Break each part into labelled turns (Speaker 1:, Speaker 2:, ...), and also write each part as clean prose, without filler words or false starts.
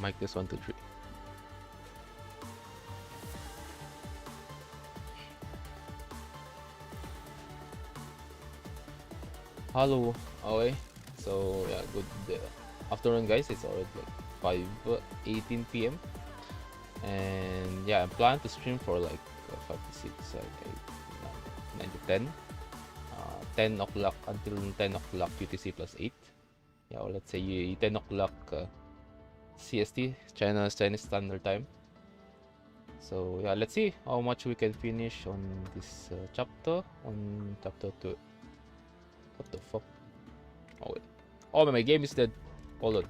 Speaker 1: Mic this 1, 2, 3. Hello. Okay. So yeah, good afternoon, guys. It's already like 5:18 p.m. and yeah, I'm planning to stream for like 5 to 6, like 9 to 10, 10 o'clock until 10 o'clock UTC plus 8. Yeah, or let's say 10 o'clock CST, Chinese Standard Time. So yeah, let's see how much we can finish on this chapter, on chapter 2. What the fuck? Oh wait. Oh, my game is dead. Hold on.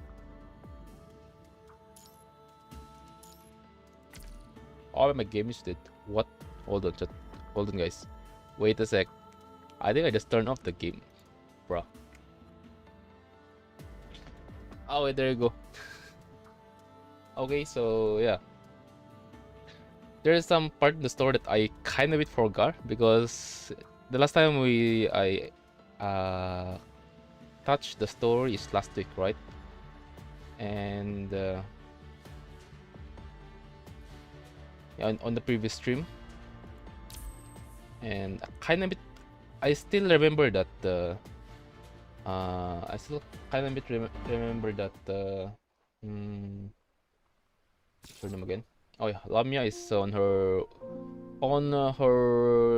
Speaker 1: Oh, my game is dead. What? Hold on, chat. Hold on, guys. Wait a sec. I think I just turned off the game, bruh. Oh wait, there you go. Okay, so yeah. There is some part in the story that I kind of forgot, because the last time I touched the story is last week, right? And yeah, on the previous stream, and I still remember that I still kind of remember that what's her name again? Oh yeah, Lamia is on her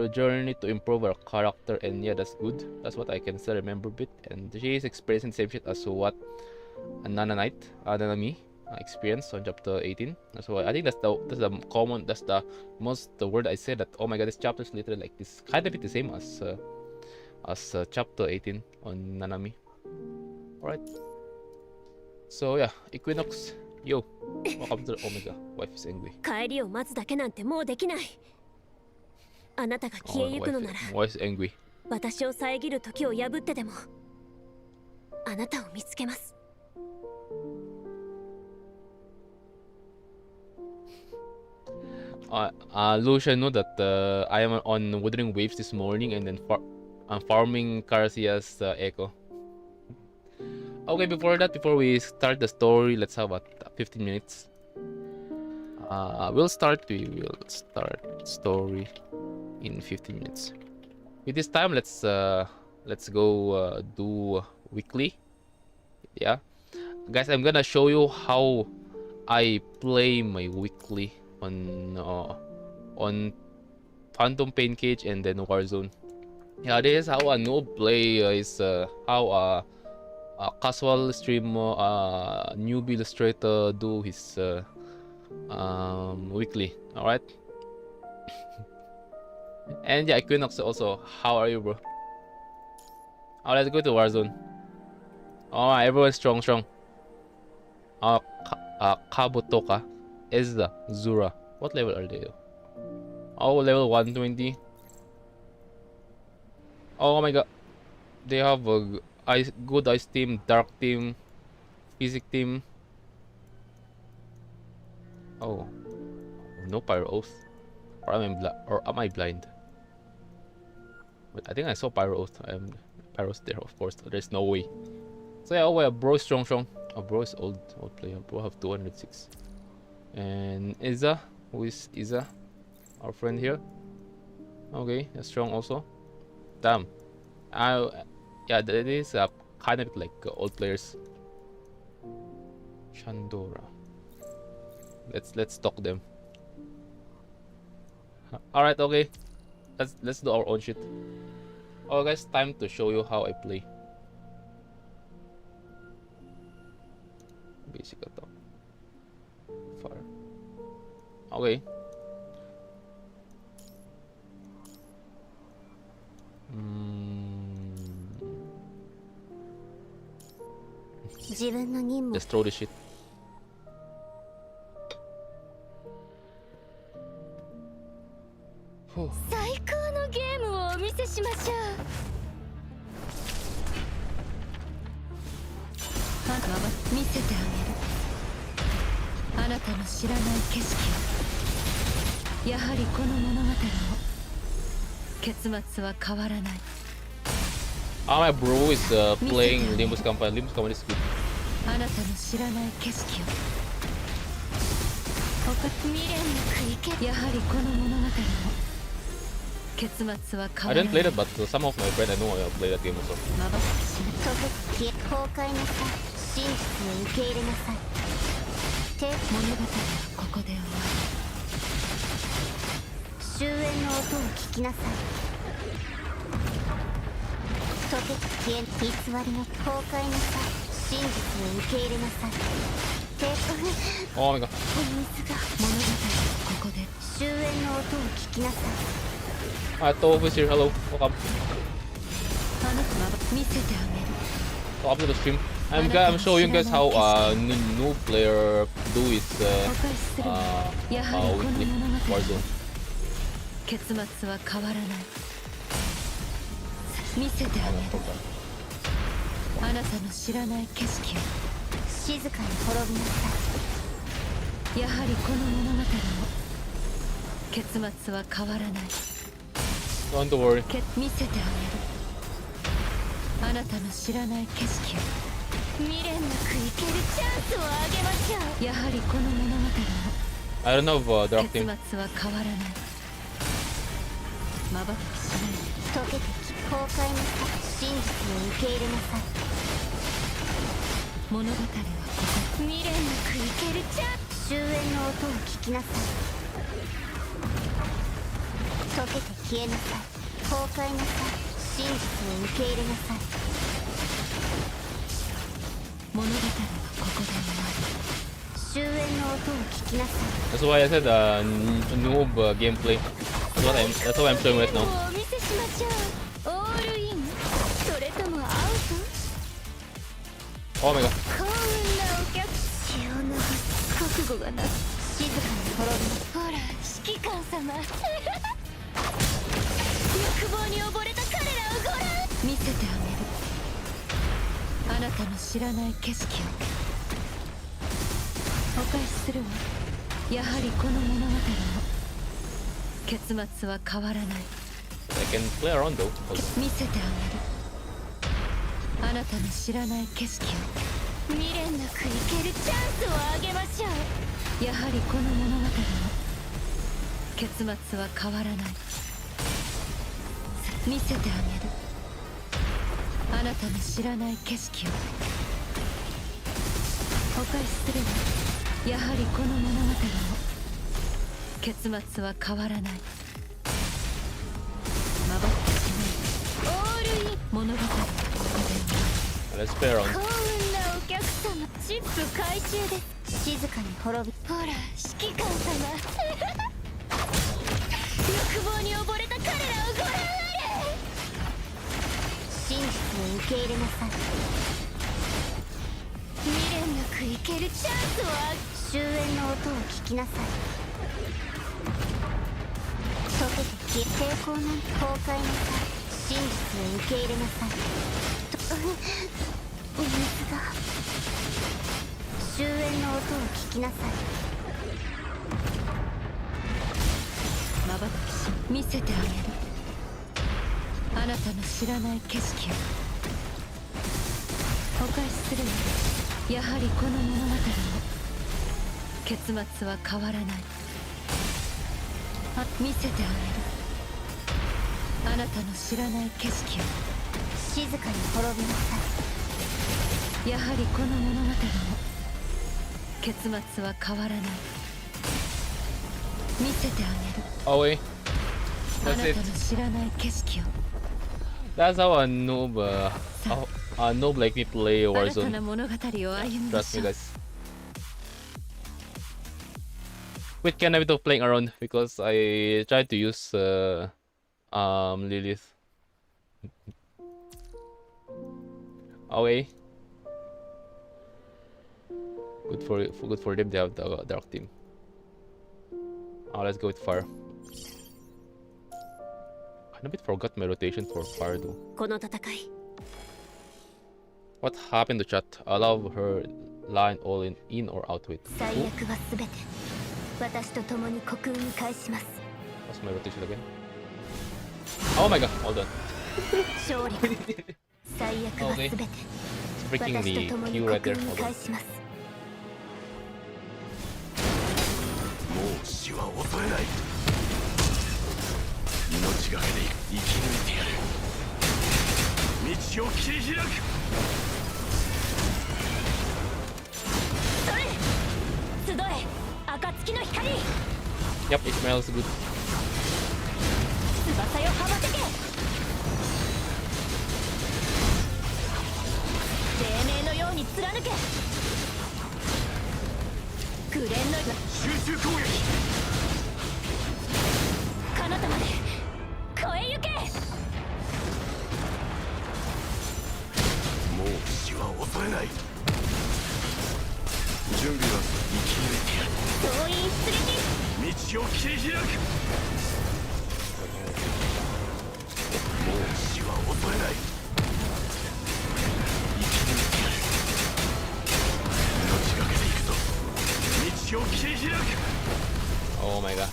Speaker 1: journey to improve her character, and yeah, that's good. That's what I can still remember a bit. And she is experiencing the same shit as what Nanami experienced on chapter 18. So I think that's the word I say that, oh my god, this chapter is literally like this, kind of bit the same as chapter 18 on Nanami. Alright. So yeah, Equinox, yo, welcome to the Omega. Wife is angry.
Speaker 2: 帰りを待つだけなんてもうできない。あなたが消えゆくのなら、
Speaker 1: Wife is angry.
Speaker 2: 私を遮る時を破ってでもあなたを見つけます。
Speaker 1: Lucian know that I am on Wuthering Waves this morning, and then I'm farming Carcia's Echo. Okay, before we start the story, let's have about 15 minutes. We will start story in 15 minutes. With this time, let's go do weekly. Yeah, guys, I'm gonna show you how I play my weekly on Phantom Pain Cage and then Warzone. Yeah, this is how a noob play is how a casual streamer, newbie illustrator do his weekly. All right. And yeah, Equinox also. How are you, bro? Oh, let's go to Warzone. Oh, everyone's strong. Kabutoka, Ezra, Zura. What level are they? Oh, level 120. Oh my god. They have a good ice team, dark team, physic team. Oh, no pyro oath. Or am I blind? But I think I saw pyro oath. Pyro's there, of course. There's no way. So yeah, oh yeah, bro is strong. Oh, bro is old player. Bro have 206. And Iza, who is Iza? Our friend here. Okay, that's strong also. Damn. Yeah, that is kind of like old players. Shandora. Let's talk them. All right, okay. Let's do our own shit. Oh, guys, time to show you how I play. Basic attack. Fire. Okay. Just throw this shit. Whew.
Speaker 2: 最高のゲームをお見せしましょう。あなた見せてあげる。あなたの知らない景色を。やはりこの物語も結末は変わらない。
Speaker 1: My bro is playing Limbus Company. Limbus Company is good.
Speaker 2: あなたの知らない景色を未練なく行け。やはりこの物語も結末は
Speaker 1: I
Speaker 2: 変わら
Speaker 1: didn't
Speaker 2: な
Speaker 1: play
Speaker 2: い。
Speaker 1: that, but some of my friends I know play that game also.
Speaker 2: まばたきしな
Speaker 3: 崩壊なさい。真実を受け入れなさい。
Speaker 2: 物語はここで終わ
Speaker 3: 終焉の音を聞きなさい。消え偽りの崩壊なさい。真実を受け入れなさい。
Speaker 1: Oh my god.
Speaker 3: お水が
Speaker 2: り、物語はここで
Speaker 3: 終焉の音を聞きなさい。
Speaker 1: Tofu is here. Hello. Welcome.
Speaker 2: あなたまば見せてあげる。
Speaker 1: Welcome to the stream. I'm showing you guys how new player do his
Speaker 2: 破壊するわ。やはりこの
Speaker 1: weekly
Speaker 2: 物語
Speaker 1: Warzone.
Speaker 2: 結末は変わらない。見せてあげる。あなたの知らない景色を
Speaker 3: 静かに滅びなさい。
Speaker 2: やはりこの物語も結末は変わらない。
Speaker 1: Don't worry.
Speaker 2: 見せてあげる。あなたの知らない景色を
Speaker 3: 未練なく生けるチャンスをあげましょう。
Speaker 2: やはりこの物語
Speaker 1: I don't know if
Speaker 2: も
Speaker 1: Dark
Speaker 2: 結
Speaker 1: Team.
Speaker 2: 末は変わらない。まばたきしないで。
Speaker 3: 溶けてき崩壊なさい。真実を受け入れなさい。
Speaker 2: 物語はここ。
Speaker 3: 未練なく生けるチャンス。終焉の音を聞きなさい。溶けて消えなさい。崩壊なさい。真実を受け入れなさい。
Speaker 2: 物語はここで終わ
Speaker 3: 終焉の音を聞きなさい。
Speaker 1: That's why I said noob gameplay. That's what I'm showing right now.
Speaker 3: お見せしましょう。オールインそれともアウト。
Speaker 1: Oh my god.
Speaker 3: 幸運なお客。血を流す覚悟がなく静かに滅び。ほら指揮官様欲望に溺れた彼らをご覧。
Speaker 2: り、見せてあげる。あなたの知らない景色をお返しするわ。やはりこの物語も結末は変わらない。
Speaker 1: I can play around though. Hold on.
Speaker 2: 見せてあげる。あなたの知らない景色を
Speaker 3: 未練なく生けるチャンスをあげましょう。
Speaker 2: やはりこの物語も結末は変わらない。見せてあげる。あなたの知らない景色をお返しするわ。やはりこの物語も結末は変わらない。まばたきしない。
Speaker 3: オールイン
Speaker 2: 物語はここで終わ
Speaker 1: Let's play around.
Speaker 3: 幸運なお客様。チップ回収です。静かに滅び。ほら指揮官様欲望に溺れた彼らをご覧あれ。真実を受け入れなさい。未練なく生けるチャンスをあげ。終焉の音を聞きなさい。溶けて消え抵抗なんて崩壊なさい。真実を受け入れなさい。お水が。終焉の音を聞きなさい。
Speaker 2: まばたきし見せてあげる。あなたの知らない景色をお返しするわ。やはりこの物語も結末は変わらない。見せてあげる。あなたの知らない景色を
Speaker 3: 静かに滅びなさい。
Speaker 2: やはりこの物語も結末は変わらない。見せてあげる。
Speaker 1: Oh wait.
Speaker 2: あな
Speaker 1: That's
Speaker 2: た
Speaker 1: it.
Speaker 2: の知らない景色を
Speaker 1: That's how a noob, a noob like me play
Speaker 2: 新たな
Speaker 1: Warzone.
Speaker 2: 物語を歩みま
Speaker 1: Trust
Speaker 2: しょ
Speaker 1: me,
Speaker 2: う。
Speaker 1: guys. Wait, can I be playing around because I tried to use Lilith. Okay. Good for them. They have the dark team. Let's go with fire. I a bit forgot my rotation for fire though.
Speaker 3: この戦い
Speaker 1: What happened to chat? Allow her line all in or out with.
Speaker 3: 最悪は全て私と共に虚空に返します。
Speaker 1: What's my rotation again? Oh my god, hold on.
Speaker 3: 勝利最悪は全て
Speaker 1: freaking the Q right there. Hold on.
Speaker 4: もう死は恐れない。命がけで生き抜いてやる。道を切り開く。
Speaker 3: それ集え暁の光。
Speaker 1: Yep, it smells good.
Speaker 3: 翼よ羽ばたけ。黎明のように貫け。紅の
Speaker 4: 集中攻撃。
Speaker 3: 彼方まで越え行け。
Speaker 4: もう死は恐れない。準備は生き抜いてやる。
Speaker 3: 総員出撃。
Speaker 4: 道を切り開く。もう死は恐れない。生き抜いてやる。命がけで行くぞ。道を切り開く。
Speaker 1: Oh my god.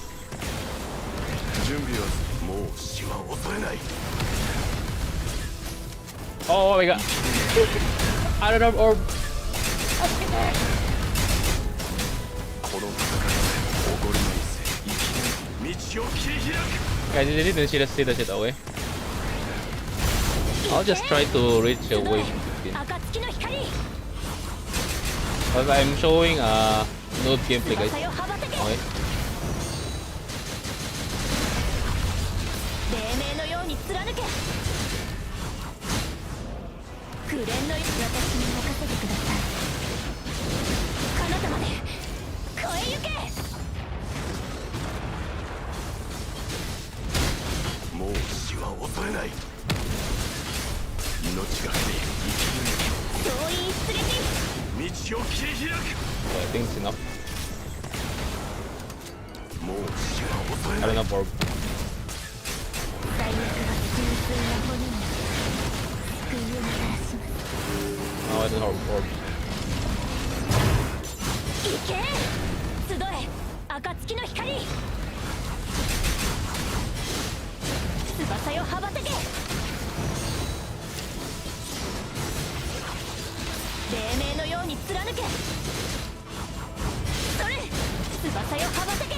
Speaker 4: 準備はもう死は恐れない。
Speaker 1: Oh my god. I don't know orb.
Speaker 4: この戦いでおごりないぜ。生き抜い道を切り開く。
Speaker 1: Guys, they didn't see that shit away. I'll just try to reach a wave 15.
Speaker 3: 暁の光。
Speaker 1: Because I'm showing node gameplay, guys.
Speaker 3: 翼よ羽ばたけ。
Speaker 1: Okay.
Speaker 3: 黎明のように貫け。紅の私に任せてください。彼方まで越え行け。
Speaker 4: もう死は恐れない。命がけで生き抜いて。
Speaker 3: 総員出撃。
Speaker 4: 道を切り開く。
Speaker 1: So I think it's enough.
Speaker 4: もう死は恐れ
Speaker 1: I
Speaker 4: ない。
Speaker 1: don't know orb.
Speaker 3: 最悪は純粋な骨に救いをもたらします。
Speaker 1: No, I don't know orb.
Speaker 3: 行け。集え暁の光。翼よ羽ばたけ。黎明のように貫け。それ翼よ羽ばたけ。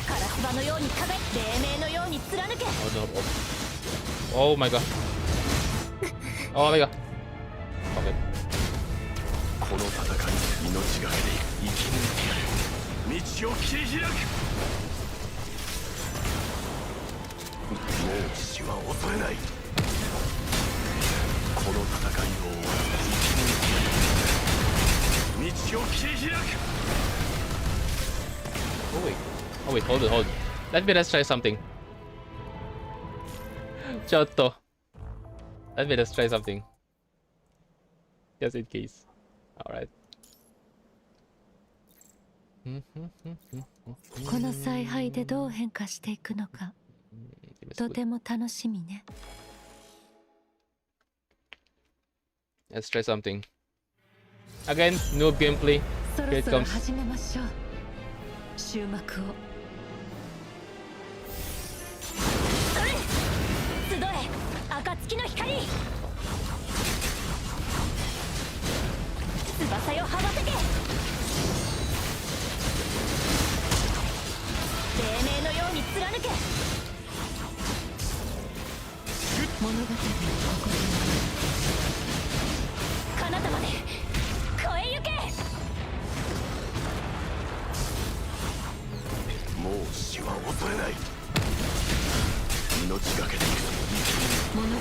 Speaker 3: ガラス場のように輝き、黎明のように貫け。
Speaker 1: I don't know orb. Oh my god. Oh my god. Okay.
Speaker 4: この戦い命がけで生き抜いてやる。道を切り開く。もう死は恐れない。この戦いを終わらせ生き抜いてやる。道を切り開く。
Speaker 1: Oh wait. Oh wait, hold on. Let's try something. Chotto. Let's try something. Just in case. Alright.
Speaker 2: この采配でどう変化していくのかとても楽しみね。
Speaker 1: Let's try something. Again, noob gameplay.
Speaker 2: そ
Speaker 1: Here
Speaker 2: ろ
Speaker 1: it
Speaker 2: そろ
Speaker 1: comes.
Speaker 2: 始めましょう。終幕を。
Speaker 3: それ集え暁の光。翼よ羽ばたけ。黎明のように貫け。
Speaker 2: 物語の心に
Speaker 3: 彼方まで越え行け。
Speaker 4: もう死は恐れない。命がけで生き
Speaker 2: 物語は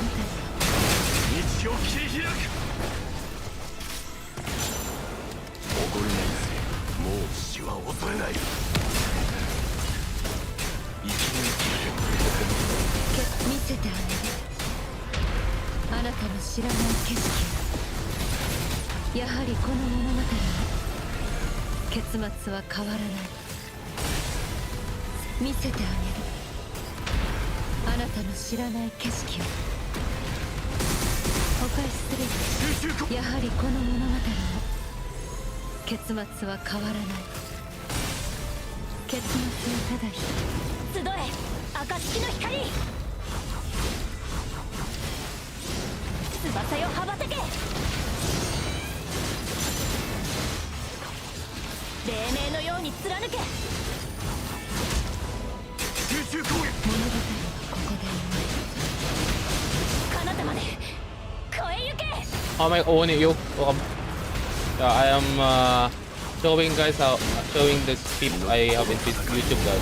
Speaker 4: 道を切り開く。おごりないぜ。もう死は恐れない。生き抜いてやる。
Speaker 2: 見せてあげる。あなたの知らない景色を。やはりこの物語は結末は変わらない。見せてあげる。あなたの知らない景色を。お返しする。
Speaker 4: 集中攻
Speaker 2: やはりこの物語も結末は変わらない。結末はただ一つ。
Speaker 3: 集え暁の光。翼よ羽ばたけ。黎明のように貫け。
Speaker 4: 集中攻撃。
Speaker 2: 物語はここで
Speaker 3: 彼方まで超えゆけ。
Speaker 1: Oh my, oh you, welcome. Yeah, I am showing guys how showing this clip I have in this YouTube that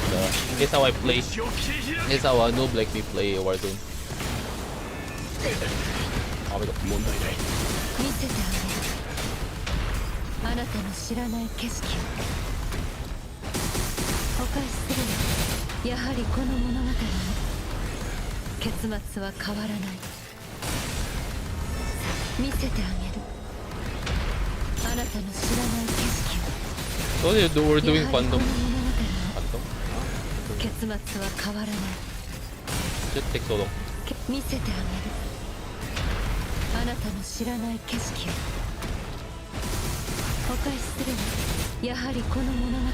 Speaker 1: this is how I play.
Speaker 4: 道を切り開く。
Speaker 1: This is how a noob like me play Warzone. Oh my god.
Speaker 4: 問題ない。
Speaker 2: 見せてあげる。あなたの知らない景色をお返しするわ。やはりこの物語の結末は変わらない。見せてあげる。あなたの知らない景色を。
Speaker 1: So we're doing
Speaker 2: やはりこ
Speaker 1: fandom.
Speaker 2: の物語の
Speaker 1: Fandom?
Speaker 2: 結末は変わらない。
Speaker 1: Should take so long.
Speaker 2: 見せてあげる。あなたの知らない景色をお返しするわ。やはりこの物語の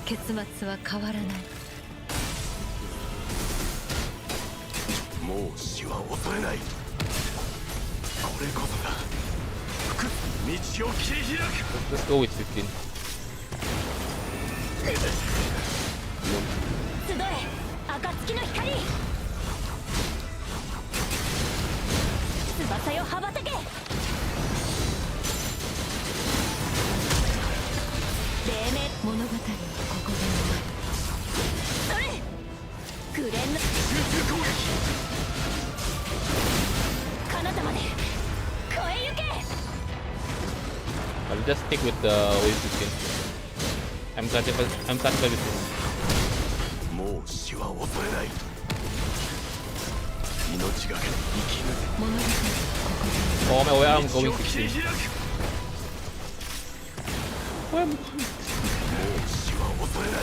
Speaker 2: 結末は変わらない。
Speaker 4: もう死は恐れない。これこそが道を切り開く。
Speaker 1: Let's go with 15.
Speaker 3: 集え暁の光。翼よ羽ばたけ。黎明
Speaker 2: 物語はここで終わる。
Speaker 3: それ紅の
Speaker 4: 集中攻撃。
Speaker 3: 彼方まで超えゆけ。
Speaker 1: I'll just stick with with 15. I'm satisfied with this.
Speaker 4: もう死は恐れない。命がけで生き抜
Speaker 2: 物語はここで
Speaker 1: Oh my, where I'm
Speaker 4: く。道
Speaker 1: going
Speaker 4: を切り
Speaker 1: 16.
Speaker 4: 開く。
Speaker 1: Where am
Speaker 4: もう死は恐れない。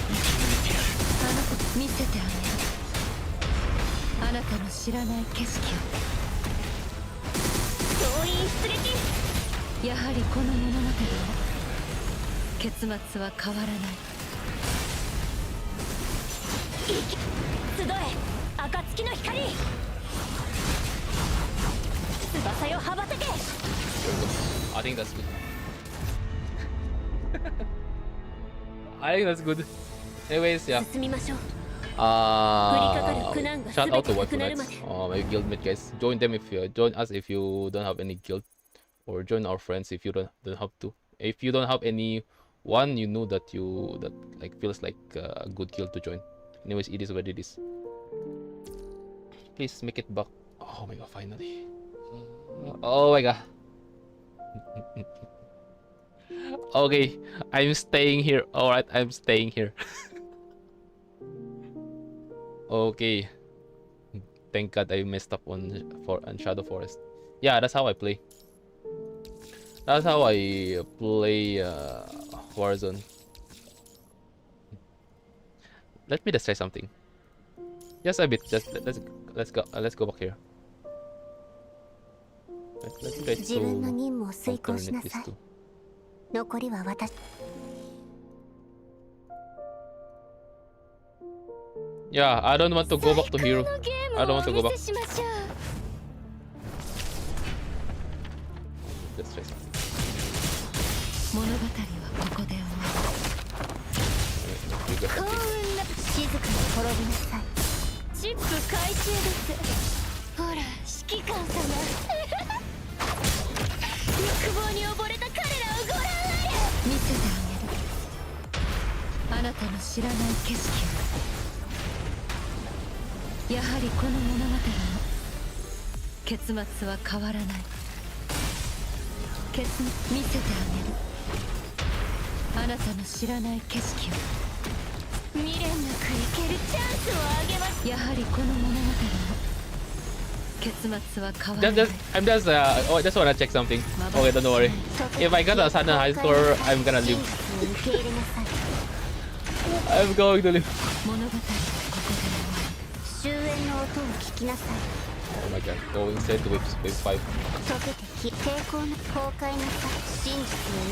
Speaker 4: 生き抜いてやる。
Speaker 2: あなた見せてあげる。あなたの知らない景色
Speaker 3: 総員出撃。
Speaker 2: を。やはりこの物語の結末は変わらない。
Speaker 3: 集え暁の光。翼よ羽ばたけ。
Speaker 1: I think that's good. I think that's good. Anyways, yeah.
Speaker 3: 進みましょう。
Speaker 1: Shout out to Waifu Knights, my guildmate guys. Join them if you join us if you don't have any guild, or join our friends if you don't have to. If you don't have any one you know that like feels like a good guild to join. Anyways, it is what it is. Please make it back. Oh my god, finally. Oh my god. Okay, I'm staying here. Alright, I'm staying here. Okay. Thank god I messed up on Shadow Forest. Yeah, that's how I play. That's how I play Warzone. Let me just try something. Just a bit. Just let's go back here. Let's try
Speaker 3: 自分の
Speaker 1: to
Speaker 3: 任務を遂行しな
Speaker 1: alternate
Speaker 3: さ
Speaker 1: this
Speaker 3: い。
Speaker 1: too.
Speaker 3: 残りは私。
Speaker 1: Yeah, I don't want to go back to hero.
Speaker 3: 最高のゲーム
Speaker 1: I don't
Speaker 3: を
Speaker 1: want to
Speaker 3: お
Speaker 1: go
Speaker 3: 見
Speaker 1: back.
Speaker 3: せしましょう。
Speaker 1: Let's try something.
Speaker 2: 物語はここで終わ
Speaker 1: You got
Speaker 3: 幸
Speaker 1: something.
Speaker 3: 運な静かに滅びなさい。チップ回収です。ほら指揮官様。欲望に溺れた彼らをご覧あれ。
Speaker 2: る。見せてあげる。あなたの知らない景色を。やはりこの物語の結末は変わらない。見せてあげる。あなたの知らない景色を。
Speaker 3: 未練なく生けるチャンスをあげます。
Speaker 2: やはりこの物語の結末は変わらない。
Speaker 1: I'm just just wanna check something. Okay, don't worry. If I got a sudden high score, I'm gonna leave.
Speaker 3: 真実を受け入れなさい。
Speaker 1: I'm going to leave.
Speaker 2: 物語はここで終わる。
Speaker 3: 終焉の音を聞きなさい。
Speaker 1: Oh my god, going straight to wave 5.
Speaker 3: 溶けて抵抗の崩壊なさい。真実を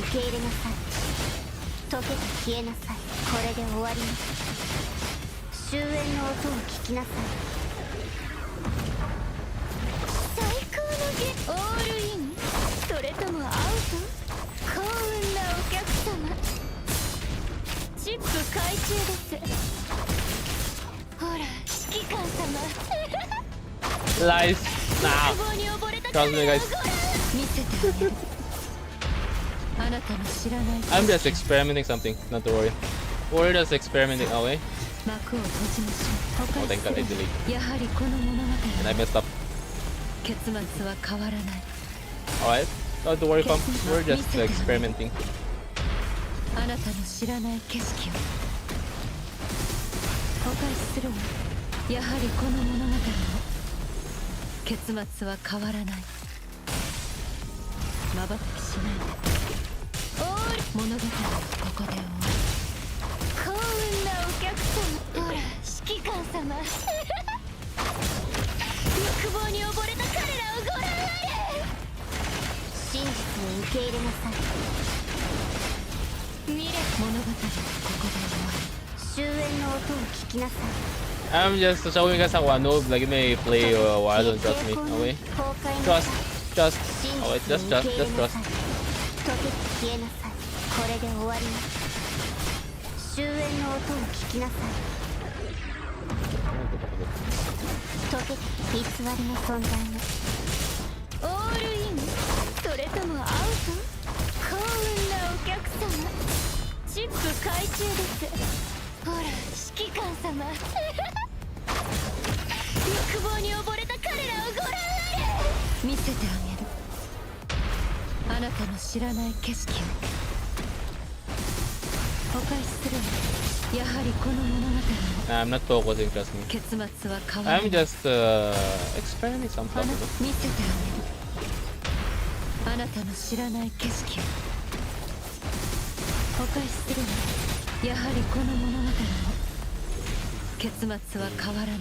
Speaker 3: 受け入れなさい。溶けて消えなさい。これで終わります。終焉の音を聞きなさい。海中です。ほら指揮官様
Speaker 1: Lies. Nah.
Speaker 3: 希望に溺れた
Speaker 1: Trust me, guys.
Speaker 2: 見せてあげるあなたの知らない
Speaker 1: I'm just experimenting something. Not to worry. We're just experimenting. Oh, wait.
Speaker 2: 幕を閉じましょう
Speaker 1: Oh, thank God I delayed.
Speaker 2: やはりこの物語
Speaker 1: And I messed up.
Speaker 2: 結末は変わらない
Speaker 1: Alright. Not to worry, fam. We're just experimenting.
Speaker 2: あなたの知らない景色をお返しするわやはりこの物語の結末は変わらないまばたきしないで物語はここで終わる
Speaker 3: 幸運なお客様ほら指揮官様欲望に溺れた彼らをご覧あれ真実を受け入れなさい見れ
Speaker 2: 物語はここで終わる
Speaker 3: 終焉の音を聞きなさい
Speaker 1: I'm just showing you guys how I know like may play while don't trust me. Oh, wait. Trust. Oh, wait. Just trust.
Speaker 3: 溶けて消えなさいこれで終わります終焉の音を聞きなさい溶けて偽りの存在ねオールインそれともアウト幸運なお客様チップ海中ですほら指揮官様欲望に溺れた彼らをご覧あれ
Speaker 2: 見せてあげるあなたの知らない景色をお返しするわやはりこの物語の
Speaker 1: I'm not focusing, trust me.
Speaker 2: 結末は変わらない
Speaker 1: I'm just experimenting some stuff.
Speaker 2: 見せてあげるあなたの知らない景色をお返しするわやはりこの物語の結末は変わらない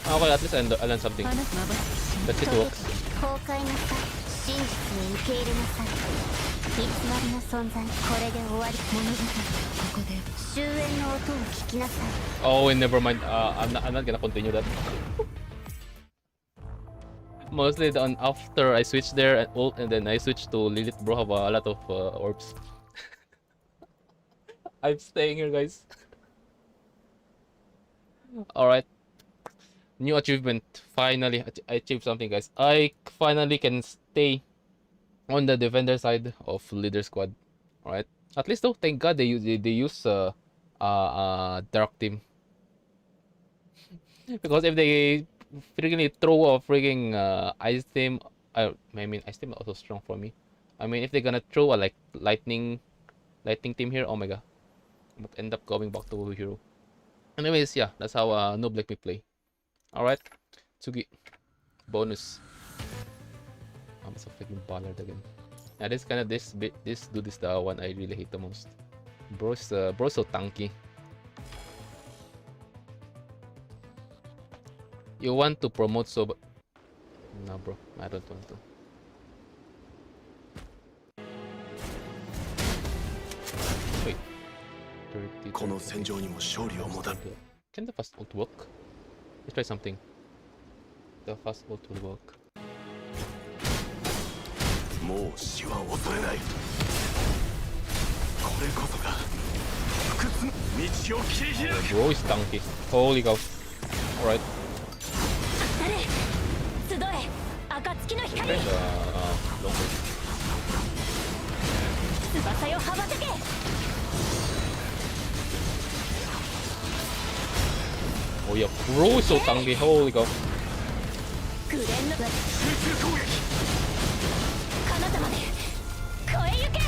Speaker 1: Okay, at least I learned something.
Speaker 2: あなたまばたきしない
Speaker 1: That shit works.
Speaker 3: 崩壊なさい真実を受け入れなさい偽りの存在これで終わり
Speaker 2: 物語はここで
Speaker 3: 終焉の音を聞きなさい
Speaker 1: Oh, and never mind. I'm not gonna continue that. Mostly after I switched there and ult, and then I switched to Lilith, bro. Have a lot of orbs. I'm staying here, guys. Alright. New achievement. Finally, I achieved something, guys. I finally can stay on the defender side of leader squad. Alright. At least though, thank God they use dark team. Because if they freaking throw a freaking ice team, I mean ice team is also strong for me. I mean if they're gonna throw a like lightning team here, oh my god, but end up going back to hero. Anyways, yeah, that's how Noob like me play. Alright, Tsugi, bonus. I'm so freaking bothered again. Yeah, this dude is the one I really hate the most. Bro's so tanky. You want to promote so, but no, bro, I don't want to. Wait,
Speaker 4: この戦場にも勝利をもたら
Speaker 1: can the fast ult work? Let's try something. The fast ult will work.
Speaker 4: もう死は恐れないこれこそが不屈の道を切り開く
Speaker 1: Bro is tanky. Holy cow. Alright.
Speaker 3: 集え暁の光
Speaker 1: Try the long ult.
Speaker 3: 翼よ羽ばたけ
Speaker 1: Oh yeah, bro is so tanky. Holy cow.
Speaker 3: グレンの
Speaker 4: 集中攻撃
Speaker 3: 彼方まで越え行け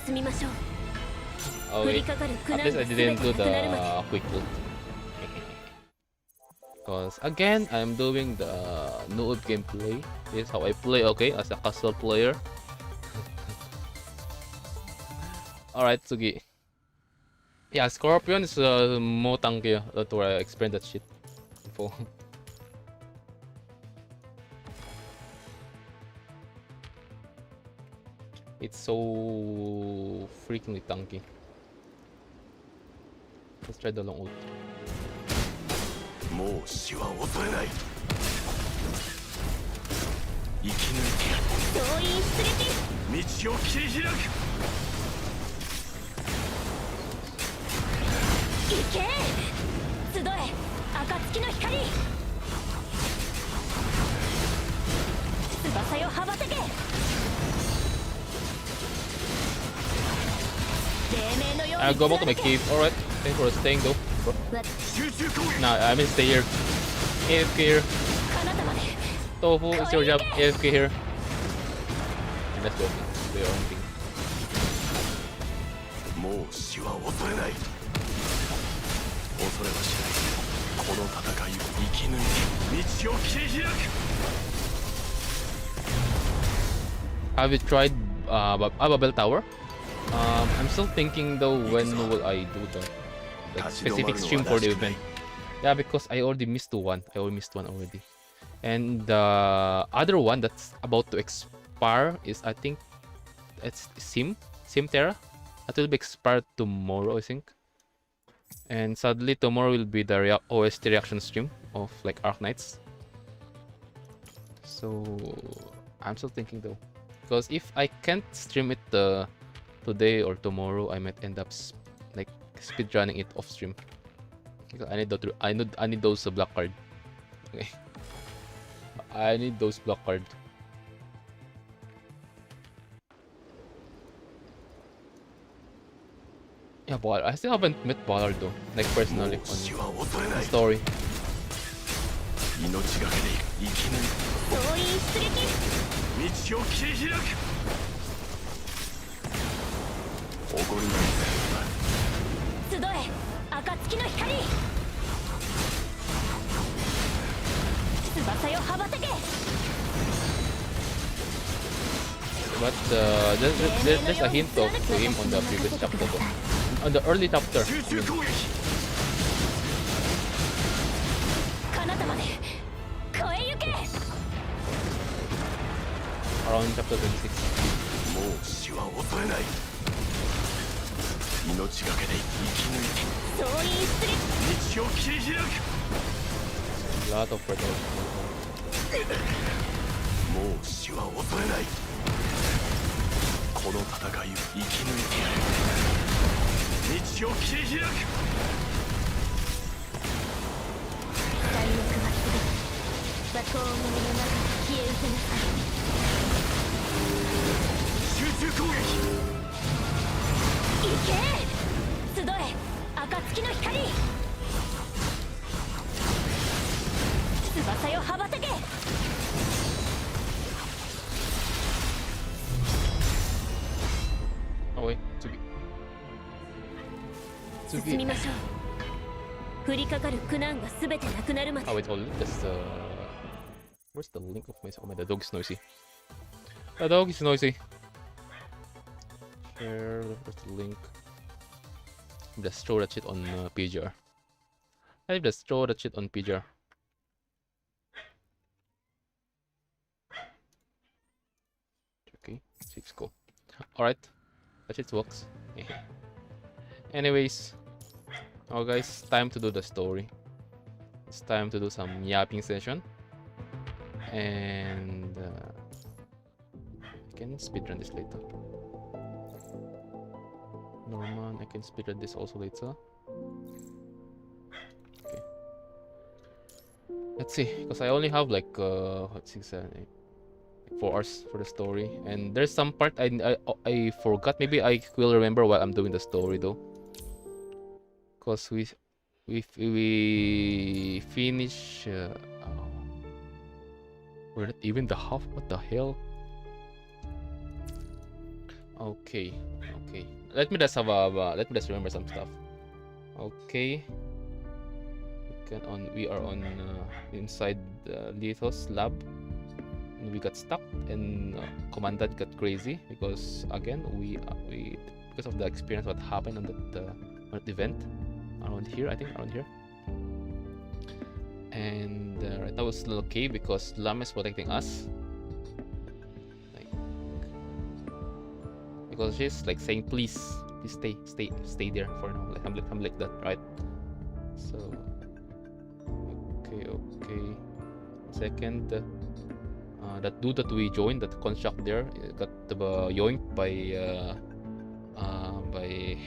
Speaker 3: 進みましょう
Speaker 1: Oh wait, at least I didn't do the quick ult. Because again, I'm doing the noob gameplay. This is how I play, okay, as a casual player. Alright, Tsugi. Yeah, Scorpion is more tanky. That's where I explained that shit before. It's so freakingly tanky. Let's try the long ult.
Speaker 4: もう死は恐れない生き抜いてやる。
Speaker 3: 動員出撃。
Speaker 4: 道を切り開く。
Speaker 3: 行け集え暁の光。翼よ羽ばたけ。黎明のよう
Speaker 1: I'll
Speaker 3: に
Speaker 1: go back to my
Speaker 3: 貫け。
Speaker 1: cave. Alright. Thanks for staying though.
Speaker 4: 集中攻撃。
Speaker 1: Nah, I mean stay here. AFK here.
Speaker 3: 彼方まで。
Speaker 1: Tofu, it's your job. AFK here. And let's go. Do your own thing.
Speaker 4: もう死は恐れない。恐れはしない。この戦いを生き抜いて道を切り開く。
Speaker 1: Have you tried Babel Tower? I'm still thinking though, when will I do the like, specific stream for the event? Yeah, because I already missed one. I already missed one already. And the other one that's about to expire is, I think, it's Terra. That will be expired tomorrow, I think. And sadly, tomorrow will be the OST reaction stream of like Arc Knights. So I'm still thinking though, because if I can't stream it today or tomorrow, I might end up like speedrunning it off stream. Because I need those black card. Okay. I need those block card. Yeah, Ballard. I still haven't met Ballard though, like personally on the story.
Speaker 4: 命がけで生き抜い
Speaker 3: 動員出撃。
Speaker 4: 道を切り開く。おごりないぜ。
Speaker 3: 集え暁の光。翼よ羽ばたけ。
Speaker 1: But there's a hint of to him on the previous chapter though. On the early chapter.
Speaker 4: 集中攻撃。
Speaker 3: 彼方まで越え行け。
Speaker 1: Around chapter 26.
Speaker 4: もう死は恐れない。命がけで生き抜いて
Speaker 3: 動員出撃。
Speaker 4: 道を切り開く。
Speaker 1: A lot of predators.
Speaker 4: もう死は恐れない。この戦いを生き抜いてやる。道を切り開く。
Speaker 3: 最悪は全て馬頭物の中に消え失せなさい。
Speaker 4: 集中攻撃。
Speaker 3: 行け集え暁の光。翼よ羽ばたけ。
Speaker 1: Oh wait, to
Speaker 3: 進みましょう。降りかかる苦難がすべてなくなるまで。
Speaker 1: Oh wait, hold it. That's where's the link of my? Oh my, the dog is noisy. The dog is noisy. Share. Where's the link? Just throw that shit on PGR. I just throw that shit on PGR. Okay, 6 go. Alright, that shit works. Anyways, oh guys, time to do the story. It's time to do some yapping session. And I can speedrun this later. Norman, I can speedrun this also later. Okay. Let's see, because I only have like 6, 7, 8, 4 hours for the story, and there's some part I forgot. Maybe I will remember while I'm doing the story though, because we finish. We're not even the half. What the hell? Okay. Let me just have let me just remember some stuff. Okay. We are on inside Lithos lab. And we got stuck, and Commandant got crazy because again we because of the experience what happened on that event around here. I think around here. And right now it's still okay because Lam is protecting us. Like, because she's like saying, please stay there for now. Like I'm like that, right? So okay. Second, that dude that we joined, that construct there, got yoinked by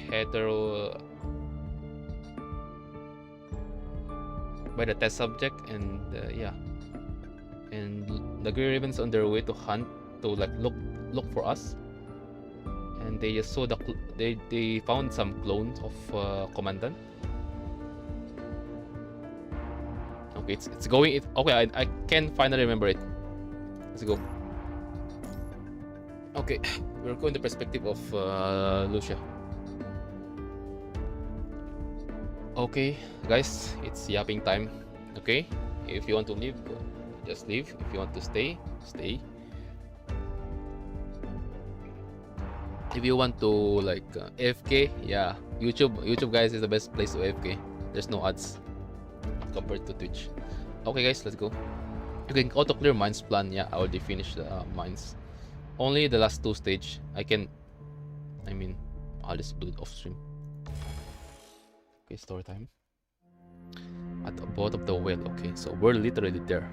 Speaker 1: hetero, by the test subject, and yeah, and the Grey Ravens on their way to hunt, to like look for us, and they just saw they found some clones of Commandant. Okay, it's going. Okay, I can finally remember it. Let's go. Okay, we're going the perspective of Lucia. Okay, guys, it's yapping time. Okay, if you want to leave, just leave. If you want to stay, stay. If you want to like AFK, yeah, YouTube guys is the best place to AFK. There's no ads compared to Twitch. Okay, guys, let's go. You can auto clear mines plan. Yeah, I already finished the mines. Only the last 2 stage. I'll just do it off stream. Okay, story time. At the bottom of the well. Okay, so we're literally there.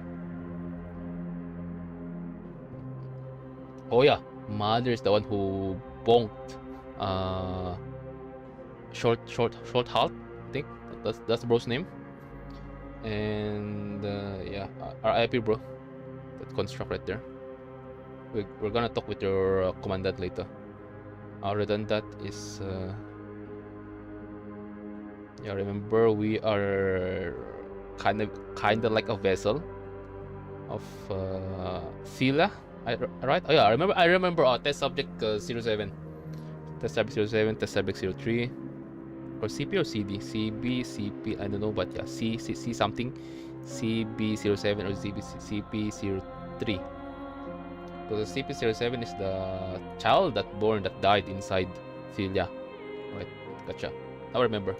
Speaker 1: Oh yeah, Mother is the one who bonked short halt. I think that's the bro's name. And yeah, RIP bro. That construct right there. We're gonna talk with your commandant later. Other than that is yeah, remember we are kind of like a vessel of Sila, right? Oh yeah, I remember test subject 07, test subject 07, test subject 03, or CP or CD, CP, I don't know, but yeah, C something, CB07 or CP03. Because CP07 is the child that died inside Celia, right? Gotcha. Now remember.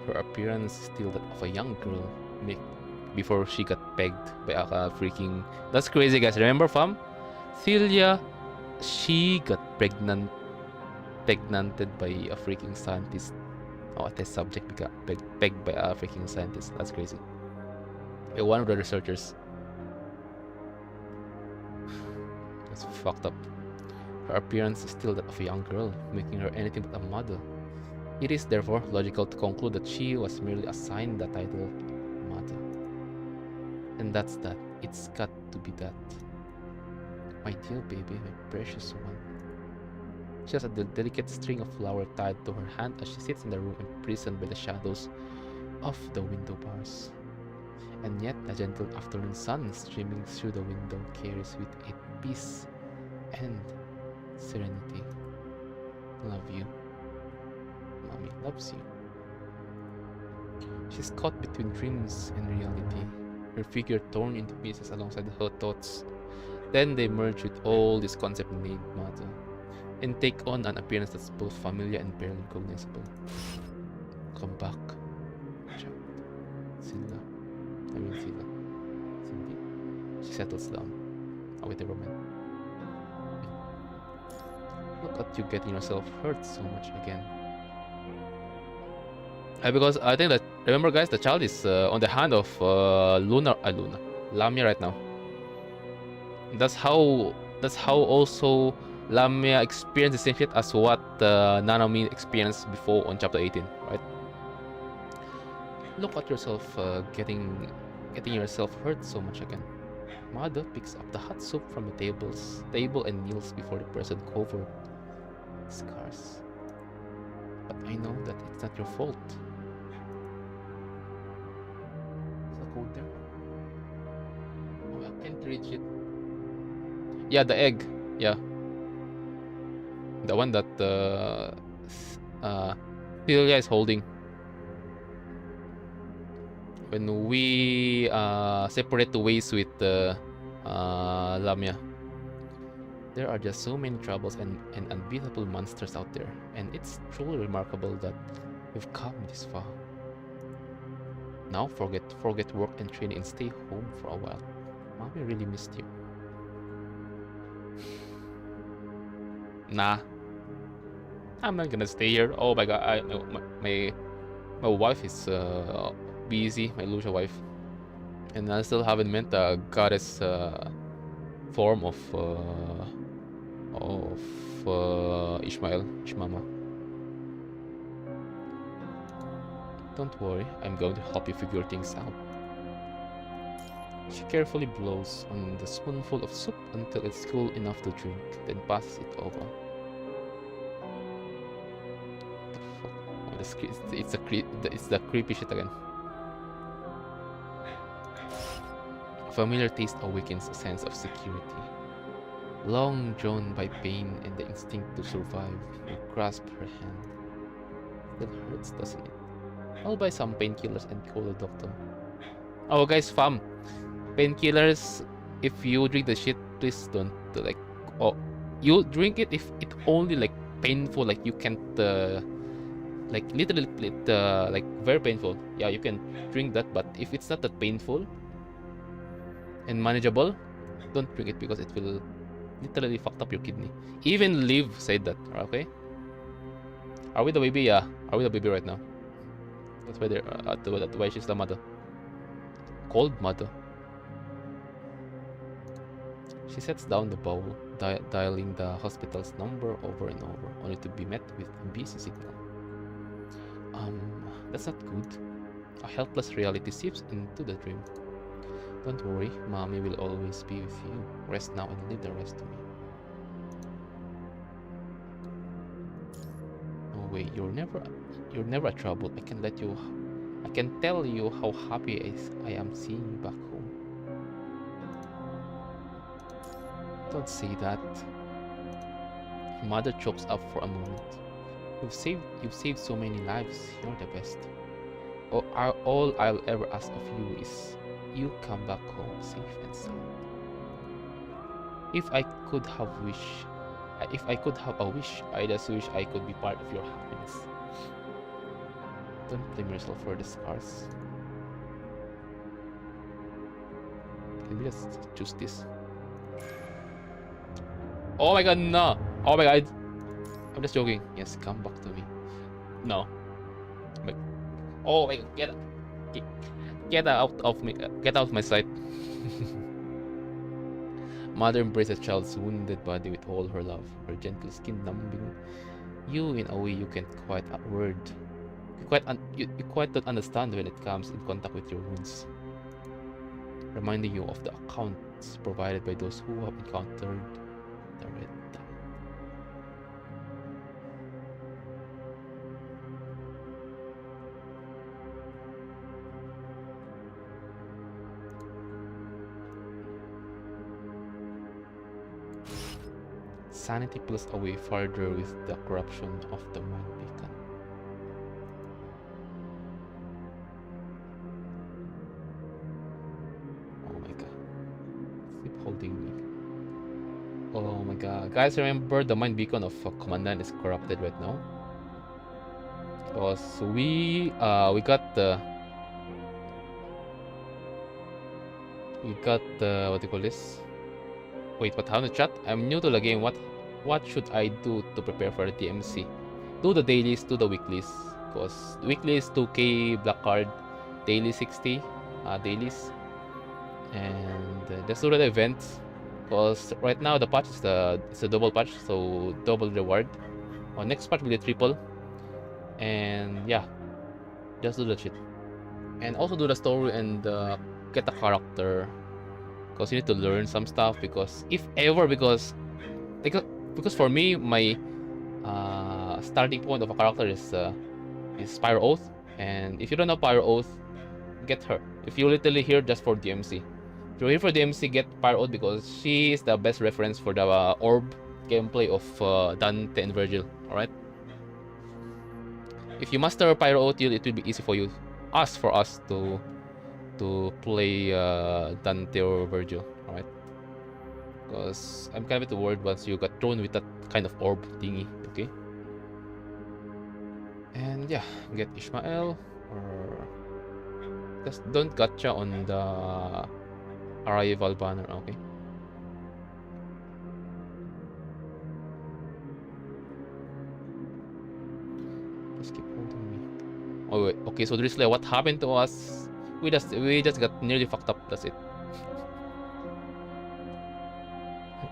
Speaker 1: Her appearance is still that of a young girl, before she got pegged by a freaking... That's crazy, guys. Remember, fam? Celia, she got pregnanted by a freaking scientist. Oh, a test subject got pegged by a freaking scientist. That's crazy. By one of the researchers. That's fucked up. Her appearance is still that of a young girl, making her anything but a mother. It is therefore logical to conclude that she was merely assigned the title mother. And that's that. It's got to be that. My dear baby, my precious one. She has a delicate string of flower tied to her hand as she sits in the room imprisoned by the shadows of the window bars. And yet the gentle afternoon sun streaming through the window carries with it peace and serenity. Love you. Mommy loves you. She's caught between dreams and reality, her figure torn into pieces alongside her thoughts. Then they merge with all this concept named matter, and take on an appearance that's both familiar and barely cognizable. Come back, child. Sila. Cindy. She settles down. With the Roman. Look at you getting yourself hurt so much again. Because I think that, remember guys, the child is on the hand of Lamia right now. That's how also Lamia experienced the same shit as what Nanami experienced before on chapter 18, right? Look at yourself getting yourself hurt so much again. Mother picks up the hot soup from the table and kneels before the person covered in scars. But I know that it's not your fault. Is the code there? Oh, I can't reach it. Yeah, the egg. Yeah. The one that Celia is holding. When we separate the ways with Lamia. There are just so many troubles and unbeatable monsters out there, and it's truly remarkable that we've come this far. Now forget work and training and stay home for a while. Mommy really missed you. Nah, I'm not gonna stay here. Oh my god, my wife is busy. My Lucia wife. And I still haven't met the goddess form of Ishmama. Don't worry, I'm going to help you figure things out. She carefully blows on the spoonful of soup until it's cool enough to drink, then passes it over. The fuck? Oh, it's the creepy shit again. A familiar taste awakens a sense of security. Long drawn by pain and the instinct to survive, you grasp her hand. Still hurts, doesn't it? I'll buy some painkillers and call the doctor. Oh, guys, fam. Painkillers, if you drink the shit, please don't like. Oh, you drink it if it only like painful, like you can't like literally like very painful. Yeah, you can drink that, but if it's not that painful and manageable, don't drink it because it will literally fuck up your kidney. Even Liv said that. Okay. Are we the baby? Yeah. Are we the baby right now? That's why they're that's why she's the mother. Cold mother. She sets down the bowl, dialing the hospital's number over and over, only to be met with a busy signal. That's not good. A helpless reality seeps into the dream. Don't worry, Mommy will always be with you. Rest now and leave the rest to me. No way, you're never a trouble. I can tell you how happy I am seeing you back home. Don't say that. Mother chokes up for a moment. You've saved so many lives. You're the best. All I'll ever ask of you is you come back home safe and sound. If I could have a wish, I just wish I could be part of your happiness. Don't blame yourself for the scars. Can we just choose this? Oh my god, no! Oh my god, I'm just joking. Yes, come back to me. No. Oh my god, get out of me! Get out of my sight! Mother embraces child's wounded body with all her love, her gentle skin numbing you in a way you can't quite word. You quite don't understand when it comes in contact with your wounds, reminding you of the accounts provided by those who have encountered the Red Tide. Sanity pulls away farther with the corruption of the mind beacon. Oh my god. Keep holding me. Oh my god. Guys, remember the mind beacon of Commandant is corrupted right now. Because we got the what do you call this? Wait, what happened in chat? I'm new to the game. What should I do to prepare for the DMC? Do the dailies, do the weeklies. Because weeklies 2k black card, daily 60 dailies. And just do the events. Because right now the patch is it's a double patch, so double reward. Next patch will be triple. And yeah, just do that shit. And also do the story and get a character. Because you need to learn some stuff. Because for me, my starting point of a character is Pyro Oath, and if you don't know Pyro Oath, get her. If you're literally here just for DMC, if you're here for DMC, get Pyro Oath because she is the best reference for the orb gameplay of Dante and Virgil. All right. If you master Pyro Oath, it will be easy for us to play Dante or Virgil. All right. Because I'm kind of a bit worried once you got thrown with that kind of orb thingy, okay? And yeah, get Ishmael, or just don't gacha on the arrival banner, okay? Just keep holding me. Oh wait, okay, so there's like what happened to us we just got nearly fucked up. That's it.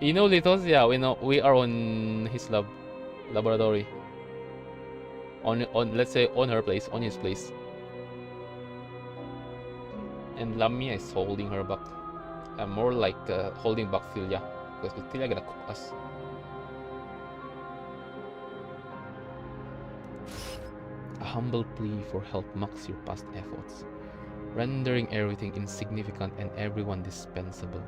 Speaker 1: You know, Litos, yeah, we know we are on his laboratory. On let's say on her place, on his place. And Lamia is holding her back. More like holding back Tilia, because Tilia gonna cook us. A humble plea for help mocks your past efforts, rendering everything insignificant and everyone dispensable.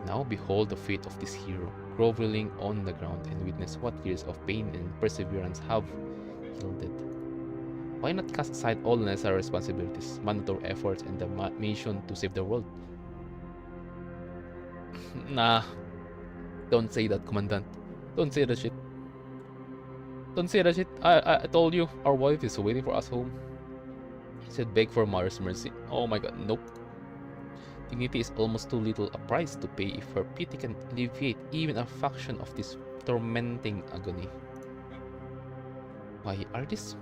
Speaker 1: Now behold the fate of this hero, groveling on the ground, and witness what years of pain and perseverance have yielded. Why not cast aside all necessary responsibilities, mandatory efforts, and the mission to save the world? Nah. Don't say that, Commandant. Don't say that shit. Don't say that shit. I told you, our wife is waiting for us home. He said beg for mother's mercy. Oh my god, nope. Dignity is almost too little a price to pay if her pity can alleviate even a fraction of this tormenting agony. Why are these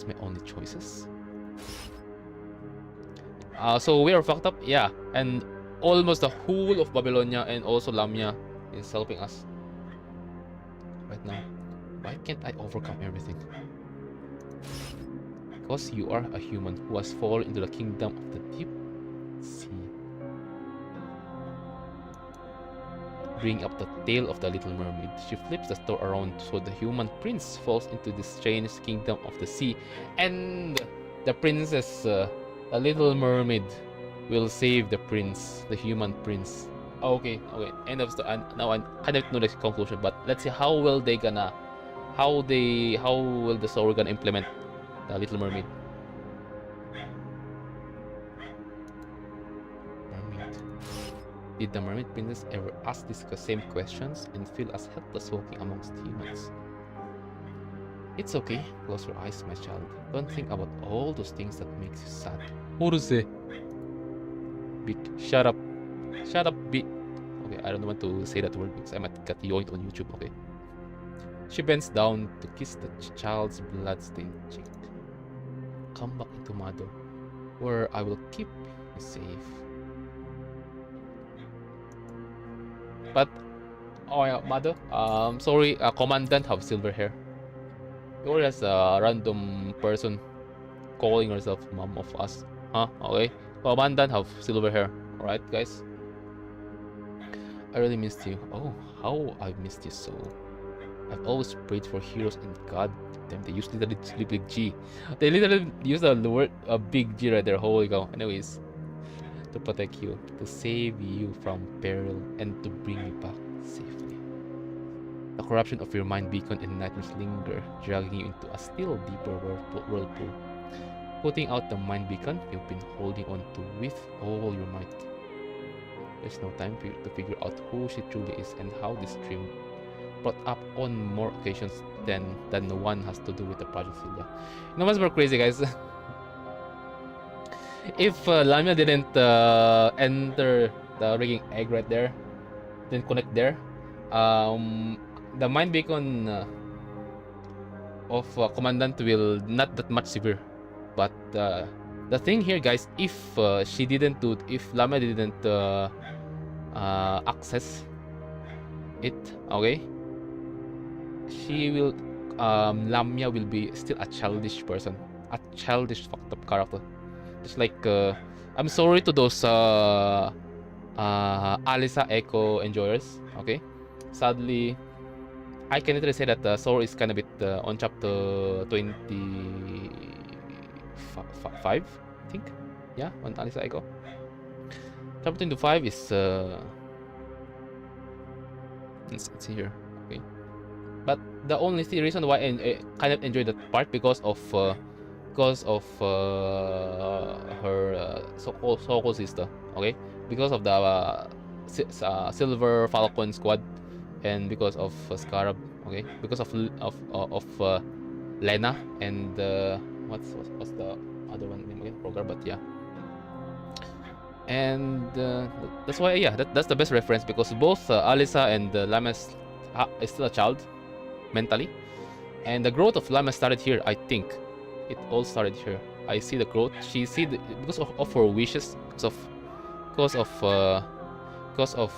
Speaker 1: my only choices? So we are fucked up, yeah, and almost the whole of Babylonia and also Lamia is helping us right now. Why can't I overcome everything? Because you are a human who has fallen into the kingdom of the deep sea. Bring up the tale of the Little Mermaid. She flips the story around so the human prince falls into the strange kingdom of the sea, and the princess, the Little Mermaid, will save the prince, the human prince. Okay, end of story. Now I kind of know the conclusion, but let's see how will they gonna, how will the story gonna implement the Little Mermaid. Did the mermaid princess ever ask these same questions and feel as helpless walking amongst humans? It's okay. Close your eyes, my child. Don't think about all those things that makes you sad. Horuse. Bit. Shut up. Shut up, bit. Okay, I don't want to say that word because I might get yoinked on YouTube, okay? She bends down to kiss the child's blood-stained cheek. Come back into mother, where I will keep you safe. But, oh yeah, mother, sorry, commandant have silver hair. You're just a random person calling herself mom of us. Huh? Okay. Commandant have silver hair. Alright, guys. I really missed you. Oh, how I missed you so. I've always prayed for heroes and god damn, they use literally big G. They literally use the word a big G right there. Holy cow. Anyways. To protect you, to save you from peril, and to bring you back safely. The corruption of your mind beacon and nightmares linger, dragging you into a still deeper whirlpool. Putting out the mind beacon you've been holding on to with all your might. There's no time for you to figure out who she truly is and how this dream, brought up on more occasions than one, has to do with the Project Celia. You know what's more crazy, guys? If Lamia didn't enter the rigging egg right there, didn't connect there, the mind beacon of Commandant will not that much severe. But the thing here, guys, if she didn't do, if Lamia didn't access it, okay, she will, Lamia will be still a childish person, a childish fucked up character. Just like, I'm sorry to those Alisa Echo enjoyers, okay? Sadly, I can literally say that the story is kind of bit on chapter 25, I think. Yeah, on Alisa Echo. Chapter 25 is let's see here, okay. But the only reason why I kind of enjoyed that part because of her so-called sister, okay, because of the Silver Falcon squad, and because of Scarab, okay, because of Lena and what's the other one name again? Program, but yeah. And that's why, yeah, that's the best reference, because both Alisa and Lamas is still a child mentally, and the growth of Lama started here, I think. It all started here. I see the growth. She see the, because of her wishes, because of because of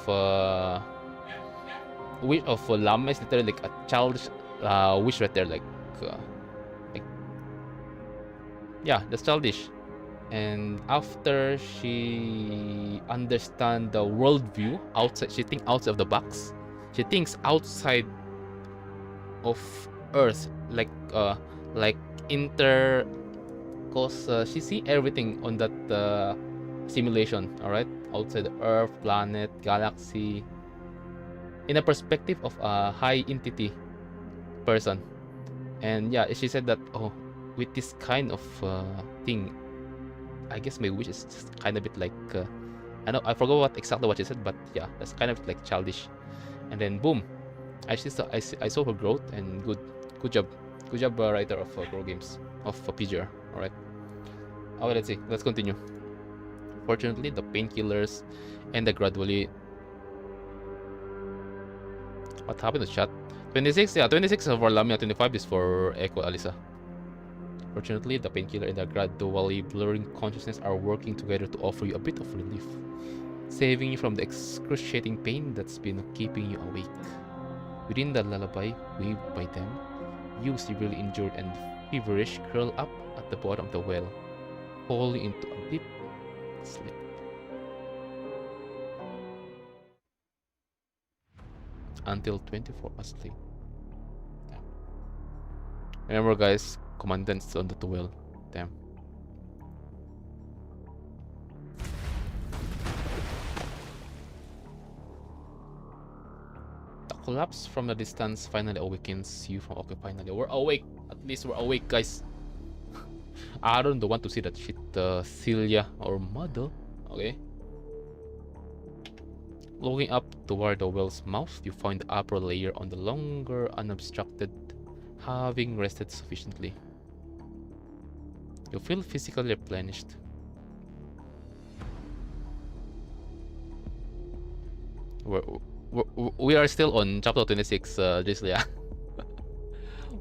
Speaker 1: wish of Lam is literally like a childish wish right there, like yeah, that's childish. And after she understand the worldview outside, she think outside of the box. She thinks outside of Earth, like inter, cause she see everything on that simulation. All right, outside the Earth, planet, galaxy, in a perspective of a high entity person. And yeah, she said that, oh, with this kind of thing, I guess my wish is just kind of bit like I forgot what exactly what she said, but yeah, that's kind of like childish. And then boom, I saw her growth, and good job, writer of Pro Games of PGR. All right, okay, let's see, let's continue. Fortunately, the painkillers and the gradually. What happened to chat? 26, yeah, 26 is for Lamia, 25 is for Echo Alisa. Fortunately, the painkiller and the gradually blurring consciousness are working together to offer you a bit of relief, saving you from the excruciating pain that's been keeping you awake. Within the lullaby waved by them, you, severely injured and feverish, curl up at the bottom of the well, falling into a deep sleep. Until 24 hours sleep. Remember, guys, commandant's on the well. Damn. The collapse from the distance finally awakens you from. Okay, finally we're awake. At least we're awake, guys. I don't want to see that shit, Celia or Mother. Okay. Looking up toward the well's mouth, you find the upper layer on the longer unobstructed, having rested sufficiently. You feel physically replenished. We are still on chapter 26, Gislia.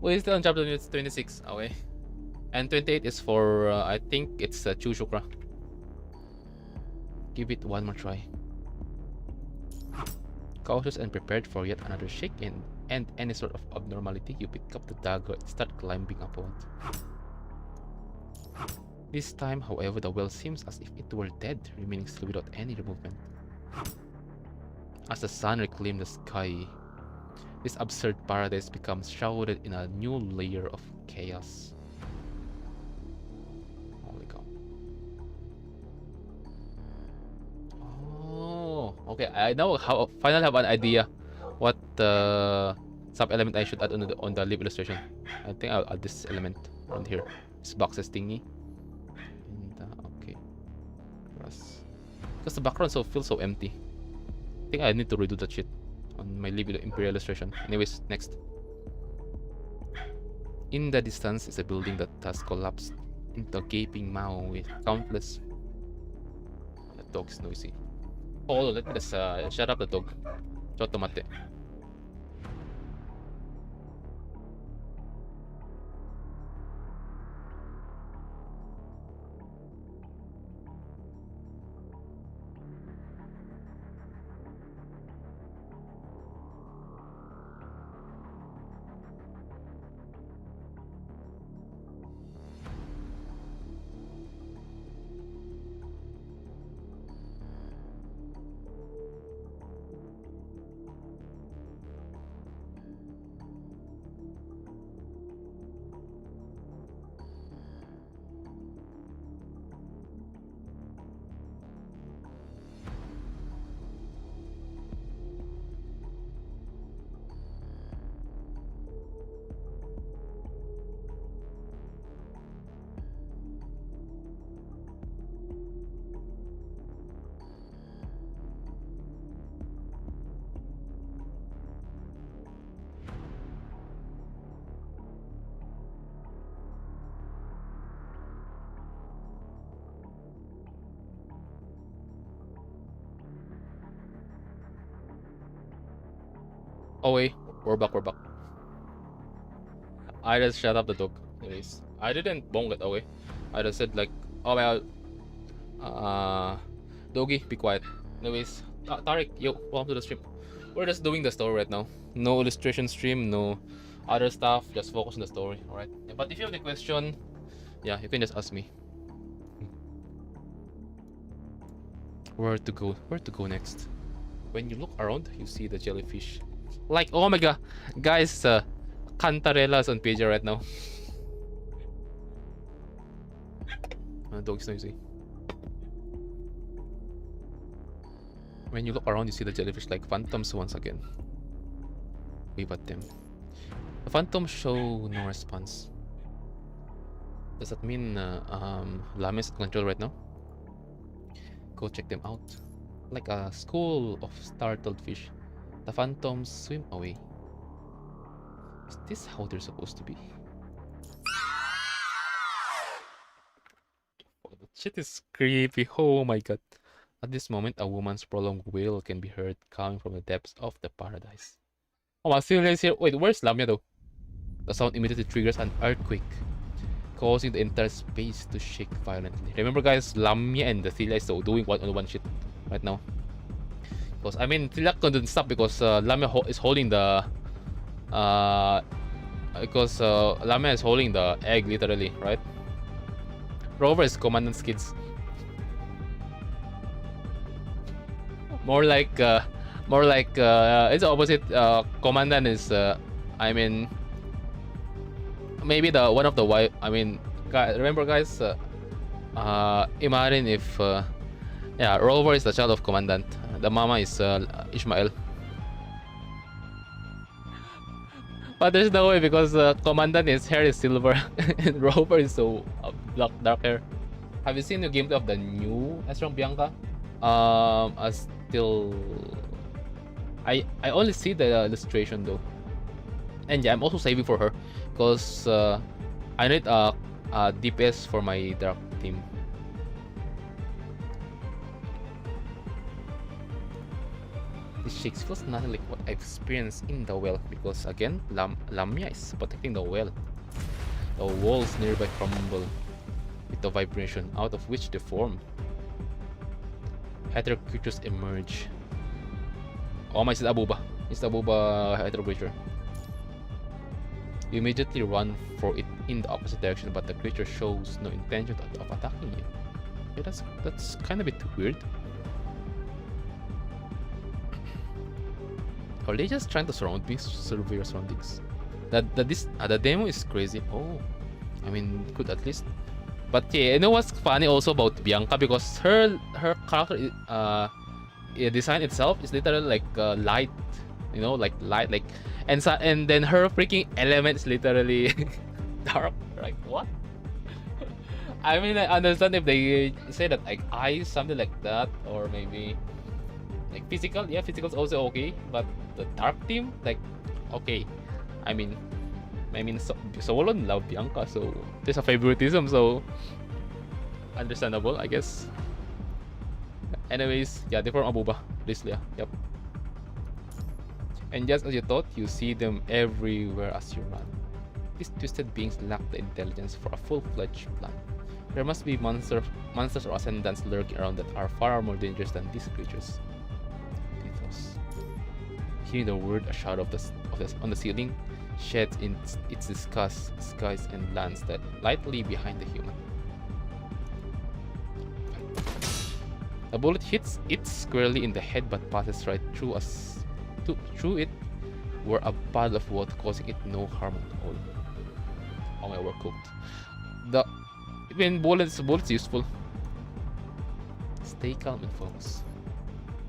Speaker 1: We're still on chapter 26, okay. And 28 is for, I think it's Chu Shukra. Give it one more try. Cautious and prepared for yet another shake and any sort of abnormality, you pick up the dagger and start climbing upward. This time, however, the well seems as if it were dead, remaining still without any movement. As the sun reclaimed the sky, this absurd paradise becomes shrouded in a new layer of chaos. Holy cow. Oh, okay. I now finally have an idea what sub-element I should add on the live illustration. I think I'll add this element around here. This boxes thingy. And okay. Because the background feels so empty. I think I need to redo that shit on my live imperial illustration. Anyways, next. In the distance is a building that has collapsed into a gaping maw with countless. The dog's noisy. Oh, let me just shut up the dog. Chotto mate. Oh wait, we're back. I just shut up the dog. Anyways, I didn't bonk it away. I just said like, oh well, Dogi, be quiet. Anyways, Tariq, yo, welcome to the stream. We're just doing the story right now. No illustration stream, no other stuff. Just focus on the story, alright? Yeah, but if you have any question, yeah, you can just ask me. Where to go? Where to go next? When you look around, you see the jellyfish. Like, oh my god, guys, Cantarella's on page right now. Dog's noisy. When you look around, you see the jellyfish like phantoms once again. Wave at them. The phantoms show no response. Does that mean Lame is in control right now? Go check them out. Like a school of startled fish, the phantoms swim away. Is this how they're supposed to be? Oh, that shit is creepy. Oh my god. At this moment, a woman's prolonged wail can be heard coming from the depths of the paradise. Oh, my is here. Wait, where's Lamia though? The sound immediately triggers an earthquake, causing the entire space to shake violently. Remember guys, Lamia and the Celia is doing one-on-one shit right now. Because I mean, Celia couldn't stop because Lamia is holding the Lamia is holding the egg literally, right? Rover is Commandant's kids. More like it's the opposite. Commandant is I mean, maybe the one of the wife. I mean, remember guys, imagine if yeah, Rover is the child of Commandant. The mama is Ishmael. But there's no way because Commandant his hair is silver and Rover is so black, dark hair. Have you seen the gameplay of the new Strong Bianca? I still I only see the illustration though. And yeah, I'm also saving for her because I need a DPS for my dark team. This shakes feels nothing like what I've experienced in the well because again, Lamia is protecting the well. The walls nearby crumble with the vibration out of which they form. Hetero creatures emerge. Oh my, it's the Abuba. It's the Abuba hetero creature. You immediately run for it in the opposite direction, but the creature shows no intention of attacking you. Yeah, that's kind of a bit weird. Are they just trying to surround me, survey your surroundings? The demo is crazy. Oh, I mean, good at least. But yeah, you know what's funny also about Bianca because her character design itself is literally like light, you know, like light, like and then her freaking element is literally dark. Like what? I mean, I understand if they say that like eyes, something like that, or maybe like physical. Yeah, physical is also okay, but the dark theme, like okay. I mean, Solon love Bianca, so there's a favoritism, so understandable, I guess. Anyways, yeah, they form Abuba, Rislia, yep. And just as you thought, you see them everywhere as you run. These twisted beings lack the intelligence for a full-fledged plan. There must be monsters or ascendants lurking around that are far more dangerous than these creatures. Mythos. Hearing the word, a shadow on the ceiling sheds its disguise and lands that lightly behind the human. A bullet hits it squarely in the head but passes right through through it were a puddle of water, causing it no harm at all. Oh my, we're cooked. When bullets useful. Stay calm and focus.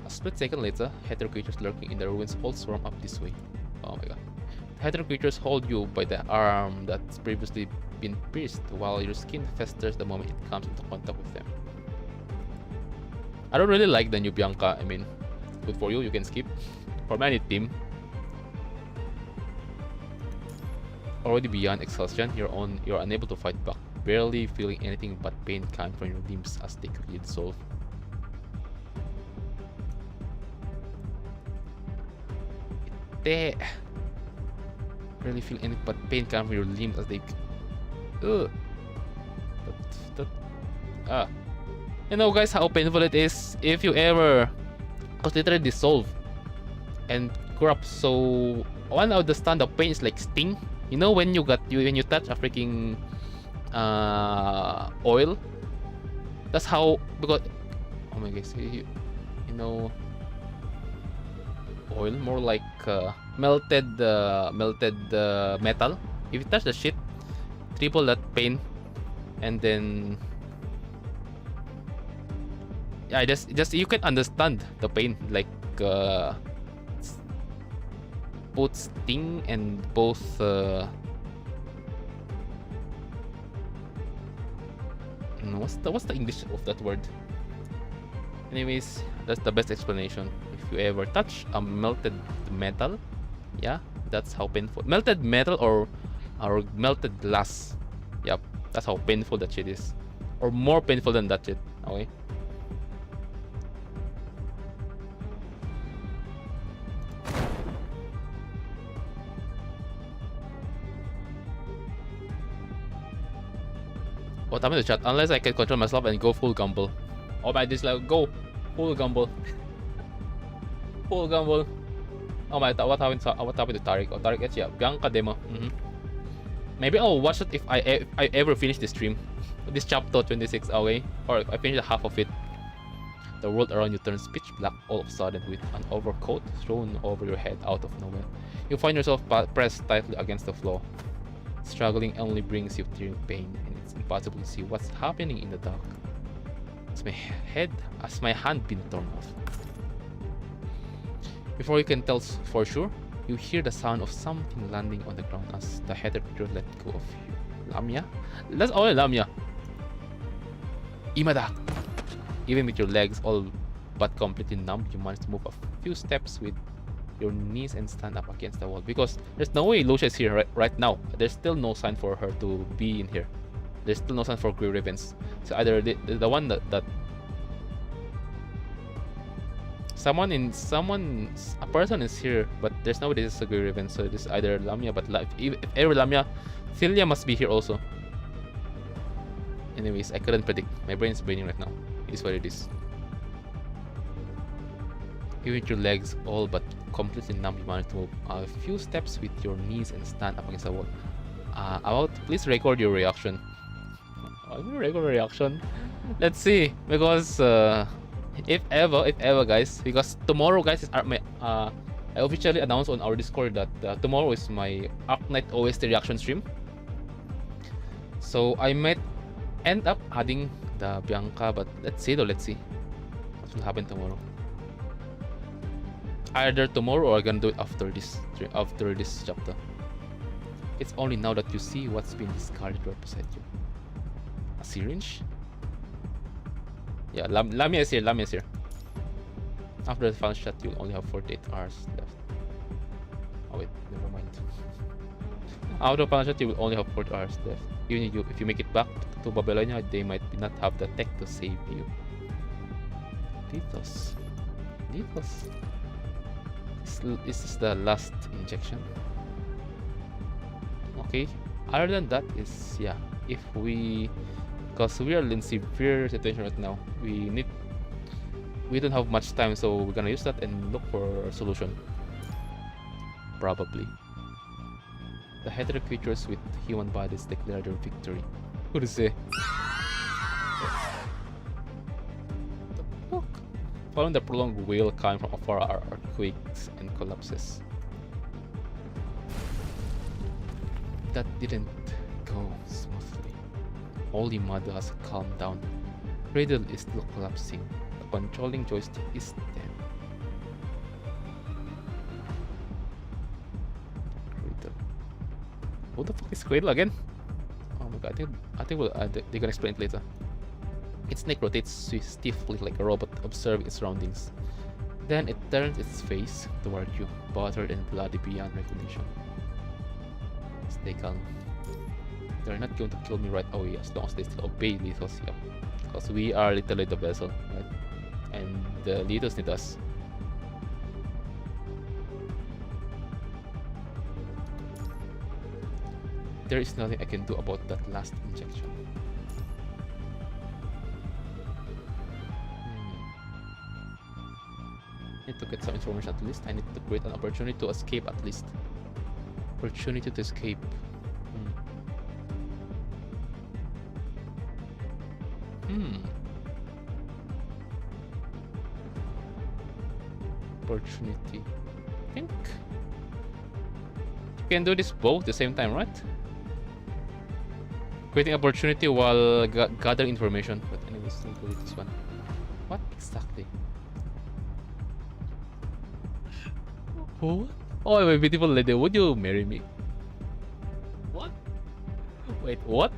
Speaker 1: A split second later, hetero creatures lurking in the ruins all swarm up this way. Oh my god. Hetero creatures hold you by the arm that's previously been pierced, while your skin festers the moment it comes into contact with them. I don't really like the new Bianca. I mean, good for you, you can skip. For many team, already beyond exhaustion, you're unable to fight back, barely feeling anything but pain coming from your limbs as they quickly dissolve. Really feel anything but pain coming from your limbs as they Ugh. That, ah. You know, guys, how painful it is if you ever, cause literally dissolve and corrupt. So one of the stand up pain is like sting. You know when you touch a freaking oil. That's how, because oh my gosh, you know, oil more like melted metal. If you touch the shit, triple that pain, and then yeah, just you can understand the pain, like both sting and both what's the English of that word? Anyways, that's the best explanation. If you ever touch a melted metal, yeah, that's how painful. Melted metal or melted glass. Yep, that's how painful that shit is. Or more painful than that shit. Okay. What happened to chat? Unless I can control myself and go full gumble. Oh my, just like go full gumble. Full gumble. Oh my, what happened to Tariq? Oh, Tariq, yeah, Bianca demo. Maybe I'll watch it if I ever finish the stream. This chapter 26, okay? Or if I finish half of it. The world around you turns pitch black all of a sudden with an overcoat thrown over your head out of nowhere. You find yourself pressed tightly against the floor. Struggling only brings you tearing pain, and it's impossible to see what's happening in the dark. As my hand been torn off. Before you can tell for sure, you hear the sound of something landing on the ground as the header creature let go of you. Lamia? That's all Lamia. Imada! Even with your legs all but completely numb, you manage to move a few steps with your knees and stand up against the wall. Because there's no way Lucia is here right now. There's still no sign for her to be in here. There's still no sign for Grey Ravens. So either the one that a person is here, but there's nobody that's a Grey Raven. So this is either Lamia, but if ever Lamia, Celia must be here also. Anyways, I couldn't predict. My brain is braining right now. It is what it is. Even with your legs all but completely numb, you manage to move a few steps with your knees and stand up against the wall. Please record your reaction. Record reaction. Let's see, because if ever, guys, because tomorrow, guys, is I officially announced on our Discord that tomorrow is my Arc Knight OST reaction stream. So I might end up adding the Bianca, but let's see what will happen tomorrow. Either tomorrow or I'm gonna do it after this chapter. It's only now that you see what's been discarded right beside you. A syringe? Yeah, Lamia is here. After the final shot, you'll only have 48 hours left. Oh wait, never mind. After the final shot, you will only have 40 hours left. Even if you make it back to Babylonia, they might not have the tech to save you. Lethos. This is the last injection. Okay. Other than that is, yeah, because we are in severe situation right now, we don't have much time, so we're gonna use that and look for a solution. Probably. The hetero creatures with human bodies declare their victory. Who to say? The fuck? Following the prolonged wail coming from afar are earthquakes and collapses. That didn't go smoothly. Holy Mother has calmed down. Cradle is still collapsing. The controlling joystick is dead. Cradle. Who the fuck is Cradle again? Oh my god, I think they're gonna explain it later. Its neck rotates stiffly like a robot observing its surroundings. Then it turns its face toward you, battered and bloody beyond recognition. Stay calm. They're not going to kill me right away as long as they still obey Lethos, yep. Because we are literally the vessel, right? And the Lethos need us. There is nothing I can do about that last injection. Need to get some information at least. I need to create an opportunity to escape at least. Opportunity to escape. Opportunity. I think you can do this both at the same time, right? Creating opportunity while gathering information. But anyways, still delete this one. What exactly? What? Oh, my beautiful lady, would you marry me? What? Wait, what?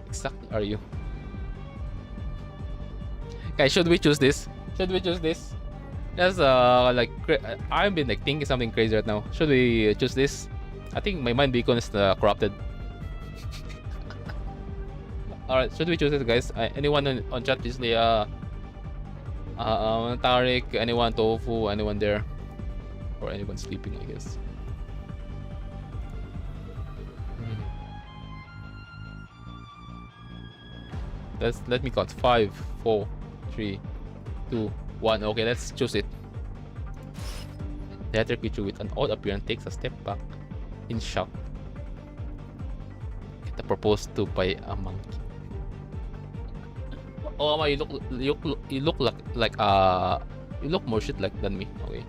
Speaker 1: Exactly are you? Guys, should we choose this? Should we choose this? That's like I've been like thinking something crazy right now. Should we choose this? I think my mind beacon is corrupted. All right, should we choose it, guys? Anyone on chat, please, Leah, Tariq, anyone, Tofu, anyone there, or anyone sleeping, I guess. Let me count. 5, 4, 3, 2, 1. Okay, let's choose it. The other creature with an odd appearance takes a step back in shock. Get proposed to by a monkey. Oh my, you look like you look more shit like than me. Okay.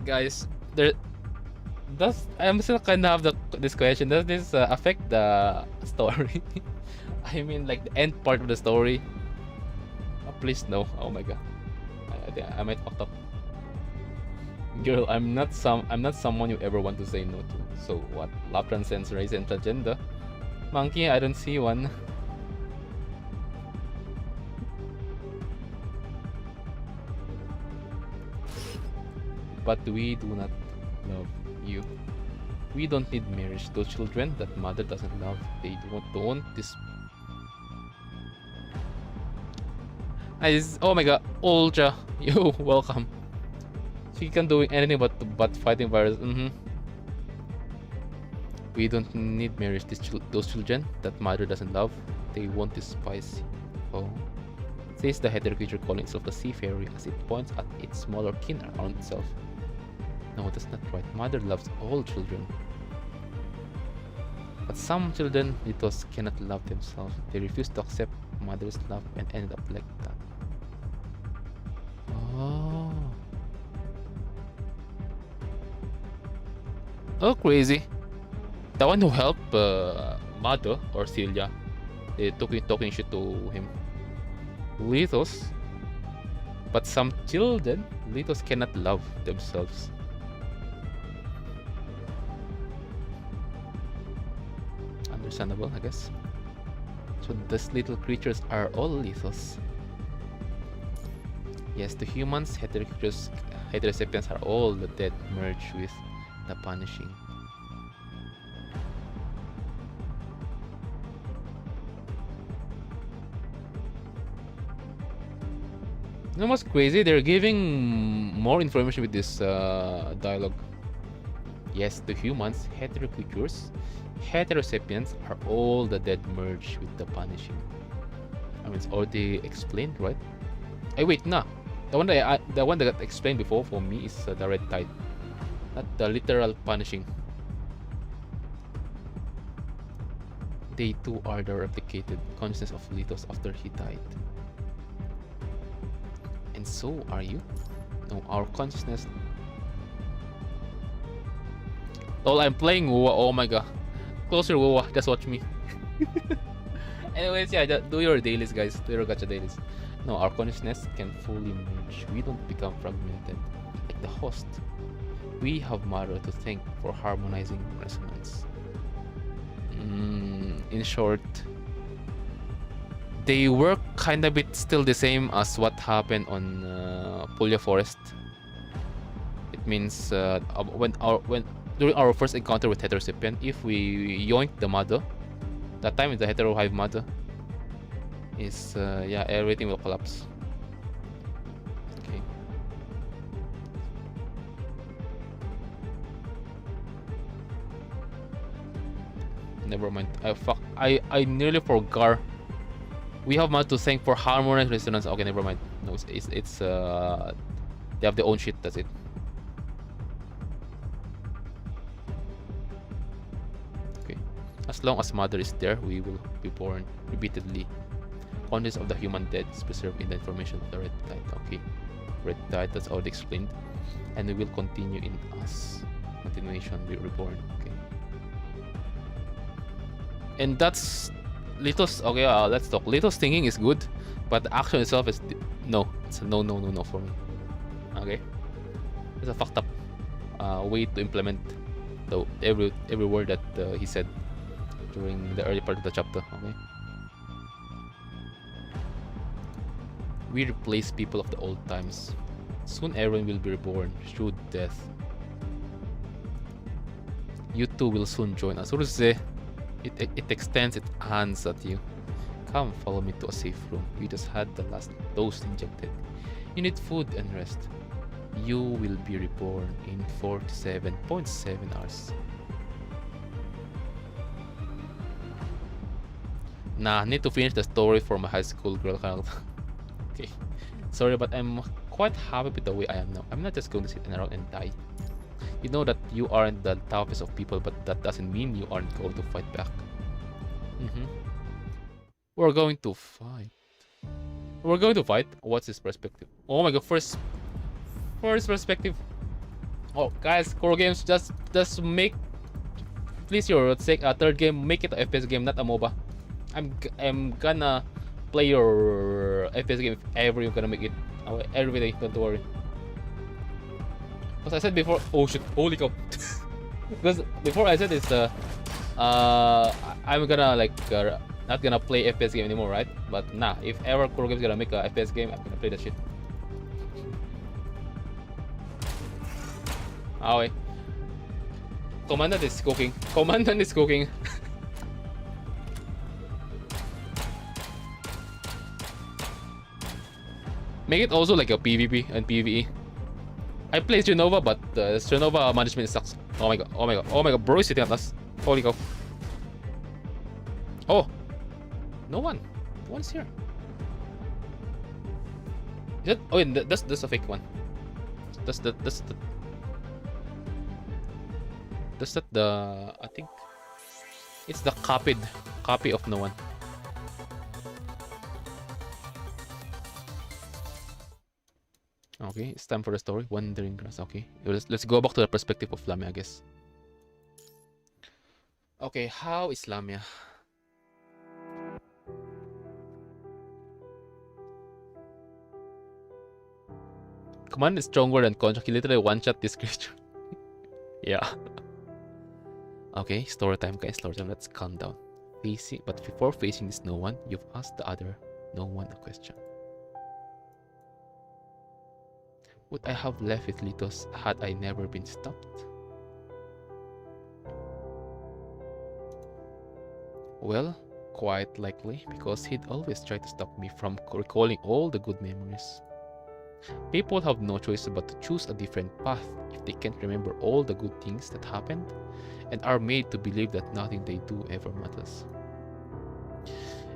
Speaker 1: Guys, I'm still kind of have this question. Does this affect the story? I mean, like the end part of the story. Oh, please no. Oh my god. I might fuck up. Girl, I'm not someone you ever want to say no to. So what? Love transcends race and agenda. Monkey, I don't see one. But we do not love you. We don't need marriage. Those children that mother doesn't love, they don't this. Oh my god, Ultra, yo, welcome. She can do anything but fighting virus. We don't need marriage. Those children that mother doesn't love, they won't despise. Oh, says the header creature calling itself the sea fairy as it points at its smaller kin around itself. No, that's not right. Mother loves all children. But some children, Litos, cannot love themselves. They refuse to accept mother's love and end up like that. Oh. Oh, crazy. The one who helped Mother or Celia, they talking shit to him. Litos. But some children, Litos cannot love themselves. Understandable, I guess. So these little creatures are all Lithos. Yes, the humans, heterosapiens are all the dead merged with the punishing. You know what's crazy? They're giving more information with this dialogue. Yes, the humans, heterosapiens are all the dead merged with the punishing. I mean, it's already explained, right? Hey, wait, nah. The one that got explained before for me is the red tide, not the literal punishing. They too are the replicated consciousness of Litos after he died. And so are you? No, our consciousness. Oh, I'm playing WUWA. Oh my god. Close your WUWA. Just watch me. Anyways, yeah, do your dailies, guys. Do your gacha dailies. No, our consciousness can fully merge. We don't become fragmented like the host. We have Mara to thank for harmonizing resonance. In short, they work kind of bit still the same as what happened on Pulya Forest. It means during our first encounter with heterosapien, if we yoink the mother, that time is the hetero hive mother, is yeah, everything will collapse. Okay. Never mind. I nearly forgot. We have much to thank for harmonious resonance. Okay, never mind. No, it's they have their own shit. That's it. Okay. As long as mother is there, we will be born repeatedly. Conscious of the human dead is preserved in the information of the red tide. Okay. Red tide, that's already explained. And we will continue in us. Continuation, be reborn. Okay. And that's Lito's. Okay, let's talk. Lito's thinking is good, but the action itself is no. It's a no for me. Okay, it's a fucked up way to implement the every word that he said during the early part of the chapter. Okay, we replace people of the old times. Soon everyone will be reborn through death. You two will soon join us. It extends its hands at you. Come, follow me to a safe room. You just had the last dose injected. You need food and rest. You will be reborn in 47.7 hours. Nah, need to finish the story for my high school girl. Okay. Sorry, but I'm quite happy with the way I am now. I'm not just going to sit around and die. You know that you aren't the toughest of people, but that doesn't mean you aren't going to fight back. We're going to fight. We're going to fight? What's his perspective? Oh my god, first perspective. Oh, guys, core games, just make, please, your sake, third game, make it a FPS game, not a MOBA. I'm gonna play your FPS game if ever you're gonna make it. Every day, don't worry. Because I said before, oh shit, holy cow. Because before I said it's I'm gonna like not gonna play FPS game anymore, right? But nah, if ever Core Game's gonna make a FPS game, I'm gonna play that shit. Ah, wait. Commandant is cooking. Commandant is cooking. Make it also like a PvP and PvE. I play Genova, but Genova management sucks. Oh my god, oh my god, oh my god, bro is sitting at us. Holy cow. Oh! No one. No one's here. Is it? Oh, that's a fake one. That's that the, I think it's the copy of no one. Okay, it's time for the story. Wandering Grass. Okay, let's go back to the perspective of Lamia, I guess. Okay, how is Lamia? Command is stronger than Contract. He literally one-shot this creature. Yeah. Okay, story time, guys. Story time. Let's calm down. But before facing this no one, you've asked the other no one a question. Would I have left with Litos had I never been stopped? Well, quite likely, because he'd always try to stop me from recalling all the good memories. People have no choice but to choose a different path if they can't remember all the good things that happened and are made to believe that nothing they do ever matters.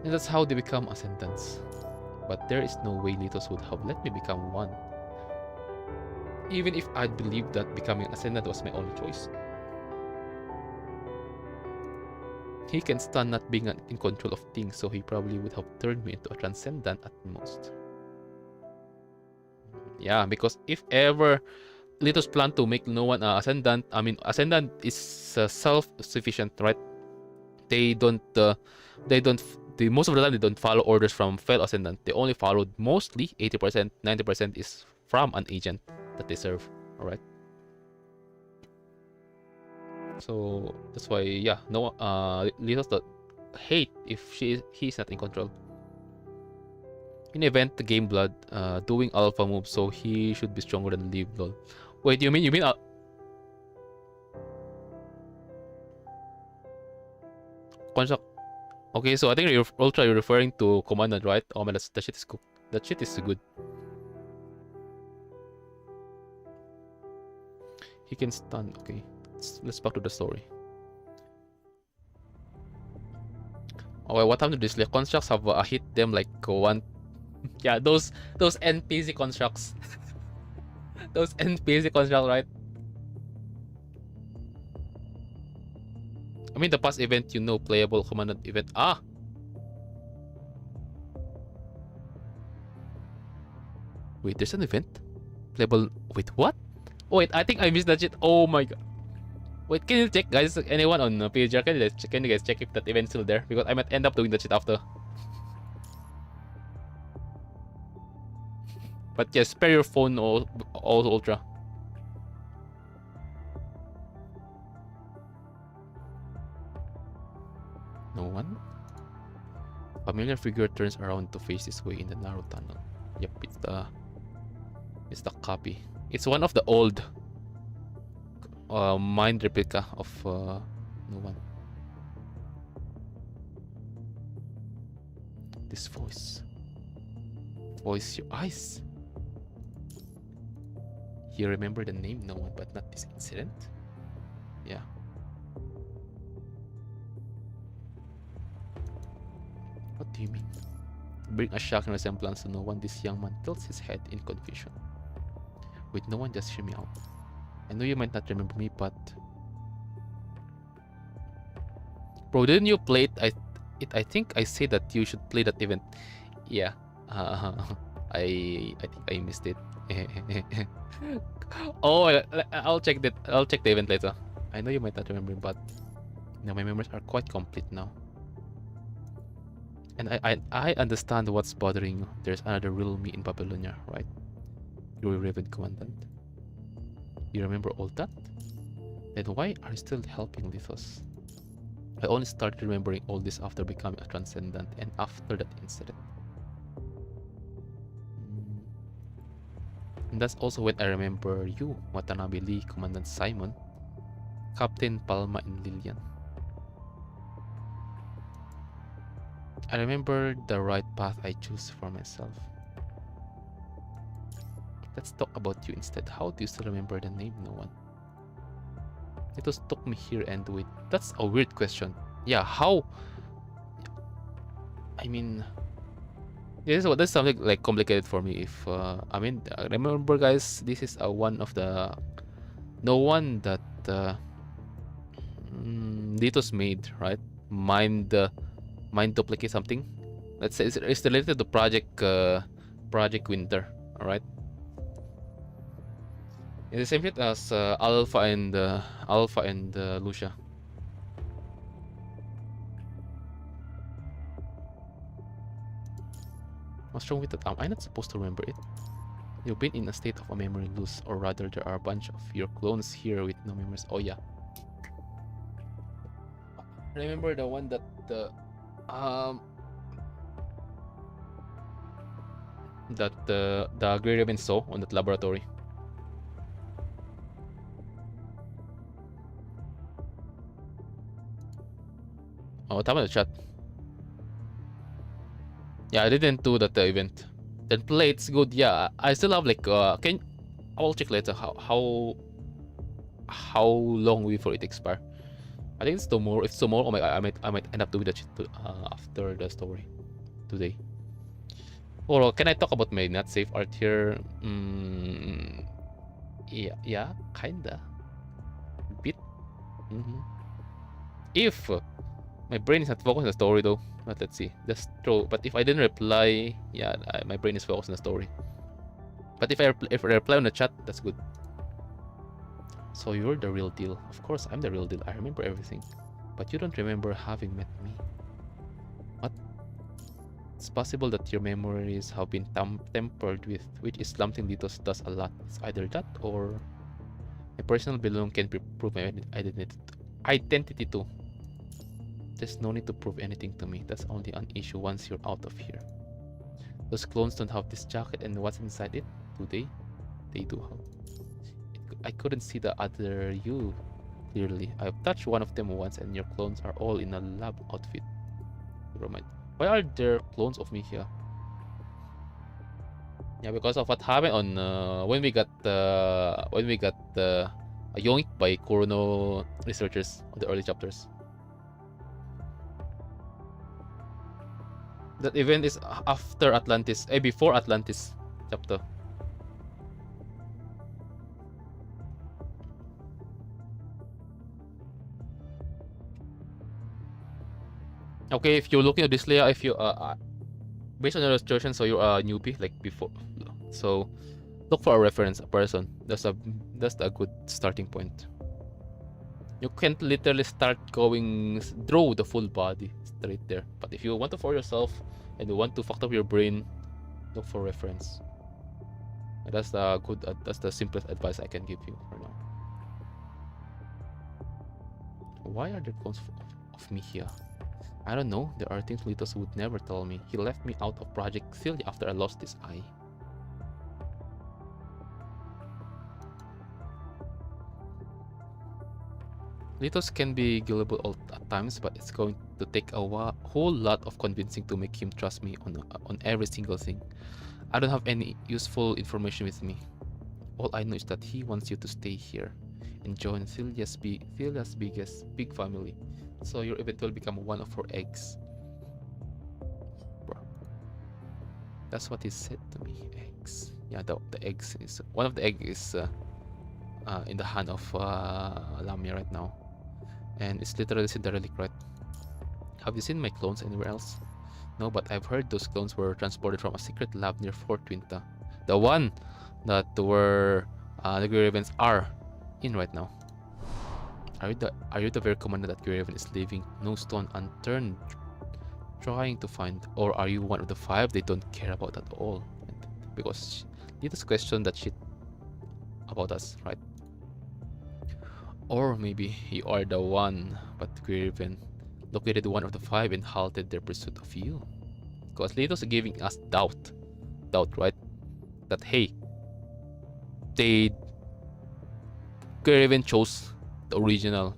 Speaker 1: And that's how they become ascendants. But there is no way Litos would have let me become one. Even if I'd believed that becoming an ascendant was my only choice. He can stand not being in control of things, so he probably would have turned me into a transcendent at most. Yeah, because if ever Litos plan to make no one ascendant, I mean, ascendant is self-sufficient, right? Most of the time they don't follow orders from fellow ascendant. They only followed mostly 80%, 90% is from an agent that they serve. All right. So that's why, yeah, no, Litos does hate if he's not in control. In event the game blood, doing alpha moves, so he should be stronger than Leave. Lol. Wait, you mean construct? Okay, so I think Ultra, you're referring to Commandant, right? Oh man, that shit is cool. That shit is good. He can stun. Okay, let's back to the story. Oh, what happened to this? Like, constructs have hit them like one. Yeah, those NPC constructs. Those NPC constructs, right? I mean, the past event, you know, playable Commandant event. Ah! Wait, there's an event? Playable. Wait, what? Oh, wait, I think I missed that shit. Oh my god. Wait, can you check, guys? Anyone on PGR, can you guys check if that event's still there? Because I might end up doing that shit after. But yeah, spare your phone, all Ultra. No one? Familiar figure turns around to face this way in the narrow tunnel. Yep, it's the copy. It's one of the old mind replica of no one. This voice. Voice your eyes. You remember the name no one, but not this incident? Yeah. What do you mean? Bring a shocking resemblance to no one, this young man tilts his head in confusion. Wait, no one, just hear me out. I know you might not remember me, but... Bro, didn't you play it? I think I said that you should play that event. Yeah. I think I missed it. Oh, I'll check that. I'll check the event later. I know you might not remember, but now my memories are quite complete now. And I understand what's bothering you. There's another real me in Babylonia, right? You're a Raven Commandant. You remember all that? Then why are you still helping Lithos? I only started remembering all this after becoming a Transcendent and after that incident. And that's also when I remember you, Watanabe Lee, Commandant Simon, Captain Palma, and Lillian. I remember the right path I choose for myself. Let's talk about you instead. How do you still remember the name no one? It was took me here and wait. That's a weird question. Yeah, how? I mean, this is something like complicated for me. If I mean, remember, guys, this is one of the no one that Litos made, right? Mind duplicate something. Let's say it's related to Project Winter. All right. It's the same shit as Alpha and Lucia. What's wrong with that? Am I not supposed to remember it? You've been in a state of a memory loss, or rather, there are a bunch of your clones here with no memories. Oh yeah. Remember the one that the Grey Raven saw on that laboratory. Oh, tama the chat. Yeah, I didn't do that event. Then play, it's good. Yeah, I still have like I will check later how long before it expire. I think it's tomorrow. If it's tomorrow, oh my god, I might end up doing that shit after the story today. Well, can I talk about my not safe art here? Yeah, kinda. Bit. If my brain is not focused on the story though. But let's see. That's true. But if I didn't reply, yeah, my brain is focused on the story. But if I reply on the chat, that's good. So you're the real deal. Of course, I'm the real deal. I remember everything. But you don't remember having met me. What? It's possible that your memories have been tempered with, which is something Litos does a lot. It's either that or my personal belonging can prove my identity too. There's no need to prove anything to me. That's only an issue once you're out of here. Those clones don't have this jacket, and what's inside it? Do they? They do have. I couldn't see the other you clearly. I've touched one of them once, and your clones are all in a lab outfit. Never mind. Why are there clones of me here? Yeah, because of what happened on when we got yoinked by Kurono researchers on the early chapters. That event is after Atlantis, before Atlantis chapter. Okay, if you're looking at this layer, if you based on your illustration, so you're a newbie like before, so look for a reference, a person. That's a good starting point. You can't literally start going draw the full body straight there, but if you want to for yourself and you want to fuck up your brain, look for reference. And that's the good. That's the simplest advice I can give you for now. Why are there clones of me here? I don't know. There are things Litos would never tell me. He left me out of Project Celia after I lost this eye. Litos can be gullible at times, but it's going to take a whole lot of convincing to make him trust me on every single thing. I don't have any useful information with me. All I know is that he wants you to stay here and join Celia's big family, so you'll eventually become one of her eggs. Bro. That's what he said to me. Eggs. Yeah, the eggs is one of the eggs is in the hand of Lamia right now, and it's literally the relic, right? Have you seen my clones anywhere else? No, but I've heard those clones were transported from a secret lab near Fort Twinta, the one that where the Grey Ravens are in right now. Are you the very commander that Grey Raven is leaving no stone unturned trying to find, or are you one of the 5 they don't care about at all? Because you just question that shit about us, right? Or maybe you are the one, but Grey Raven located one of the 5 and halted their pursuit of you. Because Litos giving us doubt, right? That hey, Grey Raven chose the original.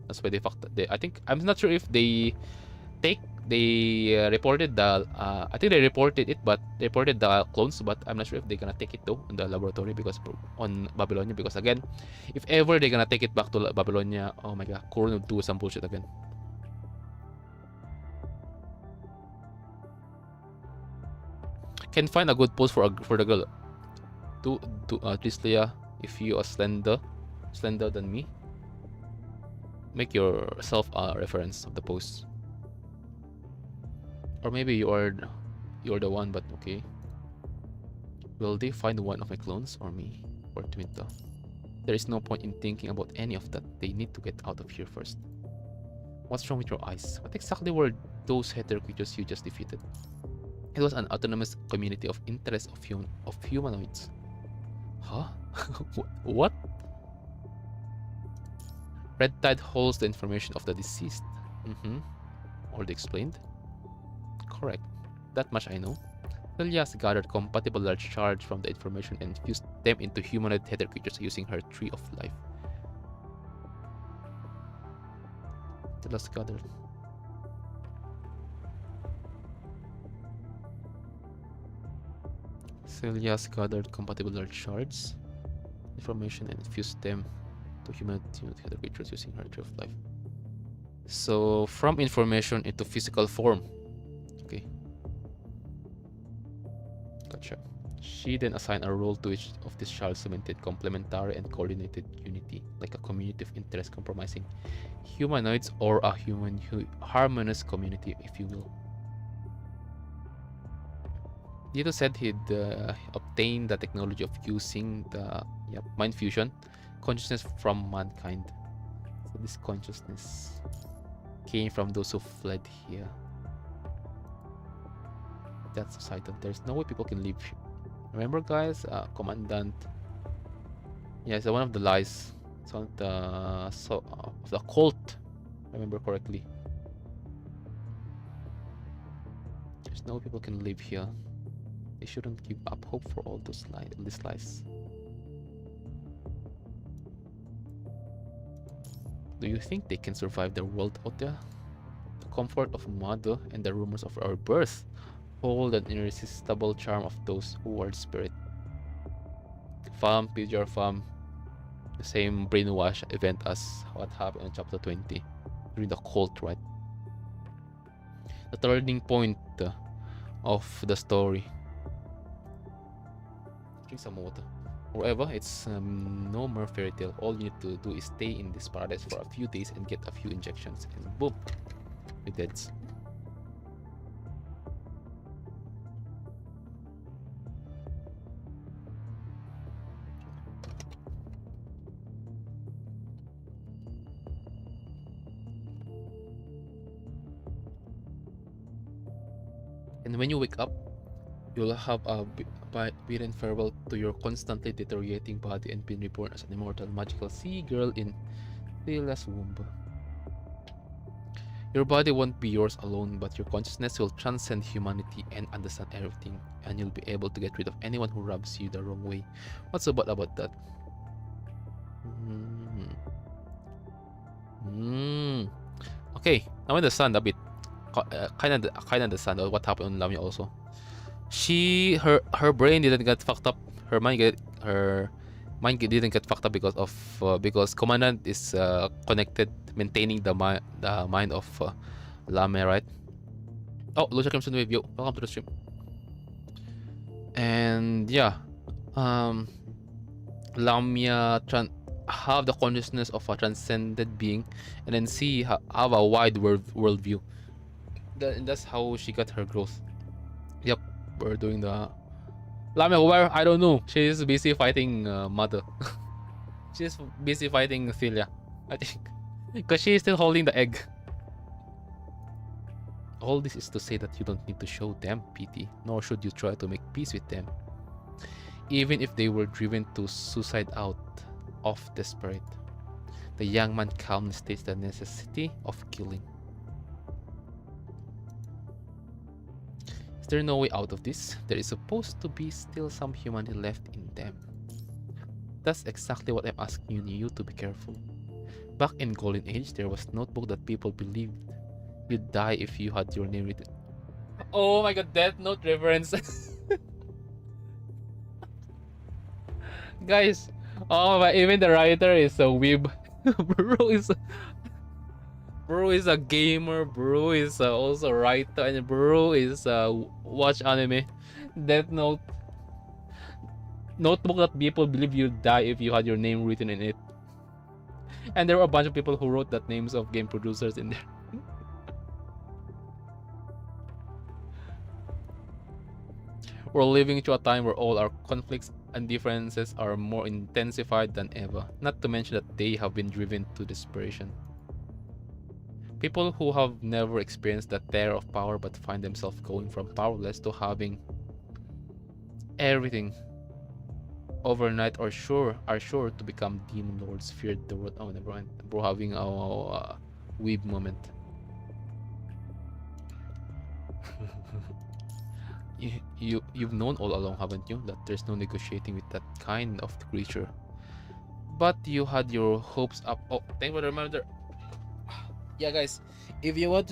Speaker 1: That's why they fucked. I think I'm not sure if they reported the. I think they reported it, but they reported the clones. But I'm not sure if they're gonna take it though in the laboratory because on Babylonia. Because again, if ever they're gonna take it back to Babylonia, oh my god, Kuron will do some bullshit again. Can find a good post for the girl. To Trislia, if you are slender than me, make yourself a reference of the post. Or maybe you're the one, but okay. Will they find one of my clones or me or Twinta? There is no point in thinking about any of that. They need to get out of here first. What's wrong with your eyes? What exactly were those hetero creatures you just defeated? It was an autonomous community of interest of humanoids. Huh? What? Red Tide holds the information of the deceased. Already explained. Correct. That much I know. Celia's gathered compatible large shards from the information and fused them into humanoid hetero creatures using her tree of life. Celia's gathered. Celia's gathered compatible large shards, information, and fused them to humanoid hetero creatures using her tree of life. So from information into physical form. Okay. Gotcha. She then assigned a role to each of these shards to maintain complementary and coordinated unity, like a community of interest comprising humanoids or a harmonious community, if you will. Dito said he'd obtained the technology of using the mind fusion consciousness from mankind. So this consciousness came from those who fled here. That society. There's no way people can live. Remember, guys, Commandant. Yeah, it's one of the lies. It's one of the cult. Remember correctly. There's no way people can live here. They shouldn't give up hope for all these lies. Do you think they can survive the world out there? The comfort of mother and the rumors of our birth hold an irresistible charm of those who are spirit. Fam, PGR fam, the same brainwash event as what happened in chapter 20 during the cult, right? The turning point of the story. Drink some water. However, it's no more fairy tale. All you need to do is stay in this paradise for a few days and get a few injections, and boom, you're dead. And when you wake up, you'll have a bidden farewell to your constantly deteriorating body and been reborn as an immortal magical sea girl in Thela's womb. Your body won't be yours alone, but your consciousness will transcend humanity and understand everything, and you'll be able to get rid of anyone who rubs you the wrong way. What's so bad about that? Okay, I understand a bit. Kind of understand what happened on Lamia also. Her brain didn't get fucked up. Her mind didn't get fucked up because of because Commandant is connected, maintaining the mind of Lamia, right? Oh, Lucia Crimson Wave, yo, welcome to the stream. And yeah, Lamia have the consciousness of a transcended being, and then have a wide worldview. And that's how she got her growth. Yep, we're doing the Lamia. Where I don't know. She's busy fighting Mother. She's busy fighting Celia, I think, because she's still holding the egg. All this is to say that you don't need to show them pity, nor should you try to make peace with them, even if they were driven to suicide out of desperate. The young man calmly states the necessity of killing. Is there no way out of this? There is supposed to be still some humanity left in them. That's exactly what I'm asking you to be careful. Back in Golden Age, there was a notebook that people believed you'd die if you had your name written. Oh my god, Death Note reference. Guys, oh my, even the writer is a weeb. Bro is a gamer, bro is also a writer, and bro is watch anime. Death Note. Notebook that people believe you'd die if you had your name written in it. And there were a bunch of people who wrote that names of game producers in there. We're living through a time where all our conflicts and differences are more intensified than ever, not to mention that they have been driven to desperation. People who have never experienced the terror of power but find themselves going from powerless to having everything overnight are sure to become demon lords, feared the world. Oh, never mind. Bro having a weeb moment. You've known all along, haven't you, that there's no negotiating with that kind of creature. But you had your hopes up. Oh, thank you for the reminder. Yeah, guys, if you want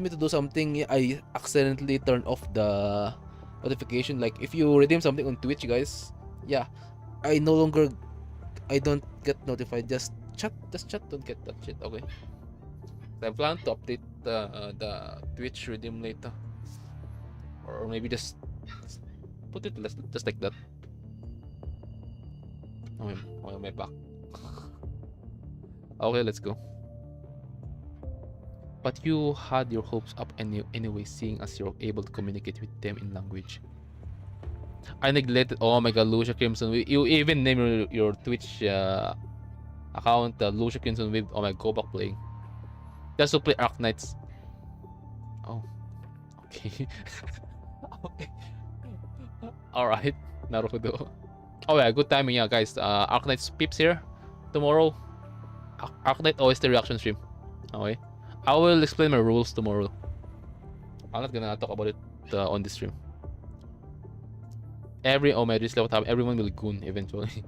Speaker 1: me to do something, I accidentally turn off the notification. Like if you redeem something on Twitch, guys, yeah, I don't get notified. Just chat, don't get that shit. Okay. I plan to update the Twitch redeem later, or maybe just put it just like that. Oh, my back. Okay, let's go. But you had your hopes up anyway, seeing as you're able to communicate with them in language. I neglected. Oh my god, Lucia Crimson. You even name your Twitch account Lucia Crimson with. Oh my, go back playing. Just to play Arknights. Oh, okay. Okay. Alright, Naruto. Oh yeah, good timing, yeah, guys. Arknights peeps here tomorrow. Arknight OST reaction stream. Okay. I will explain my rules tomorrow. I'm not gonna talk about it on this stream. Oh my, this level time, everyone will goon eventually.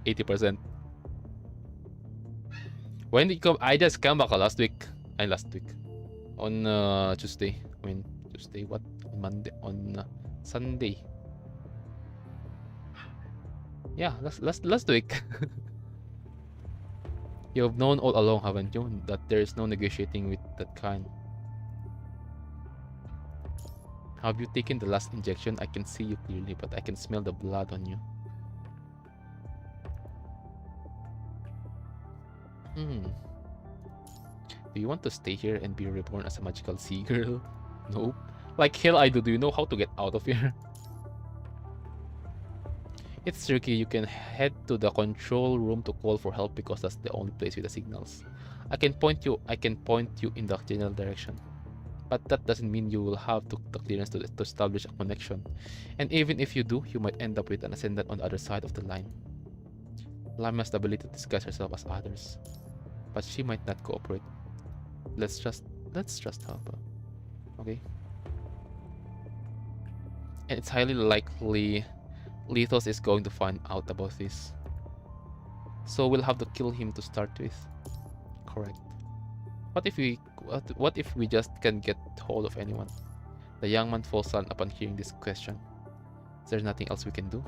Speaker 1: 80%. When did you come? I just came back last week. on Tuesday. I mean Tuesday. What? On Monday. On Sunday. Yeah, let's do it. You've known all along, haven't you, that there is no negotiating with that kind. Have you taken the last injection? I can see you clearly, but I can smell the blood on you. Do you want to stay here and be reborn as a magical sea girl? Nope. Like hell I do. Do you know how to get out of here? It's tricky. You can head to the control room to call for help because that's the only place with the signals. I can point you in the general direction. But that doesn't mean you will have the clearance to establish a connection. And even if you do, you might end up with an ascendant on the other side of the line. Lime has the ability to disguise herself as others, but she might not cooperate. Let's just help her. Okay? And it's highly likely Lithos is going to find out about this. So we'll have to kill him to start with. Correct. What if we just can't get hold of anyone? The young man falls silent upon hearing this question. Is there nothing else we can do?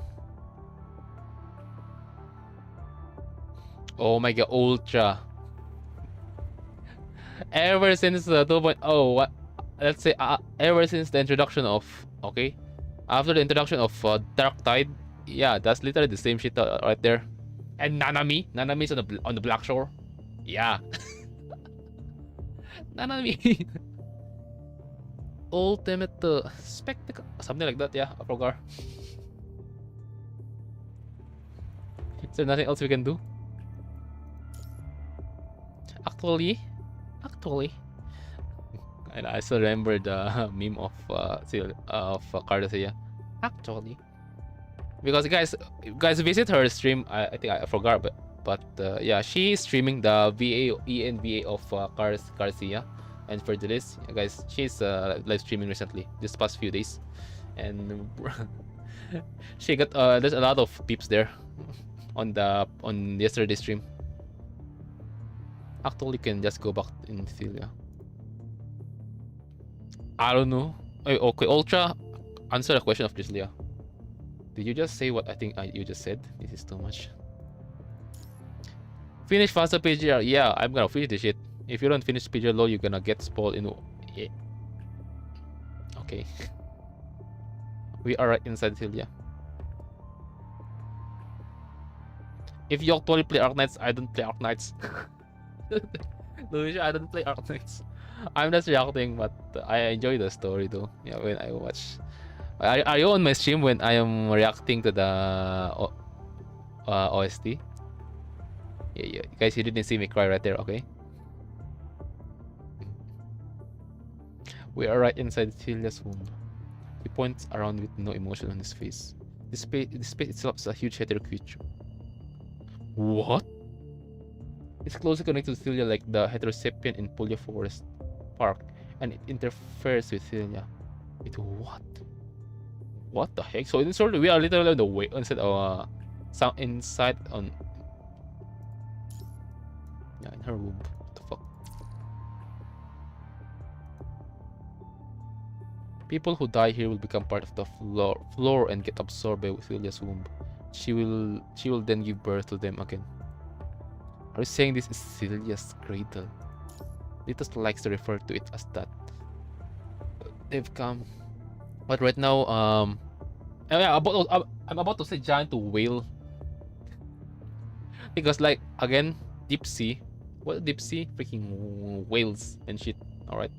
Speaker 1: Oh my god, Ultra. Ever since 2.0, what? Let's say ever since the introduction of after the introduction of Dark Tide, yeah, that's literally the same shit right there. And Nanami's on the Black Shore, yeah. Nanami. Ultimate spectacle, something like that, yeah. I forgot. Is there nothing else we can do? Actually, and I still remember the meme of Cardassia. Actually, because guys visit her stream. I think I forgot, but yeah, she is streaming the ENVA of Garcia and Ferdilis. Guys, she's live streaming recently, this past few days, and she got there's a lot of peeps there on yesterday's stream. Actually, can just go back in Celia. I don't know. Okay, Ultra, answer the question of Dryslia. Did you just say what I think you just said? This is too much. Finish faster PGR. Yeah, I'm gonna finish this shit. If you don't finish PGR low, you're gonna get spoiled in. Yeah. Okay. We are right inside Celia. If you actually play Arknights, I don't play Arknights. Lucia, I don't play Arknights. I'm just reacting, but I enjoy the story though. Yeah, when I watch. Are you on my stream when I am reacting to the OST? Yeah, guys, you didn't see me cry right there, okay? We are right inside Celia's womb. He points around with no emotion on his face. This space itself is a huge hetero creature. What? It's closely connected to Celia like the heterosapien in Puglia Forest Park, and it interferes with Celia. It what? What the heck? So in sort of, we are literally on the way inside on in her womb. What the fuck? People who die here will become part of the floor and get absorbed by Celia's womb. She will then give birth to them again. Are you saying this is Celia's cradle? Litos likes to refer to it as that. They've come, but right now, yeah, I'm about to say giant whale because, like, again, deep sea. What deep sea? Freaking whales and shit. All right.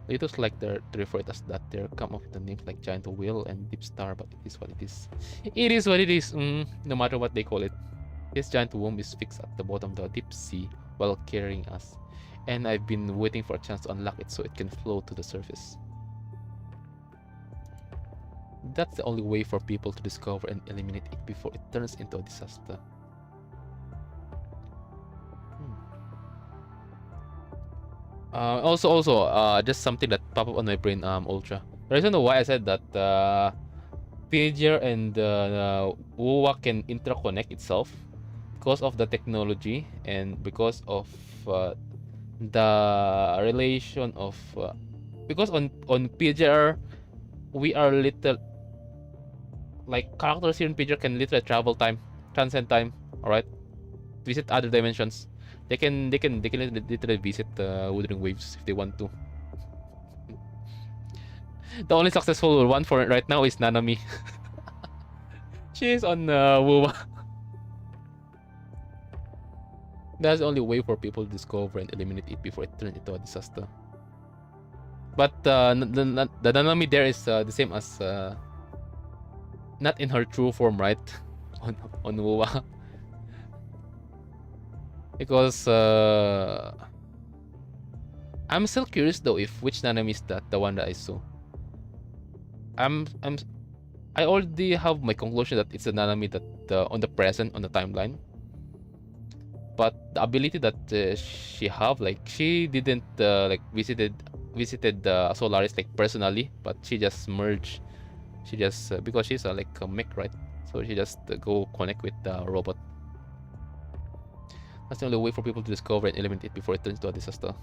Speaker 1: Litos like to refer it as that. They come up with the names like giant whale and deep star, but it is what it is. It is what it is. No matter what they call it. This giant womb is fixed at the bottom of the deep sea while carrying us, and I've been waiting for a chance to unlock it so it can float to the surface. That's the only way for people to discover and eliminate it before it turns into a disaster. Also, just something that popped up on my brain, Ultra. The reason why I said that Pillager and WUWA can interconnect itself because of the technology and because of the relation of because on PGR we are little like characters here in PGR can literally travel time, transcend time, all right, visit other dimensions. They can literally visit Wuthering Waves if they want to. The only successful one for it right now is Nanami. She is on WUWA. That's the only way for people to discover and eliminate it before it turns into a disaster. But the Nanami there is the same as not in her true form, right? on WUWA. Because I'm still curious though if which Nanami is that, the one that I saw. I already have my conclusion that it's a Nanami that on the present on the timeline. But the ability that she have, like she didn't like visited Solaris like personally, but she just merged. She just because she's like a mech, right? So she just go connect with the robot. That's the only way for people to discover and eliminate it before it turns into a disaster.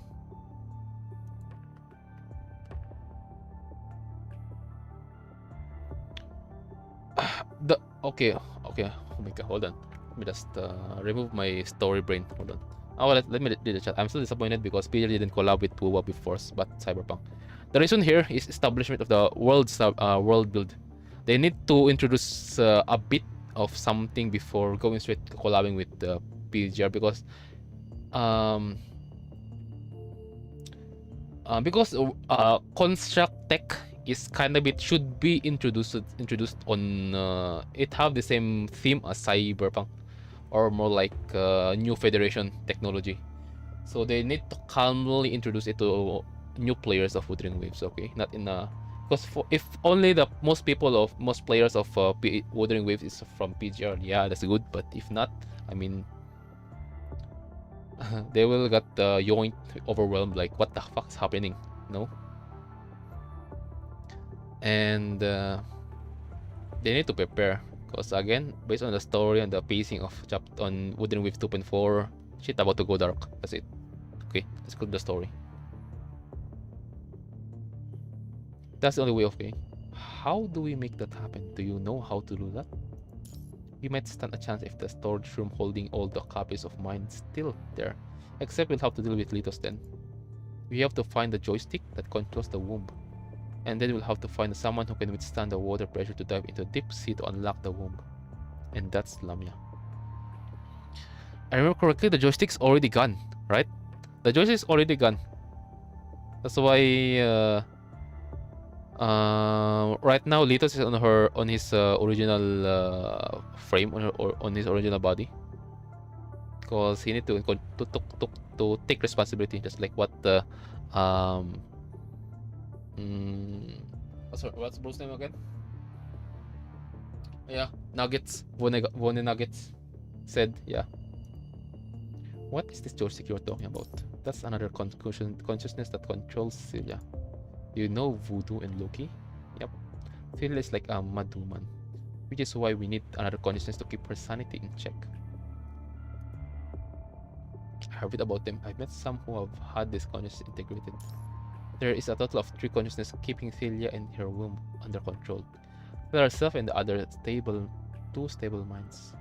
Speaker 1: Okay. Oh my god, hold on. Let me just remove my story brain. Hold on. Oh, let me read the chat. I'm still disappointed because PJ didn't collab with WUWA before, but Cyberpunk. The reason here is establishment of the world build. They need to introduce a bit of something before going straight to collabing with the PGR because construct tech is kind of it should be introduced on it have the same theme as Cyberpunk or more like new Federation technology. So they need to calmly introduce it to new players of Wuthering Waves, okay? Not in a because if only the most players of Wuthering Waves is from PGR, yeah, that's good. But if not, I mean, they will get yoinked, overwhelmed, like what the fuck's happening, no? And they need to prepare because again, based on the story and the pacing of on Wuthering Waves 2.4, shit about to go dark. That's it. Okay, let's go to the story. That's the only way of playing. How do we make that happen? Do you know how to do that? We might stand a chance if the storage room holding all the copies of mine is still there. Except we'll have to deal with Litos then. We have to find the joystick that controls the womb. And then we'll have to find someone who can withstand the water pressure to dive into deep sea to unlock the womb. And that's Lamia. I remember correctly, the joystick's already gone, right? The joystick's already gone. That's why right now Litos is on his original frame on his original body because he need to take responsibility, just like what the what's bro's name again? Yeah, Nuggets, Vone Nuggets said, yeah. What is this joystick you're talking about? That's another consciousness that controls Celia. You know Voodoo and Loki? Yep. Celia is like a mad woman, which is why we need another consciousness to keep her sanity in check. I read about them. I've met some who have had this consciousness integrated. There is a total of 3 consciousnesses keeping Celia and her womb under control. Celia herself and the other 2 stable minds.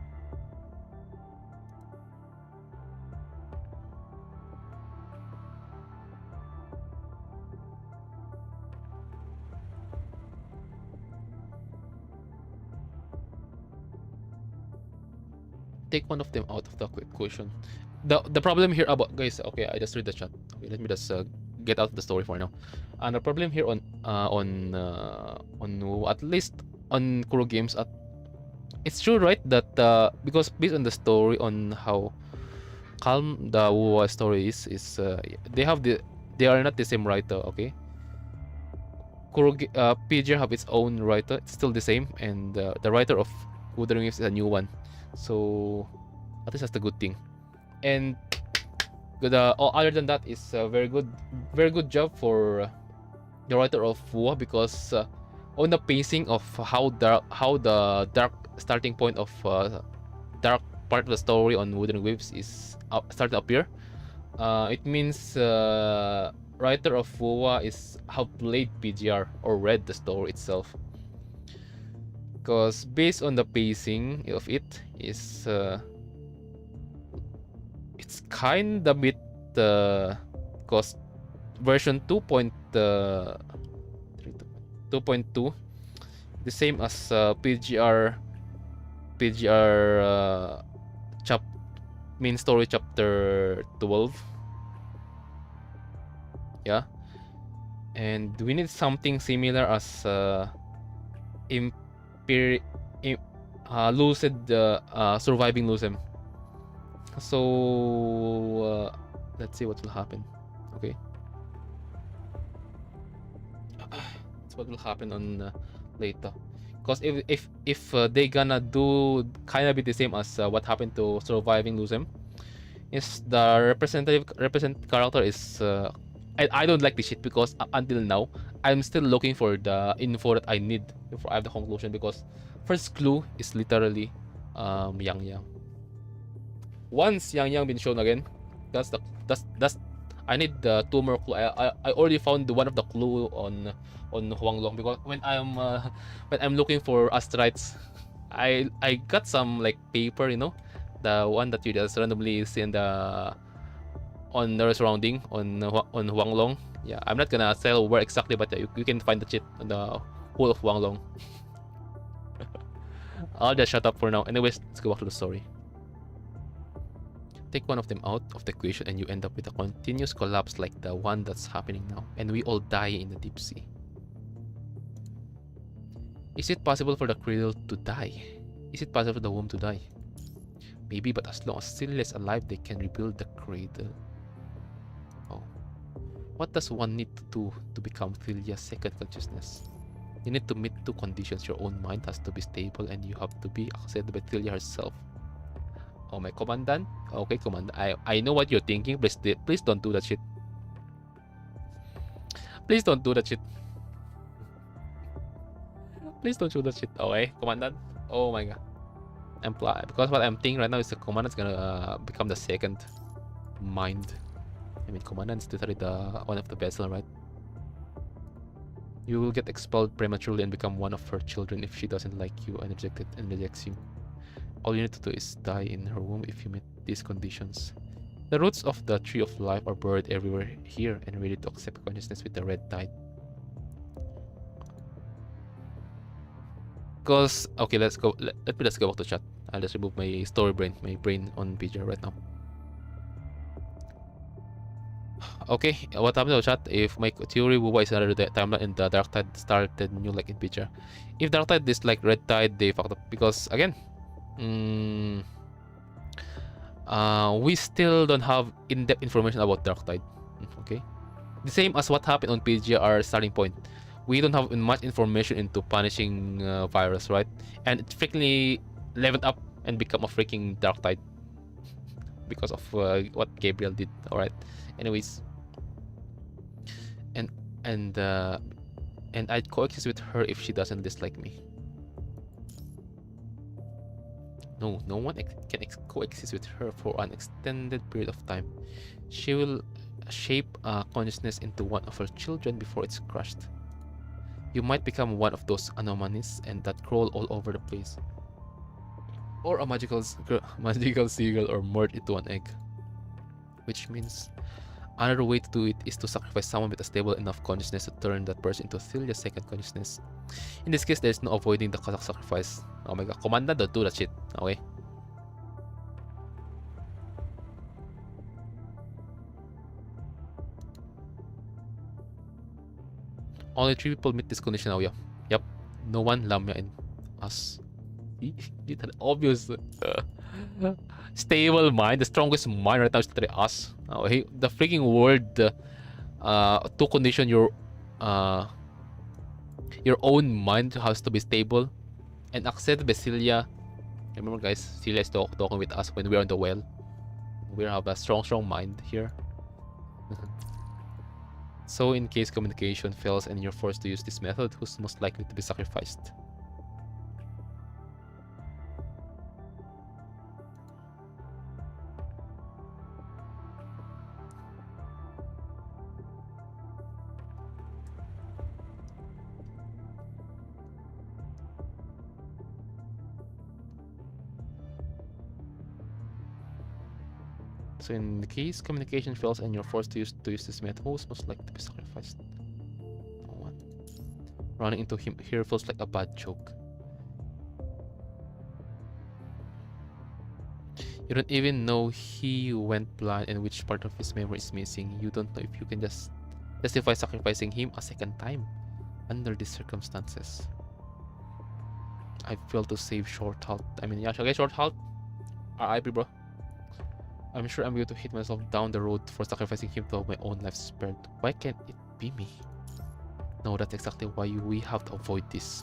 Speaker 1: Take one of them out of the equation. The problem here about guys. Okay, I just read the chat. Okay, let me just get out of the story for now. And the problem here on at least on Kuro Games, it's true, right? That because based on the story on how calm the WUWA story is they are not the same writer. Okay, PG have its own writer. It's still the same, and the writer of Wuthering Waves is a new one. So at least that's the good thing. And other than that is a very good job for the writer of WUWA because on the pacing of how the dark starting point of dark part of the story on Wooden Waves is starting to appear. It means writer of WUWA is have played PGR or read the story itself. Because based on the pacing of it is it's kind of bit because version 2.2 the same as PGR main story chapter 12. Yeah, and we need something similar as Lucid surviving Lucem. So let's see what will happen. Okay, that's what will happen on later. Because if they gonna do kind of be the same as what happened to surviving Lucem, is the represent character is I don't like this shit because until now I'm still looking for the info that I need before I have the conclusion, because first clue is literally Yang Yang. Once Yang Yang been shown again, that's I need the two more clue. I already found one of the clue on Huang Long, because when I'm looking for asteroids, I got some like paper, you know, the one that you just randomly see in the on the surrounding on Huang Long. Yeah, I'm not gonna tell where exactly, but you can find the shit on the whole of Huang Long. I'll just shut up for now. Anyways, let's go back to the story. Take one of them out of the equation and you end up with a continuous collapse like the one that's happening now, and we all die in the deep sea. Is it possible for the cradle to die? Is it possible for the womb to die? Maybe, but as long as Celia is alive, they can rebuild the cradle. Oh. What does one need to do to become Celia's second consciousness? You need to meet two conditions. Your own mind has to be stable and you have to be accepted by Celia herself. Oh my commandant? Okay, commandant. I know what you're thinking. Please don't do that shit. Please don't do that shit. Please don't do that shit. Okay, commandant. Oh my god. Because what I'm thinking right now is the commandant's gonna become the second mind. I mean, commandant's literally the one of the vessel, right? You will get expelled prematurely and become one of her children if she doesn't like you and rejects you. All you need to do is die in her womb if you meet these conditions. The roots of the tree of life are buried everywhere here and ready to accept consciousness with the red tide. Because okay, let's go. Let's go back to chat. I'll just remove my my brain on PGR right now. Okay, what happened to chat? If my theory WUWA is another timeline and the dark tide started new like in PGR. If dark tide is like red tide, they fucked up because again, we still don't have in-depth information about dark tide. Okay, the same as what happened on PGR starting point. We don't have much information into punishing virus, right? And it freaking leveled up and become a freaking dark tide because of what Gabriel did. All right. Anyways, and I'd coexist with her if she doesn't dislike me. No one can coexist with her for an extended period of time. She will shape consciousness into one of her children before it's crushed. You might become one of those anomalies and that crawl all over the place, or a magical seagull, or merge into an egg. Which means another way to do it is to sacrifice someone with a stable enough consciousness to turn that person into Celia's second consciousness. In this case, there's no avoiding the sacrifice. Oh my god, commandant, don't do that shit. Okay. Only 3 people meet this condition now, yeah. Yep. No one, Lamia, and us. It's an obvious stable mind. The strongest mind right now is literally us. Okay. The freaking word to condition your own mind has to be stable and accepted by Celia. Remember guys, Celia is talking with us when we're on the well. We have a strong mind here. So in case communication fails and you're forced to use this method, who's most likely to be sacrificed? So in the case communication fails and you're forced to use this method, who's most likely to be sacrificed? No one. Running into him here feels like a bad joke. You don't even know he went blind and which part of his memory is missing. You don't know if you can just justify sacrificing him a second time under these circumstances. I failed to save Short Halt. I mean, yeah, okay, Short Halt. RIP, bro. I'm sure I'm going to hit myself down the road for sacrificing him to have my own life spared. Why can't it be me? No, that's exactly why we have to avoid this.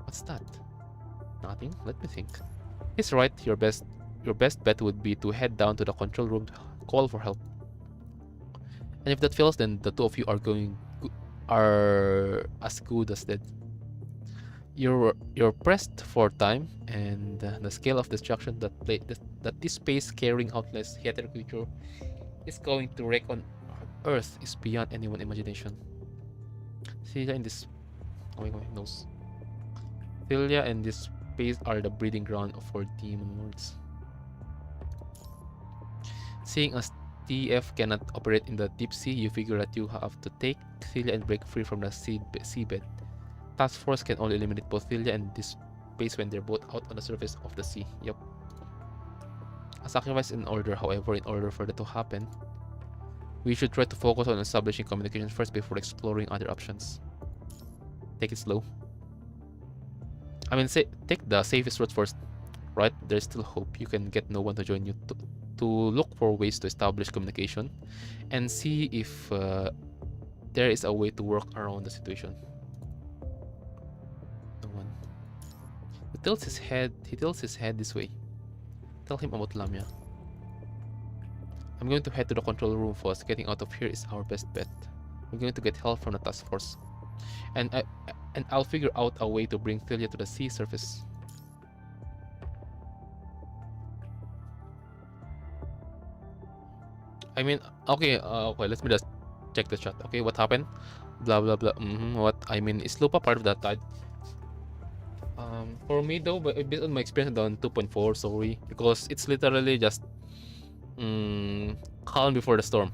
Speaker 1: What's that? Nothing? Let me think. He's right. Your best bet would be to head down to the control room to call for help. And if that fails, then the two of you are as good as dead. You're pressed for time, and the scale of destruction that this space-carrying outless heterogeneous creature is going to wreak on Earth is beyond anyone's imagination. Celia and this nose. Celia and this space are the breeding ground for demon lords. Seeing as TF cannot operate in the deep sea, you figure that you have to take Celia and break free from the seabed. Task Force can only eliminate both Celia and this space when they're both out on the surface of the sea. Yup. A sacrifice in order, however, in order for that to happen, we should try to focus on establishing communication first before exploring other options. Take it slow. I mean, take the safest route first, right? There's still hope. You can get no one to join you to look for ways to establish communication and see if there is a way to work around the situation. No one. He tilts his head this way. Tell him about Lamia. I'm going to head to the control room first. Getting out of here is our best bet. We're going to get help from the task force. And I'll figure out a way to bring Celia to the sea surface. I mean, okay, let me just check the chat. Okay, what happened? Blah blah blah. What I mean, is Lupa part of that tide? For me though, but based on my experience on 2.4, sorry, because it's literally just calm before the storm.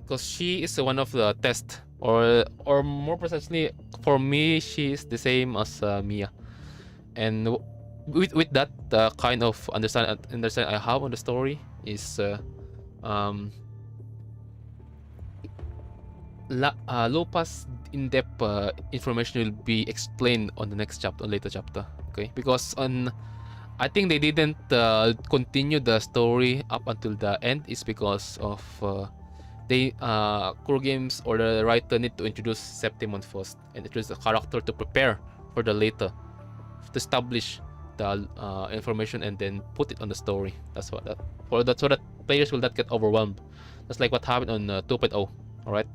Speaker 1: Because she is one of the test, or more precisely, for me, she is the same as Mia, and with that kind of understanding I have on the story is Lupa's in-depth information will be explained on the next chapter, on later chapter. Okay, because I think they didn't continue the story up until the end is because of Core Games or the writer need to introduce Septimon first and introduce a character to prepare for the later, to establish the information and then put it on the story. That's what so that players will not get overwhelmed. That's like what happened on 2.0. All right.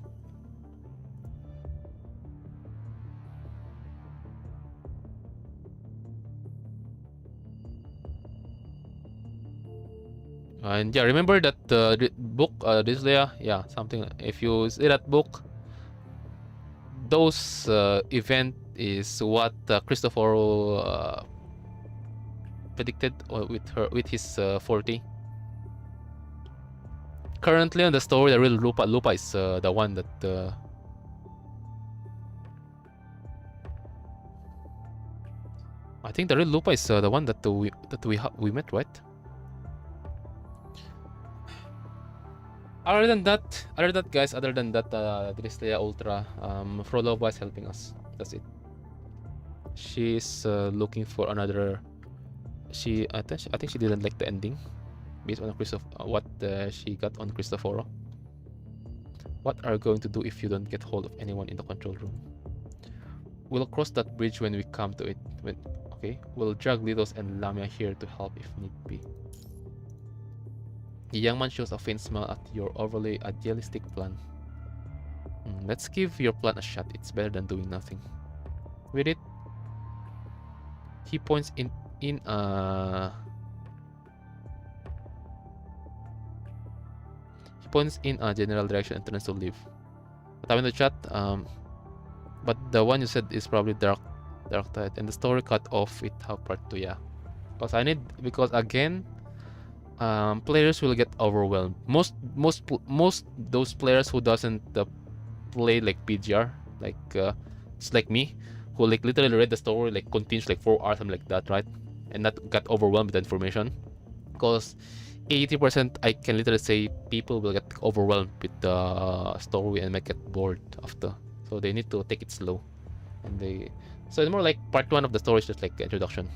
Speaker 1: And yeah, remember that book, Disleya? Yeah, something. If you see that book, those event is what Christopher predicted with his 40. Currently on the story, the real Lupa is the one that I think the real Lupa is the one that we met, right? Other than that, guys, Disleya Ultra, Frolova is helping us. That's it. She's looking for another. I think she didn't like the ending, based on what she got on Cristoforo. What are you going to do if you don't get hold of anyone in the control room? We'll cross that bridge when we come to it. Okay, we'll drag Lidos and Lamia here to help if need be. The young man shows a faint smile at your overly idealistic plan. Let's give your plan a shot. It's better than doing nothing. With it, he points in a general direction and turns to leave. But I'm in the chat. But the one you said is probably Dark Tide, and the story cut off with half part 2. Yeah, because again, players will get overwhelmed. Most those players who doesn't play like PGR, like it's like me, who like literally read the story like continues like 4 hours, something like that, right? And not got overwhelmed with the information, because 80% I can literally say people will get overwhelmed with the story and might get bored after. So they need to take it slow, and so it's more like part 1 of the story is just like introduction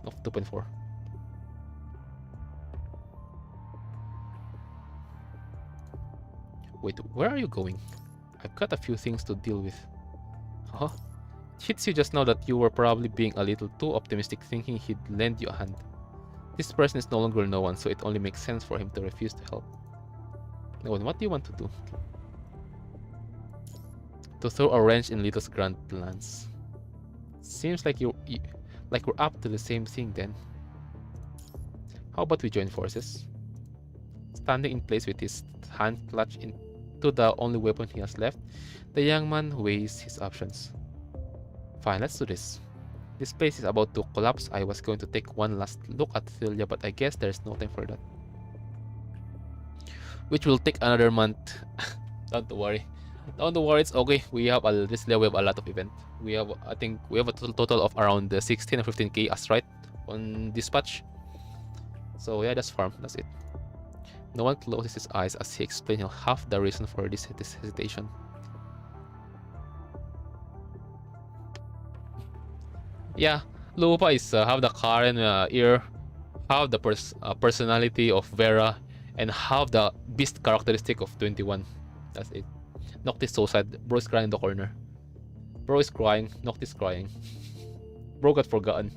Speaker 1: of 2.4. Wait, where are you going? I've got a few things to deal with. Huh? It hits you just now that you were probably being a little too optimistic, thinking he'd lend you a hand. This person is no longer no one, so it only makes sense for him to refuse to help. No, what do you want to do? To throw a wrench in Lito's grand plans. Seems like like we're up to the same thing then. How about we join forces? Standing in place with his hand clutched into the only weapon he has left, the young man weighs his options. Fine, let's do this. This place is about to collapse. I was going to take one last look at Thilia, but I guess there's no time for that. Which will take another month. Don't worry. Don't worry, it's okay. We have a lot of event. I think we have a total of around 16 or 15k as right on dispatch. So yeah, that's farm. That's it. No one closes his eyes as he explains half the reason for this hesitation. Yeah, Lupa is have the Karen ear, have the personality of Vera, and have the beast characteristic of 21. That's it. Noctis so sad. Bro is crying in the corner. Bro is crying. Noctis crying. Bro got forgotten.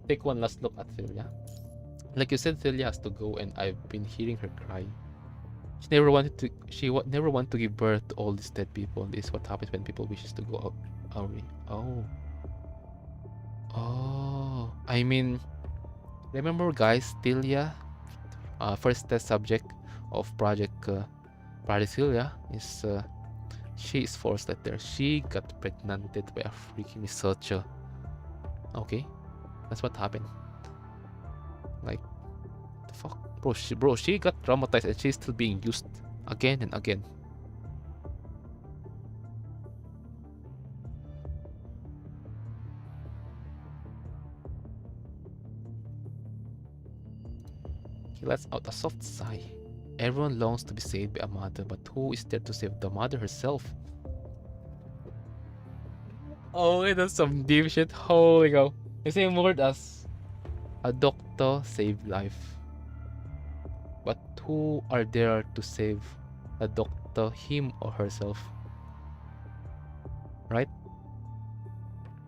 Speaker 1: Take one last look at Thilia. Like you said, Thilia has to go, and I've been hearing her cry. She never wanted to. Never want to give birth to all these dead people. This is what happens when people wishes to go out. Oh. I mean, remember, guys, Thilia, first test subject of Project Thilia is she is forced letter. She got pregnanted by a freaking researcher. Okay, that's what happened. Like, the fuck, bro, she got traumatized and she's still being used again and again. He lets out a soft sigh. Everyone longs to be saved by a mother, but who is there to save the mother herself? Oh, that's some deep shit. Holy cow. The same word as a doctor saved life. But who are there to save a doctor, him or herself? Right?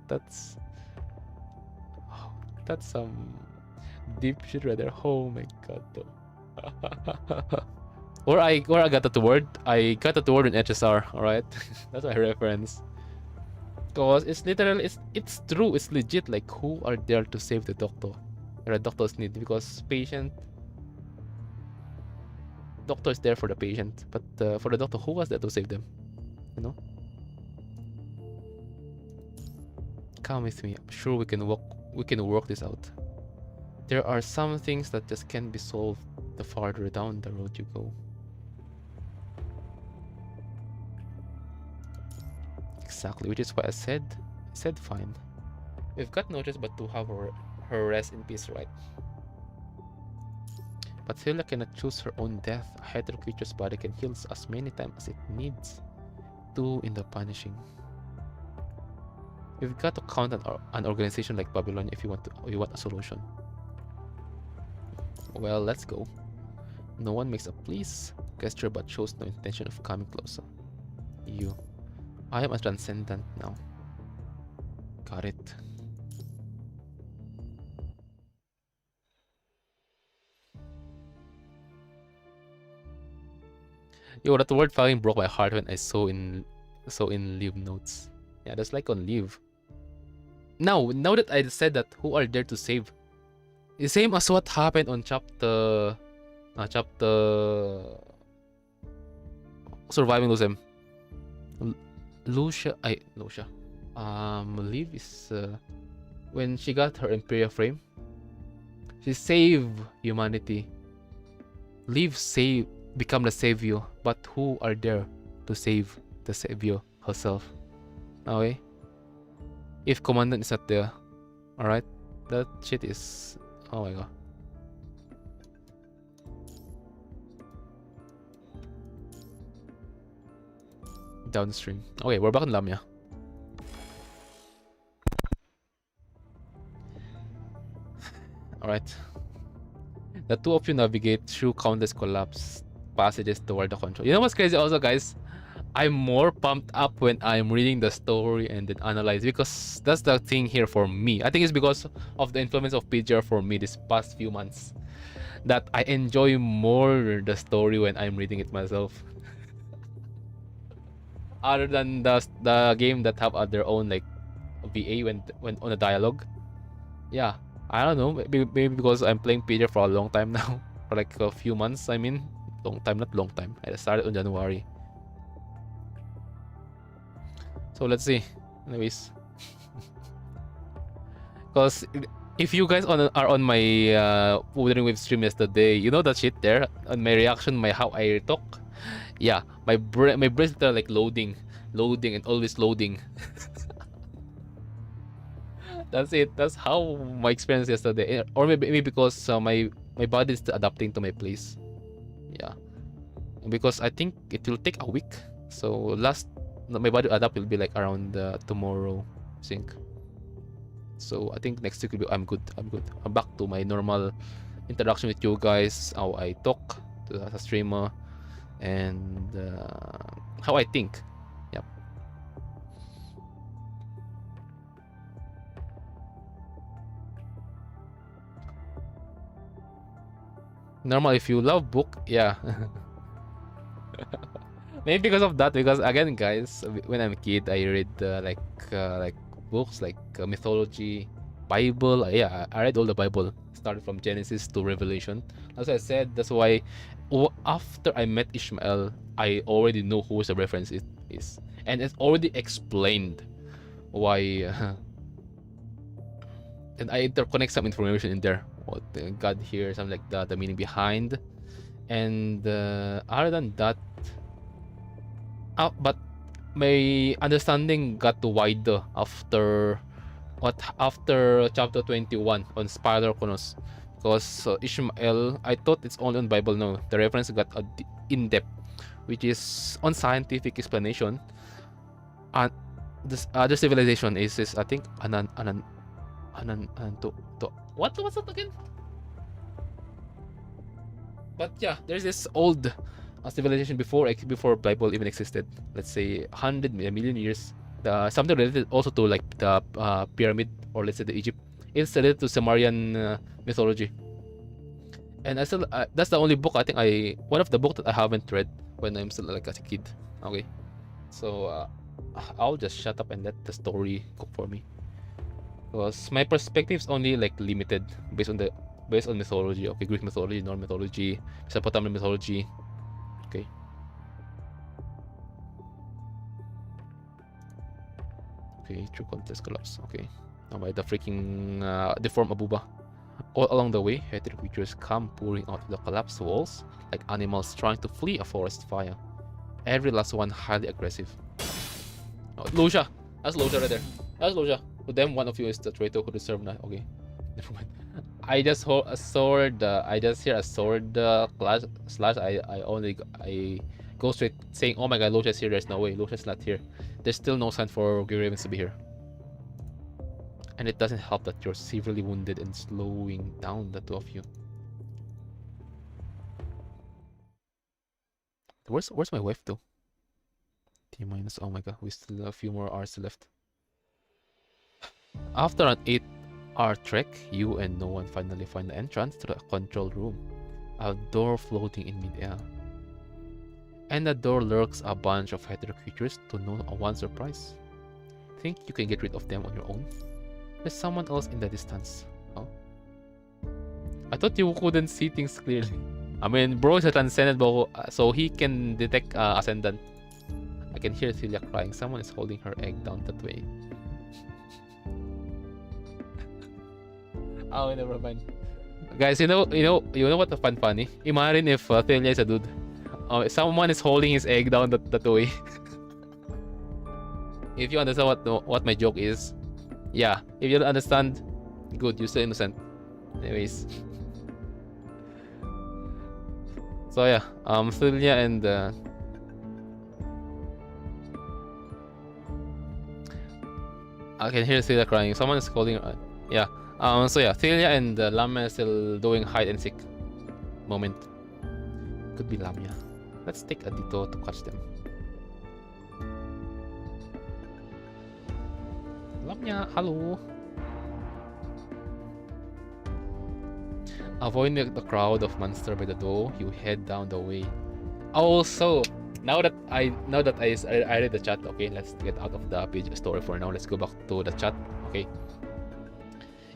Speaker 1: That's some deep shit right there. Oh my god, though. Where I got that word? I got that word in HSR. All right, that's my reference. Cause it's literally it's true. It's legit. Like, who are there to save the doctor? Or the doctor's need, because doctor is there for the patient, but for the doctor, who was there to save them? You know. Come with me. I'm sure we can work this out. There are some things that just can't be solved the farther down the road you go. Exactly, which is why I said fine. We've got no choice but to have her rest in peace, right? But Thilia cannot choose her own death. A hetero creature's body can heal as many times as it needs to in the punishing. We've got to count on an organization like Babylon if you want a solution. Well, let's go. No one makes a please gesture but shows no intention of coming closer. I am a transcendent now. Got it. Yo, that word fucking broke my heart when I saw in Live notes. Yeah, that's like on Live. Now that I said that, who are there to save? The same as what happened on chapter Surviving Lucem. Lucia. Liv is when she got her Imperial frame. She saved humanity Leave save become the savior, but who are there to save the savior herself? Okay. If commandant is not there, alright, that shit is, oh my god. Downstream. Okay, we're back in Lamia. Alright. The two of you navigate through countless collapse passages toward the control. You know what's crazy also, guys? I'm more pumped up when I'm reading the story and then analyze, because that's the thing here for me. I think it's because of the influence of PGR for me this past few months that I enjoy more the story when I'm reading it myself. Other than the game that have their own like VA when on a dialogue. Yeah, I don't know. Maybe because I'm playing PGR for a long time now, for like a few months. I mean, long time, not long time. I started on January. So let's see. Anyways, because if you guys are on my Wuthering Wave stream yesterday, you know that shit there on my reaction, my how I talk. Yeah, my brains are like loading and always loading. That's it. That's how my experience yesterday, or maybe because my body is adapting to my place. Yeah, because I think it will take a week. So my body adapt will be like around tomorrow, I think. So I think next week will be I'm good. I'm back to my normal interaction with you guys, how I talk as a streamer, and how I think. Yep. Normal if you love book, yeah. Maybe because of that, because again, guys, when I'm a kid, I read like books like mythology, Bible. Yeah, I read all the Bible, started from Genesis to Revelation. As I said, that's why after I met Ishmael, I already know who the reference is, and it's already explained why. And I interconnect some information in there. What God here, something like that, the meaning behind, and other than that. But my understanding got wider after chapter 21 on Spider Konos, because Ishmael, I thought it's only on Bible. No, the reference got in depth, which is on scientific explanation. And this other civilization is I think what's that again? But yeah, there's this old civilization before Bible even existed. Let's say 100 million years. Something related also to like the pyramid, or let's say the Egypt. It's related to Sumerian mythology. And I still that's the only book I think one of the books that I haven't read when I'm still like as a kid. Okay, so I'll just shut up and let the story cook for me, because my perspective is only like limited based on mythology. Okay, Greek mythology, Norse mythology, Mesopotamian mythology. Okay. Okay, true contest collapse. Okay. Now by the freaking deformed Abuba. All along the way, heterotic creatures come pouring out of the collapsed walls like animals trying to flee a forest fire. Every last one highly aggressive. Oh, Lucia! That's Lucia right there. That's Lucia. To them, one of you is the traitor who deserves that. Okay. Never mind. I just hold a sword. I just hear a sword slash. I go straight saying, "Oh my God, Lucia's here." There's no way. Lucia's not here. There's still no sign for Grey Ravens to be here. And it doesn't help that you're severely wounded and slowing down the two of you. Where's my wife though? T minus. Oh my God, we still have a few more hours left. After an 8-hour trek, you and no one finally find the entrance to the control room. A door floating in midair. And the door lurks a bunch of hetero creatures to no one's surprise. Think you can get rid of them on your own? There's someone else in the distance. Oh? I thought you couldn't see things clearly. I mean, bro is a transcendent, so he can detect ascendant. I can hear Celia crying. Someone is holding her egg down that way. Oh, never mind. Guys, you know what the funny? Imagine if Thelia is a dude. Someone is holding his egg down that way. If you understand what my joke is, yeah. If you don't understand, good, you're still innocent. Anyways, so yeah, Thelia and I can hear Thelia crying. Someone is calling. Yeah. So yeah, Thelia and Lamia still doing hide and seek moment. Could be Lamia. Let's take a detour to catch them. Lamia, hello. Avoiding the crowd of monster by the door, you head down the way. Also, now that I read the chat, okay, let's get out of the page story for now. Let's go back to the chat, okay.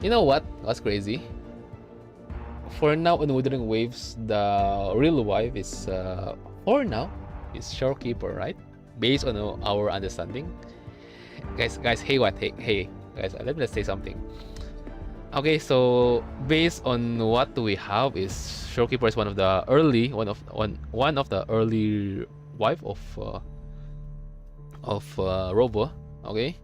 Speaker 1: You know what? That's crazy. For now, in Wuthering Waves, the real wife is for now is Shorekeeper, right? Based on our understanding. Guys, hey, guys, let me say something. Okay, so based on what we have, is Shorekeeper is one of the early wife of Robo. Okay,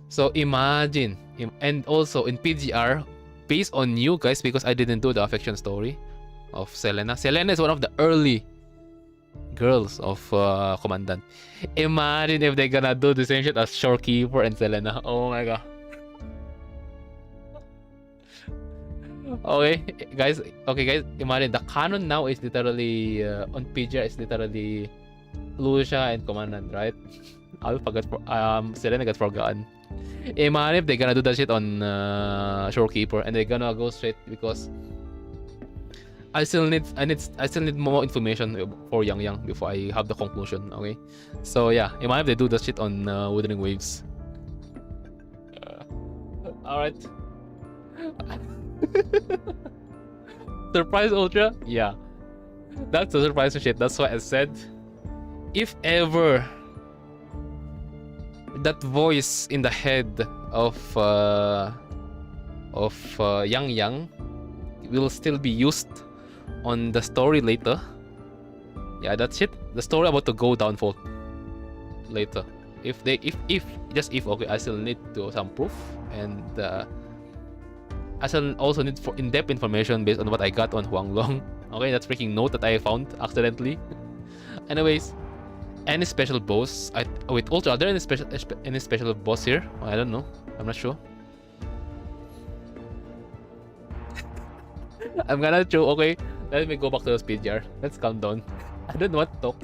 Speaker 1: so imagine, and also in PGR, based on you guys, because I didn't do the affection story of Selena. Selena is one of the early girls of Commandant. Imagine if they're gonna do the same shit as Shorekeeper and Selena. Oh my god. Okay, guys. Imagine the canon now is literally on PGR is literally Lucia and Commandant, right? I forgot. Selena got forgotten. Imagine if they're gonna do that shit on Shorekeeper, and they're gonna go straight, because I still need more information for Yang before I have the conclusion. Okay, so yeah, imagine if they do that shit on Wuthering Waves. All right. Surprise Ultra? Yeah, that's the surprising shit. That's why I said, if ever that voice in the head of Yang will still be used on the story later, yeah, that's it. The story about to go downfall later. If okay, I still need to some proof, and I still also need for in-depth information based on what I got on Huanglong. Okay, that's freaking note that I found accidentally. Anyways, any special boss? Wait, Ultra, are there any special boss here? I don't know. I'm not sure. I'm gonna show. Okay, let me go back to the speed jar. Let's calm down. I don't want to talk.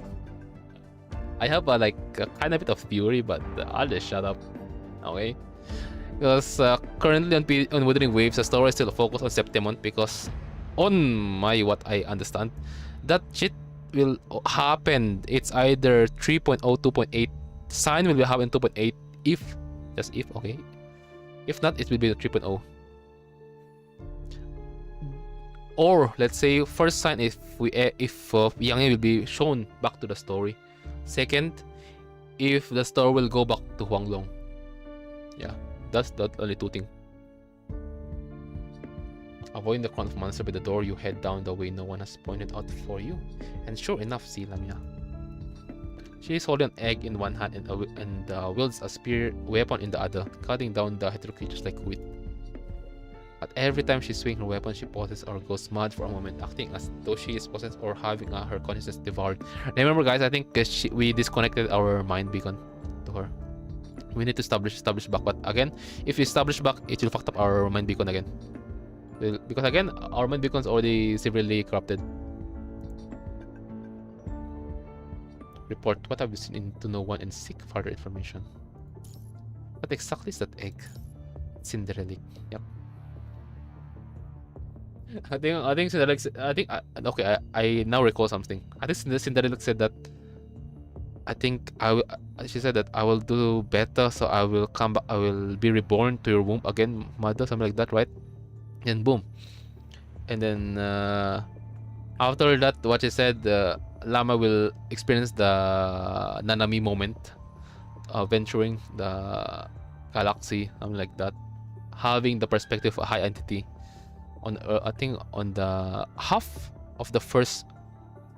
Speaker 1: I have a kind of bit of theory, but I'll just shut up. Okay. Because currently on Wuthering Waves, the story is still focused on Septimont, because on what I understand, that shit will happen. It's either 3.0, 2.8. Sign will happen 2.8 if, okay. If not, it will be the 3.0. Or let's say first sign if Yang will be shown back to the story. Second, if the story will go back to Huanglong. Yeah. That's the only two things. Avoiding the crown of monster by the door, you head down the way no one has pointed out for you. And sure enough, see Lamia. She is holding an egg in one hand and wields a spear weapon in the other, cutting down the hetero creatures like wheat. But every time she swings her weapon, she pauses or goes mad for a moment, acting as though she is possessed or having her consciousness devoured. Remember, guys, I think we disconnected our mind beacon to her. We need to establish back, but again, if we establish back, it will fuck up our mind beacon again. Because again, our mind beacon is already severely corrupted. Report what have you seen into no one and seek further information. What exactly is that egg? Cinderelic. Yep. I think Cinderelic. Okay. I now recall something. I think Cinderelic said that. She said that I will do better, so I will come back. I will be reborn to your womb again, mother, something like that, right? And boom. And then after that, what she said, Lama will experience the Nanami moment, venturing the galaxy, something like that, having the perspective of a high entity. on I think on the half of the first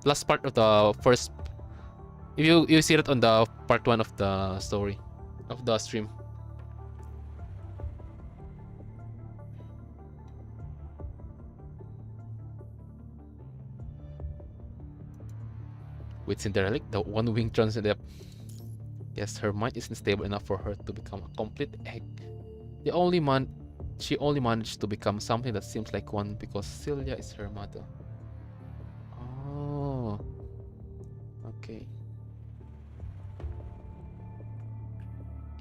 Speaker 1: last part of the first. If you see it on the part 1 of the story of the stream. With Cinderella, the one wing transit. Yes, her mind isn't stable enough for her to become a complete egg. She only managed to become something that seems like one because Celia is her mother. Oh, okay.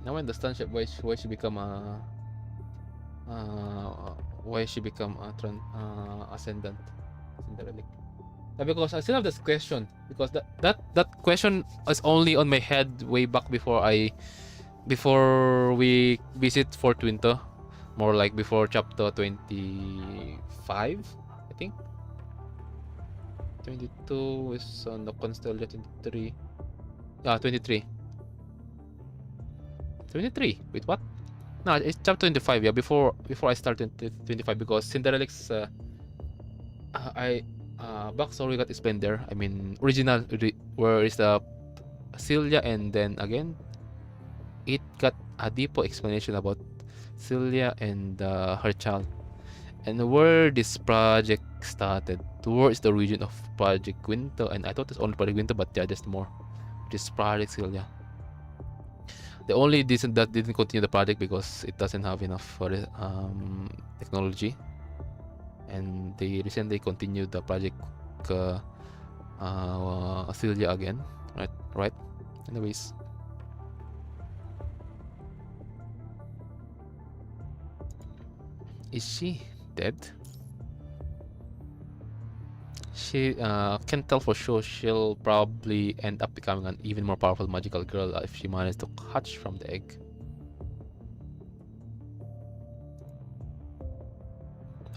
Speaker 1: Now I understand why she become a ascendant Cinderella. Because I still have this question because that question is only on my head way back before we visit Fort Winter, more like before chapter 25, I think. 22 is on the Constellation 23. 23. 23. Wait, what? No, it's chapter 25. Yeah, before I started 25 because Cinderella's backstory got explained there. I mean, where is the Celia, and then again, it got a deeper explanation about Celia and her child, and where this project started. Towards the region of Project Winter, and I thought it's only Project Winter, but yeah, there's more. This Project Celia. The only reason that didn't continue the project because it doesn't have enough technology, and they recently continued the project Celia again, right. Anyways, is she dead? She can't tell for sure. She'll probably end up becoming an even more powerful magical girl if she manages to hatch from the egg.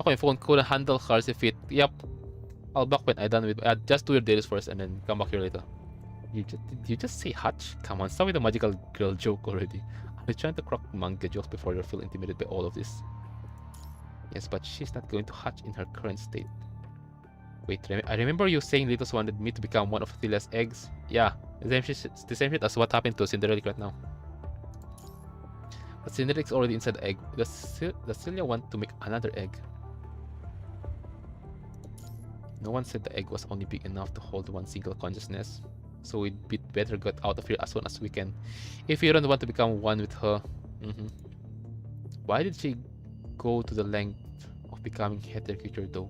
Speaker 1: Okay, phone couldn't handle cars if it. Yep. I'll back when I'm done with. Just do your dailies first and then come back here later. Did you just say hatch? Come on, stop with the magical girl joke already. I'm trying to crack manga jokes before you feel intimidated by all of this. Yes, but she's not going to hatch in her current state. Wait, I remember you saying Litos wanted me to become one of Celia's eggs. Yeah, the same shit as what happened to Cinderella right now. But Cinderella's already inside the egg. Does Celia want to make another egg? No one said the egg was only big enough to hold one single consciousness, so we'd better get out of here as soon as we can. If you don't want to become one with her. Why did she go to the length of becoming Heather creature though?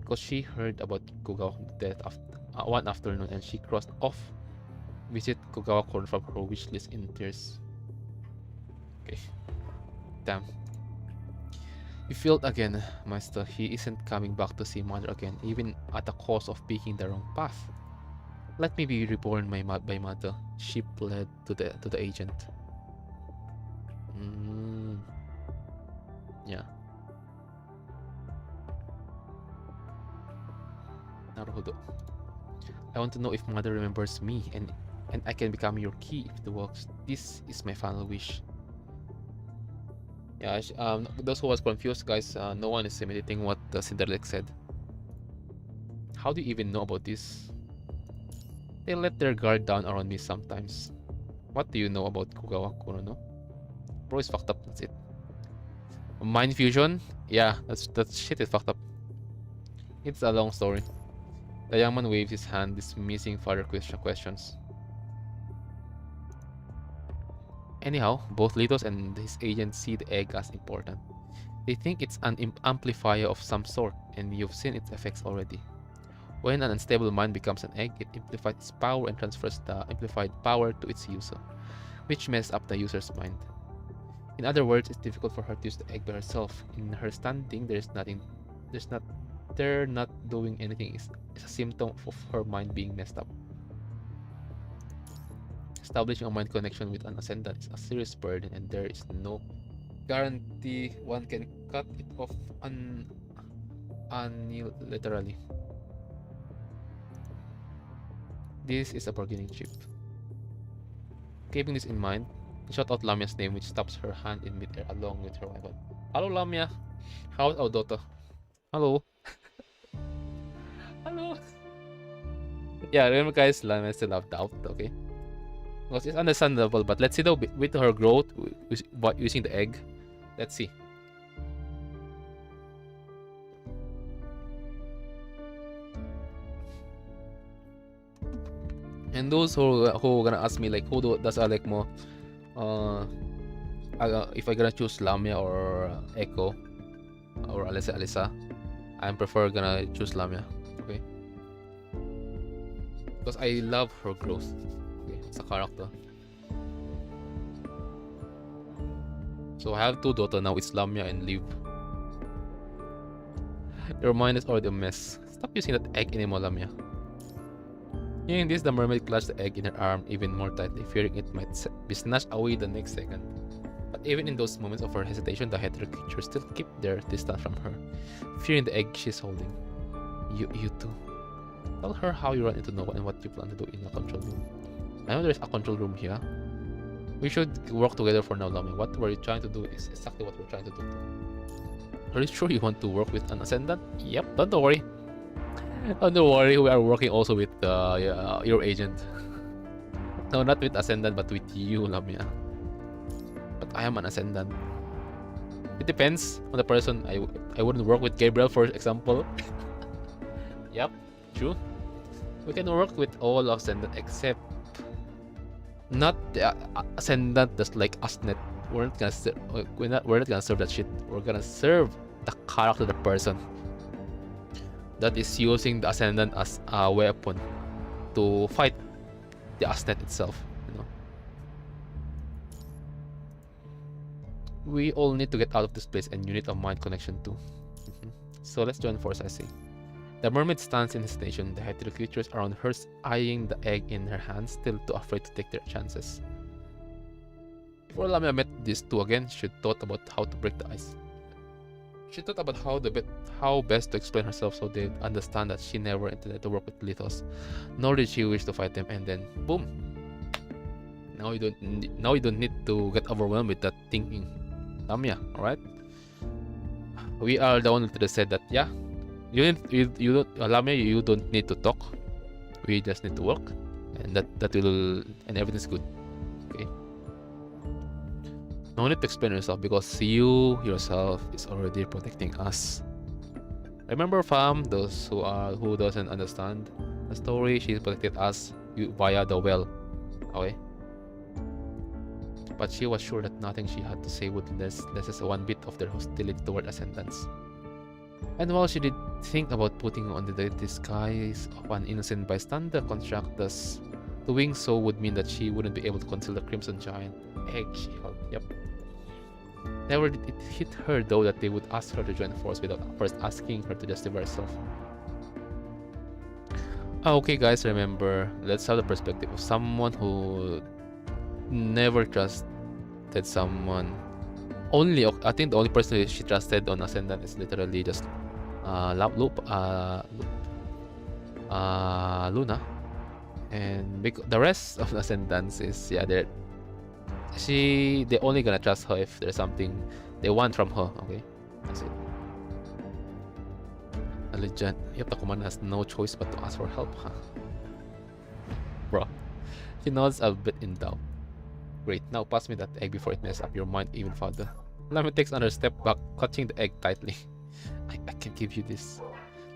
Speaker 1: Because she heard about Kugawa's death one afternoon and she crossed off visit Kugawa Corn from her wish list in tears. Okay. Damn. You failed again, Master. He isn't coming back to see Mother again, even at the cost of picking the wrong path. Let me be reborn by Mother. She pled to the agent. Yeah. Naruhodo. I want to know if Mother remembers me and I can become your key if it works. This is my final wish. Yeah, those who was confused, guys, no one is imitating what Cinderella said. How do you even know about this? They let their guard down around me sometimes. What do you know about Kugawa Kurono? Bro is fucked up, that's it. Mind fusion? Yeah, that shit is fucked up. It's a long story. The young man waves his hand, dismissing further questions. Anyhow, both Litos and his agent see the egg as important. They think it's an amplifier of some sort, and you've seen its effects already. When an unstable mind becomes an egg, it amplifies its power and transfers the amplified power to its user, which messes up the user's mind. In other words, it's difficult for her to use the egg by herself. In her standing, not doing anything is a symptom of her mind being messed up. Establishing a mind connection with an ascendant is a serious burden, and there is no guarantee one can cut it off unilaterally. This is a bargaining chip. Keeping this in mind, he shot out Lamia's name, which stops her hand in midair along with her weapon. Hello, Lamia. How's our daughter? Hello. Hello. Yeah, remember guys, Lamia still have doubt, okay? Because it's understandable, but let's see though, with her growth, using the egg. Let's see. And those who gonna ask me like, does I like more? If I gonna choose Lamia or Echo or Alisa, I'm prefer gonna choose Lamia. Okay. Because I love her growth. Okay, as a character. So I have two daughters now. It's Lamia and Liv. Your mind is already a mess. Stop using that egg anymore, Lamia. Hearing this, the mermaid clutched the egg in her arm even more tightly, fearing it might be snatched away the next second. But even in those moments of her hesitation, the hetero creature still kept their distance from her, fearing the egg she's holding. You two. Tell her how you run into Nova and what you plan to do in the control room. I know there's a control room here. We should work together for now, Lamia. What we're trying to do is exactly what we're trying to do. Are you sure you want to work with an ascendant? Yep, don't worry. Don't worry, we are working also with your agent. No, not with ascendant, but with you, Lamia. But I am an ascendant. It depends on the person. I wouldn't work with Gabriel, for example. Yep, true. We can work with all ascendant except not the ascendant that's like Asnet. We're not gonna serve that shit. We're gonna serve the character, the person that is using the ascendant as a weapon to fight the Asnet itself. You know, we all need to get out of this place, and you need a mind connection too. So let's join forces, I say. The mermaid stands in hesitation. The hetero creatures around her eyeing the egg in her hands, still too afraid to take their chances. Before Lamia met these two again, she thought about how to break the ice. She thought about how best to explain herself so they'd understand that she never intended to work with Lithos, nor did she wish to fight them. And then, boom! Now you don't need to get overwhelmed with that thinking, Lamia. All right? We are the one that said that. Yeah, Lamia, you don't need to talk. We just need to work, and and everything's good. Okay. No need to explain yourself because you yourself is already protecting us. Remember, fam, those who doesn't understand the story, she protected us via the well. Okay. But she was sure that nothing she had to say would lessen one bit of their hostility toward ascendants. And while she did think about putting on the disguise of an innocent bystander constructus, doing so would mean that she wouldn't be able to conceal the Crimson Giant egg she held. Yep. Never did it hit her though that they would ask her to join the force without first asking her to justify herself. Okay guys, remember, let's have the perspective of someone who never trusted someone. I think the only person she trusted on Ascendant is literally just Luna, and the rest of the Ascendants is they only gonna trust her if there's something they want from her. Okay, that's it. A legend. Yep, the commander has no choice but to ask for help, huh? Bro, she nods a bit in doubt. Great, now pass me that egg before it messes up your mind even further. Lamia takes another step back, clutching the egg tightly. I can give you this.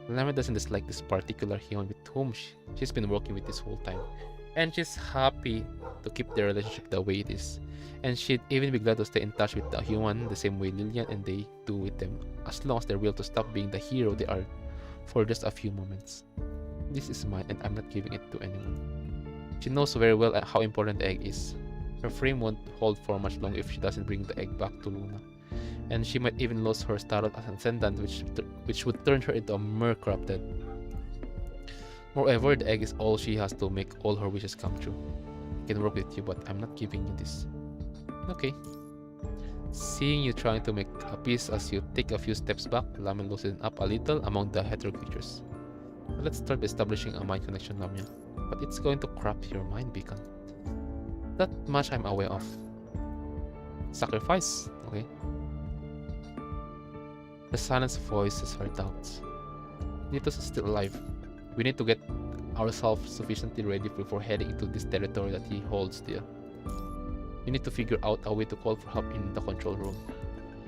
Speaker 1: Lamia doesn't dislike this particular human with whom she's been working with this whole time. And she's happy to keep their relationship the way it is. And she'd even be glad to stay in touch with the human the same way Lillian and they do with them, as long as they're willing to stop being the hero they are for just a few moments. This is mine and I'm not giving it to anyone. She knows very well how important the egg is. Her frame won't hold for much longer if she doesn't bring the egg back to Luna. And she might even lose her status as an ascendant, which would turn her into a mere corrupted. Moreover, the egg is all she has to make all her wishes come true. I can work with you, but I'm not giving you this. Okay. Seeing you trying to make a peace as you take a few steps back, Lamia loosens up a little among the hetero creatures. Let's start establishing a mind connection, Lamia. But it's going to corrupt your mind beacon. That much I'm aware of. Sacrifice, okay? The silence voices our doubts. Nitos is still alive. We need to get ourselves sufficiently ready before heading into this territory that he holds dear. We need to figure out a way to call for help in the control room.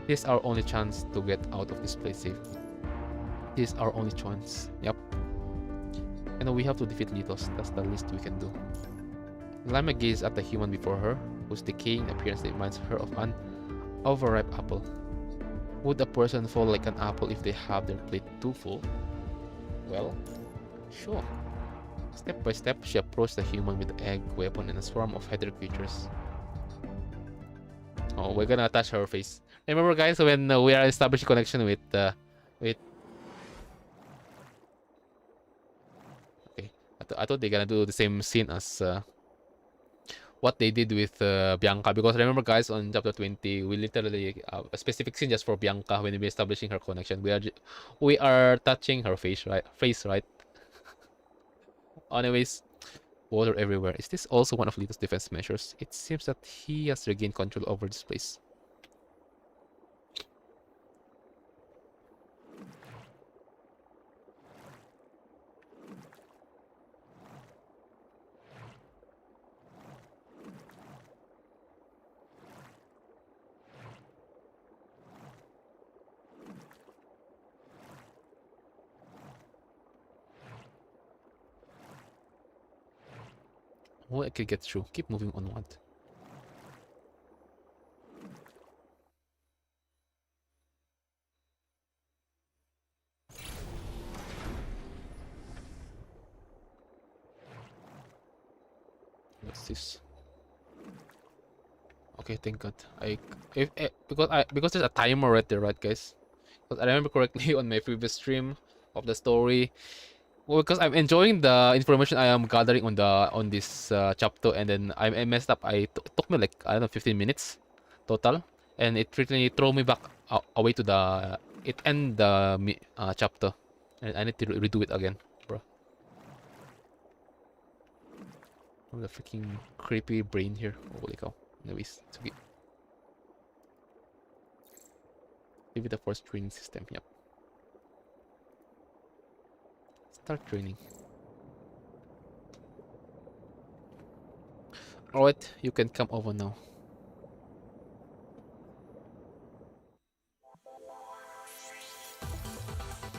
Speaker 1: This is our only chance to get out of this place safe. This is our only chance. Yep. And we have to defeat Litos. That's the least we can do. Lima gazes at the human before her, whose decaying appearance reminds her of an overripe apple. Would a person fall like an apple if they have their plate too full? Well, sure. Step by step, she approached the human with the egg, weapon, and a swarm of heather creatures. Oh, we're gonna attach her face. Remember, guys, when we are establishing connection with. Okay, I thought they're gonna do the same scene as what they did with Bianca, because remember, guys, on chapter 20, we literally a specific scene just for Bianca when we're establishing her connection. We are touching her face, right? Anyways, water everywhere. Is this also one of Lito's defense measures? It seems that he has regained control over this place. Oh, I could get through. Keep moving onward. What's this? Okay, thank God. Because there's a timer right there, right, guys? Because I remember correctly on my previous stream of the story. Well, because I'm enjoying the information I am gathering on this chapter, and then I messed up. It took me like, I don't know, 15 minutes total, and it really threw me back away to the chapter, and I need to redo it again, bro. Oh, the freaking creepy brain here. Holy cow! Anyways, it's okay. Maybe the force training system. Yep. Start training. Alright, you can come over now.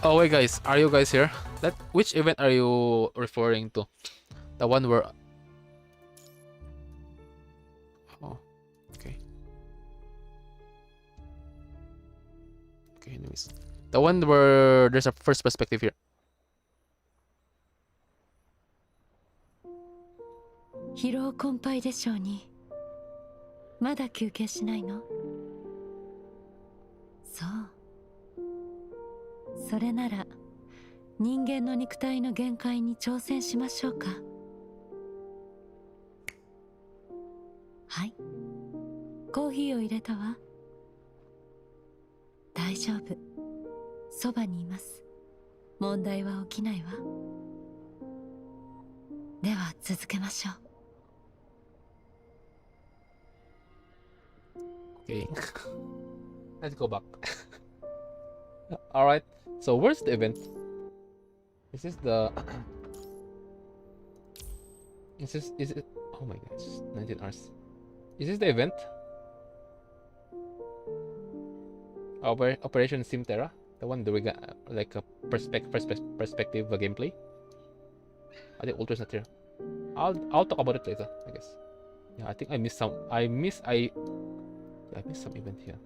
Speaker 1: Oh wait, guys, are you guys here? Which event are you referring to? The one where... Oh, okay. Okay, anyways. The one where there's a first perspective here.
Speaker 2: 疲労困憊でしょうに。まだ休憩しないの？そう。それなら人間の肉体の限界に挑戦しましょうか。はい。コーヒーを入れたわ。大丈夫。そばにいます。問題は起きないわ。では続けましょう。
Speaker 1: Okay. Let's go back. Alright. So where's the event? Is this the... Is it... Oh my god, it's 19 hours. Is this the event? Operation Simterra? The one doing like a perspective gameplay? I think Ultra's not here. I'll talk about it later, I guess. Yeah, I think I missed some. I missed some event here.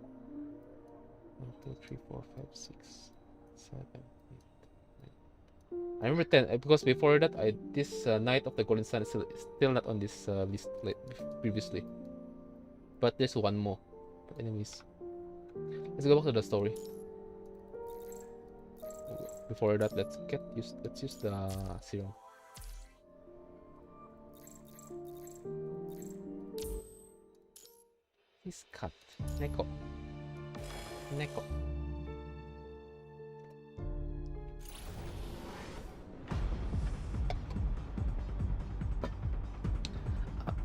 Speaker 1: 1, 2, 3, 4, 5, 6, 7, 8, 9. I remember 10 because before that, this Knight of the Golden Sun is still not on this list like previously. But there's one more. But anyways, let's go back to the story. Before that, let's use the serum. He's cut. Neko.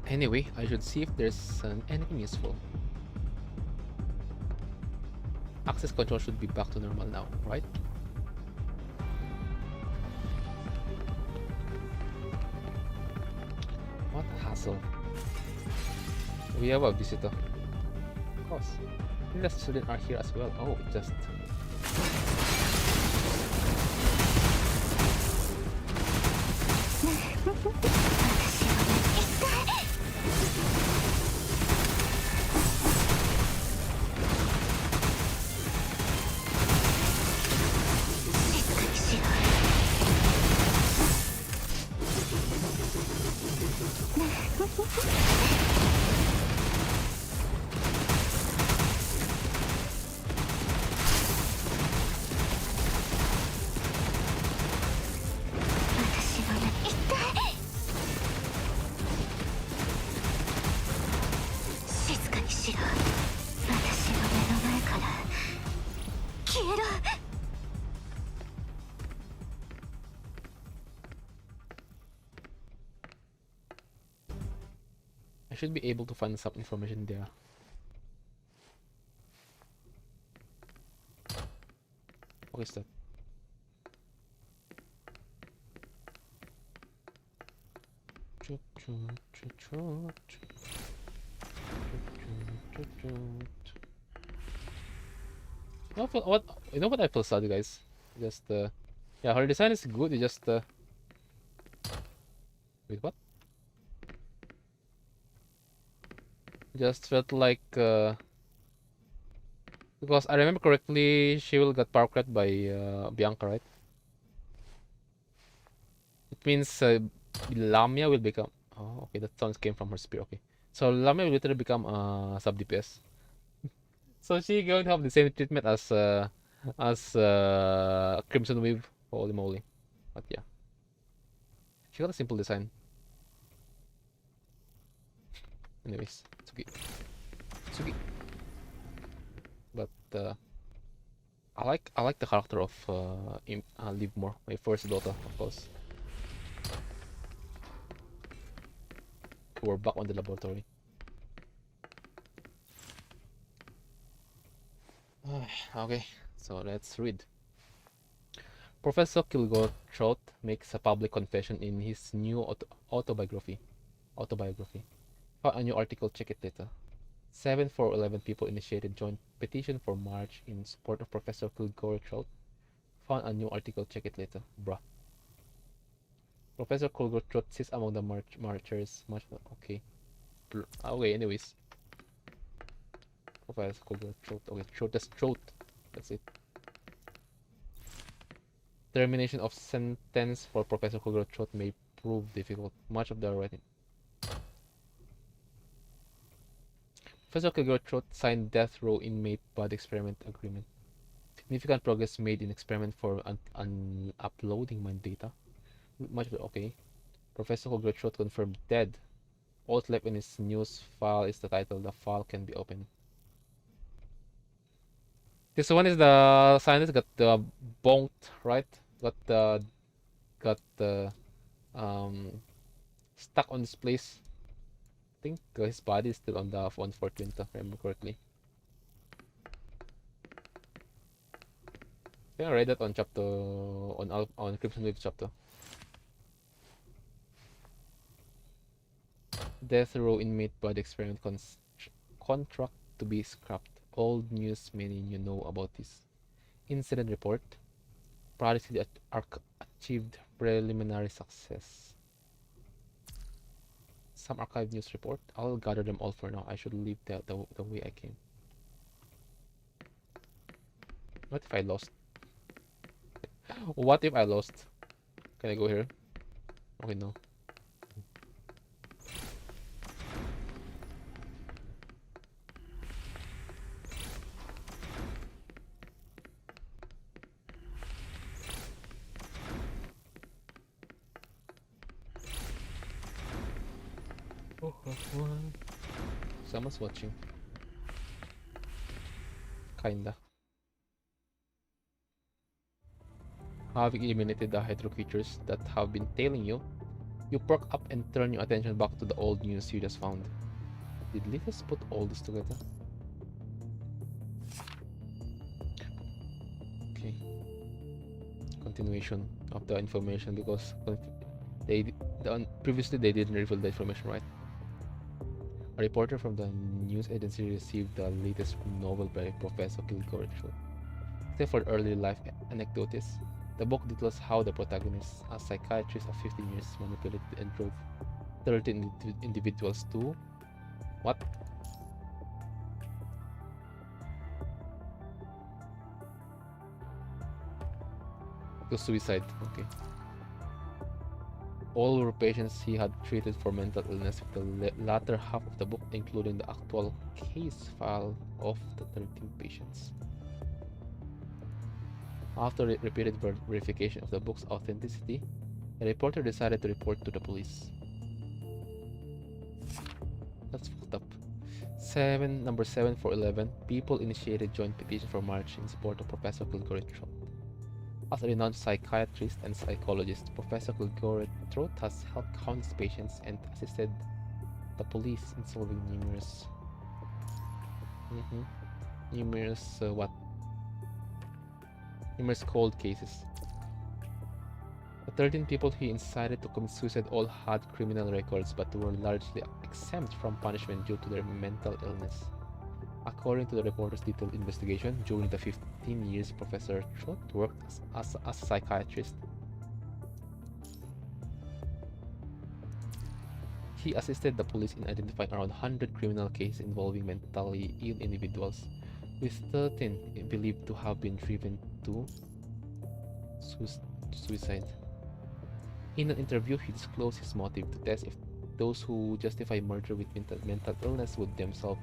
Speaker 1: Anyway, I should see if there's anything useful. Access control should be back to normal now, right? What hassle. We have a visitor. Of course. The students are here as well. Oh, it just... I should be able to find some information there. What is that? What you know what I feel sad, guys? Just yeah, her design is good. It just wait, what? Just felt like because I remember correctly, she will get power cut by Bianca, right? It means Lamia will become. Oh, okay, that sounds came from her spear. Okay, so Lamia will literally become sub DPS. So she going to have the same treatment as Crimson Wave. Holy moly! But yeah, she got a simple design. Anyways, Tsugi. Tsugi. But I like the character of Livermore, my first Dota, of course. We're back on the laboratory. Okay, so let's read. Professor Kilgore-Trout makes a public confession in his new autobiography. Found a new article, check it later. 7 for 11 people initiated joint petition for march in support of Professor Kilgore-Trout. Found a new article, check it later. Bruh. Professor Kilgore-Trout sits among the marchers. Okay. Okay, anyways. Professor Kilgore-Trout. Okay, Trout. That's Trout. That's it. Termination of sentence for Professor Kilgore-Trout may prove difficult. Much of the writing. Professor Kilgore-Trout signed death row inmate body experiment agreement. Significant progress made in experiment for uploading my data. Much of the, okay. Professor Kilgore-Trout confirmed dead. All left in his news file is the title. The file can be opened. This one is the scientist got the bonked, right? Got the stuck on this place. I think his body is still on the 114, if I remember correctly. I think I read that on chapter on Crimson Wave chapter. Death row inmate body experiment contract to be scrapped. Old news, many you know about this. Incident report. Prodigy achieved preliminary success. Some archive news report. I'll gather them all for now. I should leave the way I came. What if I lost? What if I lost? Can I go here? Okay, no. Someone's watching. Kinda. Having eliminated the hydro creatures that have been tailing you, you perk up and turn your attention back to the old news you just found. Did Litas put all this together? continuation of the information because previously they didn't reveal the information, right? A reporter from the news agency received the latest novel by Professor Kilgore. Except for early life anecdotes, the book details how the protagonist, a psychiatrist of 15 years, manipulated and drove 13 individuals to what? To suicide. Okay. All were patients he had treated for mental illness, with the latter half of the book including the actual case file of the 13 patients. After repeated verification of the book's authenticity, a reporter decided to report to the police. That's fucked up. Number 7 for 11, people initiated joint petition for march in support of Professor Kilgore. As a renowned psychiatrist and psychologist, Professor Kilgore has helped countless patients and assisted the police in solving numerous cold cases. The 13 people he incited to commit suicide all had criminal records but were largely exempt from punishment due to their mental illness. According to the reporter's detailed investigation, during the 15 years Professor Trott worked as a psychiatrist, he assisted the police in identifying around 100 criminal cases involving mentally ill individuals, with 13 believed to have been driven to suicide. In an interview, he disclosed his motive to test if those who justify murder with mental illness would themselves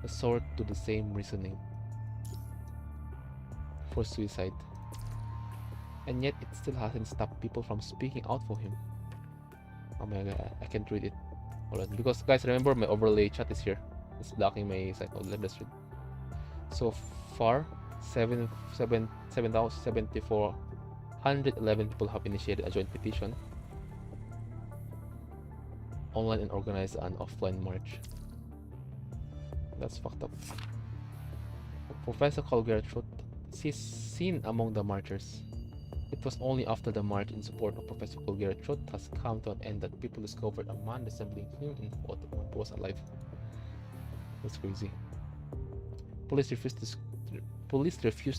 Speaker 1: resort to the same reasoning for suicide. And yet, it still hasn't stopped people from speaking out for him. Oh my god, I can't read it. Hold on. Because, guys, remember my overlay chat is here. It's blocking my site. Oh, let's read. So far, 7,411 people have initiated a joint petition, online and organized an offline march. That's fucked up. Professor Kilgore is seen among the marchers. It was only after the march in support of Professor Kilgore has come to an end that people discovered a man resembling him in photo when he was alive. That's crazy. Police refused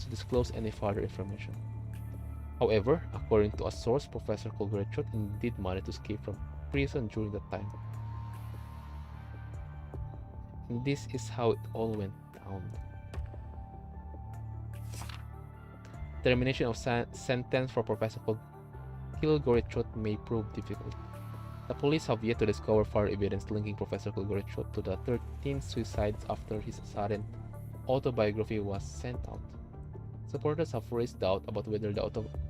Speaker 1: to disclose any further information. However, according to a source, Professor Kilgore indeed managed to escape from prison during that time. And this is how it all went down. Termination of sentence for Professor Kilgore may prove difficult. The police have yet to discover further evidence linking Professor Kilgore to the 13 suicides after his sudden autobiography was sent out. Supporters have raised doubt about whether the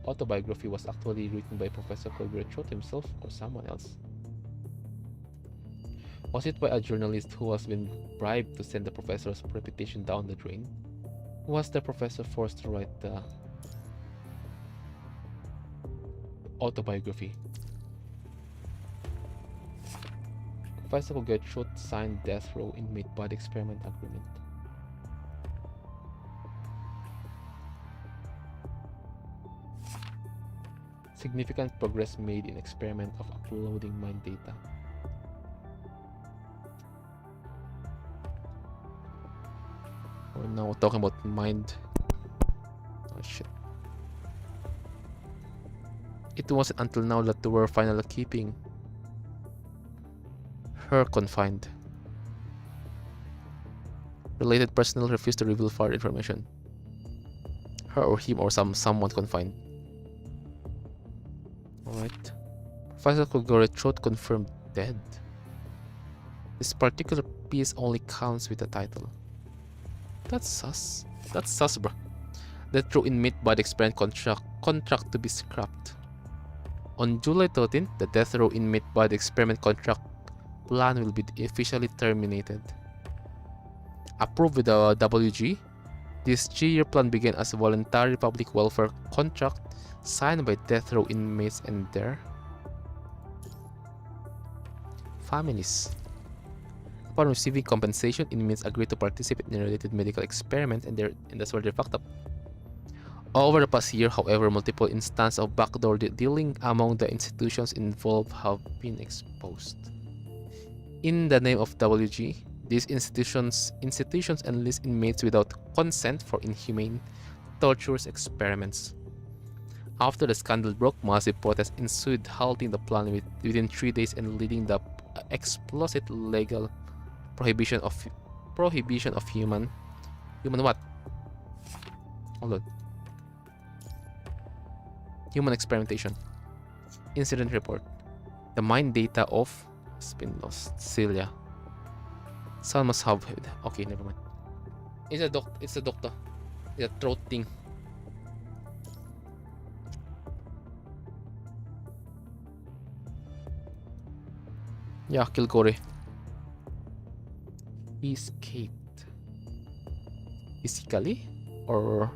Speaker 1: autobiography was actually written by Professor Kilgore himself or someone else. Was it by a journalist who has been bribed to send the professor's reputation down the drain? Was the professor forced to write the autobiography? Professor Kilgore signed death row inmate body experiment agreement. Significant progress made in experiment of uploading mind data. We're now talking about mind. Oh shit. It wasn't until now that they were finally keeping her confined. Related personnel refused to reveal further information. Her or him or someone confined. Alright. Professor Kilgore confirmed dead. This particular piece only counts with the title. That's sus. That's sus, bro. Death row inmate body experiment contract to be scrapped. On July 13th, the death row inmate body experiment contract plan will be officially terminated. Approved with the WG, this 3-year plan began as a voluntary public welfare contract signed by death row inmates and their families. Upon receiving compensation, inmates agreed to participate in related medical experiments, and that's where they're fucked up. Over the past year, however, multiple instances of backdoor dealing among the institutions involved have been exposed. In the name of WG, these institutions enlist inmates without consent for inhumane, torturous experiments. After the scandal broke, massive protests ensued, halting the plan within 3 days and leading the explicit legal prohibition of human what? Hold on. Human experimentation. Incident report. The mind data of has been lost. Celia. Someone must have. Okay, never mind. It's a doctor. It's a throat thing. Yeah, Kilgore. He escaped. Physically or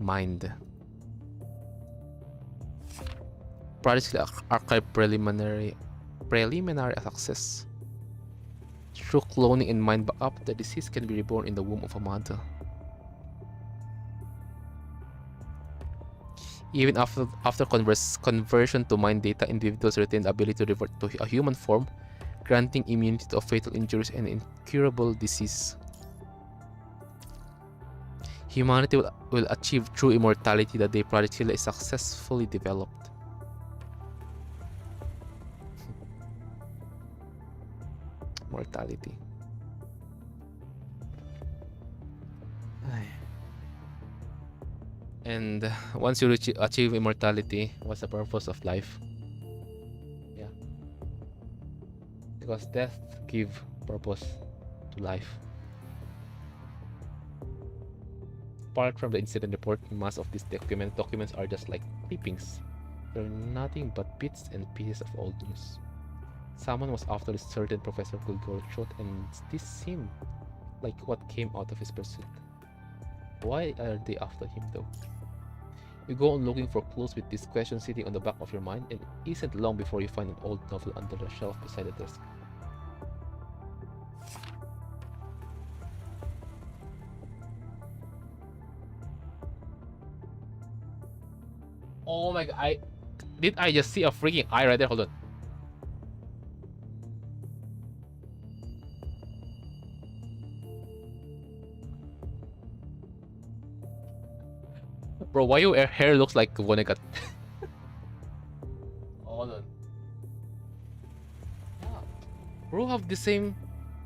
Speaker 1: mind? Previously archive preliminary access. Through cloning and mind backup, the deceased can be reborn in the womb of a mother. Even after conversion to mind data, individuals retain the ability to revert to a human form, granting immunity to fatal injuries and incurable disease. Humanity will achieve true immortality the day Project is successfully developed. Mortality. And once you achieve immortality, what's the purpose of life? Yeah. Because death gives purpose to life. Apart from the incident report, most of these documents are just like clippings. They're nothing but bits and pieces of old news. Someone was after a certain Professor Kilgore's throat, and this seemed like what came out of his pursuit. Why are they after him though? You go on looking for clues with this question sitting on the back of your mind, and it isn't long before you find an old novel under the shelf beside the desk. Oh my god, did I just see a freaking eye right there? Hold on. Bro, why your hair looks like Vonnegut? Hold on. Yeah. Bro have the same.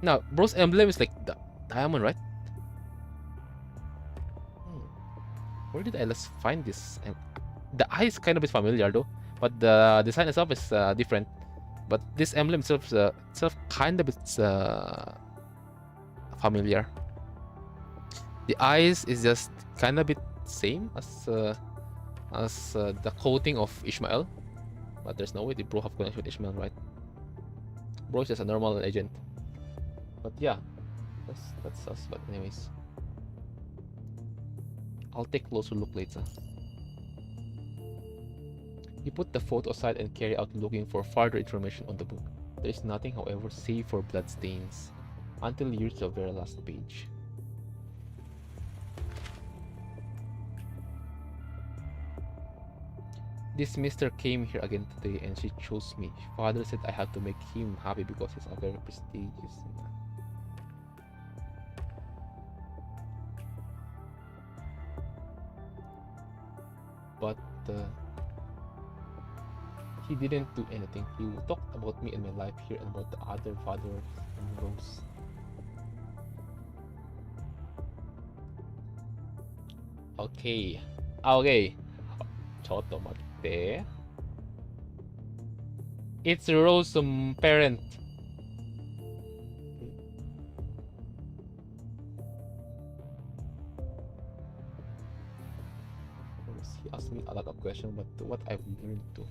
Speaker 1: No, bro's emblem is like the diamond, right? Where did I last find this? The eye is kind of a bit familiar though, but the design itself is different. But this emblem itself kind of bit familiar. The eyes is just kind of bit same as the coating of Ishmael, but there's no way the bro have connection with Ishmael, right? Bro is just a normal agent. But yeah, that's us. But anyways, I'll take a closer look later. You put the photo aside and carry out looking for further information on the book. There is nothing, however, save for bloodstains, until you reach the very last page. This mister came here again today and she chose me. Father said I had to make him happy because he's a very prestigious man. But he didn't do anything. He talked about me and my life here and about the other fathers and Rose. Okay. Okay. Choto mate. It's Rose's parent. He asked me a lot of questions, but what I've learned to.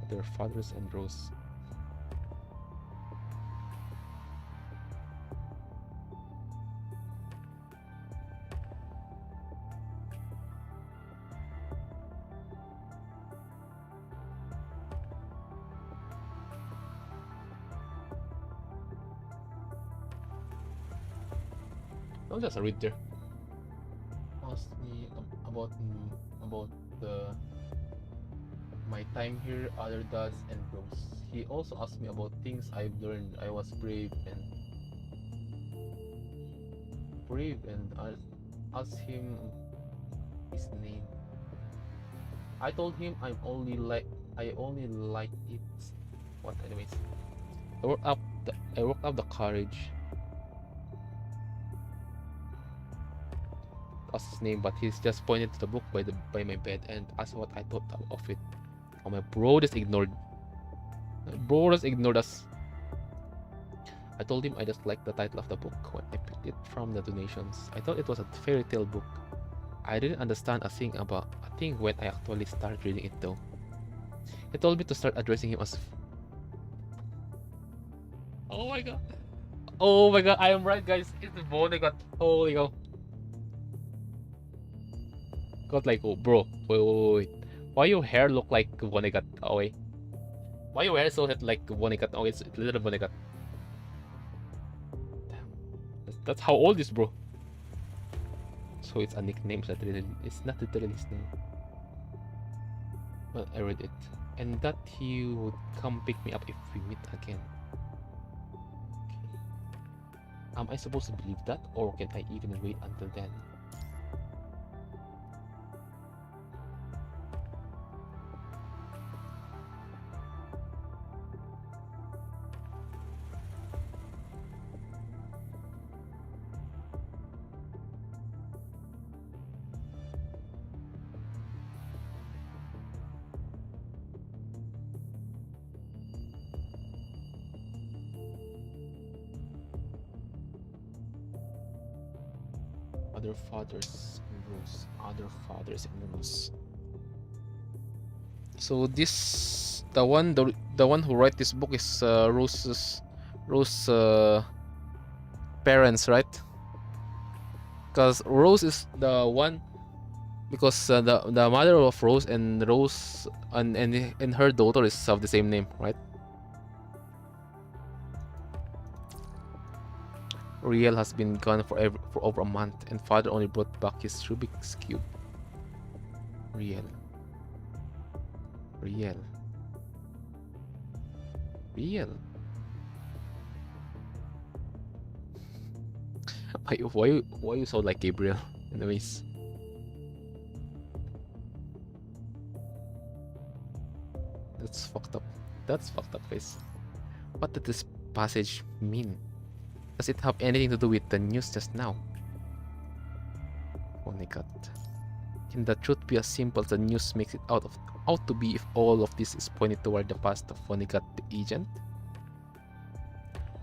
Speaker 1: Their fathers and Rose. I'll just read there. Asked me about the my time here, other dads and bros. He also asked me about things I've learned. I was brave and asked him his name. I told him I only like it. What, anyways? I worked up the courage. Asked his name, but he's just pointed to the book by my bed and asked what I thought of it. Oh, my bro just ignored. Us. I told him I just liked the title of the book when I picked it from the donations. I thought it was a fairy tale book. I didn't understand a thing when I actually started reading it though. He told me to start addressing him as... Oh my god. Oh my god, I am right guys. It's the Vonnegut. Holy cow. Got like, oh bro, wait. Why your hair look like Vonnegut? Oh wait. Why your hair so like Vonnegut? Oh, it's little Vonnegut. Damn. That's how old is bro. So it's a nickname, so it's not literally his name. Well, I read it. And that he would come pick me up if we meet again. Okay. Am I supposed to believe that, or can I even wait until then? Other fathers and rules. So this the one who wrote this book is Rose's parents, right? Because Rose is the one, because the mother of Rose and her daughter is of the same name, right? Riel has been gone for over a month, and father only brought back his Rubik's Cube. Riel. Why you sound like Gabriel? Anyways. That's fucked up. Guys. What did this passage mean? Does it have anything to do with the news just now? Oh my god. Can the truth be as simple as the news makes it out to be if all of this is pointed toward the past of Vonnegut the agent?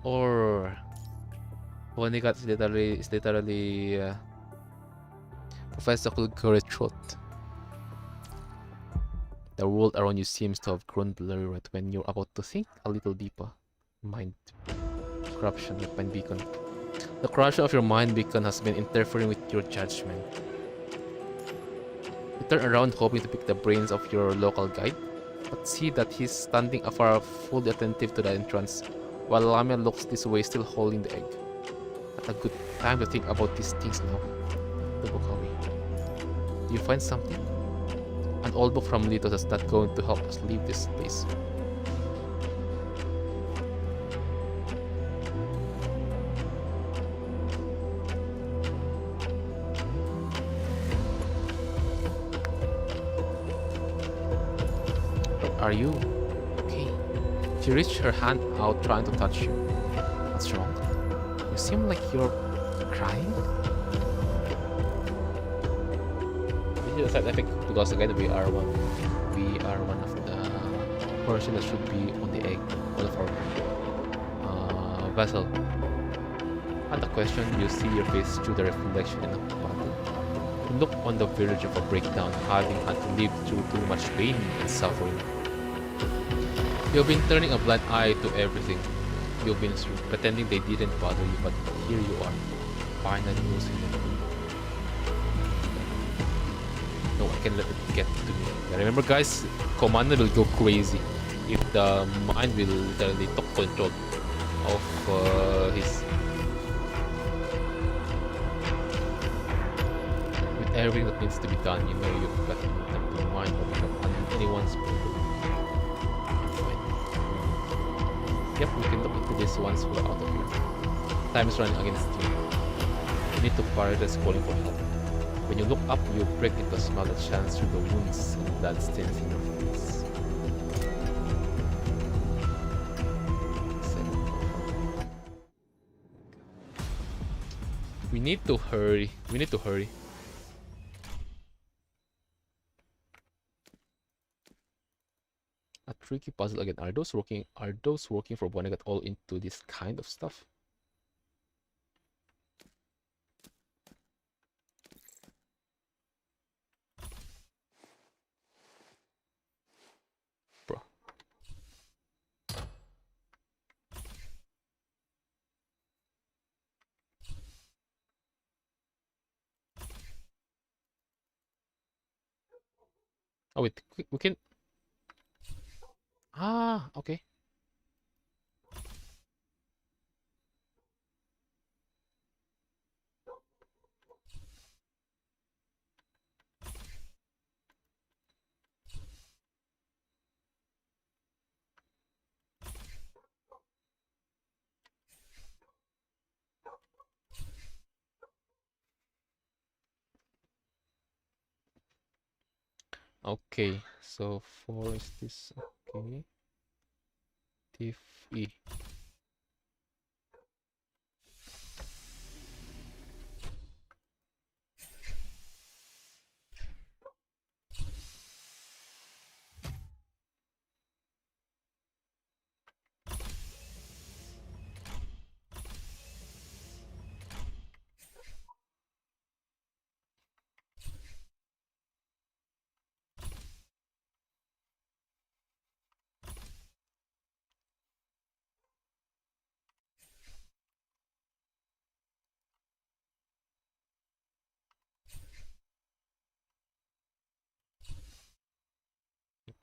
Speaker 1: Or Vonnegut is literally Professor Kulgore truth. The world around you seems to have grown blurry right when you're about to think a little deeper. Mind corruption with Mind Beacon. The corruption of your Mind Beacon has been interfering with your judgment. You turn around hoping to pick the brains of your local guide, but see that he's standing afar, fully attentive to the entrance, while Lamia looks this way, still holding the egg. Not a good time to think about these things now. The book away. Do you find something? An old book from Litos that's not going to help us leave this place. Are you okay? She reached her hand out, trying to touch you. What's wrong? You seem like you're crying? This is a side effect because again we are one of the person that should be on the egg, one of our vessel. At the question, you see your face through the reflection in the bottle. You look on the verge of a breakdown, having had to live through too much pain and suffering. You've been turning a blind eye to everything. You've been pretending they didn't bother you, but here you are, finally losing them. No, I can let it get to me. Yeah, remember guys, Commander will go crazy if the mind will literally take control of his... everything that needs to be done. You know, you've got them to mind or pick up on anyone's problem. Yep, we can look into this once we're out of here. Time is running against you. You need to prioritize calling for help. When you look up, you break into a smile that shines through the wounds and blood stains in your face. We need to hurry. We need to hurry. A tricky puzzle again. Are those working for when I got all into this kind of stuff? Bro. Oh wait, we can. Ah, okay. Okay, so 4 is this. Okay. Thief E.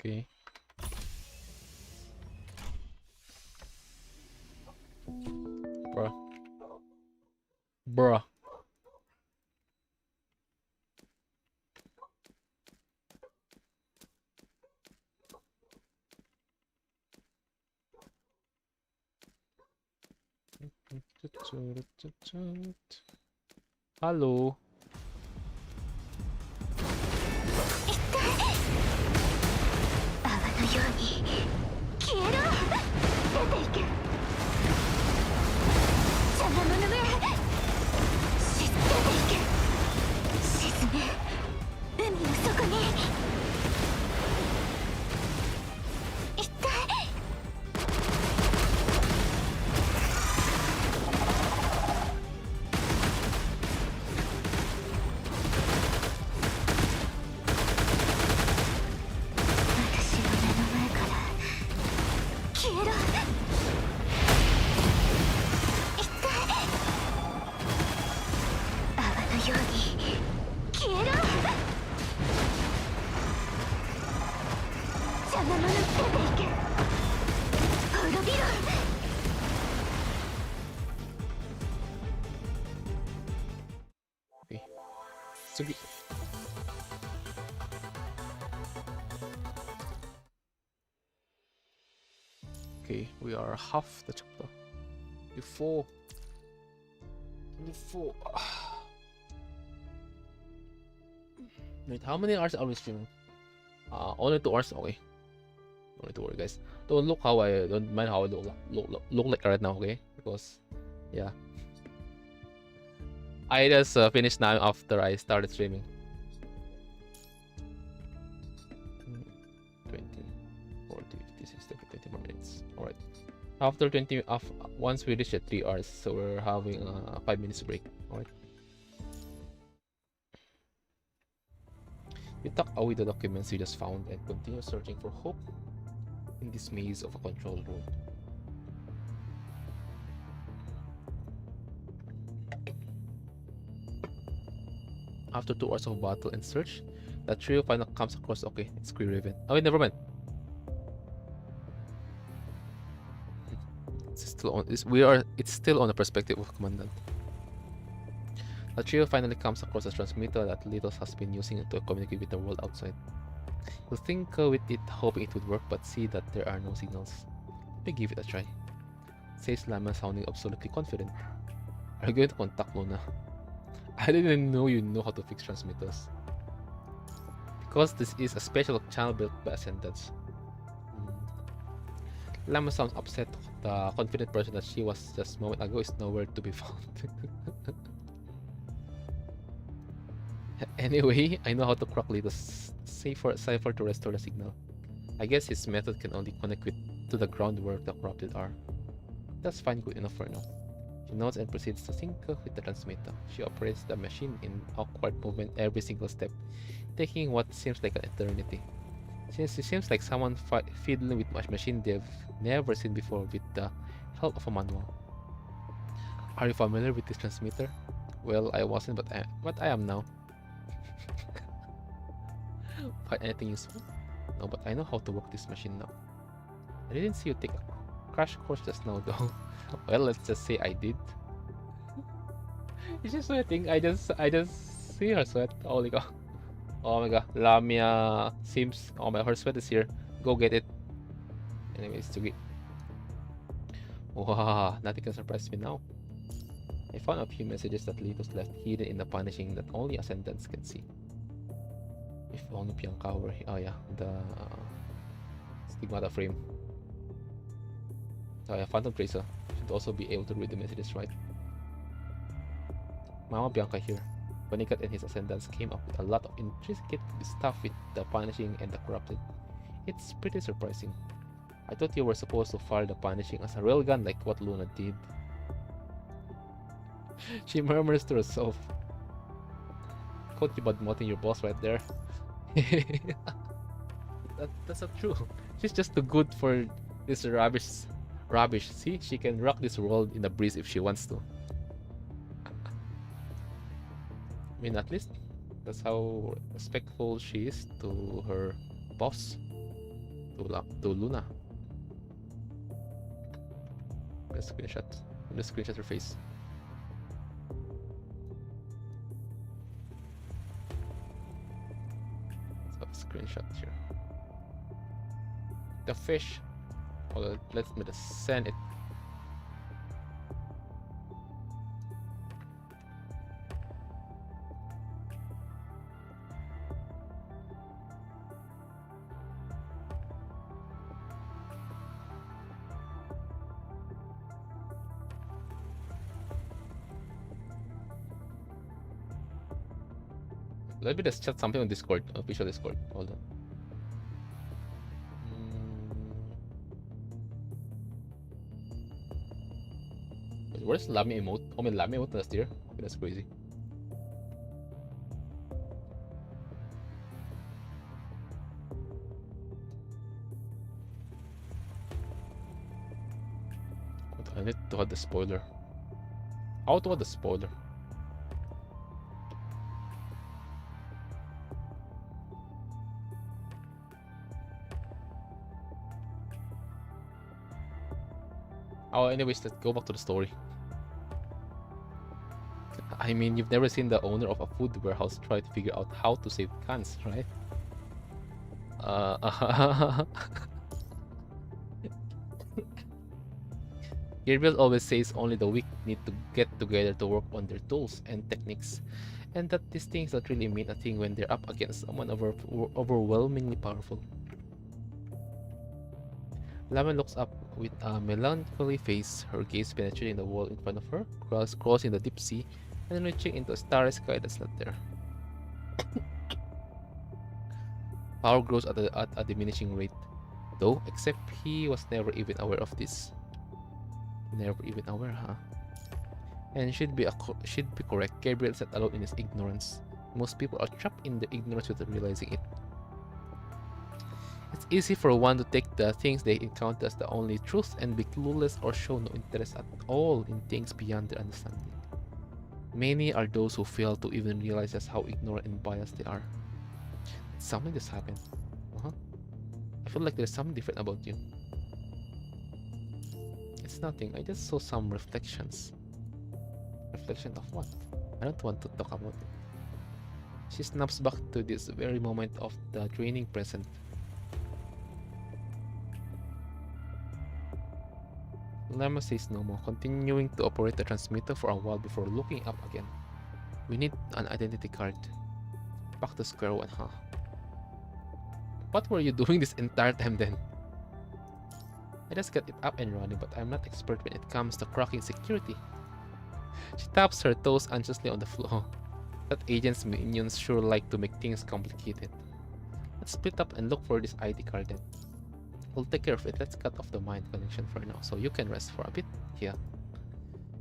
Speaker 1: Okay. Bruh. Bruh. Hello.
Speaker 3: 泡のように消えろ。出ていけ。邪魔者め。出ていけ。沈め。海の底に。痛い。私の目の前から消えろ。痛い。泡のように消えろ。邪魔者出ていけ。滅びろ。
Speaker 1: Okay. Sige. Okay, we are half the chapter. 24. 24. Wait, how many hours are we streaming? Only 2 hours. Okay. Don't need to worry, guys. Don't mind how I look like right now, okay? Because, yeah. I just finished now after I started streaming. 20, 40, 50, 60, 20 more minutes. Alright. After 20, once we reach the 3 hours, so we're having a 5 minutes break. Alright. You tuck away the documents you just found and continue searching for hope in this maze of a control room. After 2 hours of battle and search, the trio finally comes across. Okay, it's Queen Raven. Oh wait, never mind. It's still on. It's still on the perspective of Commandant. The trio finally comes across a transmitter that Litos has been using to communicate with the world outside. You think with it, hoping it would work, but see that there are no signals. Let me give it a try, says Lama, sounding absolutely confident. Are you going to contact Luna? I didn't know you know how to fix transmitters. Because this is a special channel built by Ascendants. Lama sounds upset. The confident person that she was just a moment ago is nowhere to be found. Anyway, I know how to crack Litos' cipher to restore the signal. I guess his method can only connect to the ground where the corrupted are. That's fine, good enough for now. She nods and proceeds to sync with the transmitter. She operates the machine in awkward movement every single step, taking what seems like an eternity. Since it seems like someone fiddling with a machine they've never seen before with the help of a manual. Are you familiar with this transmitter? Well, I wasn't, but I am now. Find anything useful? No, but I know how to work this machine now. I didn't see you take a crash course just now, though. Well, let's just say I did. Is she sweating? I just see her sweat. Oh my god. Oh my god. Lamia seems. Oh my, her sweat is here. Go get it. Anyways, to get. Wow, nothing can surprise me now. I found a few messages that Litos left hidden in the punishing that only Ascendants can see. If only Bianca were here. Oh yeah, the stigmata frame. Oh yeah, Phantom Tracer should also be able to read the messages, right? Mama Bianca here. Bonicat and his Ascendants came up with a lot of intricate stuff with the punishing and the corrupted. It's pretty surprising. I thought you were supposed to fire the punishing as a railgun like what Luna did. She murmurs to herself. Caught you badmouthing your boss right there. That's not true. She's just too good for this rubbish. See, she can rock this world in a breeze if she wants to. I mean, at least that's how respectful she is to her boss, to Luna. Let's screenshot. Let's screenshot her face. So screenshot here. The fish. Oh, let me just send it. Let me just chat something on Discord, official Discord. Hold on. Wait, where's Lami emote? Oh, my Lami emote last year. Okay, that's crazy. I need to add the spoiler. How to add the spoiler? Oh, anyways, let's go back to the story. I mean, you've never seen the owner of a food warehouse try to figure out how to save cans, right? Gabriel always says only the weak need to get together to work on their tools and techniques, and that these things don't really mean a thing when they're up against someone overwhelmingly powerful. Lama looks up with a melancholy face, her gaze penetrating the wall in front of her, crossing the deep sea, and reaching into a starry sky that's not there. Power grows at a diminishing rate, though, except he was never even aware of this. Never even aware, huh? And should be correct. Gabriel is not alone in his ignorance. Most people are trapped in their ignorance without realizing it. It's easy for one to take the things they encounter as the only truth and be clueless or show no interest at all in things beyond their understanding. Many are those who fail to even realize just how ignorant and biased they are. Something just happened. I feel like there's something different about you. It's nothing, I just saw some reflections. Reflection of what? I don't want to talk about it. She snaps back to this very moment of the draining present. Lama says no more, continuing to operate the transmitter for a while before looking up again. We need an identity card. Back to square one, huh? What were you doing this entire time then? I just got it up and running, but I'm not expert when it comes to cracking security. She taps her toes anxiously on the floor. That agent's minions sure like to make things complicated. Let's split up and look for this ID card then. We'll take care of it. Let's cut off the mind connection for now, so you can rest for a bit here.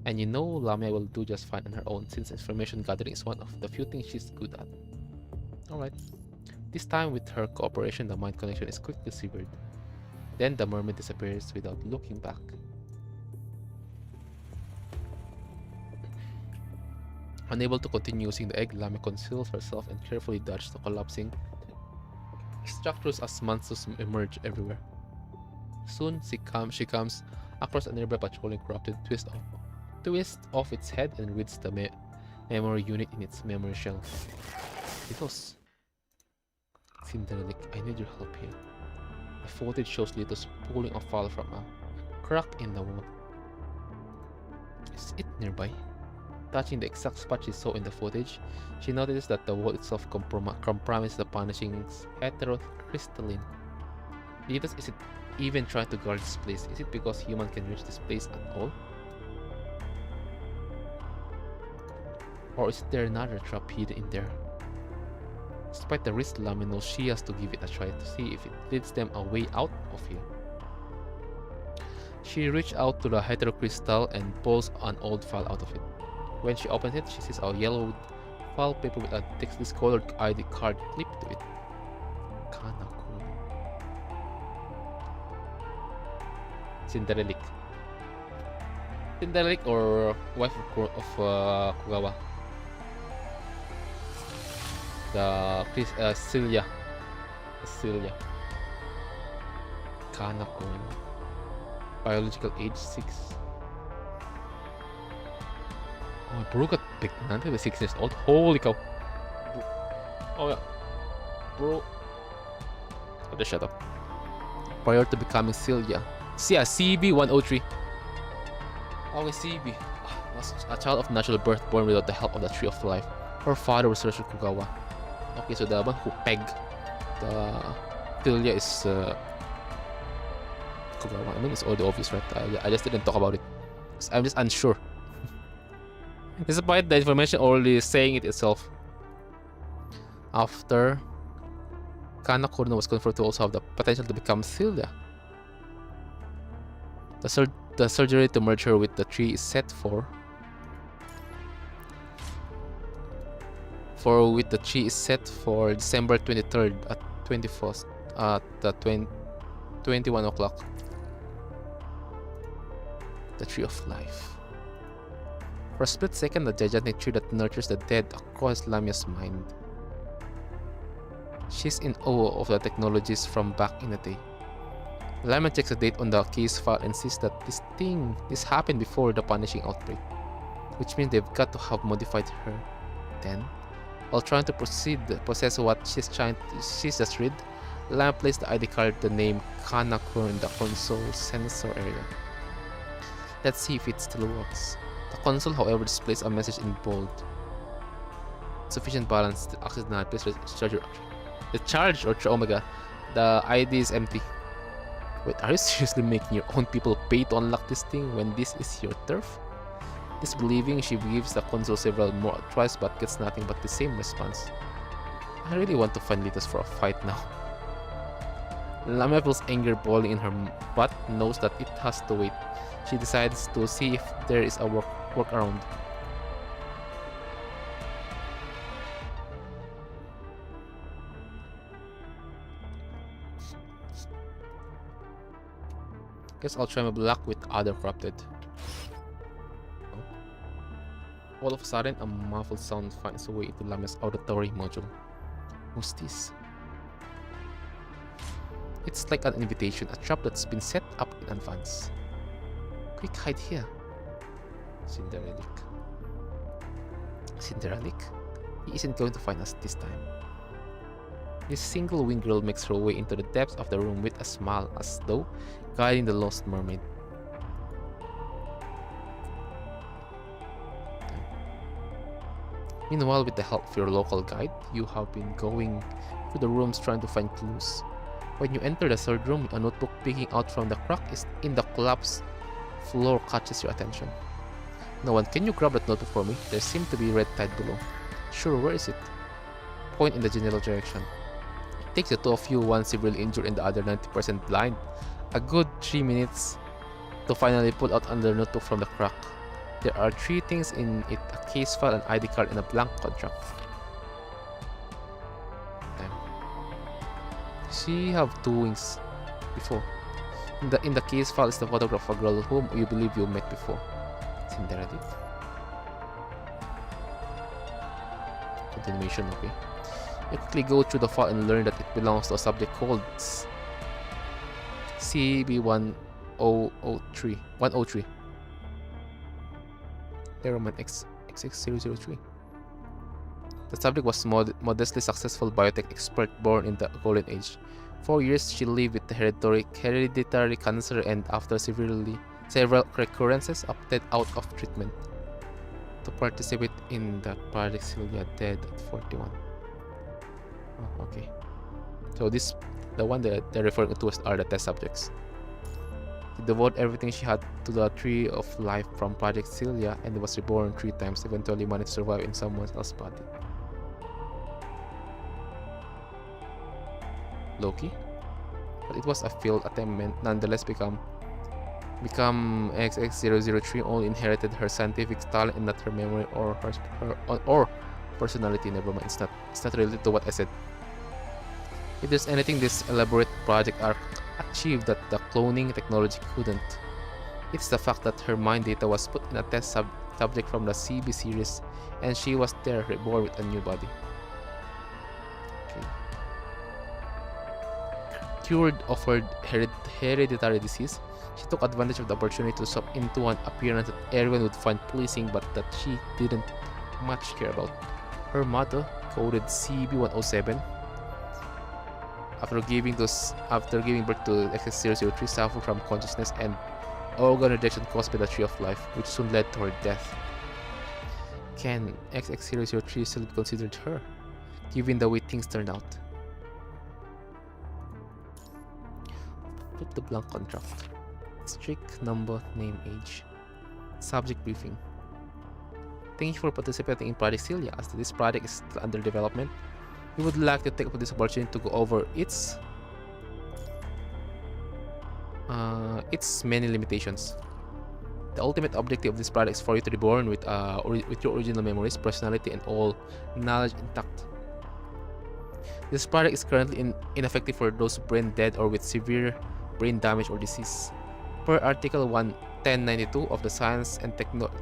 Speaker 1: And you know Lamia will do just fine on her own, since information gathering is one of the few things she's good at. Alright. This time with her cooperation, the mind connection is quickly severed. Then the mermaid disappears without looking back. Unable to continue using the egg, Lamia conceals herself and carefully dodges the collapsing structures as monsters emerge everywhere. Soon she comes across a nearby patrolling corrupted twist off its head and reads the memory unit in its memory shell. Litos. Cinderelic, I need your help here. The footage shows Litos pulling a file from a crack in the wall. Is it nearby? Touching the exact spot she saw in the footage, she notices that the wall itself compromises the punishing heterocrystalline. Litos isn't even trying to guard this place. Is it because humans can reach this place at all? Or is there another trap hidden in there? Despite the risk, Lamia knows she has to give it a try to see if it leads them a way out of here. She reaches out to the heterocrystal and pulls an old file out of it. When she opens it, she sees a yellowed file paper with a discolored ID card clipped to it. Kinda cool. Cinderelic. Cinderelic or wife of Kugawa. The Celia. Kinda cool. Biological age 6. Oh, bro got pregnant at 6 years old. Holy cow. Oh yeah. Bro. Oh, just shut up. Prior to becoming Celia. Yeah, CB103. Okay, CB. Was a child of natural birth born without the help of the Tree of Life. Her father was Sir Kugawa. Okay, so the one who pegged the Celia is Kugawa. I mean, it's already obvious, right? I just didn't talk about it. I'm just unsure. Despite the information already saying it itself. After Kana Kurno was confirmed to also have the potential to become Celia. The surgery to merge her with the tree is set for December 23rd at 21st at 21 o'clock. The Tree of Life. For a split second, the gigantic tree that nurtures the dead across Lamia's mind. She's in awe of the technologies from back in the day. Lamia checks the date on the case file and sees that this happened before the punishing outbreak, which means they've got to have modified her. Then, while trying to possess what she's just read, Lamia placed the ID card, the name Kanako, in the console sensor area. Let's see if it still works. The console, however, displays a message in bold. Sufficient balance to access the please charge or oh my god, the ID is empty. Wait, are you seriously making your own people pay to unlock this thing when this is your turf? Disbelieving, she gives the console several more tries but gets nothing but the same response. I really want to find Litos for a fight now. Lamia feels anger boiling in her but knows that it has to wait. She decides to see if there is a workaround. Guess I'll try my luck with other corrupted. Oh. All of a sudden, a muffled sound finds a way into Lamia's auditory module. Who's this? It's like an invitation, a trap that's been set up in advance. Quick, hide here. Cinderelic. Cinderella, he isn't going to find us this time. This single-winged girl makes her way into the depths of the room with a smile, as though guiding the lost mermaid. Meanwhile, with the help of your local guide, you have been going through the rooms trying to find clues. When you enter the third room, a notebook peeking out from the crack in the collapsed floor catches your attention. No one, can you grab that notebook for me? There seems to be red tide below. Sure, where is it? Point in the general direction. It takes the two of you, one severely injured and the other 90% blind, a good 3 minutes to finally pull out another notebook from the crack. There are 3 things in it: a case file, an ID card, and a blank contract. Damn. She have 2 wings before. In the case file is the photograph of a girl whom you believe you met before. Cinderella. Continuation, okay. You quickly go through the file and learn that it belongs to a subject called CB1003. 103. Roman XX003. The subject was modestly successful biotech expert born in the golden age. 4 years she lived with hereditary cancer and after several recurrences opted out of treatment to participate in the Project Celia, dead at 41. Oh, okay. So the one that they're referring to are the test subjects. She devoted everything she had to the tree of life from Project Celia and was reborn 3 times, eventually managed to survive in someone else's body. Loki? But it was a failed attempt, nonetheless become XX003 only inherited her scientific talent and not her memory or her personality. Never mind, it's not related to what I said. If there's anything this elaborate project arc achieved that the cloning technology couldn't, it's the fact that her mind data was put in a test subject from the CB series and she was there reborn with a new body. Okay. Cured of her hereditary disease, she took advantage of the opportunity to swap into an appearance that everyone would find pleasing but that she didn't much care about. Her mother, coded CB107, after giving birth to XX003, suffered from consciousness and organ rejection caused by the Tree of Life, which soon led to her death. Can XX003 still be considered her, given the way things turned out? Flip the blank contract. Strict number, name, age. Subject briefing. Thank you for participating in Project Celia. As this project is still under development, we would like to take up this opportunity to go over its many limitations. The ultimate objective of this project is for you to be born with your original memories, personality, and all knowledge intact. This project is currently ineffective for those brain dead or with severe brain damage or disease. Per Article 1092 of the Science and Technology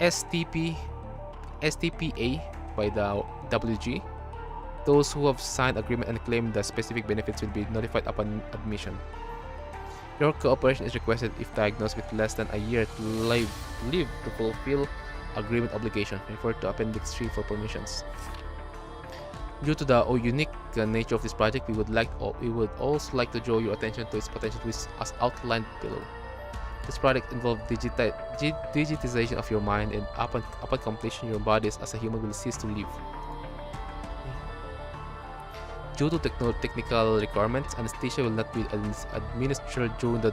Speaker 1: STPA by the WG, those who have signed agreement and claim the specific benefits will be notified upon admission. Your cooperation is requested if diagnosed with less than a year to live to fulfill agreement obligation. Refer to Appendix 3 for permissions. Due to the unique nature of this project, we would also like to draw your attention to its potential twists as outlined below. This project involves digitization of your mind, and upon completion, your bodies as a human will cease to live. Due to technical requirements, anesthesia will not be administered during the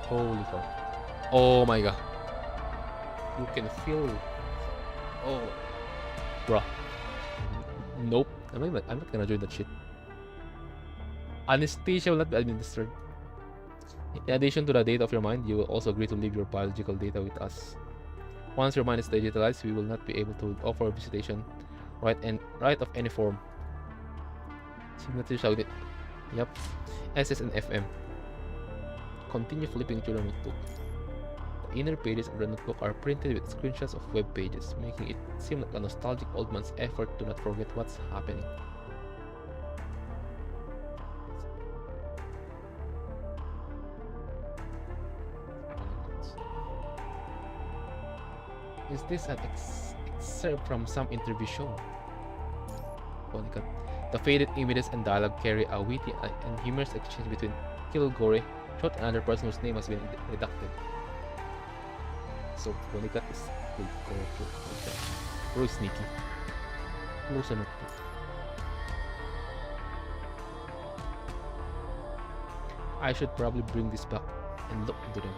Speaker 1: Holy cow. Oh my god. You can feel... Oh. Bruh. Nope. I'm not gonna join that shit. Anesthesia will not be administered. In addition to the data of your mind, you will also agree to leave your biological data with us. Once your mind is digitalized, we will not be able to offer visitation right of any form. Signature shall be... Yep. SS and FM. Continue flipping through the notebook. The inner pages of the notebook are printed with screenshots of web pages, making it seem like a nostalgic old man's effort to not forget what's happening. Is this an excerpt from some interview show? Monica. The faded images and dialogue carry a witty and humorous exchange between Kilgore, shot another person whose name has been redacted. So Monica is very sneaky. Close enough. I should probably bring this back and look into them.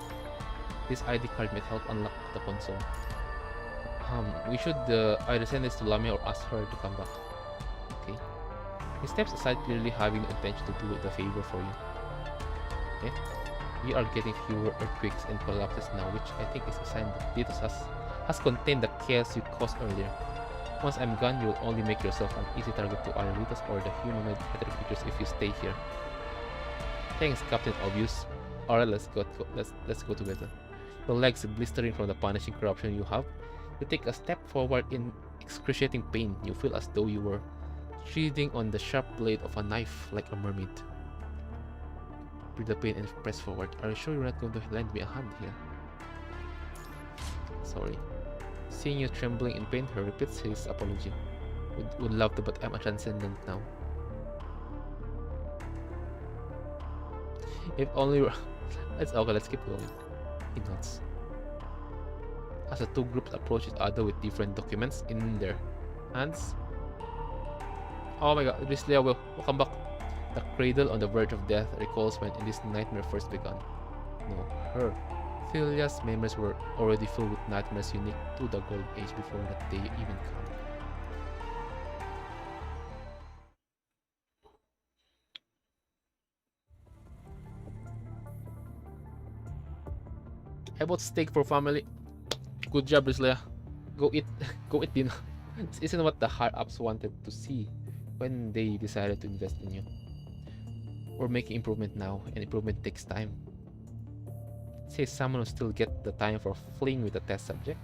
Speaker 1: This ID card might help unlock the console. We should either send this to Lamia or ask her to come back. Okay. He steps aside, clearly having the intention to do the favor for you. Okay. We are getting fewer earthquakes and collapses now, which I think is a sign that Titus has contained the chaos you caused earlier. Once I'm gone, you'll only make yourself an easy target to either Ritos or the humanoid heteroid creatures if you stay here. Thanks, Captain Obvious. Alright, let's go together. Your legs blistering from the punishing corruption you have. You take a step forward in excruciating pain. You feel as though you were sheathing on the sharp blade of a knife like a mermaid. Breathe the pain and press forward. Are you sure you're not going to lend me a hand here? Sorry. Seeing you trembling in pain, he repeats his apology. Would love to, but I'm a transcendent now. If only let's keep going. He nods. As the two groups approach each other with different documents in their hands. Oh my god, Rislia will come back. The cradle on the verge of death recalls when this nightmare first began. No, her. Thelia's memories were already filled with nightmares unique to the Gold Age before that day even came. I bought steak for family. Good job, Rislia. Go eat dinner. This isn't what the higher-ups wanted to see when they decided to invest in you. We're making improvement now, and improvement takes time. Say someone who still get the time for fleeing with a test subject.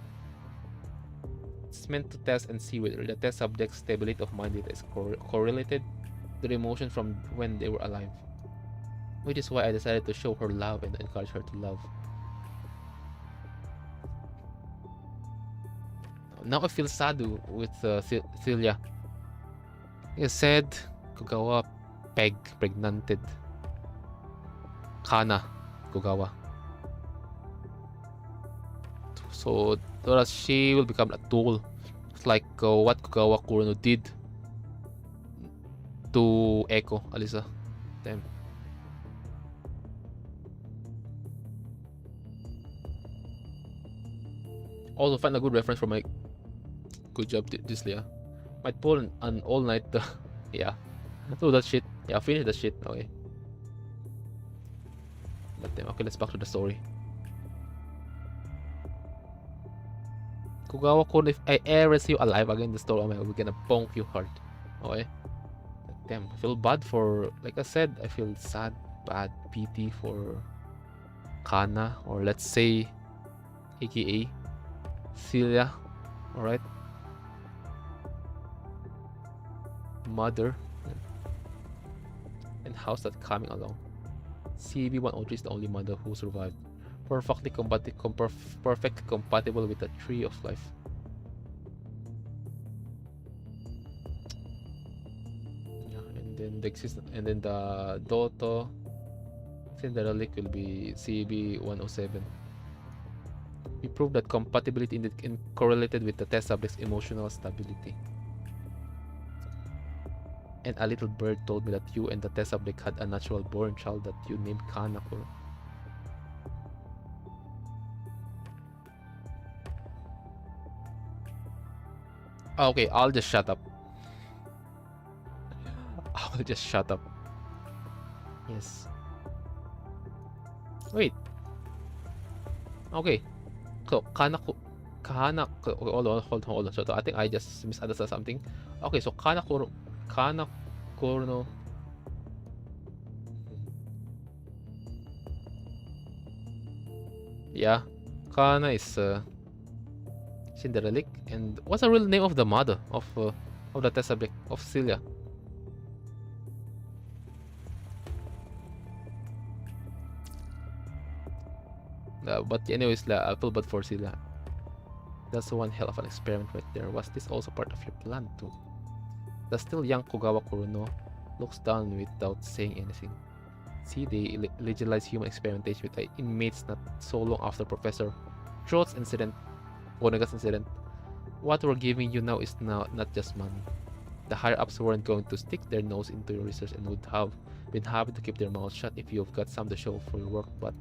Speaker 1: It's meant to test and see whether the test subject's stability of mind data is correlated to the emotion from when they were alive. Which is why I decided to show her love and encourage her to love. Now I feel sad with Celia. He said Kogawa pregnanted Kana Kogawa. So that she will become a tool. It's like what Kogawa Kurano did to Echo Alisa. Damn. Also find a good reference for my good job this Leah. Might pull an all night yeah. Do that shit. Yeah, finish that shit. Okay. But damn, okay, let's back to the story. Kugawa-kun, if I ever see you alive again in the story, oh my god, we're gonna bonk you hard. Okay. But damn, I feel bad for, like I said, I feel sad, bad, pity for Kana, or let's say aka Celia. Alright. Mother. And how's that coming along? CB-103 is the only mother who survived. Perfectly compatible with the tree of life. Yeah, and then the Doto relic will be CB-107. We proved that compatibility in correlated with the test subject's emotional stability. And a little bird told me that you and the test subject had a natural born child that you named Kanako. Okay, I'll just shut up. I'll just shut up. Yes. Wait. Okay. So, Kanako. Hold on. So, I think I just misunderstood something. Okay, so Kanako no. Yeah. Kana is Cinderelic. And what's the real name of the mother of the test subject of Celia? But anyways, I feel bad for Celia. That's one hell of an experiment right there. Was this also part of your plan too? The still young Kogawa Kuruno looks down without saying anything. See, they legalized human experimentation with the inmates not so long after Professor Troll's incident, Onaga's incident. What we're giving you now is not just money. The higher ups weren't going to stick their nose into your research and would have been happy to keep their mouths shut if you've got some to show for your work, but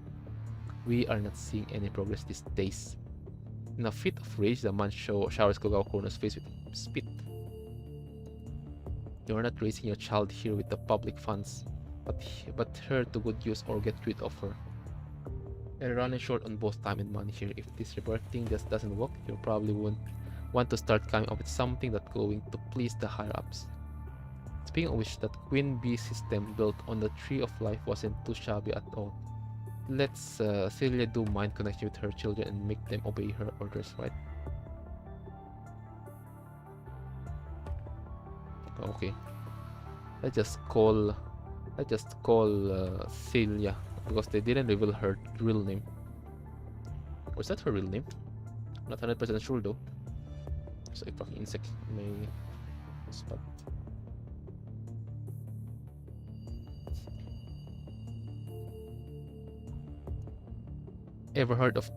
Speaker 1: we are not seeing any progress these days. In a fit of rage, the man showers Kogawa Kuruno's face with spit. You're not raising your child here with the public funds, but her to good use or get rid of her. You're running short on both time and money here. If this rebirth thing just doesn't work, you probably won't want to start coming up with something that's going to please the higher ups. Speaking of which, that Queen Bee system built on the Tree of Life wasn't too shabby at all. Let's Celia do mind connection with her children and make them obey her orders, right? Okay. Let's just call Celia, because they didn't reveal her real name. Was that her real name? Not 100% sure though. So a fucking insect may spot. Ever heard of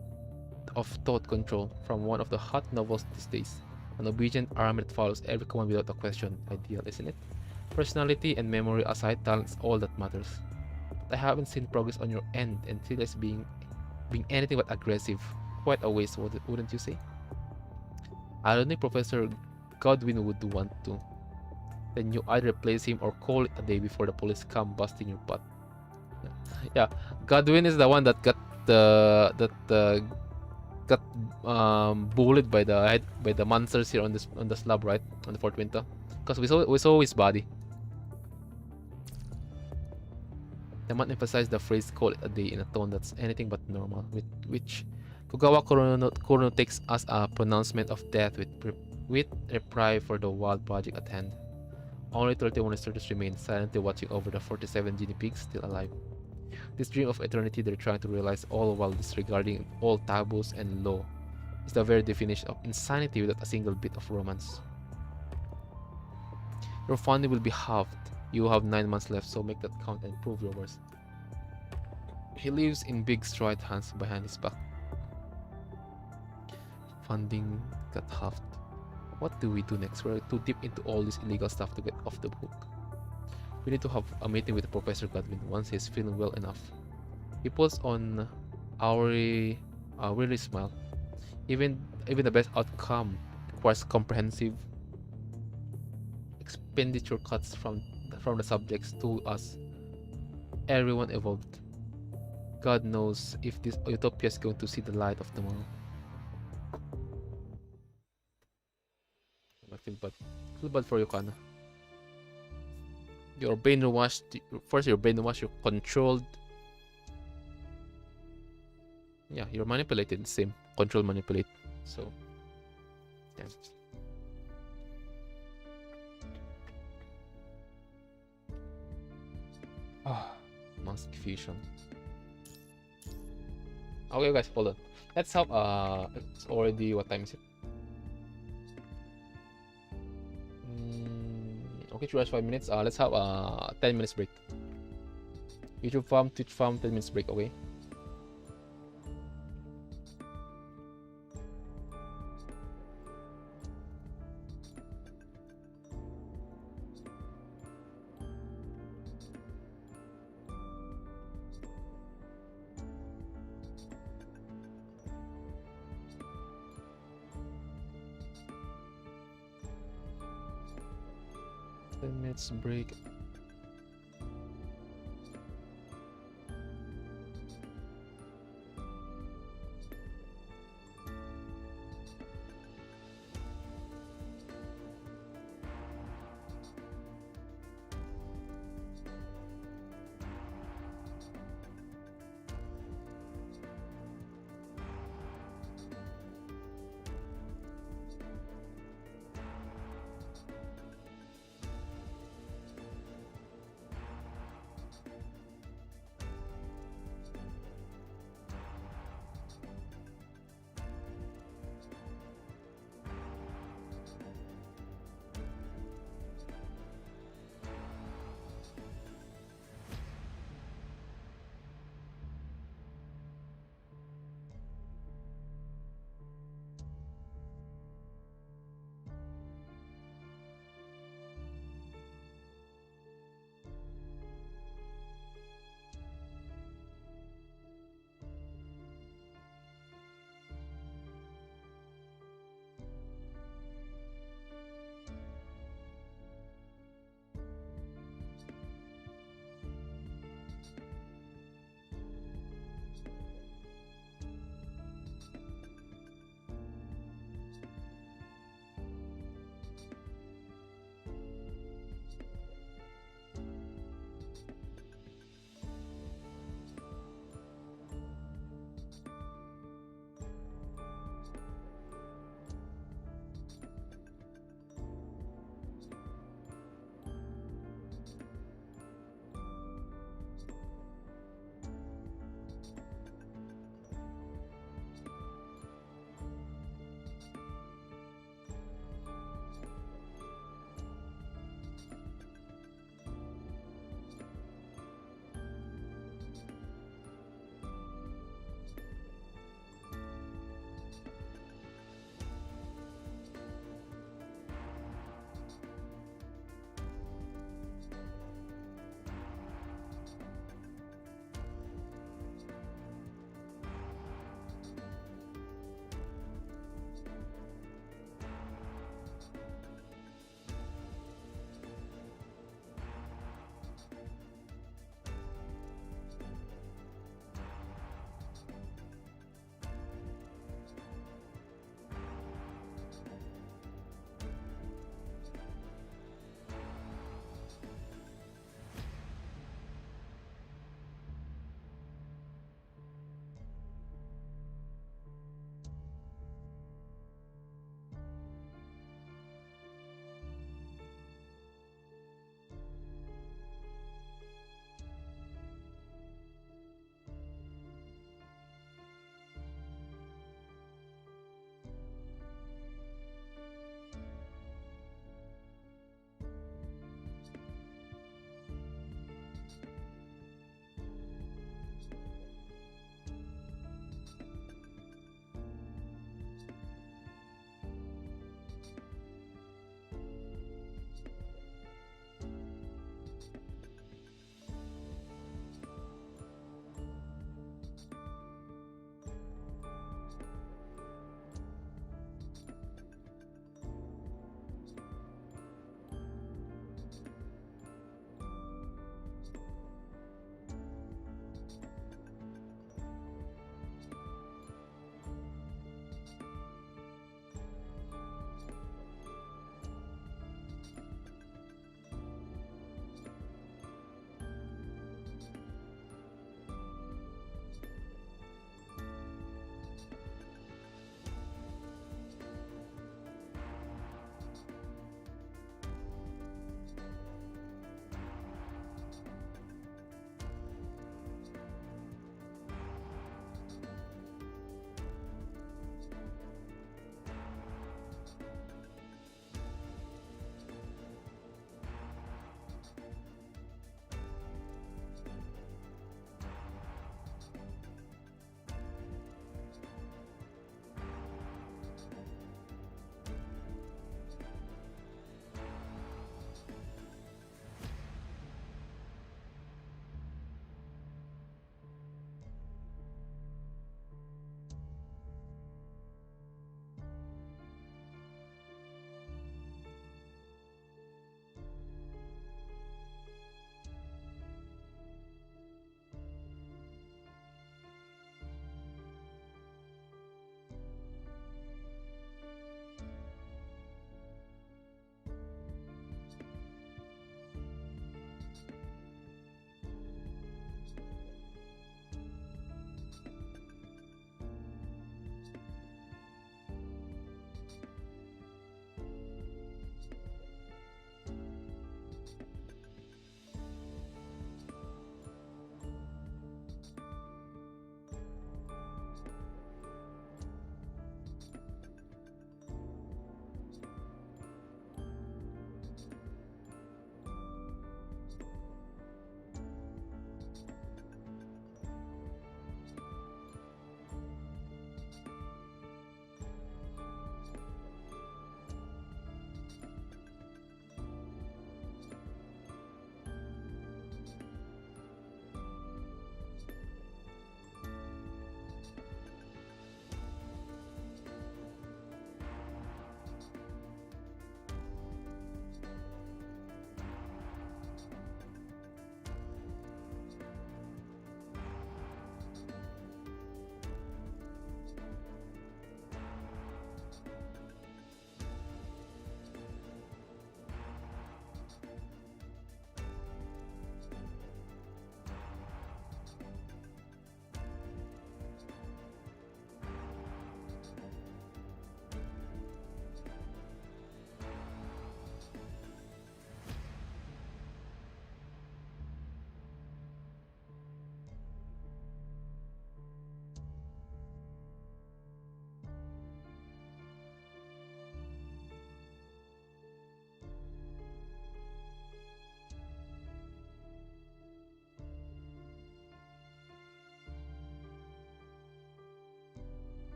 Speaker 1: thought control from one of the hot novels these days? An obedient army that follows every command without a question. Ideal, isn't it? Personality and memory aside, talent is all that matters. But I haven't seen progress on your end, and Celia's being anything but aggressive. Quite a waste, wouldn't you say? I don't think Professor Godwin would want to. Then you either replace him or call it a day before the police come busting your butt. Yeah, Godwin is the one that got bullied by the monsters here on the slab, right, on the Fort Winter, because we saw his body. The man emphasized the phrase "call it a day" in a tone that's anything but normal, with which Kogawa Kuruno takes as a pronouncement of death with reprieve for the wild project at hand. Only 31 researchers remain, silently watching over the 47 guinea pigs still alive. This dream of eternity they're trying to realize, all while disregarding all taboos and law, is the very definition of insanity without a single bit of romance. Your funding will be halved. You have 9 months left, so make that count and prove your worth. He leaves in big stride, hands behind his back. Funding got halved. What do we do next? We're too deep into all this illegal stuff to get off the hook. We need to have a meeting with Professor Godwin once he's feeling well enough. He puts on a really smile. Even the best outcome requires comprehensive expenditure cuts from the subjects to us. Everyone evolved. God knows if this utopia is going to see the light of tomorrow. I feel bad. I feel bad for you, Kana. You're brainwashed. First, you're brainwashed. You're controlled. Yeah, you're manipulated. Same. Control, manipulate. So, yeah. Mask fusion. Okay, guys, hold on. Let's have it's already, what time is it? Okay, 2 hours 5 minutes. Let's have 10 minutes break. YouTube farm, Twitch farm, 10 minutes break. Okay. Break.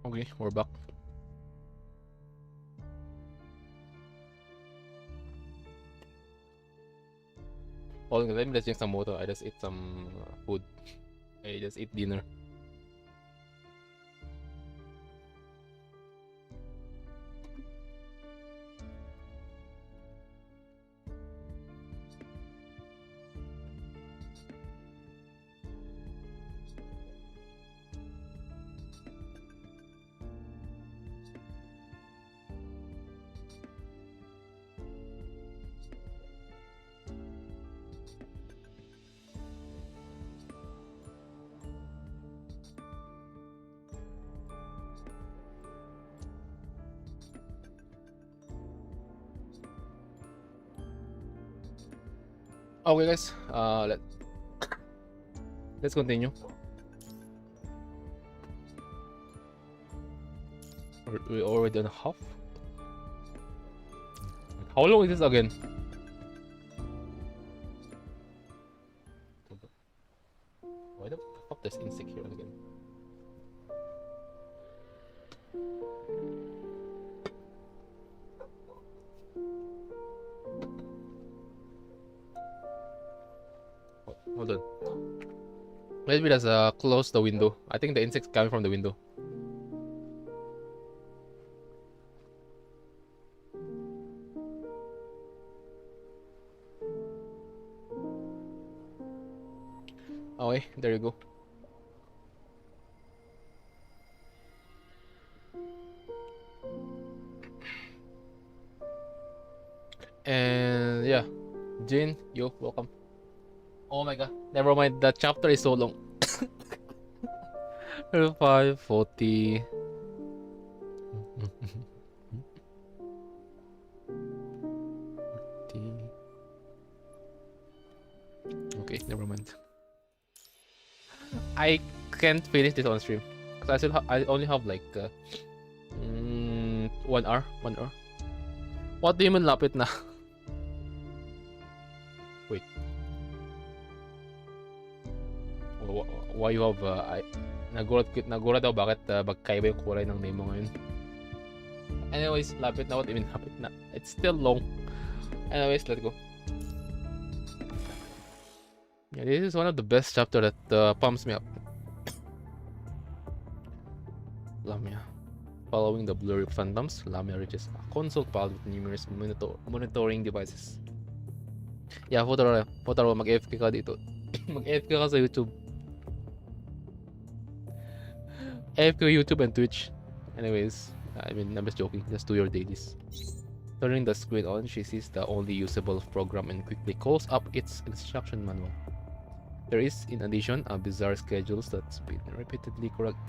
Speaker 1: Okay, we're back. Oh, let me just drink some water. I just ate some food. I just ate dinner. Okay, guys. Let's continue. We're already on half. How long is this again? Why the fuck there's insecure again? Hold on. Maybe just close the window. I think the insect's coming from the window. Okay, there you go. And yeah, Jin, yo, welcome. Oh my god, never mind, that chapter is so long. 540. Okay, never mind. I can't finish this on stream because I only have like 1 hour. 1 hour. What do you mean lapit na? Wait. Why you have nagulat daw bakit magkaiba yung kulay ng name mo ngayon. Anyways, lapit na. What do you mean lapit na? It's still long. Anyways, let's go. Yeah, this is one of the best chapter that pumps me up. Lamia. Following the blurry phantoms, Lamia reaches a console piled with numerous monitoring devices. Yeah, Futaro, mag-AFK ka dito. Mag-AFK ka sa YouTube. AFK YouTube and Twitch. Anyways, I mean, I'm just joking. Just do your dailies. Turning the screen on, she sees the only usable program and quickly calls up its instruction manual. There is, in addition, a bizarre schedule that's been repeatedly correct.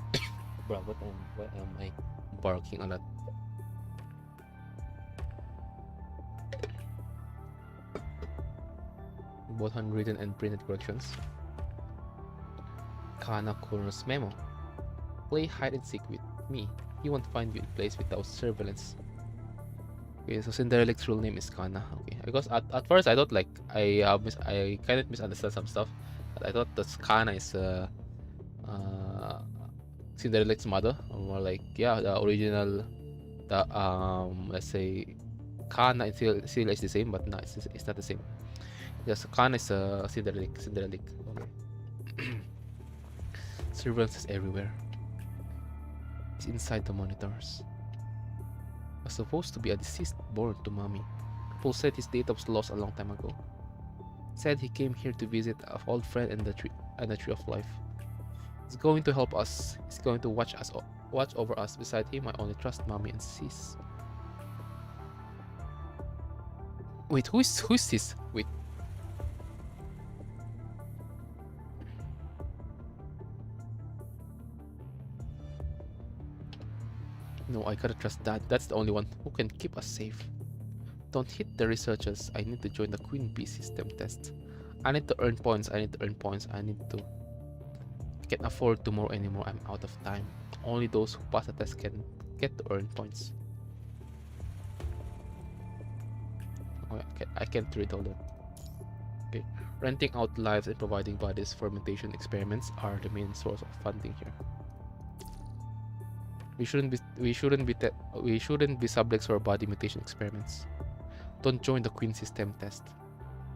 Speaker 1: Bro, why am I barking on that? Both handwritten and printed corrections. Kana Kuro's memo. Play hide and seek with me. He won't find you in place without surveillance. Okay, so Cinderella's real name is Kana. Okay, because at first I thought like I kind of misunderstood some stuff. But I thought that Kana is Cinderella's mother, or more like, yeah, the original, the let's say Kana and Cinderella is the same, but no, it's not the same. Yes, Kana is Cinderella. Okay. Surveillance is everywhere. It's inside the monitors. Was supposed to be a deceased born to mommy. Paul said his data was lost a long time ago. Said he came here to visit an old friend and the tree of life. He's going to help us. He's going to watch over us. Beside him, I only trust mommy and sis. Wait, who's this? Wait. No, I gotta trust that. That's the only one who can keep us safe. Don't hit the researchers. I need to join the Queen Bee system test. I need to earn points. I can't afford tomorrow anymore. I'm out of time. Only those who pass the test can get to earn points. Oh, I can't read all that. Okay. Renting out lives and providing bodies for mutation experiments are the main source of funding here. We shouldn't be subjects for body mutation experiments. Don't join the Queen system test.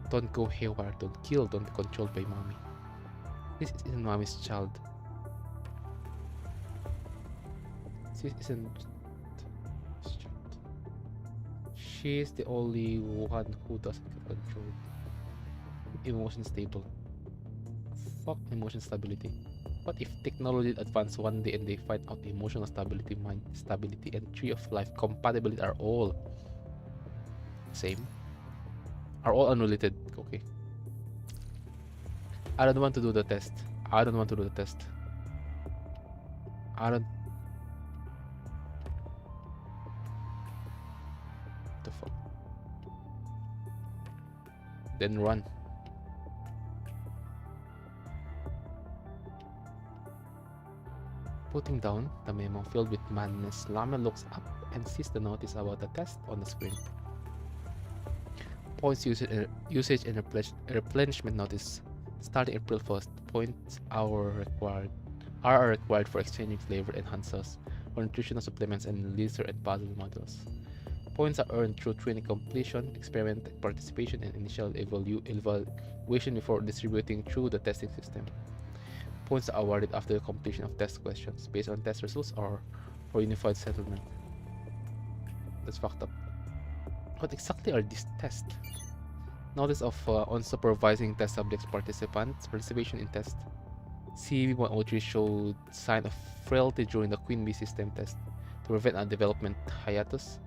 Speaker 1: Don't go haywire. Don't kill. Don't be controlled by mommy. This isn't mommy's child. This isn't his child. She's the only one who doesn't get controlled. Emotion stable. Fuck emotion stability. What if technology advance one day and they find out emotional stability, mind stability, and tree of life compatibility are all same? Are all unrelated? Okay. I don't want to do the test. I don't want to do the test. I don't. The fuck? Then run. Putting down the memo filled with madness, Lama looks up and sees the notice about the test on the screen. Points usage and replenishment notice. Starting April 1st, points are required for exchanging flavor enhancers or nutritional supplements and laser and puzzle modules. Points are earned through training completion, experiment participation, and initial evaluation before distributing through the testing system. Points are awarded after the completion of test questions based on test results or for unified settlement. That's fucked up. What exactly are these tests? Notice of unsupervising test subjects participation in test. CV-103 showed sign of frailty during the Queen Bee system test to prevent a development hiatus.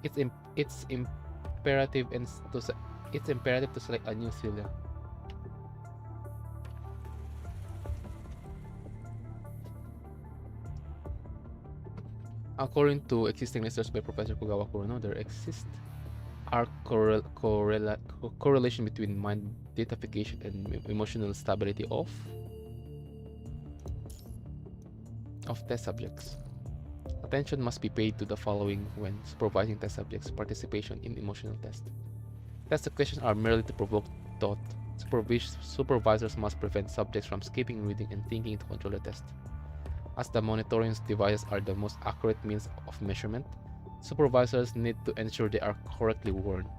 Speaker 1: It's imperative to select a new Celia. According to existing research by Professor Kugawa Kurono, there exists a correlation between mind datafication and emotional stability of test subjects. Attention must be paid to the following when supervising test subjects' participation in emotional test. Test questions are merely to provoke thought. Supervisors must prevent subjects from skipping reading and thinking to control the test. As the monitoring devices are the most accurate means of measurement, supervisors need to ensure they are correctly worn.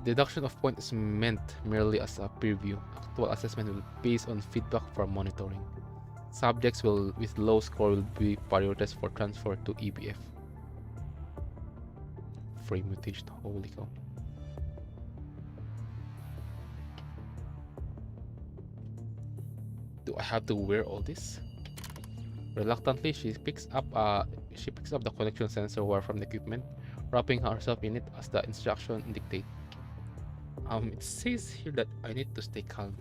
Speaker 1: The deduction of points is meant merely as a preview. Actual assessment will be based on feedback from monitoring. Subjects with low score will be prioritized for transfer to EBF. Frame mutation, holy cow. Do I have to wear all this? Reluctantly, she picks up the connection sensor wire from the equipment, wrapping herself in it as the instruction dictate. It says here that I need to stay calm.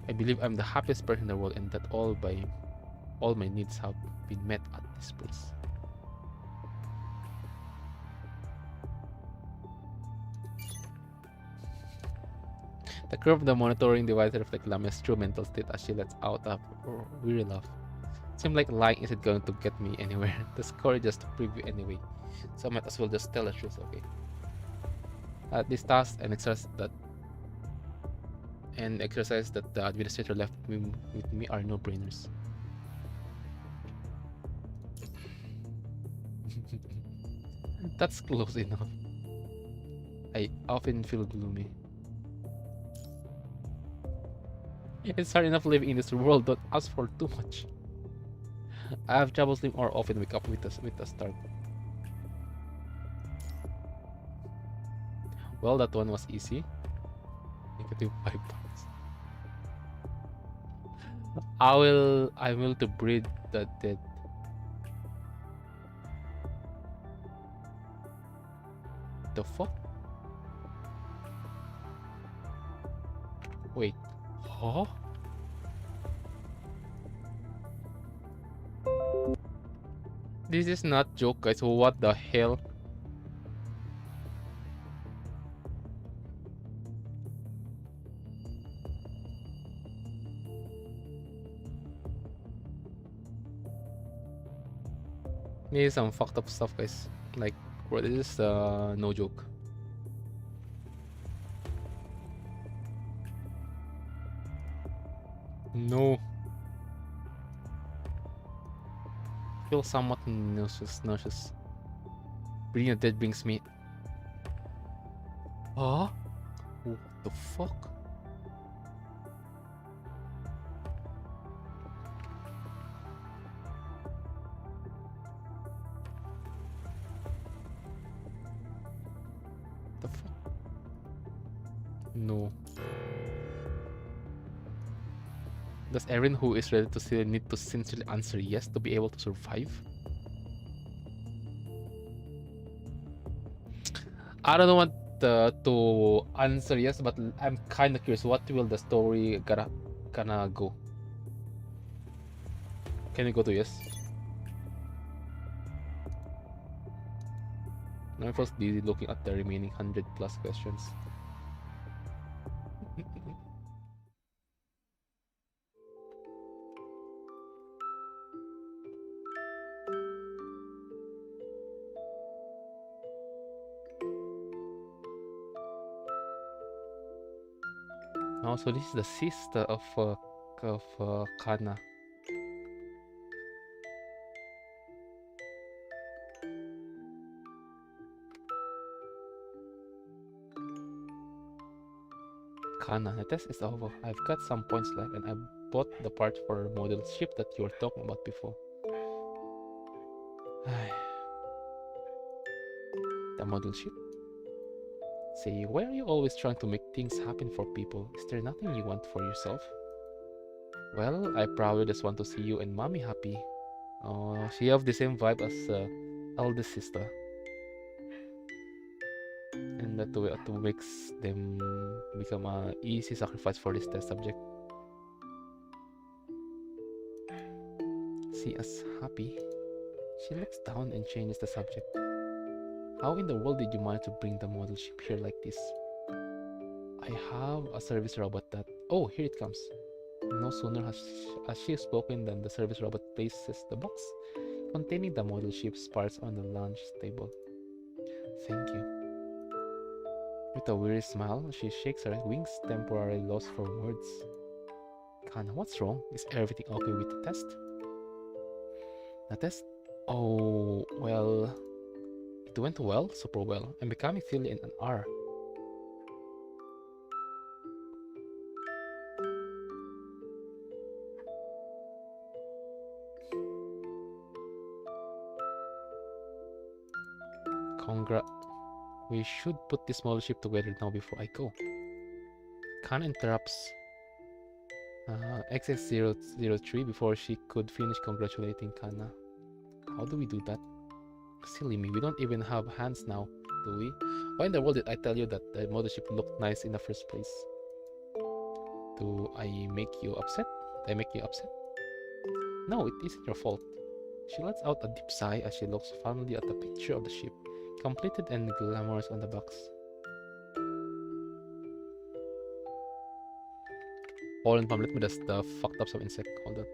Speaker 1: I believe I'm the happiest person in the world and that all my needs have been met at this place. The curve of the monitoring device reflects Lamia's true mental state as she lets out a weary laugh. Seems like lying isn't going to get me anywhere. The score is just a preview anyway, so I might as well just tell the truth, okay? This task and exercise that the administrator left with me are no-brainers. That's close enough. I often feel gloomy. It's hard enough living in this world, don't ask for too much. I have trouble sleeping or often wake up with a start. Well, that one was easy. -5 points. I will to breed the dead. The fuck? Wait. Huh? This is not joke, guys. What the hell? This is some fucked up stuff, guys. Like, bro, this is no joke. No. Feel somewhat nauseous. Breathing a dead brings me. Huh? What the fuck? The fuck? No. Does everyone who is ready to see need to sincerely answer yes to be able to survive? I don't want to answer yes, but I'm kind of curious. What will the story gonna go? Can you go to yes? Now I'm first busy looking at the remaining 100+ questions. Oh, so this is the sister of Kana. Kana, the test is over. I've got some points left, and I bought the part for model ship that you were talking about before. The model ship? Say, why are you always trying to make things happen for people? Is there nothing you want for yourself? Well, I probably just want to see you and mommy happy. Oh, she have the same vibe as eldest sister. And that makes them become a easy sacrifice for this test subject. See us happy. She looks down and changes the subject. How in the world did you manage to bring the model ship here like this? I have a service robot that... Oh, here it comes. No sooner has she spoken than the service robot places the box containing the model ship's parts on the lounge table. Thank you. With a weary smile, she shakes her wings, temporarily lost for words. Kana, what's wrong? Is everything okay with the test? The test? Oh, well... It went well, super well. I'm becoming silly in an hour. We should put this model ship together now before I go. Khan interrupts XX003 before she could finish congratulating Kana. How do we do that? Silly me, we don't even have hands now, do we? Why in the world did I tell you that the model ship looked nice in the first place? Do I make you upset? Did I make you upset? No, it isn't your fault. She lets out a deep sigh as she looks fondly at the picture of the ship, completed and glamorous on the box. Hold on, Pam, let me just fucked up some insect. Hold on.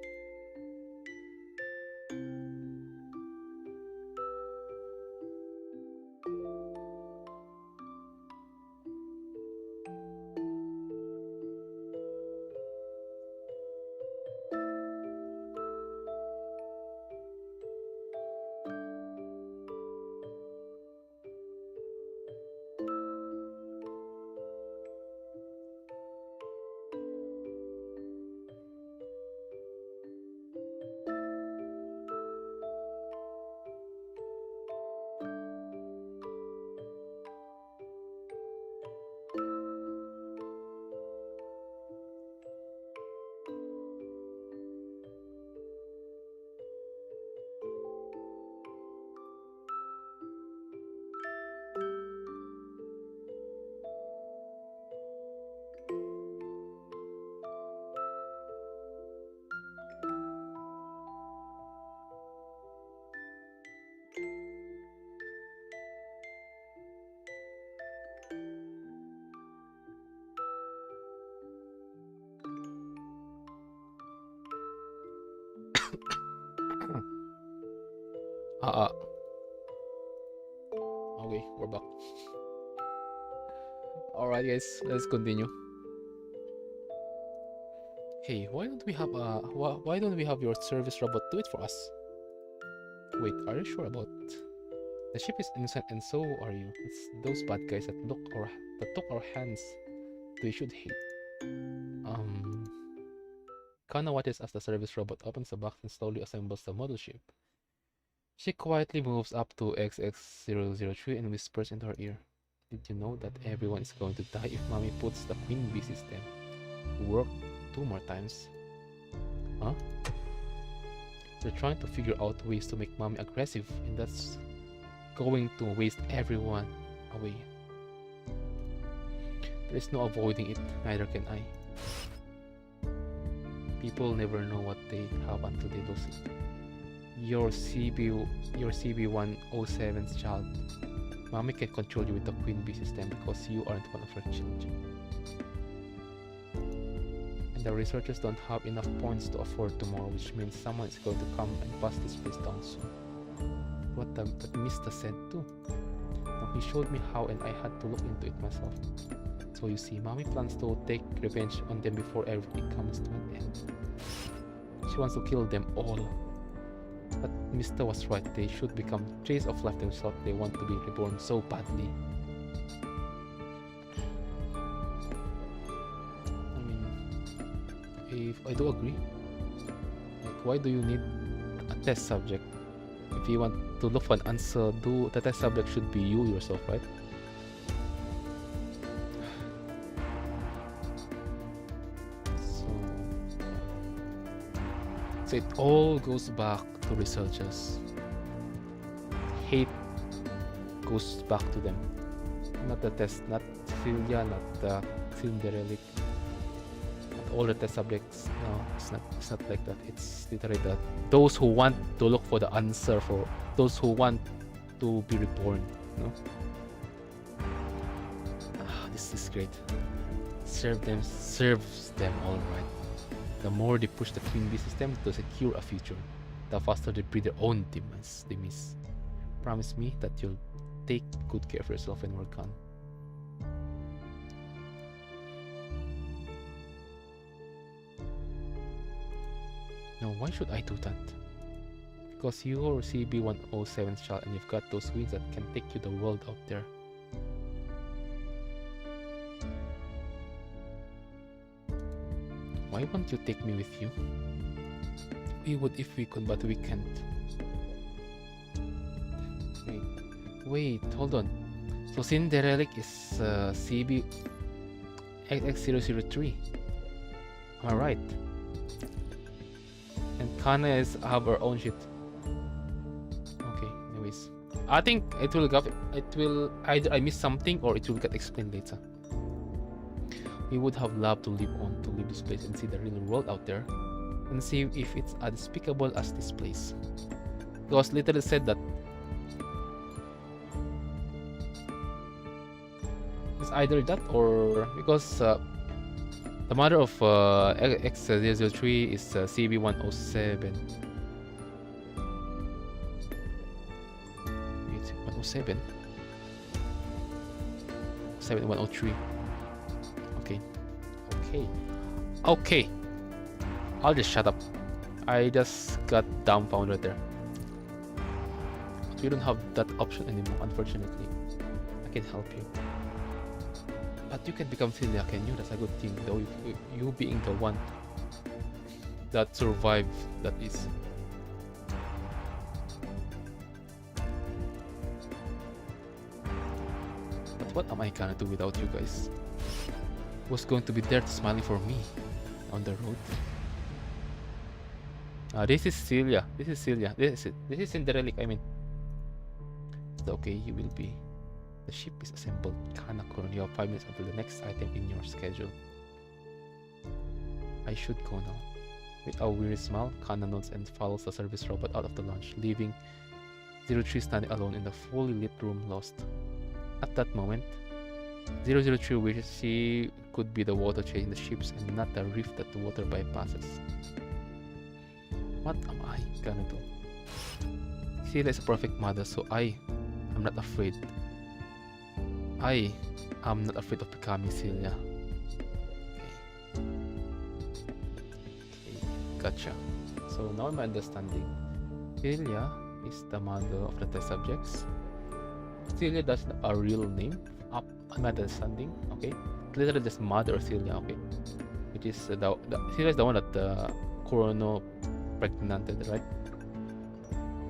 Speaker 1: Okay, we're back. Alright guys, let's continue. Hey, why don't we have why don't we have your service robot do it for us? Wait, are you sure about? The ship is innocent, and so are you. It's those bad guys that took our hands. They should hate. Kana watches as the service robot opens the box and slowly assembles the model ship. She quietly moves up to XX003 and whispers into her ear. Did you know that everyone is going to die if Mommy puts the Queen Bee system to work 2 more times? Huh? They're trying to figure out ways to make Mommy aggressive, and that's going to waste everyone away. There is no avoiding it, neither can I. People never know what they have until they lose it. Your CB107's child. Mommy can control you with the Queen Bee system because you aren't one of her children. And the researchers don't have enough points to afford tomorrow, which means someone is going to come and bust this place down soon. What Mr. said too. Now he showed me how and I had to look into it myself. So you see, Mommy plans to take revenge on them before everything comes to an end. She wants to kill them all. But Mr. was right, they should become trace of life themselves. They want to be reborn so badly. I mean, if I do agree. Like, why do you need a test subject? If you want to look for an answer, the test subject should be you yourself, right? So it all goes back to researchers. Hate goes back to them. Not the test, not Celia, not the Cinderelic. Not all the test subjects. No, it's not like that. It's literally that those who want to look for the answer, for those who want to be reborn. No? This is great. Serves them all right. The more they push the Queen Bee system to secure a future, the faster they breed their own demise. Promise me that you'll take good care of yourself when we're gone. Now, why should I do that? Because you're CB107's child and you've got those wings that can take you the world out there. Why won't you take me with you? We would if we could, but we can't. Wait, hold on. So Cinderelic is CB XX003. Am I right? And Kana have her own shit. Okay, anyways. I think it will either I miss something or it will get explained later. We would have loved to leave this place and see the real world out there and see if it's as despicable as this place. Because literally said that it's either that or because the mother of X003 is CB107. 107? 7103. Okay. I'll just shut up. I just got dumbfounded there. But we don't have that option anymore, unfortunately. I can help you. But you can become Celia, can you? That's a good thing, though. You being the one that survived that is. But what am I gonna do without you guys? Who's going to be there smiling for me on the road? This is Celia. This is Cinderelic, I mean. It's okay, you will be. The ship is assembled. Kana-kun, you have 5 minutes until the next item in your schedule. I should go now. With a weary smile, Kana nods and follows the service robot out of the launch, leaving 03 standing alone in the fully lit room, lost. At that moment, 003 wishes she could be the water chasing the ships and not the rift that the water bypasses. What am I gonna do? Celia is a perfect mother, so I am not afraid. I am not afraid of becoming Celia. Okay. Gacha. So now my understanding, Celia is the mother of the test subjects. Celia, that's a real name. Up, my understanding. Okay, literally just mother of Celia. Okay, which is the Celia is the one that Kurono pregnanted, right?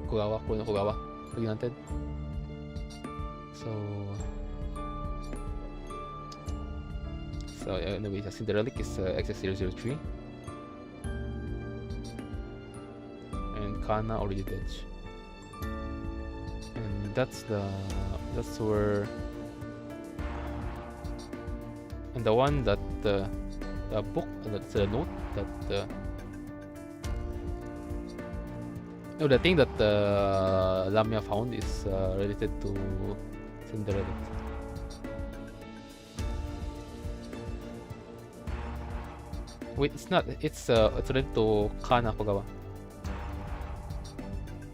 Speaker 1: Kurono Kogawa pregnanted. So anyway, I think the relic is XS003 and Kana already dead. And that's where, and the one that the book, that's the note that no, the thing that Lamia found is related to Cinderella. Wait, it's not. It's related to Kana Kogawa.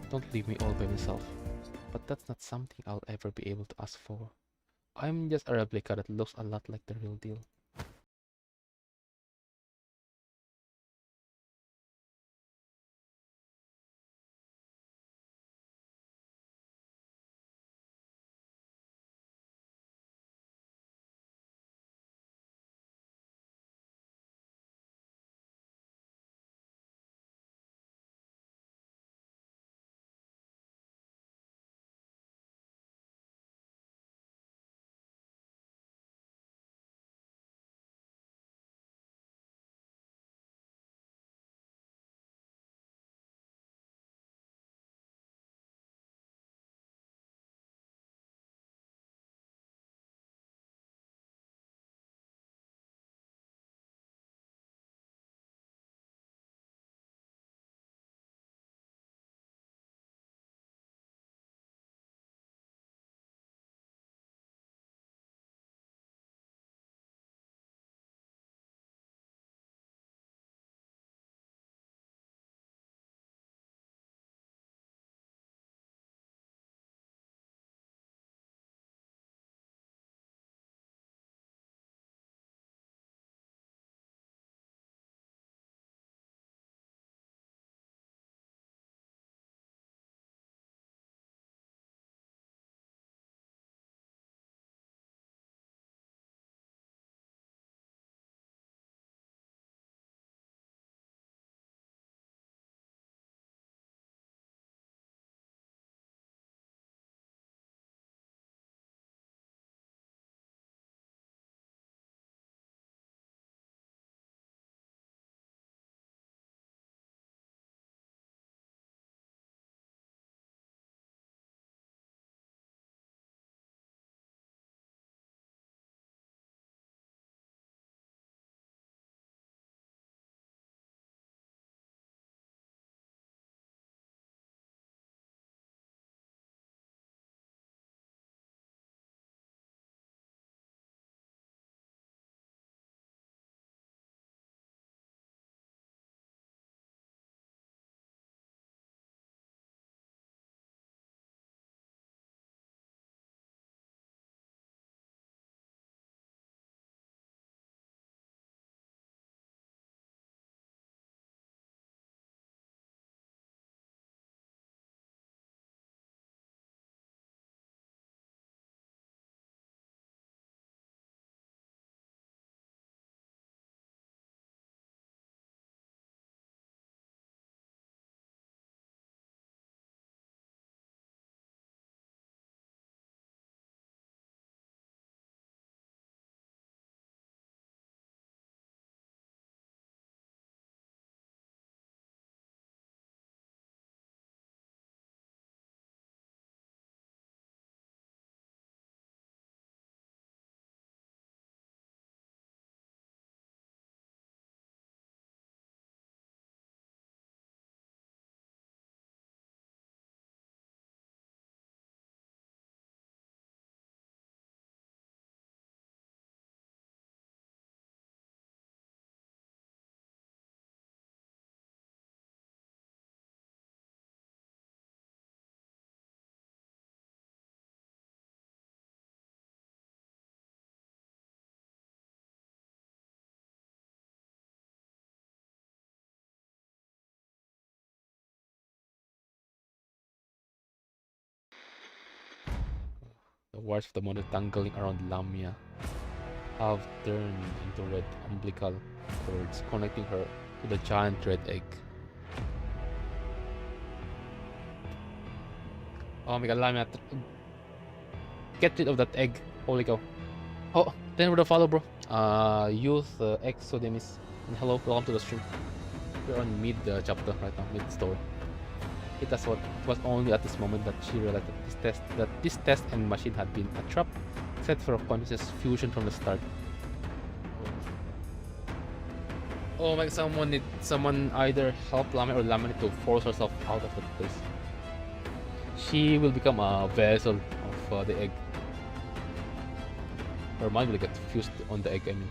Speaker 1: Don't leave me all by myself. But that's not something I'll ever be able to ask for. I'm just a replica that looks a lot like the real deal. The wires of the motor tangling around Lamia have turned into red umbilical cords connecting her to the giant red egg. Oh my god, Lamia, get rid of that egg. Holy cow. Oh, then with the follow, bro. Youth Exodemis. And hello, welcome to the stream. We're on mid chapter right now, mid story. It was only at this moment that she realized that this test and machine had been a trap set for consciousness fusion from the start. Oh my god, someone either help Lamia or Lamia need to force herself out of that place. She will become a vessel of the egg. Her mind will get fused on the egg, I mean.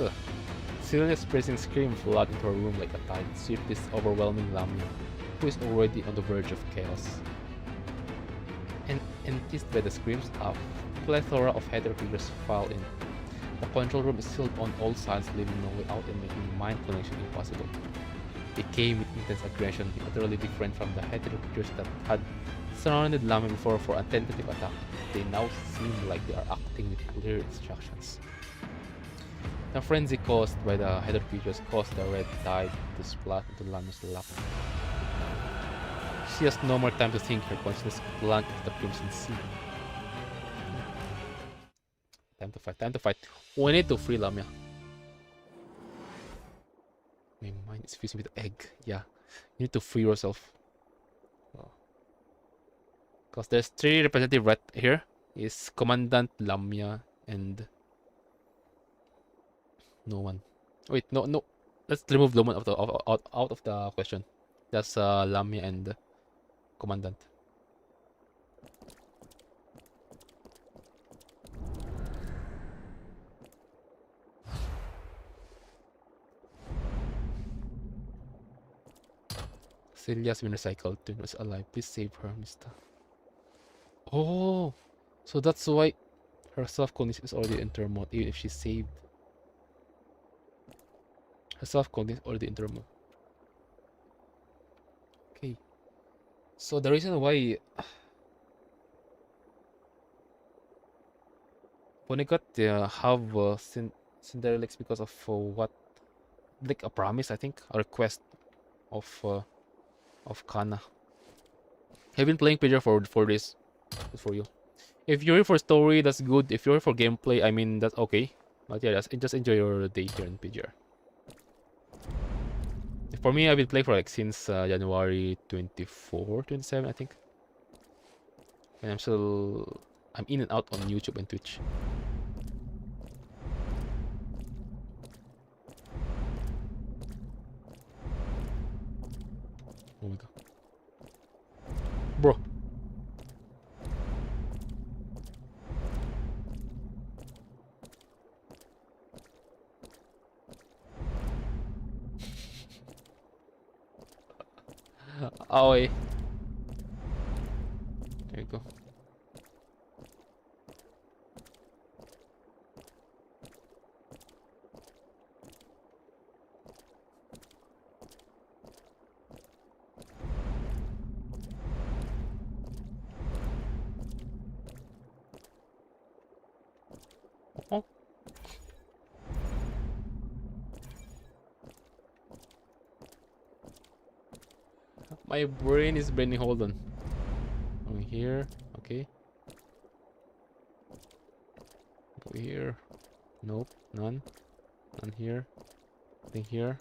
Speaker 1: Ugh. Selena's pressing scream flood into her room like a tide, swift this overwhelming Lamia, who is already on the verge of chaos. And enticed by the screams, a plethora of header figures file in. The control room is filled on all sides, leaving no way out and making mind connection impossible. They came with intense aggression, utterly different from the header figures that had surrounded Lamia before for a tentative attack. They now seem like they are acting with clear instructions. The frenzy caused by the header features caused the red tide to splash into Lamia's lap. She has no more time to think, her consciousness plunged into the crimson sea. Time to fight. We need to free Lamia. My mind is fusing with the egg. Yeah, you need to free yourself. Because there's 3 representatives right here. Is Commandant Lamia and no one. Wait, no. Let's remove Loman out of the question. That's Lamia and Commandant. Celia's been recycled. Twin was alive. Please save her, Mista. Oh, so that's why her self-cognition is already in turmoil, even if she's saved. Her self-cognition is already in turmoil. Okay. So the reason why Vonnegut have Cinderella is because of what, like a promise, I think, a request of Kana. I've been playing PGR for this. Good for you. If you're here for story, that's good. If you're here for gameplay, I mean, that's okay. But yeah, just enjoy your day here in PGR. For me, I've been playing for like since January 24, 27, I think. And I'm in and out on YouTube and Twitch. Oh my god. Bro. Aoi. There you go. Oh. My brain is braining. Hold on. Over here. Okay. Go here. Nope. None. None here. Nothing here.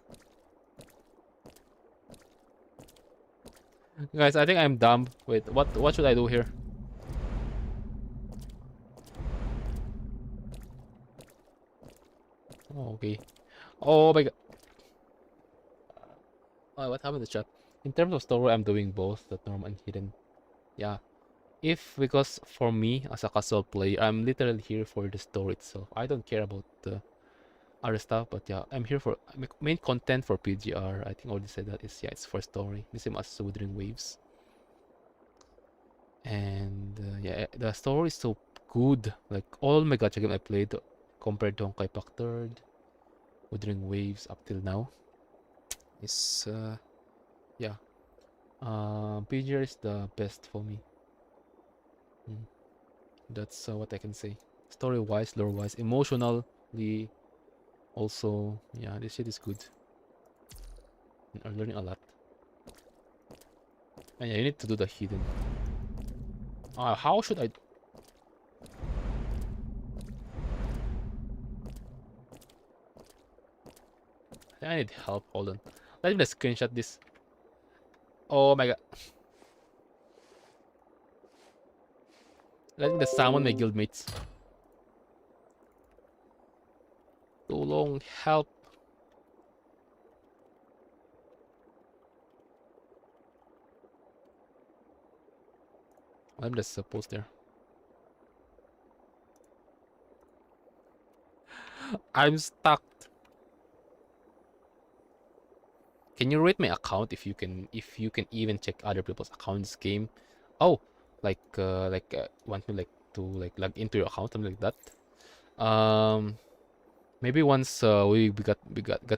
Speaker 1: Guys, I think I'm dumb. Wait, what should I do here? Oh, okay. Oh my god. Oh, what happened to chat? In terms of story, I'm doing both the normal and hidden. Yeah. Because for me, as a casual player, I'm literally here for the story itself. I don't care about the other stuff, but yeah, I'm here for main content for PGR. I think I already said that is, yeah, it's for story. The same as Wuthering Waves. And yeah, the story is so good. Like all my gacha games I played compared to Honkai Impact 3rd, Wuthering Waves up till now is yeah, PGR is the best for me. That's what I can say. Story wise, lore wise, emotionally, also, yeah, this shit is good. I'm learning a lot. And yeah, you need to do the hidden. How should I? I need help. Hold on. Let me just screenshot this. Oh my god. Let me just summon my guildmates. Too long. Help. Let me just post there. I'm stuck. Can you rate my account if you can even check other people's accounts game? Oh, want me to log into your account, something like that. Maybe once we got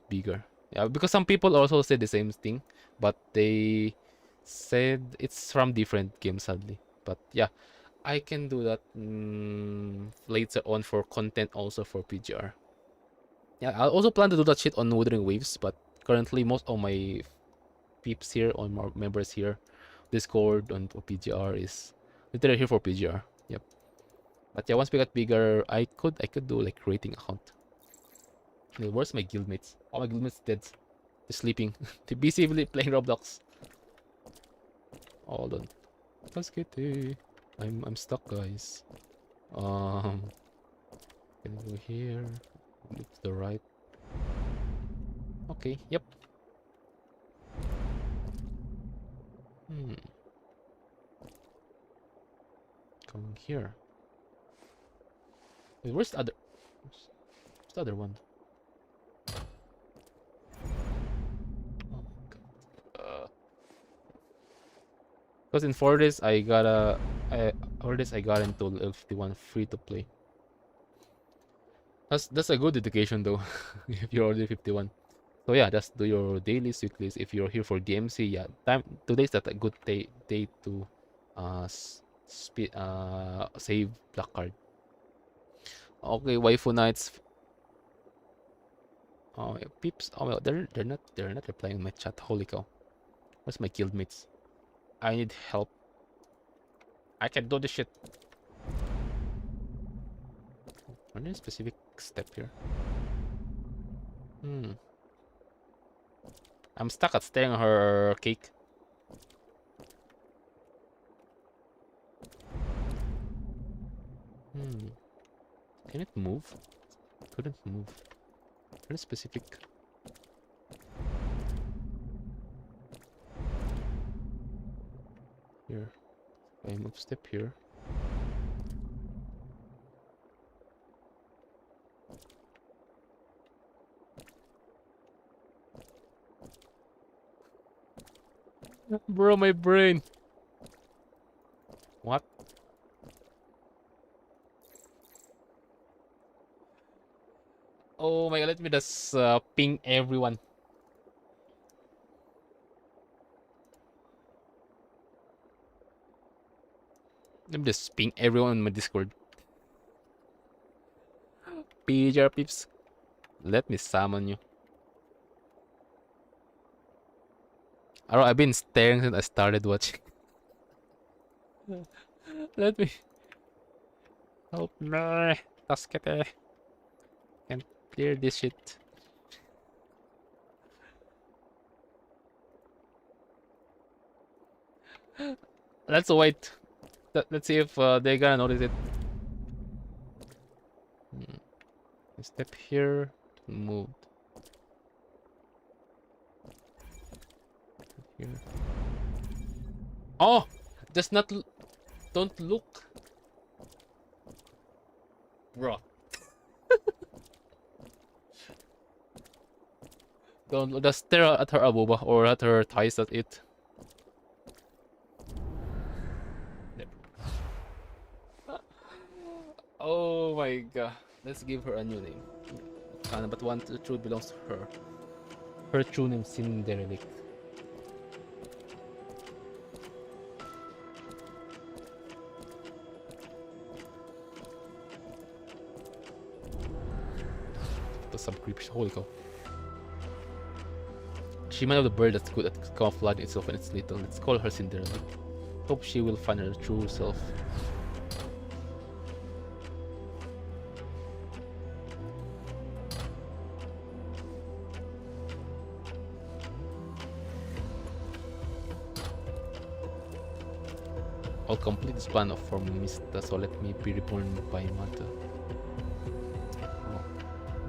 Speaker 1: bigger. Yeah, because some people also said the same thing, but they said it's from different games sadly. But yeah, I can do that later on for content also for PGR. Yeah, I also plan to do that shit on Wuthering Waves, but currently most of my peeps here, or more members here, Discord on PGR is literally here for PGR. Yep. But yeah, once we got bigger, I could do like rating account. Okay, where's my guildmates? All my guildmates dead. They're sleeping. They're busy playing Roblox. Hold on. Let's get it. I'm stuck, guys. Can I go here? Move to the right. Okay. Yep. Coming here. Wait, where's the other? Where's the other one? Oh my god. Because in 4 days I got into level 51 free to play. That's a good dedication though. If you're already 51. So yeah, just do your dailies, weeklies. If you're here for DMC, yeah, today's that a good day to save black card. Okay, waifu nights. Oh yeah, peeps. Oh well, they're not replying my chat. Holy cow. Where's my guildmates? I need help. I can do this shit. Any specific step here? I'm stuck at staring at her cake. Can it move? Couldn't move. Very specific. Here. I move step here. Bro, my brain. What? Oh my god, let me just ping everyone. Let me just ping everyone on my Discord. PJR peeps, let me summon you. I've been staring since I started watching. Let me help me. Taskete. Can't clear this shit. Let's wait. Let's see if they're gonna notice it. Step here. Moved. Here. Oh! Just not. Don't look. Bro. Don't just stare at her abuba or at her thighs, that's it. Oh my god. Let's give her a new name. But one true belongs to her. Her true name Cinderelic. to some creepers. Holy cow. She might have the bird that's good at camouflaging itself when it's little. Let's call her Cinderella. Hope she will find her true self. I'll complete this plan of forming Mista, so let me be reborn by mother. Oh.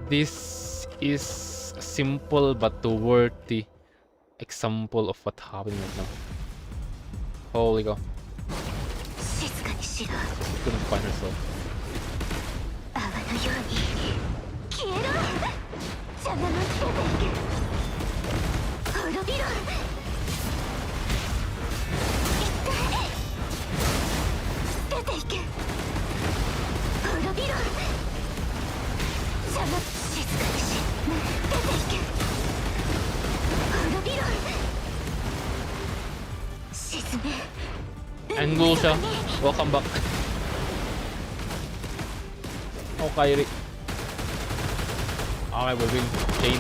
Speaker 1: This is a simple but worthy example of what's happening right now. Holy cow. She couldn't find herself. Angle siya. Welcome back. Oh, Kairi. Okay, we're win. Chain.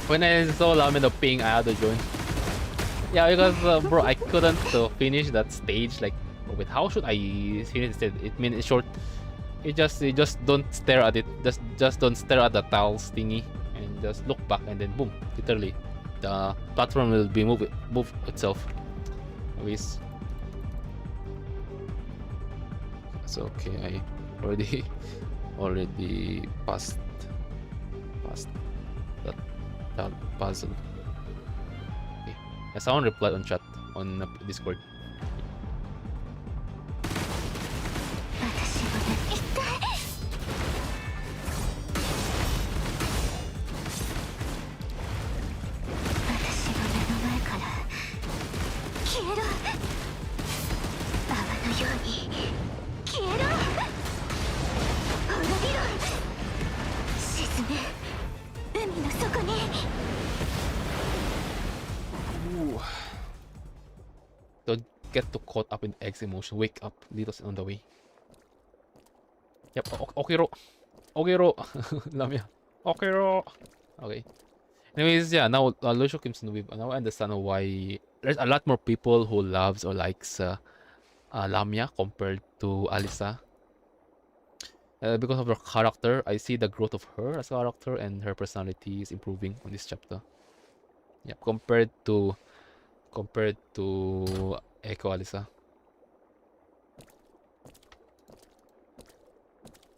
Speaker 1: When I saw Lame the ping, I had to join. Yeah, because bro, I couldn't finish that stage. Like, oh, wait, how should I finish it? It means it's short. You just don't stare at it. Just don't stare at the tiles thingy, and just look back, and then boom, literally, the platform will be move itself. Anyways, it's okay. I already passed that puzzle. Okay. Yeah, someone replied on chat on Discord. Don't get too caught up in X emotion. Wake up, Litos on the way. Yep, Okiro. Lamia. Okiro. Okay. Anyways, yeah, now Lucio Kimson Weave. Now I understand why there's a lot more people who loves or likes Lamia compared to Alisa. Because of her character, I see the growth of her as a character, and her personality is improving on this chapter. Yeah, compared to Echo Alisa.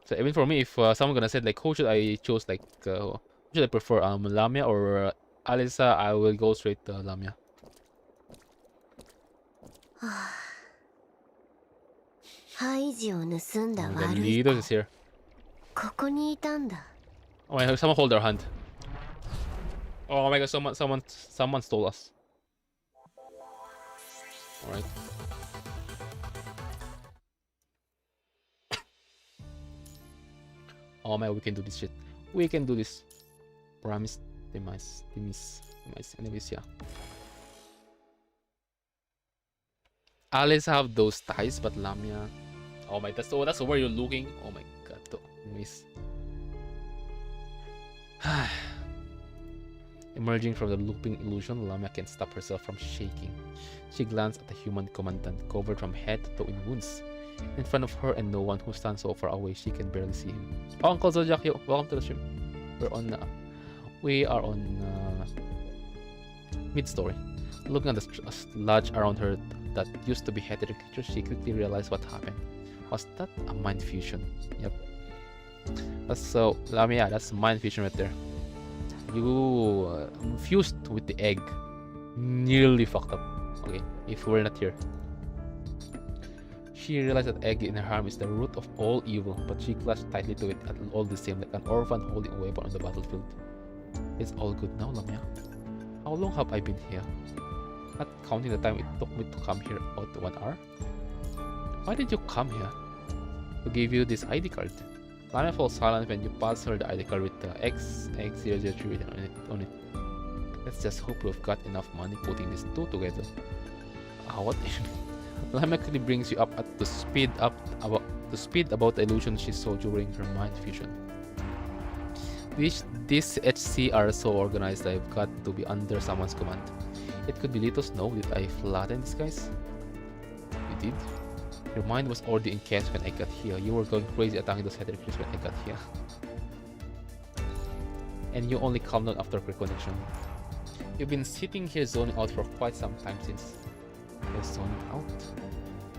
Speaker 1: So even for me, if someone gonna say like, who should I choose? Like, who should I prefer, Lamia or Alisa? I will go straight to Lamia. The leader is here. Oh my god, someone hold their hand. Oh my god, someone stole us. Alright. Oh my god, we can do this shit. We can do this. Promise. Demise. Anyways, yeah. Alice have those ties, but Lamia. Oh my, that's where you're looking. Oh my god, though. Anyways. Emerging from the looping illusion, Lamia can't stop herself from shaking. She glanced at the human commandant, covered from head to toe in wounds. In front of her and no one who stands so far away, she can barely see him. Oh, Uncle Zodiac, yo, welcome to the stream. We are on mid-story. Looking at the sludge around her that used to be headed creature, she quickly realized what happened. Was that a mind fusion? Yep. That's so Lamia, that's mind fusion right there. You fused with the egg. Nearly fucked up. Okay, if we're not here. She realized that egg in her arm is the root of all evil, but she clutched tightly to it all the same, like an orphan holding a weapon on the battlefield. It's all good now, Lamia. How long have I been here? Not counting the time it took me to come here, about 1 hour. Why did you come here? To give you this ID card. Lamia falls silent when you pass her the ID card with the X003 written on it. Let's just hope we've got enough money putting these two together. What? Lamia quickly brings you up to speed about the illusion she saw during her mind fusion. These HC are so organized that I've got to be under someone's command. It could be little Snow. Did I flatten this guys? You did? Your mind was already in chaos when I got here. You were going crazy attacking those head creatures when I got here. And you only calmed down after reconnection. You've been sitting here zoning out for quite some time since you're zoning out.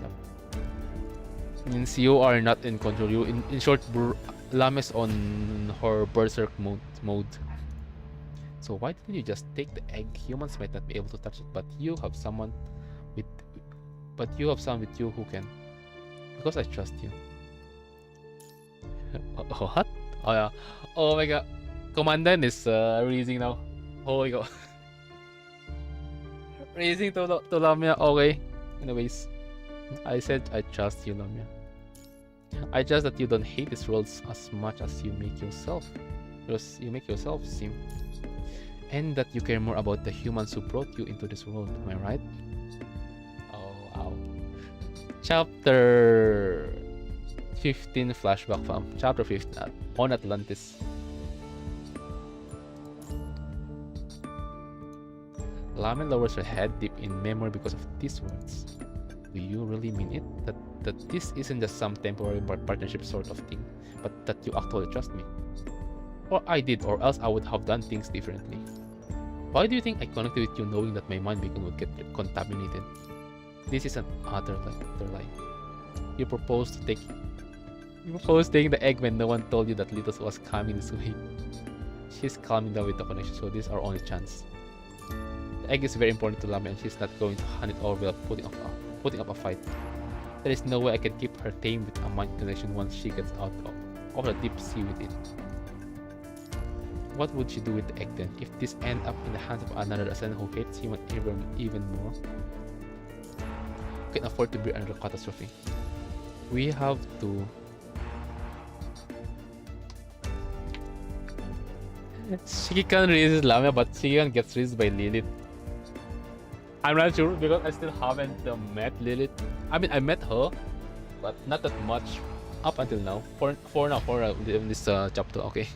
Speaker 1: Yep. Means you are not in control. You, in short, Lamia's on her berserk mode. So why didn't you just take the egg? Humans might not be able to touch it, but you have someone with you who can. Because I trust you. What? Oh yeah. Oh my god. Commandant is releasing now. Oh my god. Releasing to Lamia. Okay. Anyways, I said I trust you, Lamia. I trust that you don't hate these worlds as much as you make yourself. You make yourself seem. And that you care more about the humans who brought you into this world. Am I right? Oh wow. Chapter 15 flashback fam. Chapter 15 on Atlantis. Lamia lowers her head deep in memory because of these words. Do you really mean it? That this isn't just some temporary partnership sort of thing, but that you actually trust me? Or I did, or else I would have done things differently. Why do you think I connected with you knowing that my mind beacon would get contaminated? This is an utter lie. You proposed taking the egg when no one told you that Litos was coming this way. She's calming down with the connection, so this is our only chance. The egg is very important to Lamia and she's not going to hand it over without putting up a fight. There is no way I can keep her tame with a mind connection once she gets out of the deep sea with it. What would she do with the egg then, if this ends up in the hands of another assassin who hates human even more? We can afford to bear another catastrophe. We have to... Shikikan releases Lamia, but Shikikan gets released by Lilith. I'm not sure because I still haven't met Lilith. I mean, I met her, but not that much up until now. For this chapter, okay.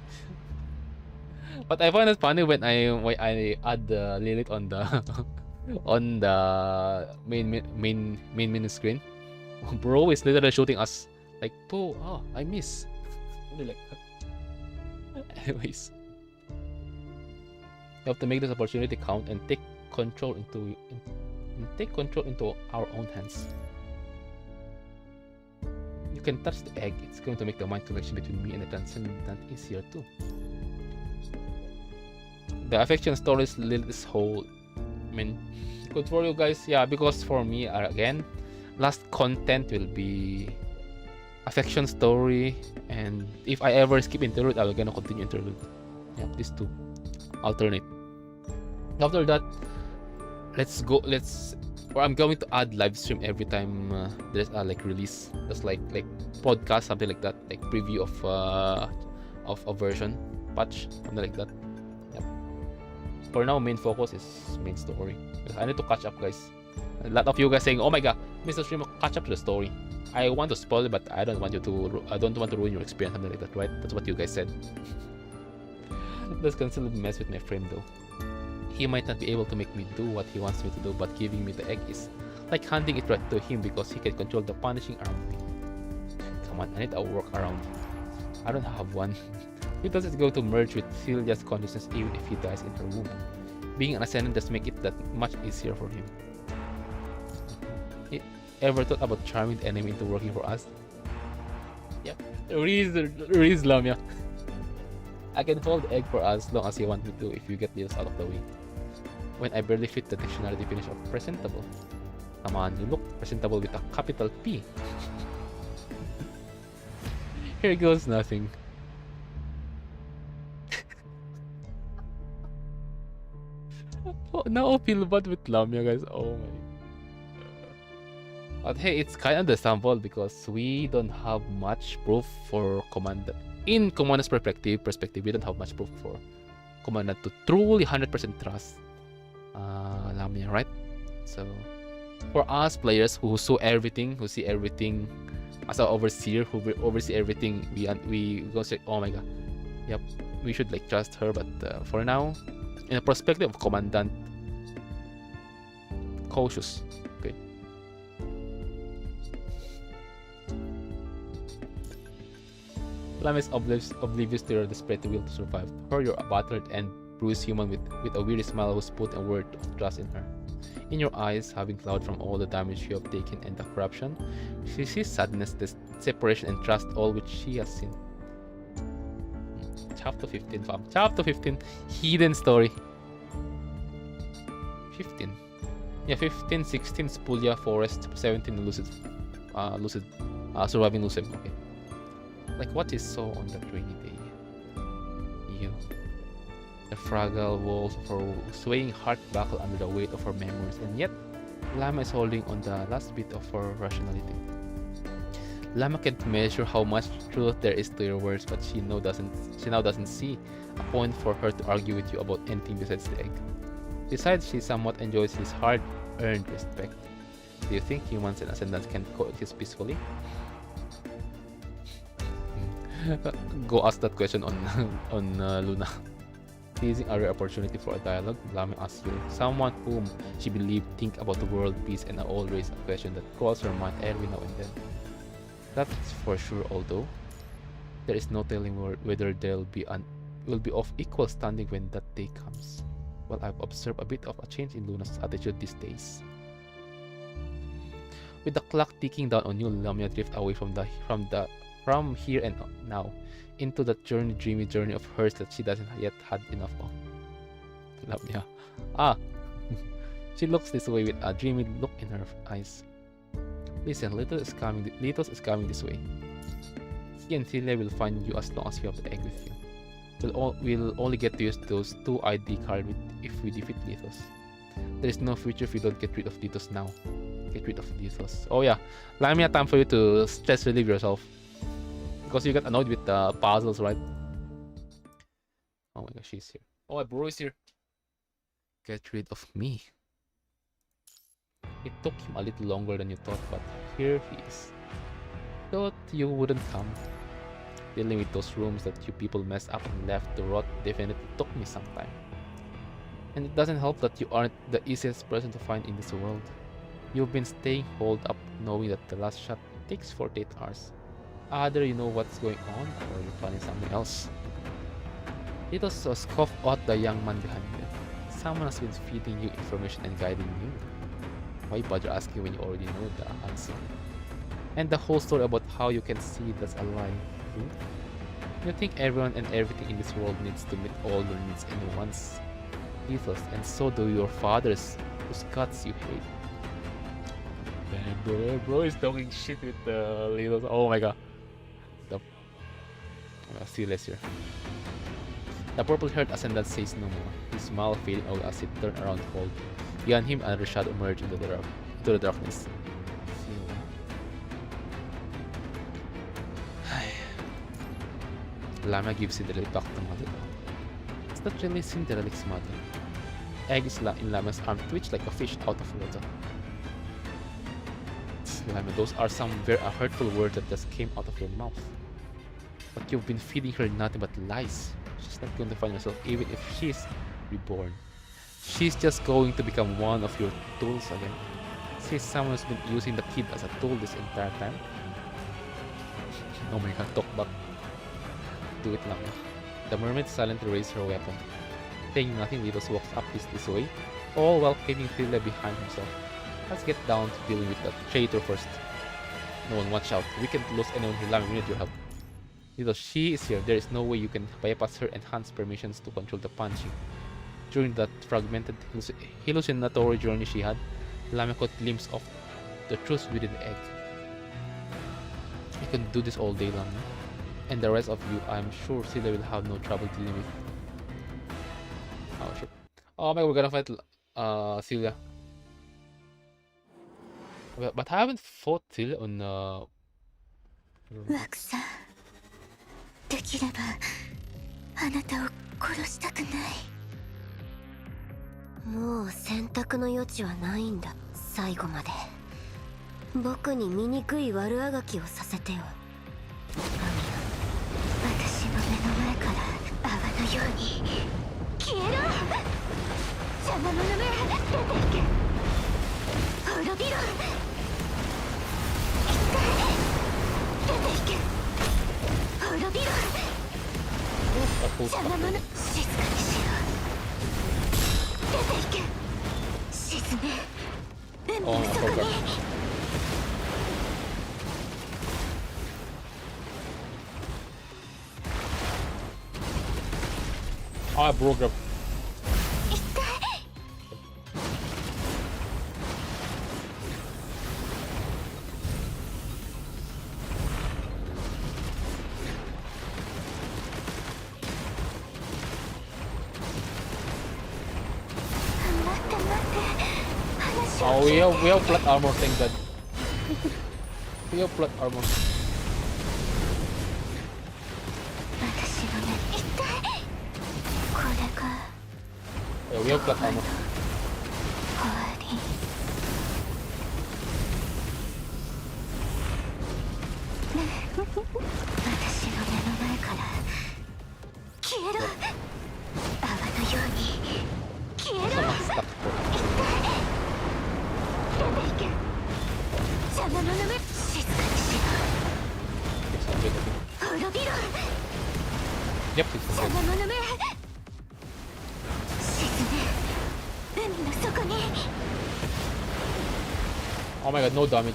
Speaker 1: But I find it funny when I add Lilith on the on the main screen. Bro is literally shooting us like, oh, I miss. Like, anyways, you have to make this opportunity count and take control into our own hands. You can touch the egg. It's going to make the mind connection between me and the transcendent easier too. The affection stories Lilith's whole. I mean, good for you guys. Yeah, because for me, again, last content will be affection story, and if I ever skip interlude, I'm gonna continue interlude. Yeah, these two alternate. After that, I'm going to add live stream every time there's a like release. Just like podcast, something like that, like preview of a version patch, something like that. Yep. For now, main focus is main story. I need to catch up, guys. A lot of you guys saying, "Oh my god, Mr. Streamer, catch up to the story." I want to spoil it, but I don't want to ruin your experience, something like that, right? That's what you guys said. This can still mess with my frame though. He might not be able to make me do what he wants me to do, but giving me the egg is like handing it right to him because he can control the punishing around me. Come on, I need a workaround. I don't have one. Litos is going to merge with Celia's consciousness even if he dies in her womb. Being an ascendant does make it that much easier for him. Ever thought about charming the enemy into working for us? Yep. Reese Lamia. I can hold the egg for as long as you want me to if you get Litos out of the way. When I barely fit the dictionary definition of presentable. Come on, you look presentable with a capital P. Here goes nothing. Oh, now I feel bad with Lamia, guys. Oh my. But hey, it's kind of understandable because we don't have much proof for Commandant. In Commandant's perspective, we don't have much proof for Commandant to truly 100% trust Lamia, right? So, for us players who saw everything, who see everything as an overseer, who will oversee everything, we go say, oh my god, yep, we should like trust her. But for now, in the perspective of Commandant, cautious. Okay. Lam is oblivious to your desperate will to survive. To her, you're a battered and bruised human with a weary smile who's put a word of trust in her. In your eyes, having cloud from all the damage you have taken and the corruption, she sees sadness, separation, and trust, all which she has seen. Chapter 15, fam. Chapter 15, hidden story. 15. Yeah, 15, 16, Spulia, Forest, 17, Lucid, surviving Lucid. Okay. Like what he saw on that rainy day. You. The fragile walls of her swaying heart buckle under the weight of her memories, and yet Lama is holding on the last bit of her rationality. Lama can't measure how much truth there is to your words, but she now doesn't see a point for her to argue with you about anything besides the egg. Besides, she somewhat enjoys his hard-earned respect. Do you think humans and ascendants can coexist peacefully? Go ask that question on Luna. Seizing a rare opportunity for a dialogue, Lama asks you, someone whom she believed think about the world, peace, and always a question that calls her mind every now and then. That's for sure, although there is no telling whether will be of equal standing when that day comes. Well, I've observed a bit of a change in Luna's attitude these days. With the clock ticking down on you, Lamia drifts away from here and now into that dreamy journey of hers that she doesn't yet had enough of. Lamia. She looks this way with a dreamy look in her eyes. Listen, Little is coming this way. He and Celia will find you as long as you have the egg with you. We'll only get to use those 2 ID cards if we defeat Lithos. There is no future if we don't get rid of Lithos now. Get rid of Lithos. Oh yeah, Lamia, time for you to stress relieve yourself. Because you got annoyed with the puzzles, right? Oh my gosh, she's here. Oh, bro is here. Get rid of me. It took him a little longer than you thought, but here he is. Thought you wouldn't come. Dealing with those rooms that you people messed up and left to rot definitely took me some time. And it doesn't help that you aren't the easiest person to find in this world. You've been staying holed up knowing that the last shot takes 48 hours. Either you know what's going on or you're planning something else. It was a scoff at the young man behind you. Someone has been feeding you information and guiding you. Why bother asking when you already know the answer? And the whole story about how you can see that's a lie. You think everyone and everything in this world needs to meet all your needs and wants, ethos, and so do your fathers, whose guts you hate. Damn, bro is talking shit with the little. Oh my god. See less here. The purple-haired ascendant says no more, his smile fading away as he turned around cold. Behind him, another shadow emerged into the darkness. Lama gives Cinderella back to mother. It's not really Cinderella's mother. Egg is in Lama's arm twitched like a fish out of water. Lama, those are some very hurtful words that just came out of your mouth. But you've been feeding her nothing but lies. She's not going to find herself even if she's reborn. She's just going to become one of your tools again. She's someone who's been using the kid as a tool this entire time. Oh my god, talk back. Do it, Lama. The mermaid silently raised her weapon. Saying nothing, Litos walks up this way, all while keeping Tila behind himself. Let's get down to dealing with that traitor first. No one, watch out. We can't lose anyone here, Lama. We need your help. Litos, she is here. There is no way you can bypass her enhanced permissions to control the punching. During that fragmented hallucinatory journey she had, Lamia caught glimpse of the truth within the egg. You can do this all day, Lamia. And the rest of you, I'm sure Celia will have no trouble dealing with. Oh shit. Oh my god, we're gonna fight Celia. But I haven't fought Celia on
Speaker 3: 枠さん、できればあなたを殺したくない。もう選択の余地はないんだ。最後まで僕に醜い悪あがきをさせてよ。私の目の前から泡のように消えろ。邪魔者め、出ていけ。滅びろ。一回出ていけ。滅びろ。邪魔者、静かにしろ。出ていけ。沈め、海の底に。
Speaker 1: I broke up. Oh, we have plot armor, thank god. We have plot armor. Yeah, we have plot armor. Yep, it's okay. Oh my god, no damage.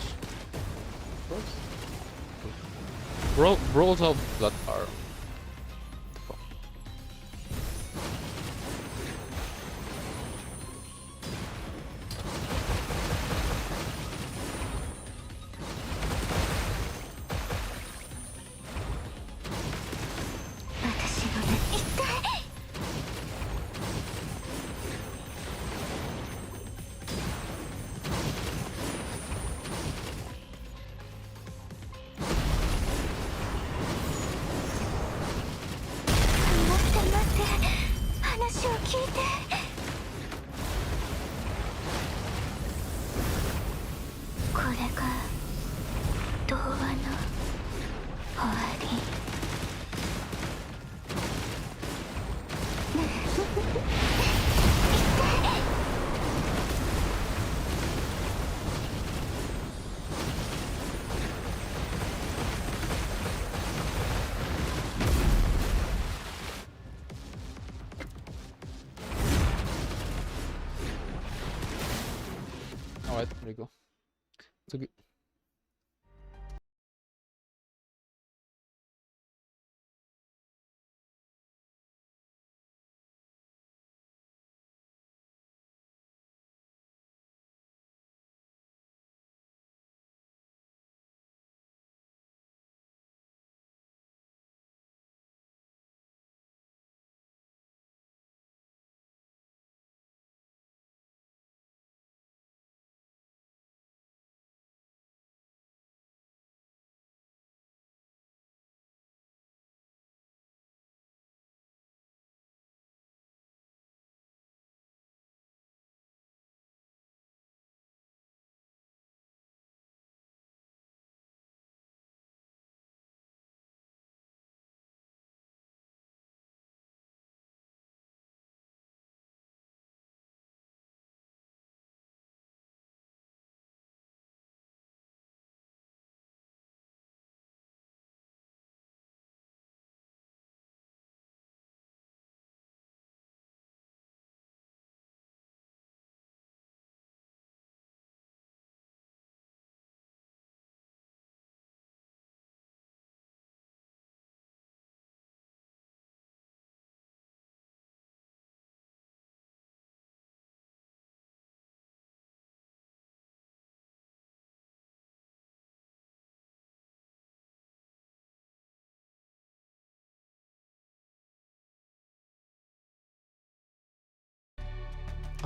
Speaker 1: Bros have blood armor. Alright, there you go. So good.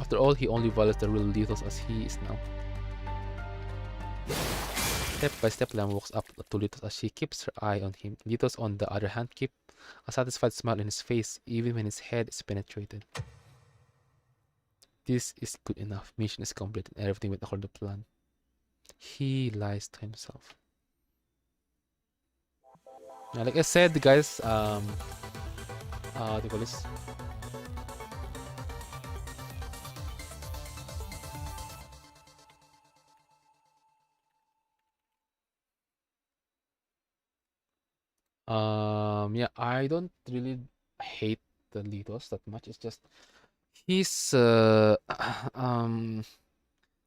Speaker 1: After all, he only values the real Lithos as he is now. Step by step, Lam walks up to Lithos as she keeps her eye on him. Lithos, on the other hand, keeps a satisfied smile on his face, even when his head is penetrated. This is good enough. Mission is complete and everything went according to plan. He lies to himself. Now, like I said, guys, what do you call this? Yeah, I don't really hate the Lithos that much. It's just his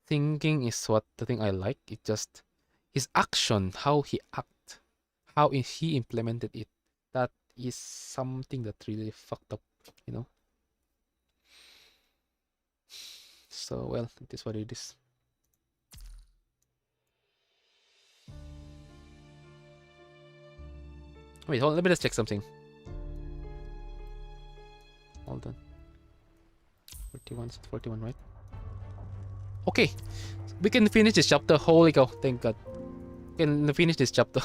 Speaker 1: thinking is what the thing I like. It just his action, how he act, how he implemented it. That is something that really fucked up, you know. So well, it is what it is. Wait, hold on, let me just check something. Hold on. 41, 41, right? Okay, we can finish this chapter. Holy cow, thank God. We can finish this chapter.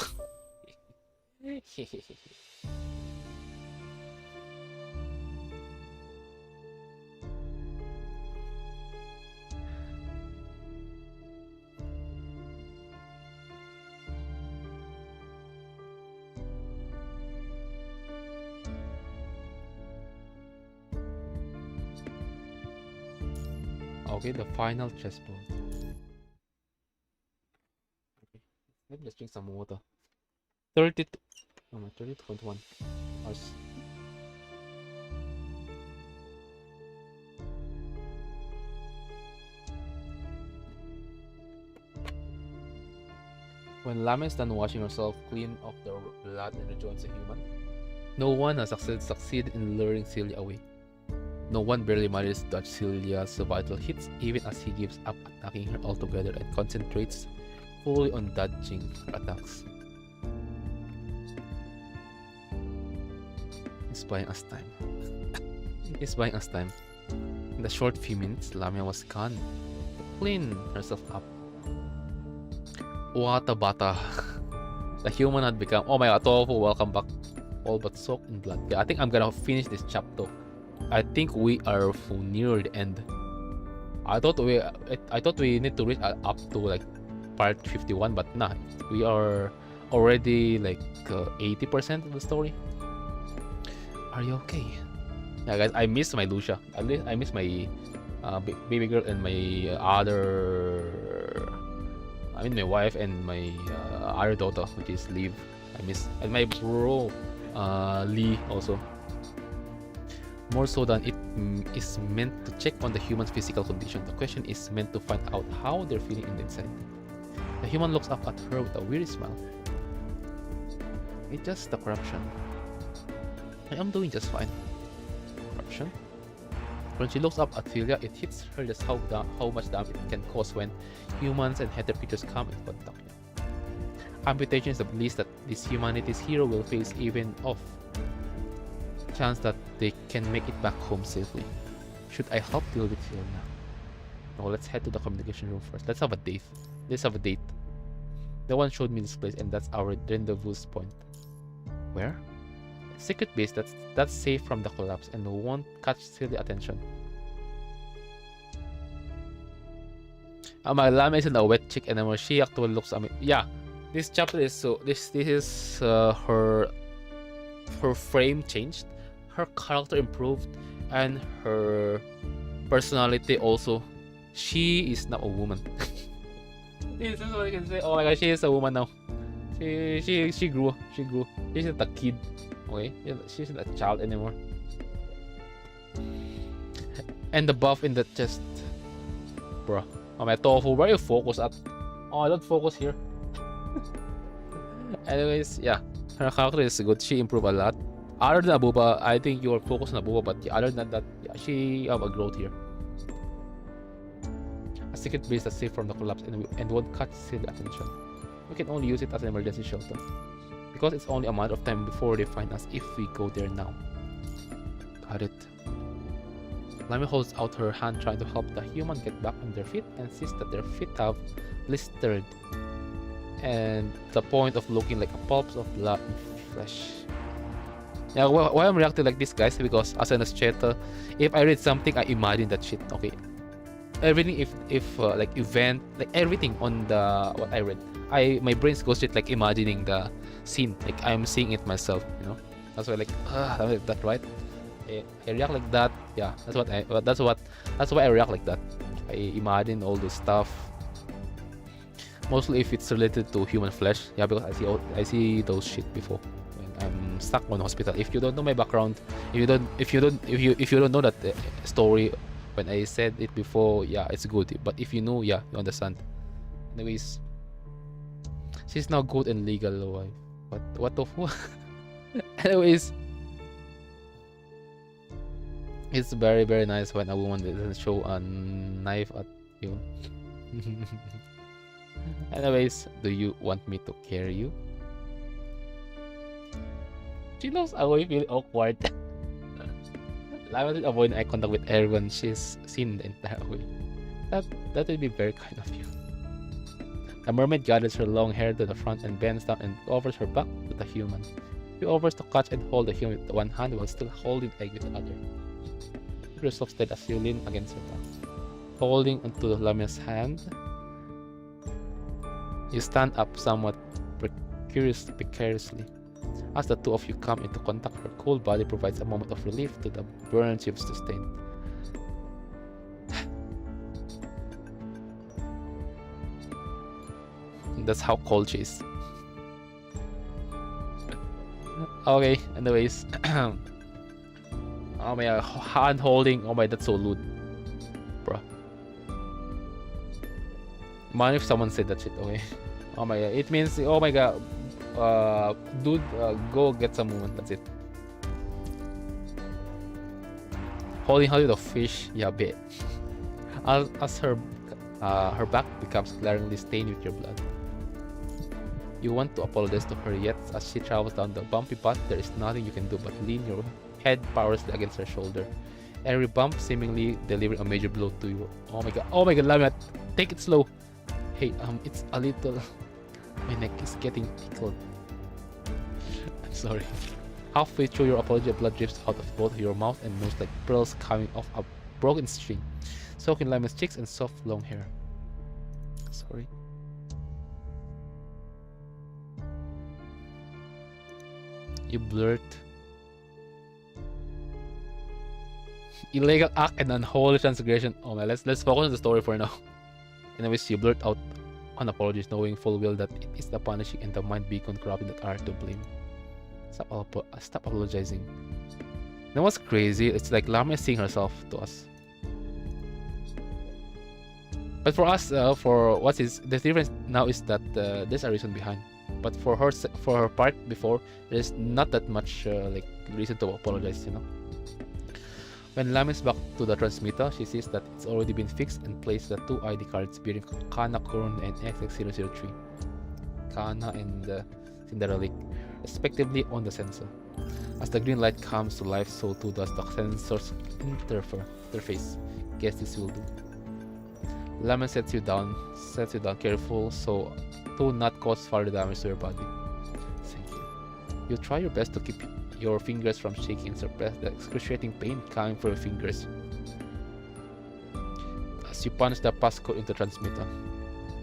Speaker 1: Okay, the final chessboard. Okay, let me just drink some water. 32. Oh my, 32.1 hours. When Lama is done washing herself clean of the blood and rejoins a human, no one has succeeded in luring Celia away. No one barely manages to dodge Celia's vital hits, even as he gives up attacking her altogether and concentrates fully on dodging her attacks. He's buying us time. He's buying us time. In the short few minutes, Lamia was gone to clean herself up. What a bata. The human had become. Oh my god, Tofu, welcome back. All but soaked in blood. Yeah, I think I'm gonna finish this chapter. I think we are near the end. I thought we need to reach up to like part 51, but nah, we are already like 80% of the story. Are you okay? Yeah, guys, I miss my Lucia. I miss my baby girl and my my wife and my other daughter, which is Liv. I miss, and my bro Lee also. More so than it is meant to check on the human's physical condition, the question is meant to find out how they're feeling in the inside. The human looks up at her with a weary smile. It's just the corruption. I am doing just fine. Corruption? When she looks up at Celia, it hits her just how much damage it can cause when humans and hetero creatures come in contact. Amputation is the least that this humanity's hero will face, even off chance that they can make it back home safely. Should I help deal with Celia now? No, let's head to the communication room first. Let's have a date. No one showed me this place, and that's our rendezvous point. Where? A secret base that's safe from the collapse and won't catch Celia's attention. My Lama isn't a wet chick anymore. She actually looks at me. Yeah, this chapter is so. This is her frame changed, her character improved, and her personality also. She is now a woman. This is what I can say. Oh my god, she is a woman now. She grew. She's not a kid. Okay, she's not a child anymore. And the buff in the chest, bro. Oh my Tofu, where you focus at? Oh, I don't focus here. Anyways, yeah, her character is good. She improved a lot. Other than Abuba, I think you're focused on Abuba, but yeah, other than that, yeah, she have a growth here. A secret base that's safe from the collapse and won't catch Celia's attention. We can only use it as an emergency shelter, because it's only a matter of time before they find us if we go there now. Got it. Lami holds out her hand trying to help the human get back on their feet and sees that their feet have blistered and the point of looking like a pulp of blood and flesh. Yeah, why I'm reacting like this, guys, because as an illustrator, if I read something, I imagine that shit. Okay, everything, if like event, like everything on the what I read, my brain goes straight like imagining the scene, like I'm seeing it myself, you know. That's why like that right. I react like that. Yeah, that's why I react like that. I imagine all the stuff. Mostly if it's related to human flesh. Yeah, because I see those shit before when I'm stuck on hospital. If you don't know my background, if you don't know that story when I said it before, yeah, it's good. But if you know, yeah, you understand. Anyways, she's now good and legal wife. What the fuck? Anyways. It's very very nice when a woman doesn't show a knife at you. Anyways, do you want me to carry you? She looks away feeling awkward. Lama avoid eye contact with everyone she's seen the entire way. That would be very kind of you. The mermaid gathers her long hair to the front and bends down and offers her back to the human. She offers to catch and hold the human with one hand while still holding the egg with the other. Yourself steady as you lean against her back. Holding onto the Lamia's hand, you stand up somewhat precariously. As the two of you come into contact, her cool body provides a moment of relief to the burns you've sustained. That's how cold she is. Okay, anyways. Oh my god, hand holding. Oh my, that's so lewd. Bruh. Mind if someone said that shit, okay? Oh my god, it means, oh my god, dude, go get some woman, that's it. Holding hands with a fish, yeah, bet. As her back becomes glaringly stained with your blood. You want to apologize to her, yet as she travels down the bumpy path, there is nothing you can do but lean your head powerlessly against her shoulder. Every bump seemingly delivering a major blow to you. Oh my god, Lamia, take it slow. Hey, it's a little... My neck is getting tickled. I'm sorry. Halfway through your apology, blood drips out of both your mouth and nose like pearls coming off a broken string, soaking Lamia's cheeks and soft long hair. Sorry. You blurt. Illegal act and unholy transgression. Oh my, let's focus on the story for now. Anyways, you blurt out on apologies, knowing full well that it is the punishing and the mind beacon corrupting that are to blame. Stop apologizing. That was crazy. It's like Lamia seeing herself to us. But for us, for what is the difference now is that there's a reason behind. But for her part before, there's not that much like reason to apologize, you know. When Lam is back to the transmitter, she sees that it's already been fixed and placed the two ID cards bearing Kana Kurun and XX003, Kana and Cinderella, respectively on the sensor. As the green light comes to life, so too does the sensor's interface. Guess this will do. Lemon sets you down careful so to not cause further damage to your body. Thank you. You try your best to keep your fingers from shaking and suppress the excruciating pain coming from your fingers as you punch the passcode into the transmitter.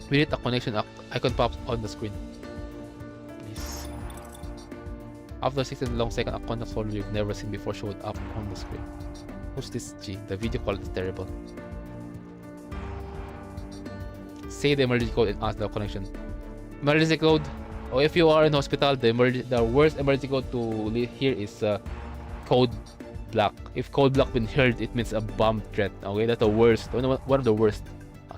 Speaker 1: With it, a connection icon pops on the screen. Please. After 16 long seconds, a contact folder you've never seen before showed up on the screen. Who's this G? The video quality is terrible. Say the emergency code and ask the connection. Emergency code. Or if you are in hospital, the worst emergency code to hear is code black. If code black been heard, it means a bomb threat. Okay, that's the worst. One of the worst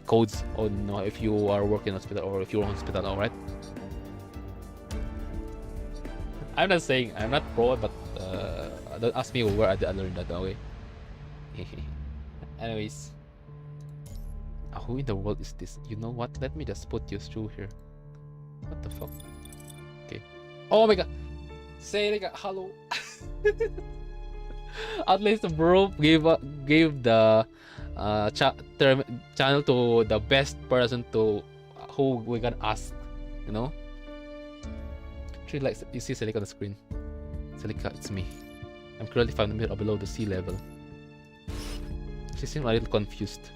Speaker 1: codes on if you are working in hospital or if you're in hospital. Alright. I'm not saying I'm not pro, but don't ask me where I learned that. Okay. Anyways, who in the world is this? You know what? Let me just put you through here. What the fuck? Okay. Oh my god. Say like hello. At least bro gave the channel to the best person to who we can ask, you know. Actually, like you see Celica on the screen. Celica, it's me. I'm currently 5 meters below the sea level. She seemed a little confused.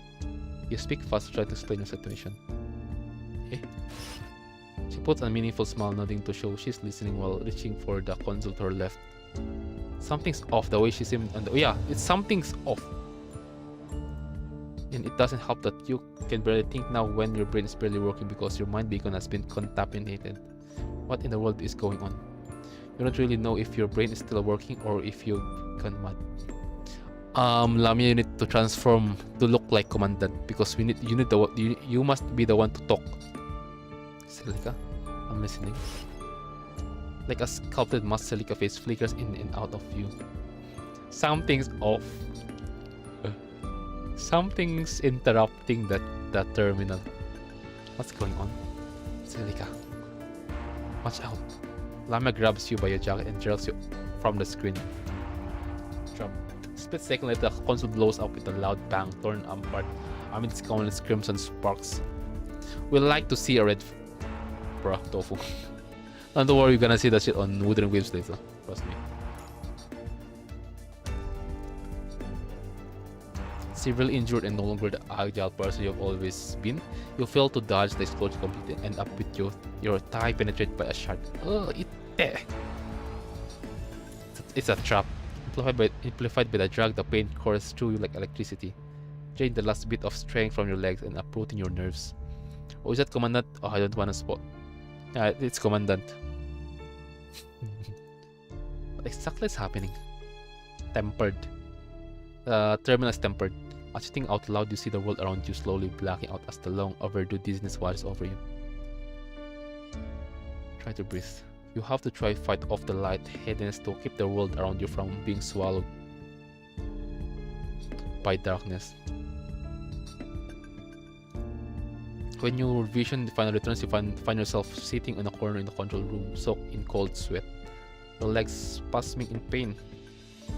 Speaker 1: You speak fast, try to explain the situation. Eh? She puts a meaningful smile, nodding to show she's listening while reaching for the console to her left. Something's off the way she seemed. Yeah, it's something's off. And it doesn't help that you can barely think now when your brain is barely working because your mind beacon has been contaminated. What in the world is going on? You don't really know if your brain is still working or if you've gone mad. Lamia, you need to transform to look like Commandant because you must be the one to talk. Celica, I'm listening. Like a sculpted mask, Celica face flickers in and out of view. Something's off. Something's interrupting that terminal. What's going on? Celica, watch out. Lamia grabs you by your jacket and jerks you from the screen. Drop. Split second later, the console blows up with a loud bang, torn apart amidst countless crimson sparks. We'd like to see a red... Bruh, tofu. Don't worry, you're gonna see that shit on Wooden Waves later. Trust me. Severely injured and no longer the agile person you've always been, you fail to dodge the explosion completely and end up with your thigh penetrated by a shark. Ugh, it's a trap. Amplified by the drag, the pain courses through you like electricity. Drain the last bit of strength from your legs and uprooting your nerves. Oh, is that Commandant? Oh, I don't want to spot. Yeah, it's Commandant. What exactly is happening? Tempered. The terminal is tempered. As you think out loud, you see the world around you slowly blacking out as the long overdue dizziness washes over you. Try to breathe. You have to try fight off the light-headedness to keep the world around you from being swallowed by darkness. When your vision finally returns, you find yourself sitting in a corner in the control room, soaked in cold sweat. Your legs spasming in pain.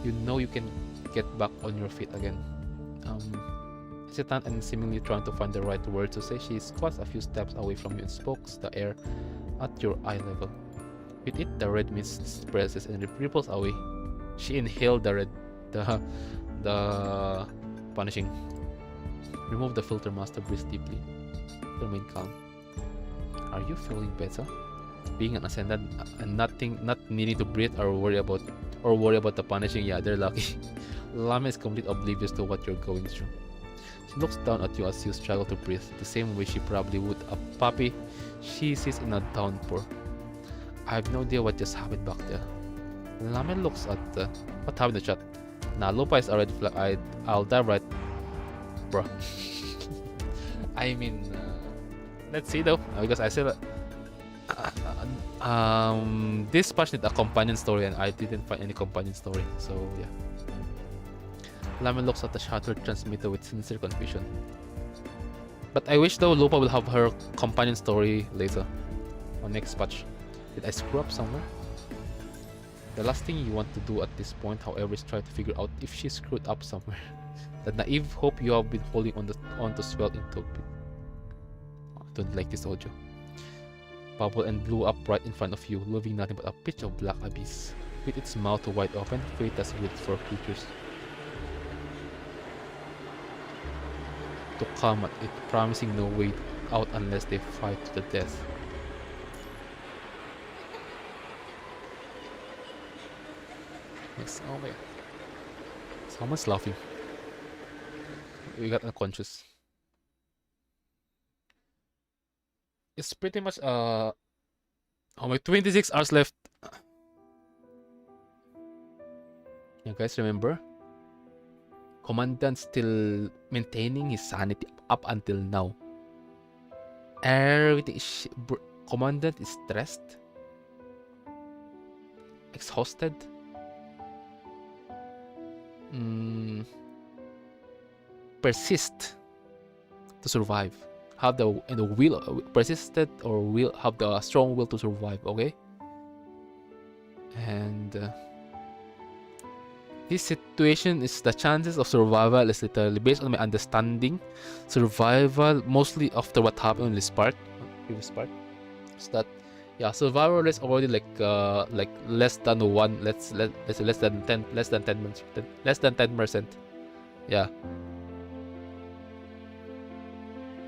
Speaker 1: You know you can get back on your feet again. Hesitant and seemingly trying to find the right word to say, she squats a few steps away from you and spokes the air at your eye level. With it, the red mist spreads and ripples away. She inhaled the punishing. Remove the filter mask to breathe deeply. Remain calm. Are you feeling better? Being an ascendant and not needing to breathe or worry about the punishing, yeah, they're lucky. Lamia is completely oblivious to what you're going through. She looks down at you as you struggle to breathe, the same way she probably would a puppy she sees in a downpour. I have no idea what just happened back there. Lamia looks at what happened in the chat. Nah, Lupa is already flag. I'll dive right, bruh. I mean, let's see though, because I said this patch needs a companion story and I didn't find any companion story, so yeah. Lamia looks at the shattered transmitter with sincere confusion. But I wish though Lupa will have her companion story later, on next patch. Did I screw up somewhere? The last thing you want to do at this point, however, is try to figure out if she screwed up somewhere. The naive hope you have been holding on to swell into. I don't like this audio. Bubble and blew up right in front of you, leaving nothing but a pitch of black abyss. With its mouth wide open, fate has waited for creatures to come at it, promising no way out unless they fight to the death. Yes, oh my god. Someone's laughing. We got unconscious. It's pretty much oh my 26 hours left. You guys remember? Commandant still maintaining his sanity up until now. Everything is Commandant is stressed, exhausted. Persist to survive. Have the will, persisted or will have the strong will to survive. Okay, and This situation is the chances of survival is literally based on my understanding. Survival mostly after what happened in this part, previous part. So that yeah, survival rate is already like less than one. Let's say less than 10%. Yeah.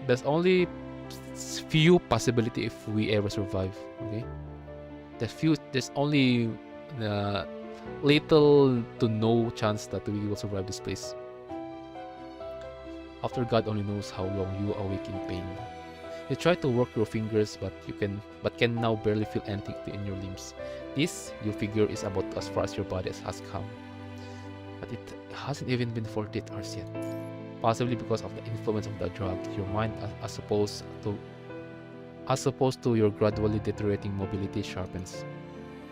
Speaker 1: There's only few possibility if we ever survive. Okay. There's only little to no chance that we will survive this place. After God only knows how long you are awake in pain. You try to work your fingers, but can now barely feel anything in your limbs. This, you figure, is about as far as your body has come. But it hasn't even been 48 hours yet. Possibly because of the influence of the drug, your mind, as opposed to your gradually deteriorating mobility, sharpens.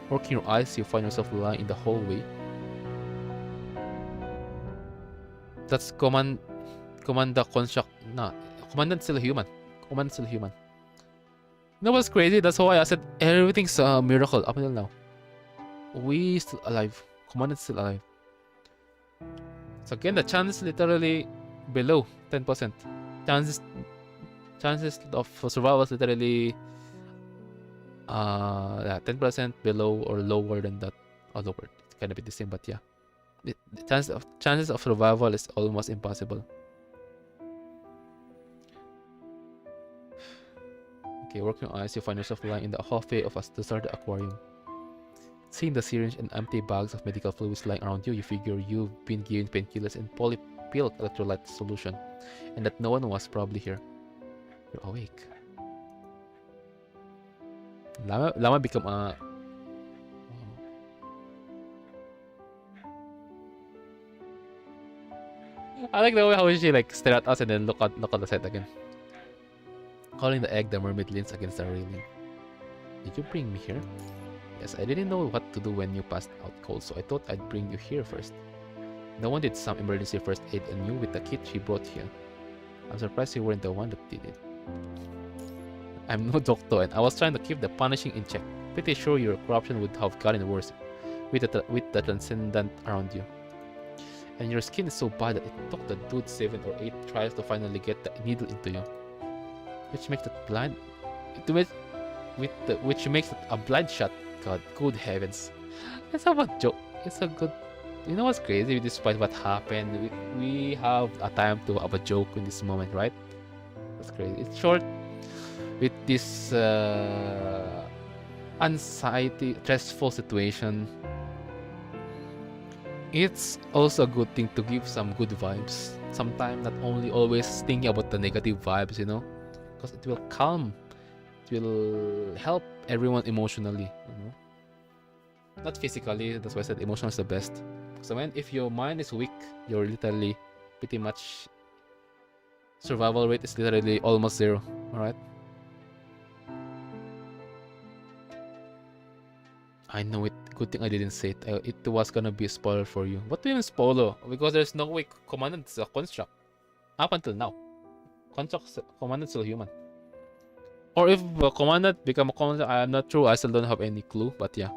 Speaker 1: Working your eyes, you find yourself lying in the hallway. That's Commandant still human. Commandant's still human. You know what's crazy? That's why I said everything's a miracle up until now. We still alive. Commandant's still alive. So again, the chance is literally below 10%. Chances of survival is literally 10% below or lower than that. Or lower. It's kind of the same, but yeah. The chances of survival is almost impossible. Okay, working your eyes, you find yourself lying in the hallway of a deserted aquarium. Seeing the syringe and empty bags of medical fluids lying around you, you figure you've been given painkillers and polypill electrolyte solution, and that no one was probably here. You're awake. Lama become a... I like the way how she like stare at us and then look at the set again. Calling the egg, the mermaid leans against the railing. Did you bring me here? Yes, I didn't know what to do when you passed out cold, so I thought I'd bring you here first. No one did some emergency first aid on you with the kit she brought here. I'm surprised you weren't the one that did it. I'm no doctor, and I was trying to keep the punishing in check. Pretty sure your corruption would have gotten worse with the transcendent around you. And your skin is so bad that it took the dude 7 or 8 tries to finally get the needle into you. Which makes it blind. Which makes it a blind shot. God, good heavens. It's a joke. It's a good... You know what's crazy? Despite what happened, we have a time to have a joke in this moment, right? That's crazy. It's short. With this anxiety, stressful situation, it's also a good thing to give some good vibes. Sometimes not only always thinking about the negative vibes, you know, because it will calm, it will help everyone emotionally, you know, not physically. That's why I said emotional is the best. So if your mind is weak, you're literally pretty much survival rate is literally almost 0. All right. I know it. Good thing I didn't say it. It was gonna be a spoiler for you. What do you mean spoiler? Because there's no way Commandant is a construct. Up until now. Commandant still human. Or if Commandant become a Commandant, I'm not sure. I still don't have any clue. But yeah.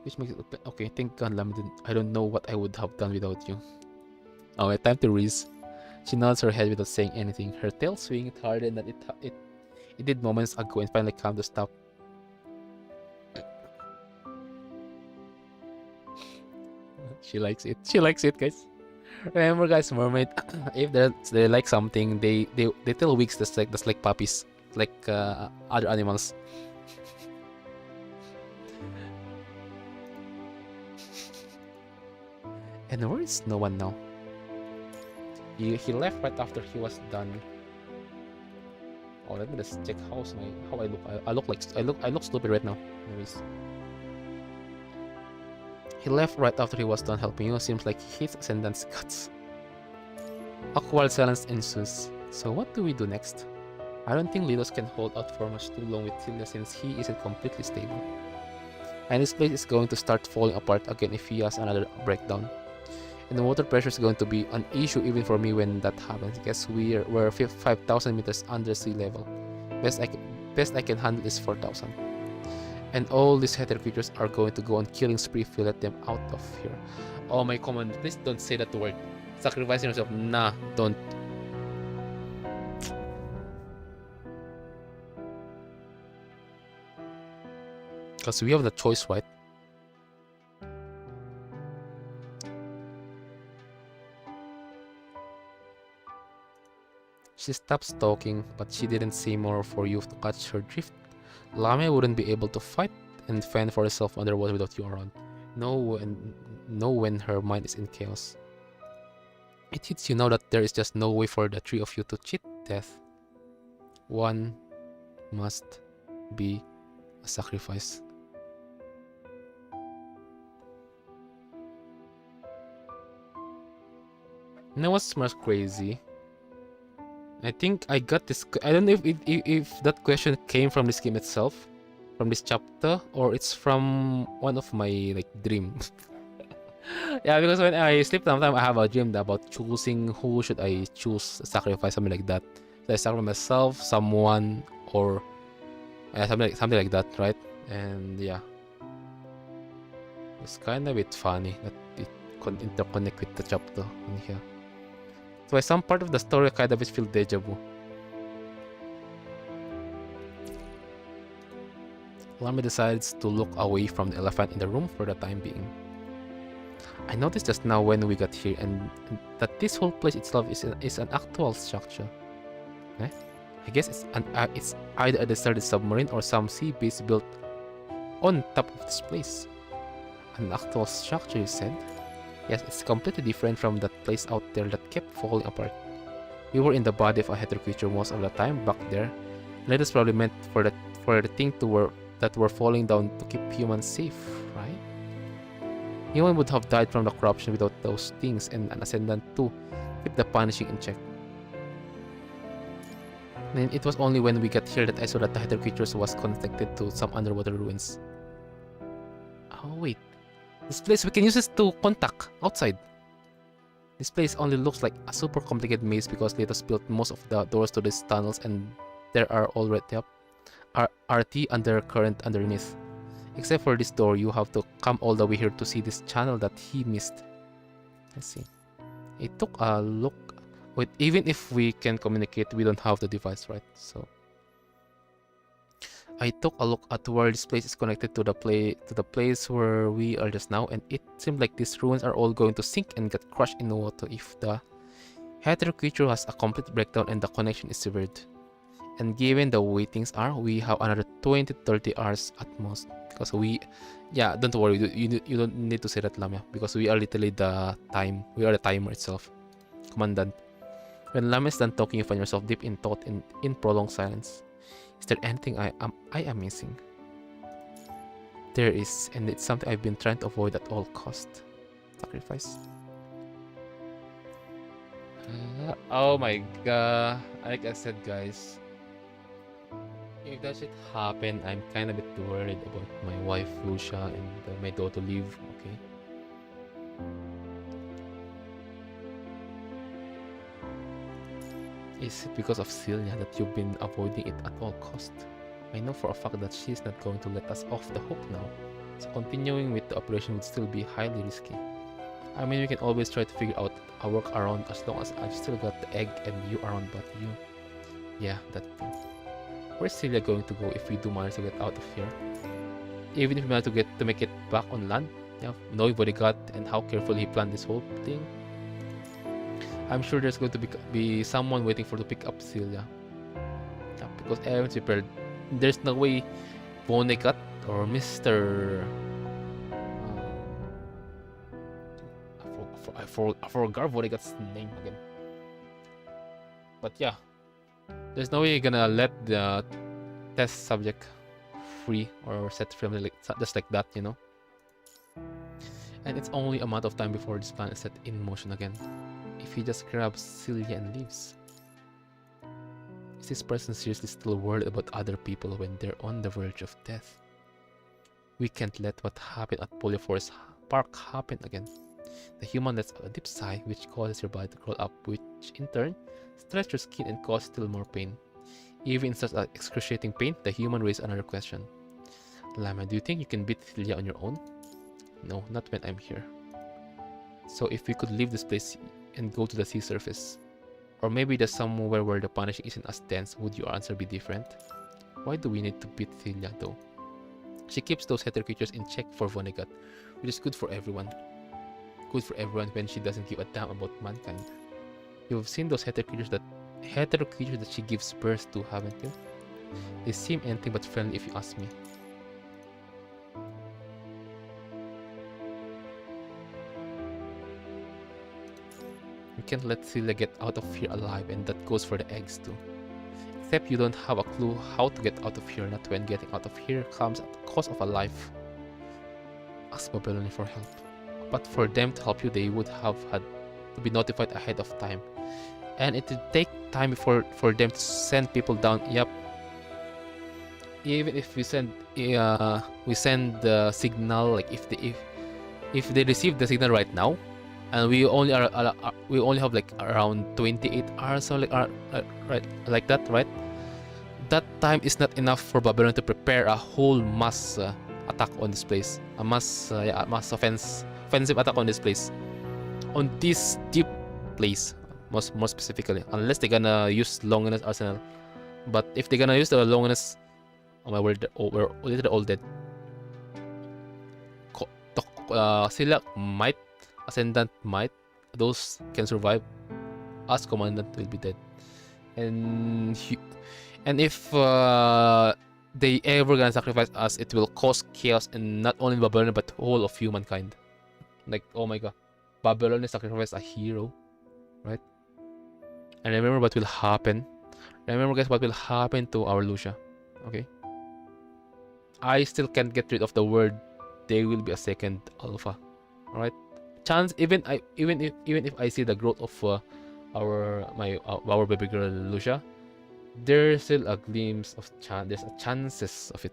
Speaker 1: Which makes it... Okay, thank God Lamidin. I don't know what I would have done without you. Alright, time to Reese. She nods her head without saying anything. Her tail swinging harder than it did moments ago and finally calmed to stop. She likes it. She likes it, guys. Remember, guys, mermaid. If they like something, they tell weeks just like puppies, like other animals. And where is no one now? He left right after he was done. Oh, let me just check how I look. I look stupid right now. Anyways, he left right after he was done helping you. Seems like he hits Ascendant's guts. Awkward silence ensues. So what do we do next? I don't think Lilos can hold out for much too long with Tilda since he isn't completely stable. And this place is going to start falling apart again if he has another breakdown. And the water pressure is going to be an issue even for me when that happens. Guess we're 5,000 meters under sea level. Best I can handle is 4,000. And all these hetero creatures are going to go on killing spree if you let them out of here. Oh my command, please don't say that word. Sacrificing yourself, nah, don't. Because we have the choice, right? She stops talking, but she didn't say more for you to catch her drift. Lamia wouldn't be able to fight and fend for herself underwater without you around. Know when her mind is in chaos. It hits you now that there is just no way for the three of you to cheat death. One must be a sacrifice. Now what's more crazy? I think I got this. I don't know if that question came from this game itself, from this chapter, or it's from one of my like dreams. Yeah, because when I sleep sometimes I have a dream about choosing who should I choose, sacrifice, something like that. So I sacrifice myself, someone, or something like that, right? And yeah, it's kind of a bit funny that it could interconnect with the chapter in here. So some part of the story kind of feel deja vu. Lami decides to look away from the elephant in the room for the time being. I noticed just now when we got here and that this whole place itself is an actual structure. Eh? I guess it's either a deserted submarine or some sea base built on top of this place. An actual structure, you said? Yes, it's completely different from that place out there that kept falling apart. We were in the body of a hetero creature most of the time back there. That is probably meant for the thing that were falling down to keep humans safe, right? Human would have died from the corruption without those things and an ascendant to keep the punishing in check. And it was only when we got here that I saw that the hetero creatures was connected to some underwater ruins. Oh wait. This place, we can use this to contact outside. This place only looks like a super complicated maze because Letos built most of the doors to these tunnels and there are already RT undercurrent underneath. Except for this door, you have to come all the way here to see this channel that he missed. Let's see. He took a look. Wait, even if we can communicate, we don't have the device, right? So I took a look at where this place is connected to the place where we are just now, and it seemed like these ruins are all going to sink and get crushed in the water if the hetero creature has a complete breakdown and the connection is severed. And given the way things are, we have another 20-30 hours at most. Because yeah, don't worry, you don't need to say that, Lamia, because we are literally the timer itself. Commandant. When Lamia is done talking, you find yourself deep in thought and in prolonged silence. Is there anything I am missing? There is, and it's something I've been trying to avoid at all cost. Sacrifice. Oh my god. Like I said, guys, if that shit happen, I'm kind of a bit worried about my wife Lucia and my daughter Liv. Okay. Is it because of Celia that you've been avoiding it at all cost? I know for a fact that she's not going to let us off the hook now, so continuing with the operation would still be highly risky. I mean, we can always try to figure out a workaround as long as I've still got the egg and you around, but you... Yeah, that thing. Where's Celia going to go if we do manage to get out of here? Even if we manage to make it back on land, yeah, knowing what he got and how carefully he planned this whole thing, I'm sure there's going to be someone waiting to pick up Celia. Yeah, because everyone's prepared. There's no way Vonnegut or Mr. I forgot Vonnegut's name again. But yeah, there's no way you're gonna let the test subject free or set free just like that, you know? And it's only a matter of time before this plan is set in motion again. If he just grabs Celia and leaves. Is this person seriously still worried about other people when they're on the verge of death? We can't let what happened at Polyforest Park happen again. The human lets a deep sigh which causes your body to curl up, which in turn stretches your skin and causes still more pain. Even in such excruciating pain, the human raises another question. Lamia, do you think you can beat Celia on your own? No, not when I'm here. So if we could leave this place and go to the sea surface, or maybe there's somewhere where the punishing isn't as dense, would your answer be different? Why do we need to beat Celia though? She keeps those hetero creatures in check for Vonnegut, which is good for everyone. Good for everyone when she doesn't give a damn about mankind. You've seen those hetero creatures that she gives birth to, haven't you? They seem anything but friendly if you ask me. You can't let Celia get out of here alive, and that goes for the eggs too. Except you don't have a clue how to get out of here, not when getting out of here comes at the cost of a life. Ask Babylon for help. But for them to help you, they would have had to be notified ahead of time. And it would take time for them to send people down. Yep. Even if we send the signal, like if they receive the signal right now, and we only have like around 28 hours or right like that, right? That time is not enough for Babylon to prepare a whole mass attack on this place, a mass offensive attack on this place, on this deep place, more specifically, unless they're gonna use Longinus arsenal. But if they're gonna use the Longinus, oh my word, we're literally all dead. Silak might, Ascendant might, those can survive. Us Commandant will be dead. And if they ever gonna sacrifice us, it will cause chaos, and not only Babylon but whole of humankind. Like, oh my god, Babylon is sacrificed a hero, right? And remember what will happen. Remember, guys, what will happen to our Lucia. Okay, I still can't get rid of the word there will be a second alpha. All right, chance, even if I see the growth of our baby girl Lucia, there's still a glimpse of chance. There's a chances of it.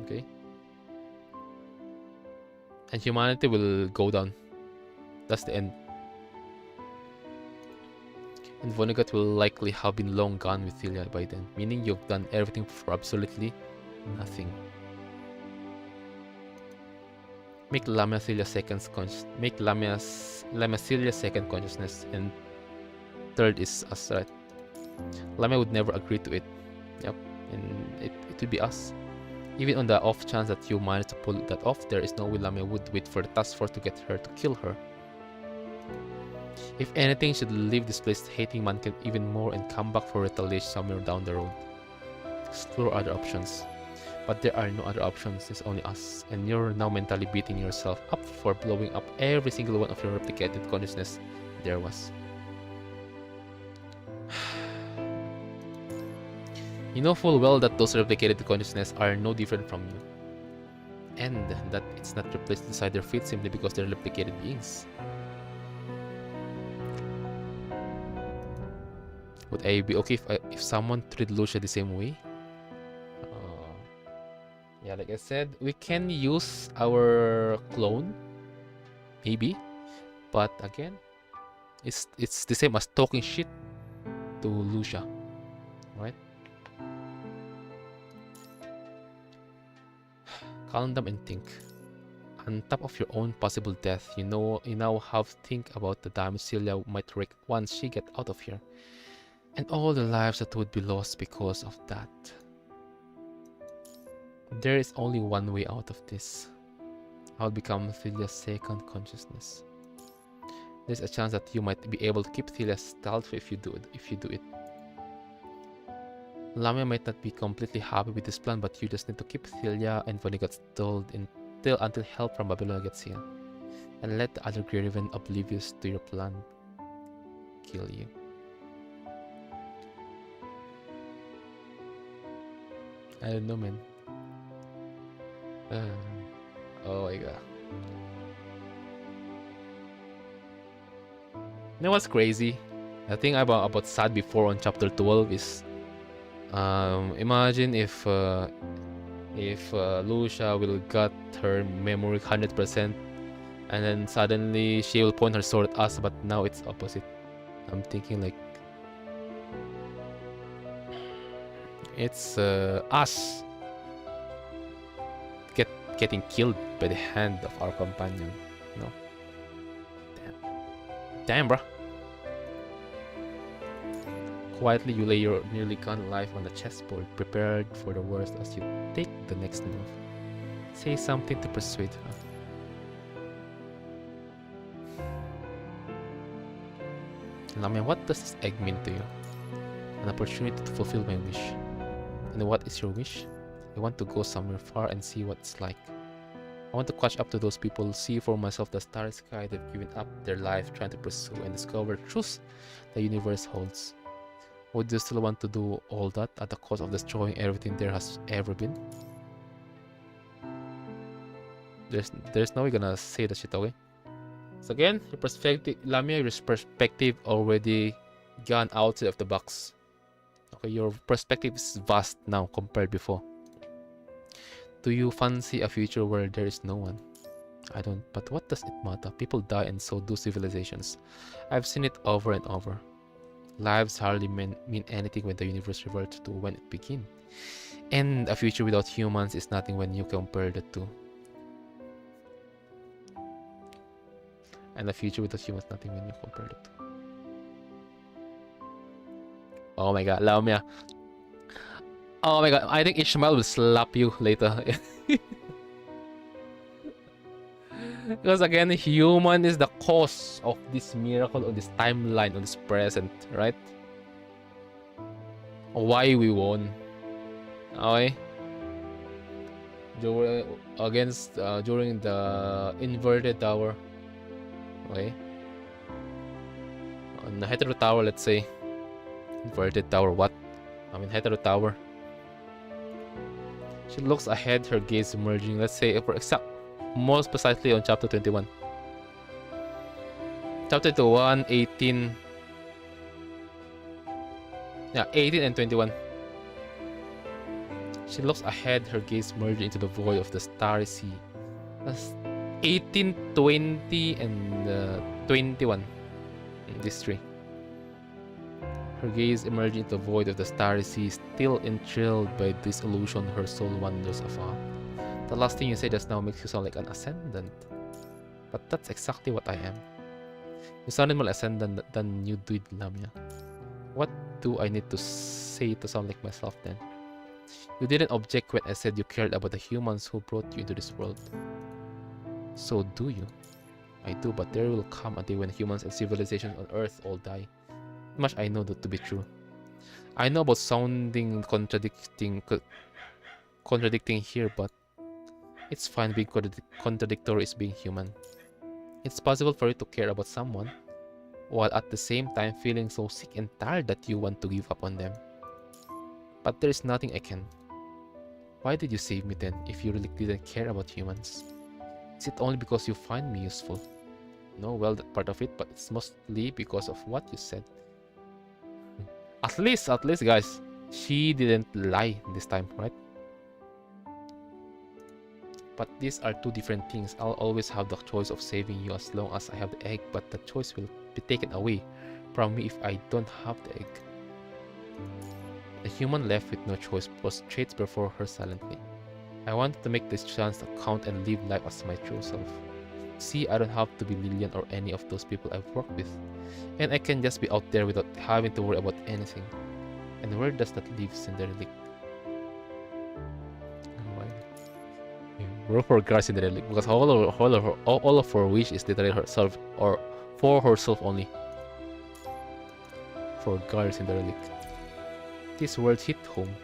Speaker 1: Okay, and humanity will go down. That's the end. And Vonnegut will likely have been long gone with Celia by then, meaning you've done everything for absolutely nothing. Make Lamia Celia Celia second consciousness, and third is us, right? Lamia would never agree to it. Yep, and it would be us. Even on the off chance that you manage to pull that off, there is no way Lamia would wait for the task force to get her to kill her. If anything, she'd leave this place hating mankind even more and come back for retaliation somewhere down the road. Explore other options. But there are no other options, there's only us. And you're now mentally beating yourself up for blowing up every single one of your replicated consciousness there was. You know full well that those replicated consciousness are no different from you. And that it's not replaced inside their feet simply because they're replicated beings. Would I be okay if someone treated Lucia the same way? Yeah, like I said, we can use our clone, maybe, but again, it's the same as talking shit to Lucia, right? Calm down and think. On top of your own possible death, you now have to think about the damage Celia might wreak once she gets out of here, and all the lives that would be lost because of that. There is only one way out of this. I'll become Celia's second consciousness. There's a chance that you might be able to keep Celia stealth if you do it. Lamia might not be completely happy with this plan, but you just need to keep Celia and Vonnegut stalled until help from Babylon gets here. And let the other Graven, oblivious to your plan, kill you. I don't know, man. Oh my god. You know what's crazy? The thing about sad before on chapter 12 is imagine if Lucia will got her memory 100% and then suddenly she will point her sword at us, but now it's opposite. I'm thinking like It's us getting killed by the hand of our companion. No. Damn, bruh. Quietly, you lay your nearly gone life on the chessboard, prepared for the worst as you take the next move. Say something to persuade her. Lamia, what does this egg mean to you? An opportunity to fulfill my wish. And what is your wish? I want to go somewhere far and see what it's like. I want to catch up to those people, see for myself the starry sky they've given up their life trying to pursue, and discover truths the universe holds. Would you still want to do all that at the cost of destroying everything there has ever been? There's no way gonna say that shit, okay? So again, your perspective, Lamia, your perspective already gone outside of the box. Okay, your perspective is vast now compared before. Do you fancy a future where there is no one? I don't, but what does it matter? People die and so do civilizations. I've seen it over and over. Lives hardly mean anything when the universe reverts to when it began. And a future without humans is nothing when you compare the two. And a future without humans is nothing when you compare the two. Oh my god, Lamia. Oh my god, I think Ishmael will slap you later. Because again, human is the cause of this miracle, or this timeline, or this present, right? Why we won. Okay. During the inverted tower. Okay. On the hetero tower, let's say. Inverted tower, what? I mean hetero tower. She looks ahead, her gaze emerging. Let's say, for exact, most precisely on chapter 21. Chapter 21, 18. Yeah, 18 and 21. She looks ahead, her gaze merging into the void of the starry sea. That's 18, 20, and 21. These three. Her gaze emerging into the void of the starry sea, still enthralled by this illusion, her soul wanders afar. The last thing you say just now makes you sound like an ascendant. But that's exactly what I am. You sounded more ascendant than you did, Lamia. What do I need to say to sound like myself then? You didn't object when I said you cared about the humans who brought you into this world. So do you? I do, but there will come a day when humans and civilizations on Earth all die. Much I know that to be true. I know about sounding contradicting here, but it's fine being contradictory is being human. It's possible for you to care about someone, while at the same time feeling so sick and tired that you want to give up on them. But there is nothing I can. Why did you save me then, if you really didn't care about humans? Is it only because you find me useful? No, well, that part of it, but it's mostly because of what you said. At least, guys, she didn't lie this time, right? But these are two different things. I'll always have the choice of saving you as long as I have the egg, but the choice will be taken away from me if I don't have the egg. The human left with no choice prostrates before her silently. I wanted to make this chance count and live life as my true self. See, I don't have to be Lillian or any of those people I've worked with. And I can just be out there without having to worry about anything. And where does that leave Cinderella? Roll for girl Cinderella, because all of her wish is literally herself, or for herself only. For girl Cinderella. These words hit home.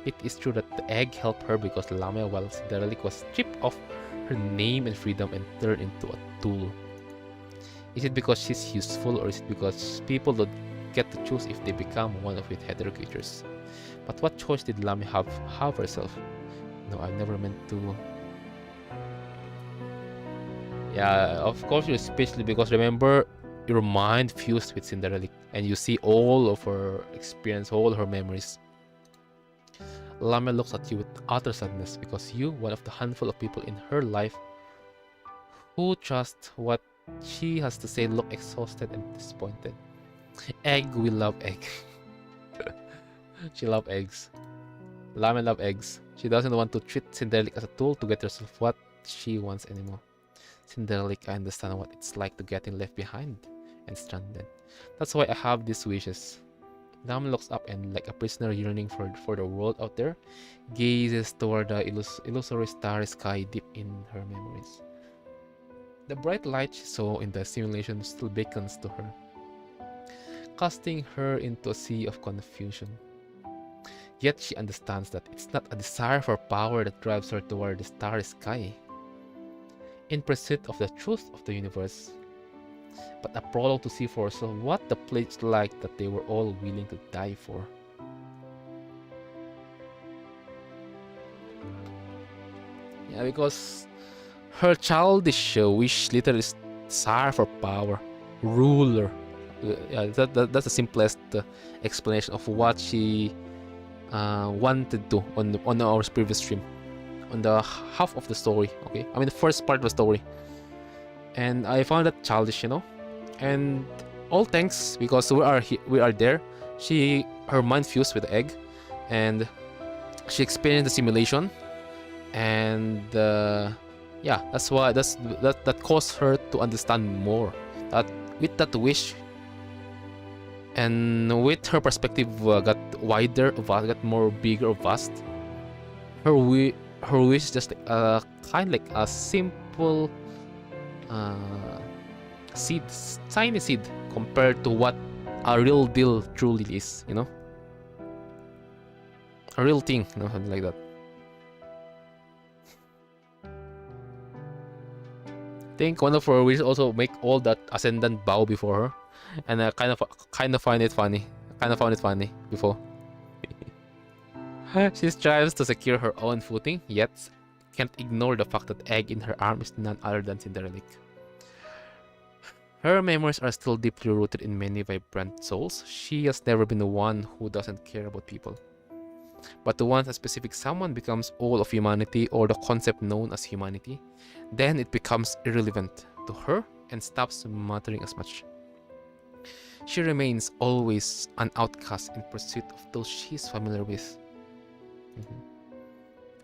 Speaker 1: It is true that the egg helped her because Lamia, while Cinderella was stripped of her name and freedom and turned into a tool. Is it because she's useful, or is it because people don't get to choose if they become one of its hetero creatures? But what choice did Lamia have herself? No, I never meant to. Yeah, of course you're especially because remember, your mind fused with Cinderella and you see all of her experience, all her memories. Lamia looks at you with utter sadness because you, one of the handful of people in her life who trust what she has to say, look exhausted and disappointed. Egg, we love egg. She loves eggs. Lame love eggs. She doesn't want to treat Cinderella as a tool to get herself what she wants anymore. Cinderella, I understand what it's like to getting left behind and stranded. That's why I have these wishes. Lam looks up and, like a prisoner yearning for the world out there, gazes toward the illusory starry sky deep in her memories. The bright light she saw in the simulation still beckons to her, casting her into a sea of confusion. Yet she understands that it's not a desire for power that drives her toward the starry sky, in pursuit of the truth of the universe, but a prologue to see for herself what the place is like that they were all willing to die for. Yeah, because her childish wish literally is desire for power, ruler. Yeah, that's the simplest explanation of what she wanted to on our previous stream, on the half of the story. Okay, I mean the first part of the story, and I found that childish, you know. And all thanks because we are there. Her mind fused with the egg, and she experienced the simulation, and yeah, that's why that caused her to understand more. That with that wish, and with her perspective got wider, got more bigger, vast. Her wish is just like kind like a simple seed, tiny seed compared to what a real deal truly is, you know, a real thing, you know, something like that. I think one of her wishes also make all that ascendant bow before her, and I kind of find it funny. Kind of found it funny before. She strives to secure her own footing, yet can't ignore the fact that egg in her arm is none other than Cinderella. Her memories are still deeply rooted in many vibrant souls. She has never been the one who doesn't care about people. But once a specific someone becomes all of humanity, or the concept known as humanity, then it becomes irrelevant to her and stops mattering as much. She remains always an outcast in pursuit of those she's familiar with.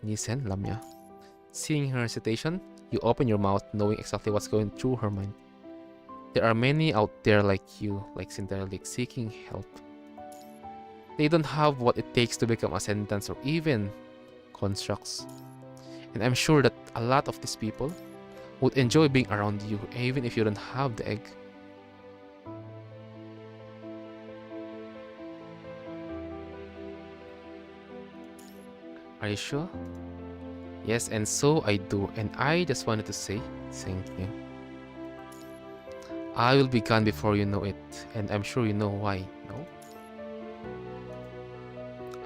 Speaker 1: Listen, Lamia. Seeing her hesitation, you open your mouth knowing exactly what's going through her mind. There are many out there like you, like Cinderella, seeking help. They don't have what it takes to become ascendants or even constructs. And I'm sure that a lot of these people would enjoy being around you even if you don't have the egg. Are you sure? Yes, and so I do, and I just wanted to say thank you. I will be gone before you know it, and I'm sure you know why, no?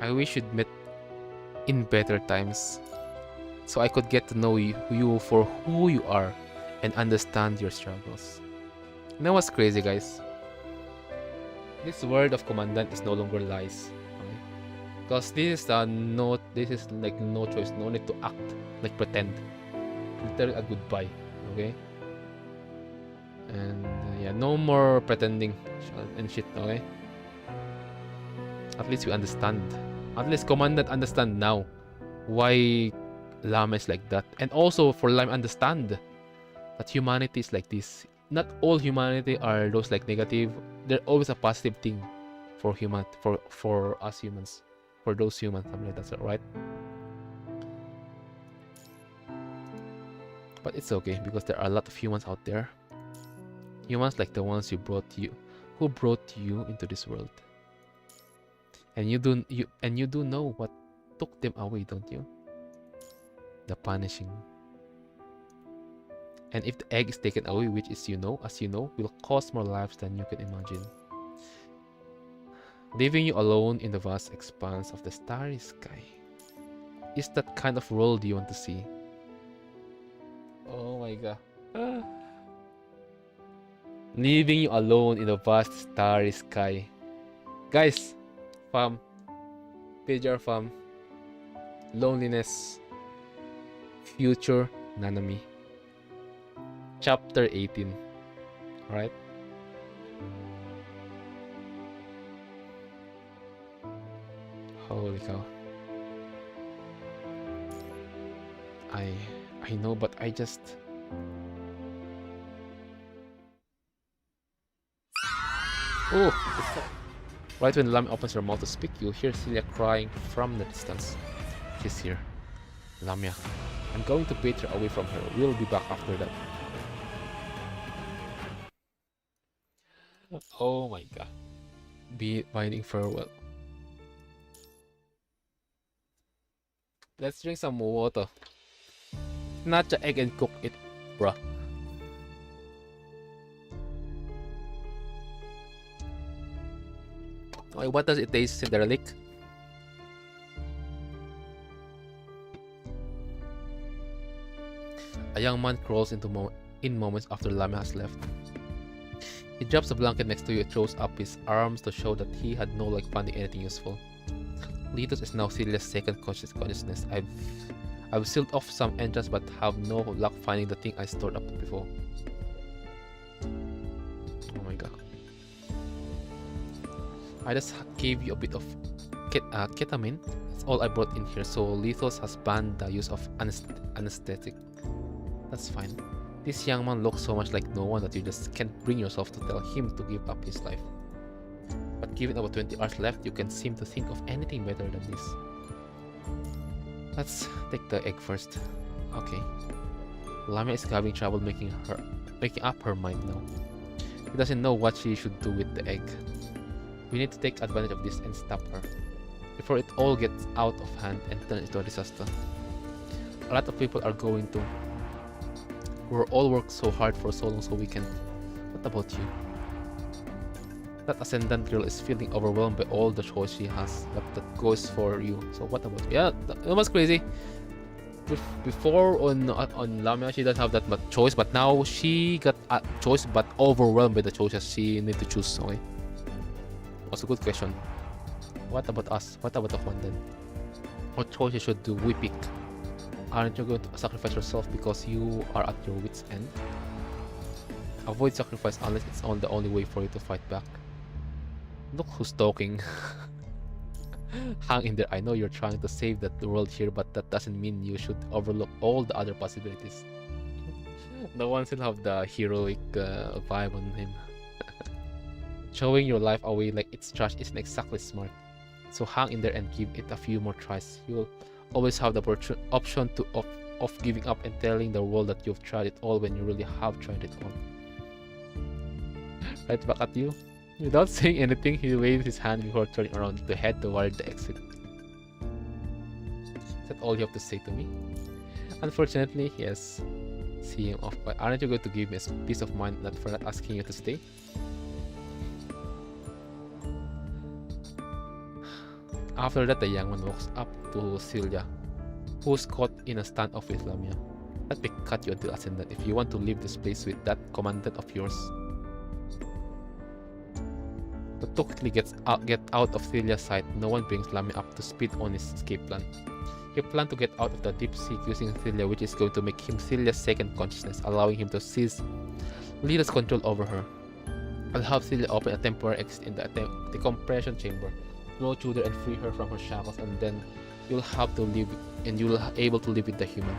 Speaker 1: I wish you'd met in better times, so I could get to know you for who you are and understand your struggles. You know what's crazy, guys? This word of commandant is no longer lies. Because this is like no choice, no need to act, like pretend. Literally a goodbye, okay? And yeah, no more pretending and shit, okay? At least we understand. At least Commandant understand now why Lama is like that. And also for Lama understand that humanity is like this. Not all humanity are those like negative. There's always a positive thing for for us humans. For those humans, something like that, right? But it's okay because there are a lot of humans out there. Humans like the ones who brought you into this world. And you do know what took them away, don't you? The punishing. And if the egg is taken away, which is as you know, will cost more lives than you can imagine. Leaving you alone in the vast expanse of the starry sky. Is that kind of world you want to see? Oh my god. Leaving you alone in the vast starry sky. Guys, fam. Pager fam. Loneliness. Future Nanami. Chapter 18. Alright? Holy cow. I know, but I just... Oh! Right when Lamia opens her mouth to speak, you hear Celia crying from the distance. She's here. Lamia, I'm going to bait her away from her. We'll be back after that. Oh my god. Be binding farewell. Let's drink some water. Not the egg and cook it, bruh. Okay, what does it taste, Cinderelic? A young man crawls in moments after Lamia has left. He drops a blanket next to you and throws up his arms to show that he had no luck finding anything useful. Litos is now Celia's second consciousness. I've sealed off some entrance but have no luck finding the thing I stored up before. Oh my god. I just gave you a bit of ketamine. It's all I brought in here, so Litos has banned the use of anesthetic. That's fine. This young man looks so much like no one that you just can't bring yourself to tell him to give up his life. But given about 20 hours left, you can seem to think of anything better than this. Let's take the egg first. Okay. Lamia is having trouble making up her mind now. She doesn't know what she should do with the egg. We need to take advantage of this and stop her before it all gets out of hand and turns into a disaster. A lot of people are going to. We're all worked so hard for so long so we can. What about you? That ascendant girl is feeling overwhelmed by all the choice she has. That goes for you. So what about you? Yeah, that was crazy. Before on Lamia, she doesn't have that much choice, but now she got a choice but overwhelmed by the choices she need to choose. Okay. That's a good question. What about us? What about the one then? What choices should we pick? Aren't you going to sacrifice yourself because you are at your wit's end? Avoid sacrifice unless it's the only way for you to fight back. Look who's talking. Hang in there. I know you're trying to save the world here, but that doesn't mean you should overlook all the other possibilities. No one still have the heroic vibe on him. Throwing your life away like it's trash isn't exactly smart. So hang in there and give it a few more tries. You'll always have the option of giving up and telling the world that you've tried it all when you really have tried it all. Right back at you. Without saying anything, he waves his hand before turning around to head toward the exit. Is that all you have to say to me? Unfortunately, yes. See him off, but aren't you going to give me a peace of mind for not asking you to stay? After that, the young man walks up to Celia, who's caught in a standoff with Lamia. Let me cut you a deal, Ascendant, if you want to leave this place with that commandant of yours. But to quickly get out of Celia's sight, no one brings Lamia up to speed on his escape plan. He planned to get out of the deep sea using Celia, which is going to make him Celia's second consciousness, allowing him to seize Lita's control over her. I'll have Celia open a temporary exit in the decompression chamber, blow through there and free her from her shackles, and then you'll have to live and you'll be able to live with the human.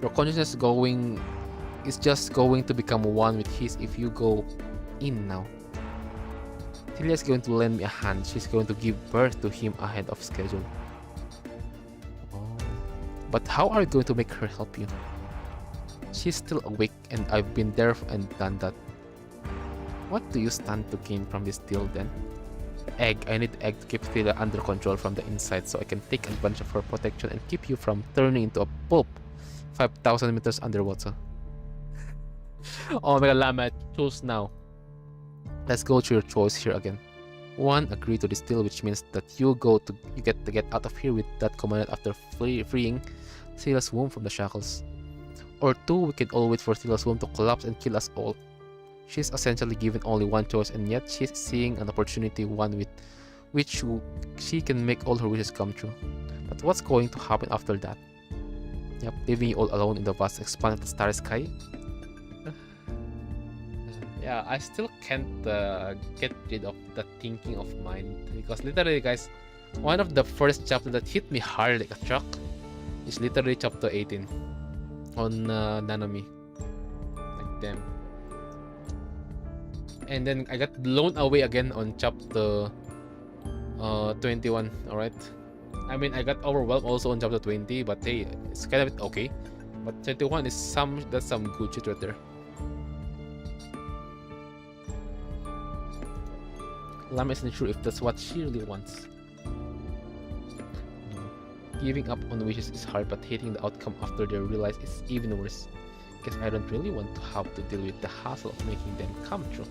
Speaker 1: Your consciousness is just going to become one with his if you go in now. Celia is going to lend me a hand. She's going to give birth to him ahead of schedule. Oh. But how are you going to make her help you? She's still awake and I've been there and done that. What do you stand to gain from this deal then? Egg. I need egg to keep Celia under control from the inside so I can take advantage of her protection and keep you from turning into a pulp 5,000 meters underwater. Oh my god, Lamia, choose now. Let's go through your choice here again. 1. Agree to this deal, which means that you get to get out of here with that commandant after freeing Celia's womb from the shackles. Or 2. We can all wait for Celia's womb to collapse and kill us all. She's essentially given only one choice, and yet she's seeing an opportunity, one with which she can make all her wishes come true. But what's going to happen after that? Yep, leaving you all alone in the vast expanse of the starry sky? Yeah, I still can't get rid of the thinking of mine because literally, guys, one of the first chapter that hit me hard like a truck is literally chapter 18 on Nanami. Like them. And then I got blown away again on chapter 21. All right. I mean, I got overwhelmed also on chapter 20, but hey, it's kind of okay. But 21 is that's some good shit right there. Lama isn't sure if that's what she really wants. Giving up on wishes is hard, but hating the outcome after they realize is even worse. Guess I don't really want to have to deal with the hassle of making them come true.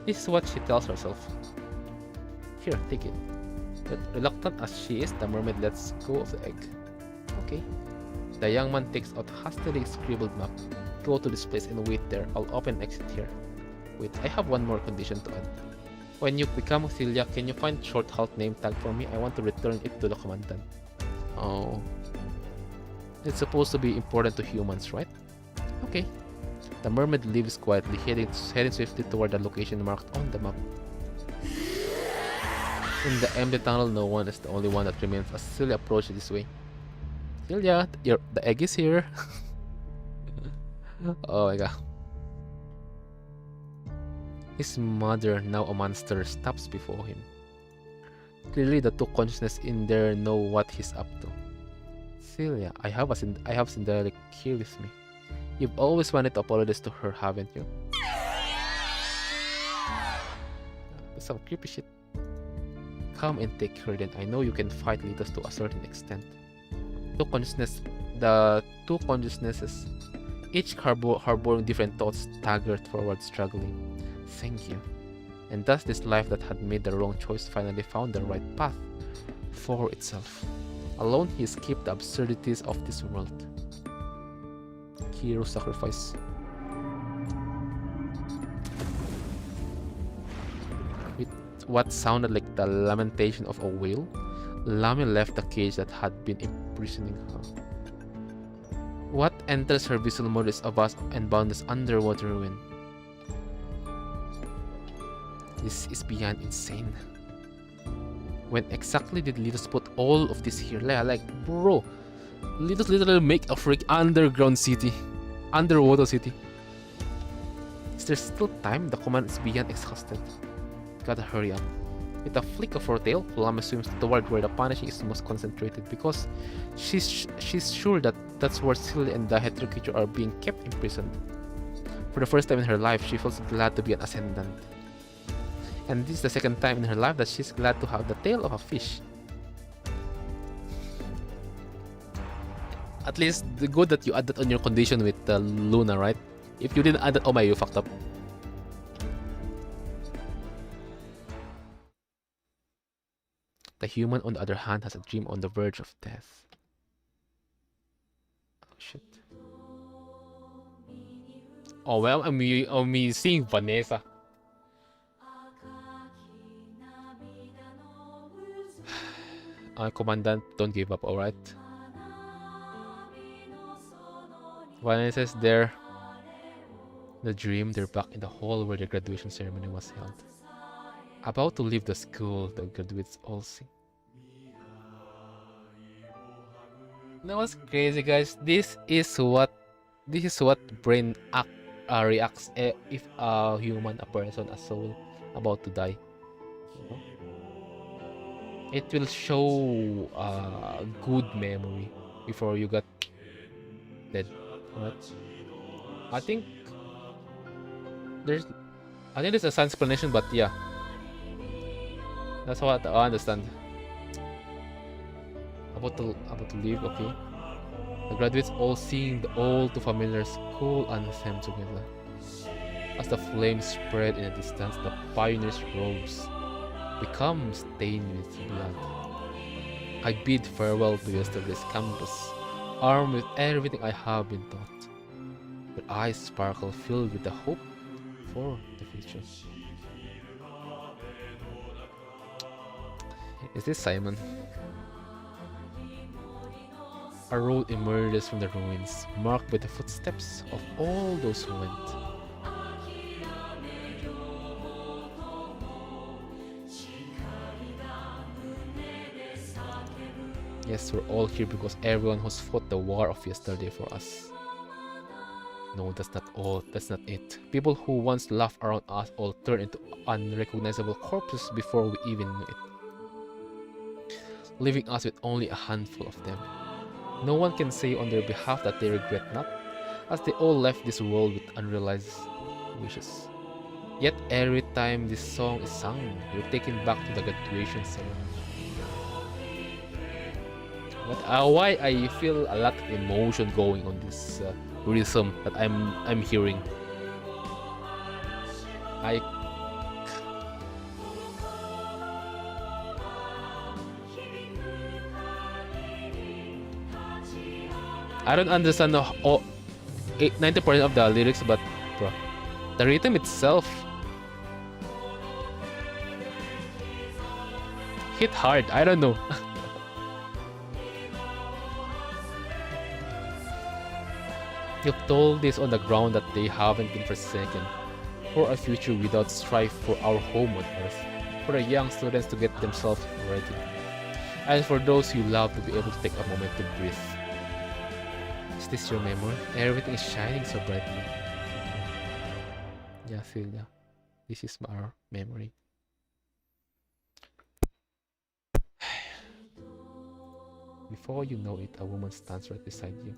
Speaker 1: This is what she tells herself. Here, take it. But reluctant as she is, the mermaid lets go of the egg. Okay. The young man takes out a hastily scribbled map. Go to this place and wait there. I'll open exit here. Wait, I have one more condition to add. When you become Celia, can you find short halt name tag for me? I want to return it to the commandant. Oh. It's supposed to be important to humans, right? Okay. The mermaid leaves quietly, heading swiftly toward the location marked on the map. In the empty tunnel, no one is the only one that remains as Celia approaches this way. Celia, the egg is here. Oh my god. His mother, now a monster, stops before him. Clearly, the two consciousness in there know what he's up to. Celia, I have Cinderella here with me. You've always wanted to apologize to her, haven't you? That's some creepy shit. Come and take her then. I know you can fight leaders to a certain extent. The two consciousnesses, each harboring different thoughts, staggered forward, struggling. Thank you. And thus this life that had made the wrong choice finally found the right path for itself. Alone he escaped the absurdities of this world. Hero sacrifice. With what sounded like the lamentation of a whale, Lami left the cage that had been imprisoning her. What enters her visual mode is a vast and boundless underwater ruin. This is beyond insane. When exactly did Litos put all of this here? Like, bro, Litos literally make a freak underground city. Underwater city. Is there still time? The command is beyond exhausted. Gotta hurry up. With a flick of her tail, Lama swims toward where the punishing is most concentrated because she's sure that that's where Silly and the hetero creature are being kept imprisoned. For the first time in her life, she feels glad to be an ascendant. And this is the second time in her life that she's glad to have the tail of a fish. At least the good that you add that on your condition with Luna, right? If you didn't add that, oh my, you fucked up. The human, on the other hand, has a dream on the verge of death. Oh shit. Oh well, I'm seeing Vanessa. Commandant, don't give up, alright? Vanessa is there. The dream, they're back in the hall where the graduation ceremony was held. About to leave the school, the graduates all sing. That was crazy, guys. This is what brain reacts if a human, a person, a soul about to die. You know? It will show a good memory before you got dead. Right? I think there's a science explanation, but yeah, that's what I understand. About to leave, okay. The graduates all sing the all too familiar school anthem together. As the flames spread in the distance, the pioneers' robes become stained with blood. I bid farewell to yesterday's campus, armed with everything I have been taught. Your eyes sparkle, filled with the hope for the future. Is this Simon? A road emerges from the ruins, marked by the footsteps of all those who went. Yes, we're all here because everyone who's fought the war of yesterday for us. No, that's not all. That's not it. People who once laughed around us all turned into unrecognizable corpses before we even knew it, leaving us with only a handful of them. No one can say on their behalf that they regret not, as they all left this world with unrealized wishes. Yet every time this song is sung, you're taken back to the graduation ceremony. Why I feel a lot of emotion going on this rhythm that I'm hearing. I don't understand 90% of the lyrics, but bro, the rhythm itself hit hard. I don't know. You've told this on the ground that they haven't been forsaken, for a future without strife, for our home on earth, for the young students to get themselves ready, and for those you love to be able to take a moment to breathe. Is this your memory? Everything is shining so brightly. Yeah, Celia, this is our memory. Before you know it, a woman stands right beside you.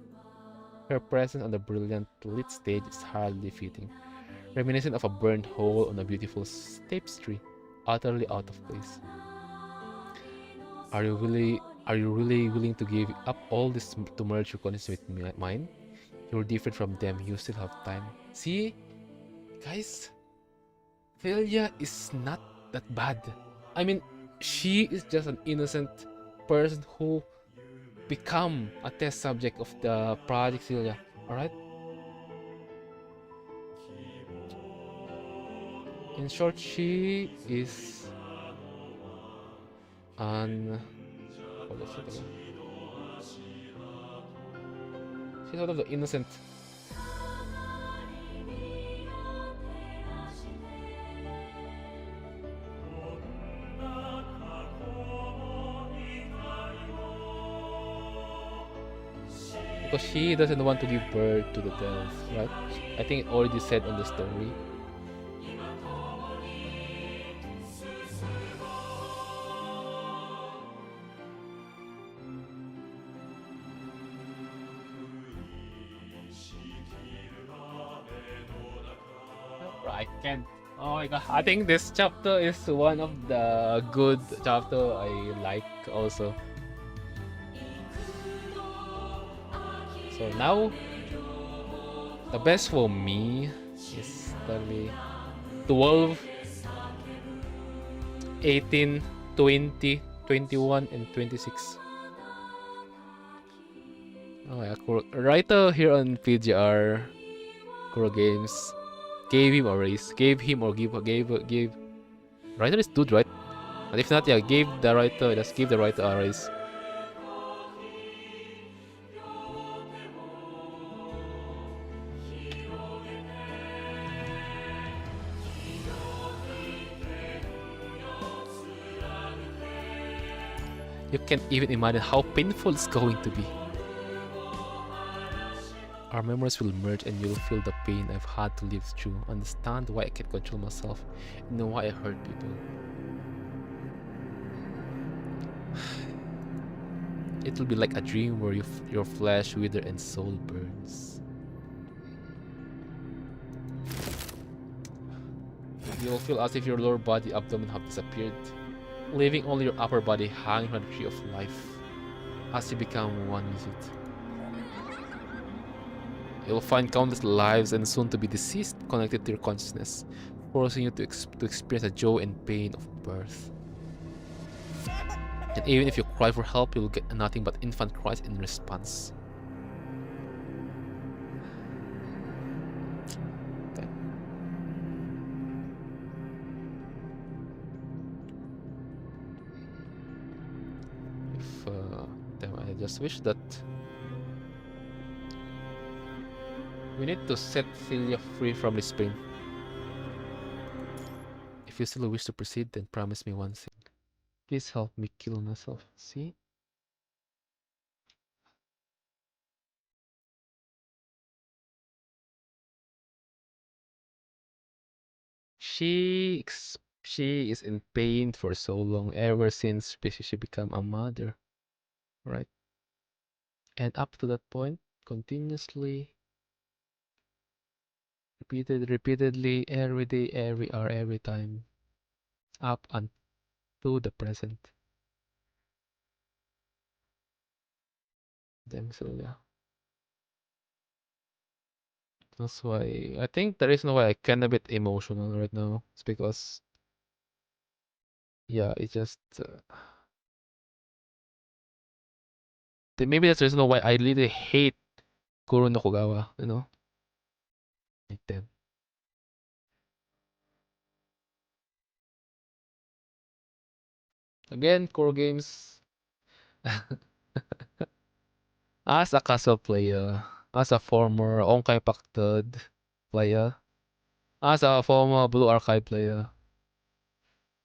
Speaker 1: Her presence on the brilliant lit stage is hardly fitting, reminiscent of a burned hole on a beautiful tapestry, utterly out of place. Are you really willing to give up all this to merge your consciousness with mine? You're different from them. You still have time. See, guys, Velia is not that bad. I mean, she is just an innocent person who become a test subject of the Project Celia. Alright? In short, she is an... Hold on a second. She's one of the innocent. Because she doesn't want to give birth to the devils, right? I think it already said on the story. I can't. Oh my god. I think this chapter is one of the good chapter I like also. So now, the best for me is the 12, 18, 20, 21, and 26. Oh yeah, writer here on PGR Kuro Games gave him a raise. Gave him or gave writer is dude, right? But if not, yeah, gave the writer a raise. You can't even imagine how painful it's going to be. Our memories will merge and you'll feel the pain I've had to live through, understand why I can't control myself, and know why I hurt people. It will be like a dream where your flesh withers and soul burns. You'll feel as if your lower body abdomen have disappeared, leaving only your upper body hanging from the tree of life as you become one with it. You'll find countless lives and soon to be deceased connected to your consciousness, forcing you to experience the joy and pain of birth. And even if you cry for help, you'll get nothing but infant cries in response. Okay. Damn, I just wish that we need to set Celia free from this pain. If you still wish to proceed, then promise me one thing. Please help me kill myself. See? she is in pain for so long ever since she became a mother, right? And up to that point, continuously, repeatedly, every day, every hour, every time, up until the present. Damn, so yeah. That's why I think the reason why I can a bit emotional right now is because yeah, it just maybe that's the reason why I really hate Kuro no Kogawa, you know? Like that. Again, core games. As a casual player, as a former Onkai Paktod player, as a former Blue Archive player,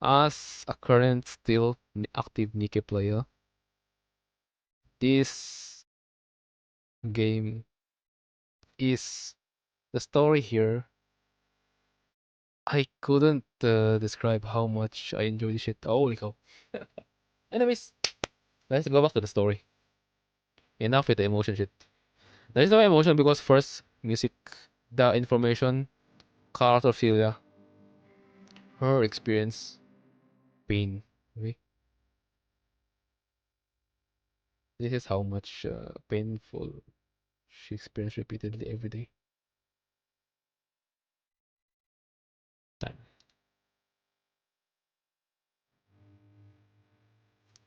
Speaker 1: as a current still active NIKKE player, this game is the story here. I couldn't describe how much I enjoy this shit. Holy cow. Anyways, let's go back to the story. Enough with the emotion shit. There is no emotion because first, music, the information, character Celia, her experience, pain. Okay? This is how much painful she experienced repeatedly every day. Time.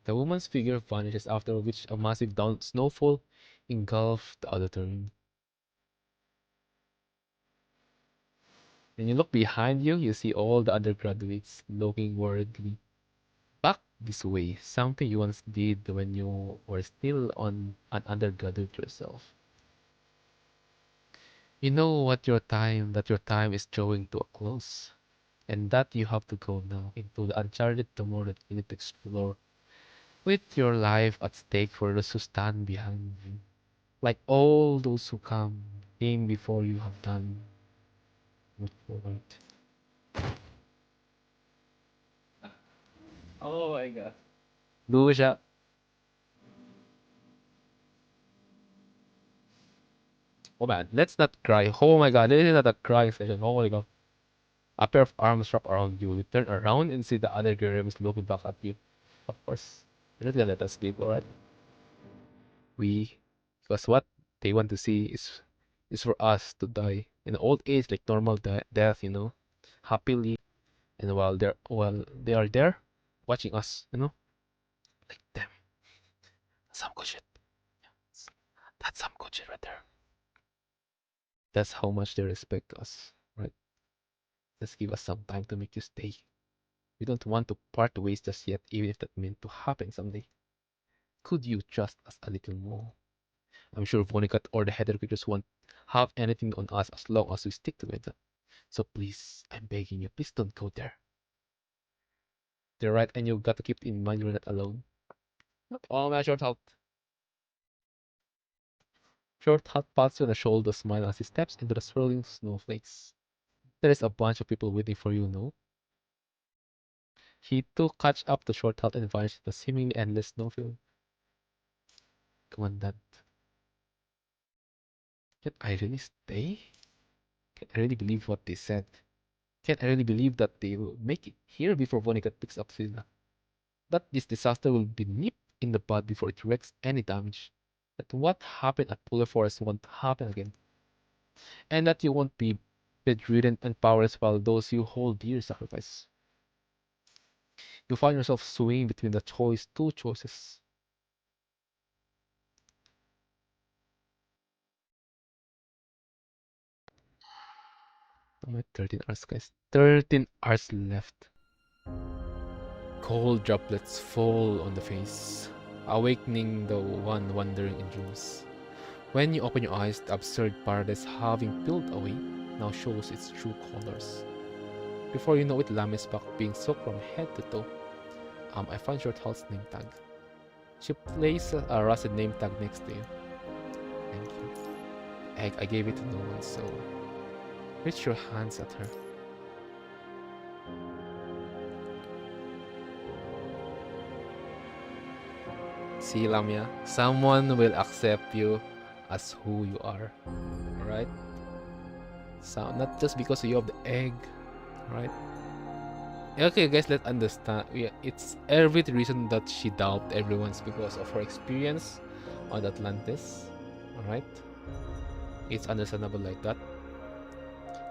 Speaker 1: The woman's figure vanishes after which a massive down snowfall engulfed the auditorium. When you look behind you, you see all the undergraduates looking worriedly back this way, something you once did when you were still on an undergraduate yourself. You know that your time is drawing to a close, and that you have to go now into the uncharted tomorrow that you need to explore, with your life at stake for those who stand behind you, like all those who came before you have done. Move forward. Oh my god. Lucia. Oh man, let's not cry. Oh my god, this is not a crying session. Oh my god. A pair of arms wrapped around you. You turn around and see the other girl is looking back at you. Of course. They're not gonna let us sleep, alright? We, because what they want to see is for us to die in old age, like normal death, you know, happily, and while they are there, watching us, you know, like them. Some good shit. That's some good shit right there. That's how much they respect us, right? Just give us some time to make you stay. We don't want to part ways just yet, even if that meant to happen someday. Could you trust us a little more? I'm sure Vonnegut or the header creatures won't have anything on us as long as we stick together. So please, I'm begging you, please don't go there. They're right, and you've got to keep in mind you're not alone. Oh my short halt. Short halt pats you on the shoulder, smile as he steps into the swirling snowflakes. There is a bunch of people waiting for you, no? He too catch up to short halt and vanished in the seemingly endless snowfield. Commandant. Can I really stay? Can I really believe what they said? Can I really believe that they will make it here before Vonnegut picks up Silla? That this disaster will be nipped in the bud before it wreaks any damage. That what happened at Polar Forest won't happen again. And that you won't be bedridden and powerless while those you hold dear sacrifice. You find yourself swinging between two choices. Only 13 hours, guys. 13 hours left. Cold droplets fall on the face, awakening the one wandering in dreams. When you open your eyes, the absurd paradise having peeled away now shows its true colors. Before you know it, Lam is back, being soaked from head to toe. I found Short Halt's name tag. She places a rusted name tag next to you. Thank you. I gave it to no one, so reach your hands at her. See, Lamia, someone will accept you as who you are, right? So not just because you have the egg, right? Okay, guys, let's understand. Yeah, it's every reason that she doubted everyone's because of her experience on Atlantis. All right, it's understandable like that.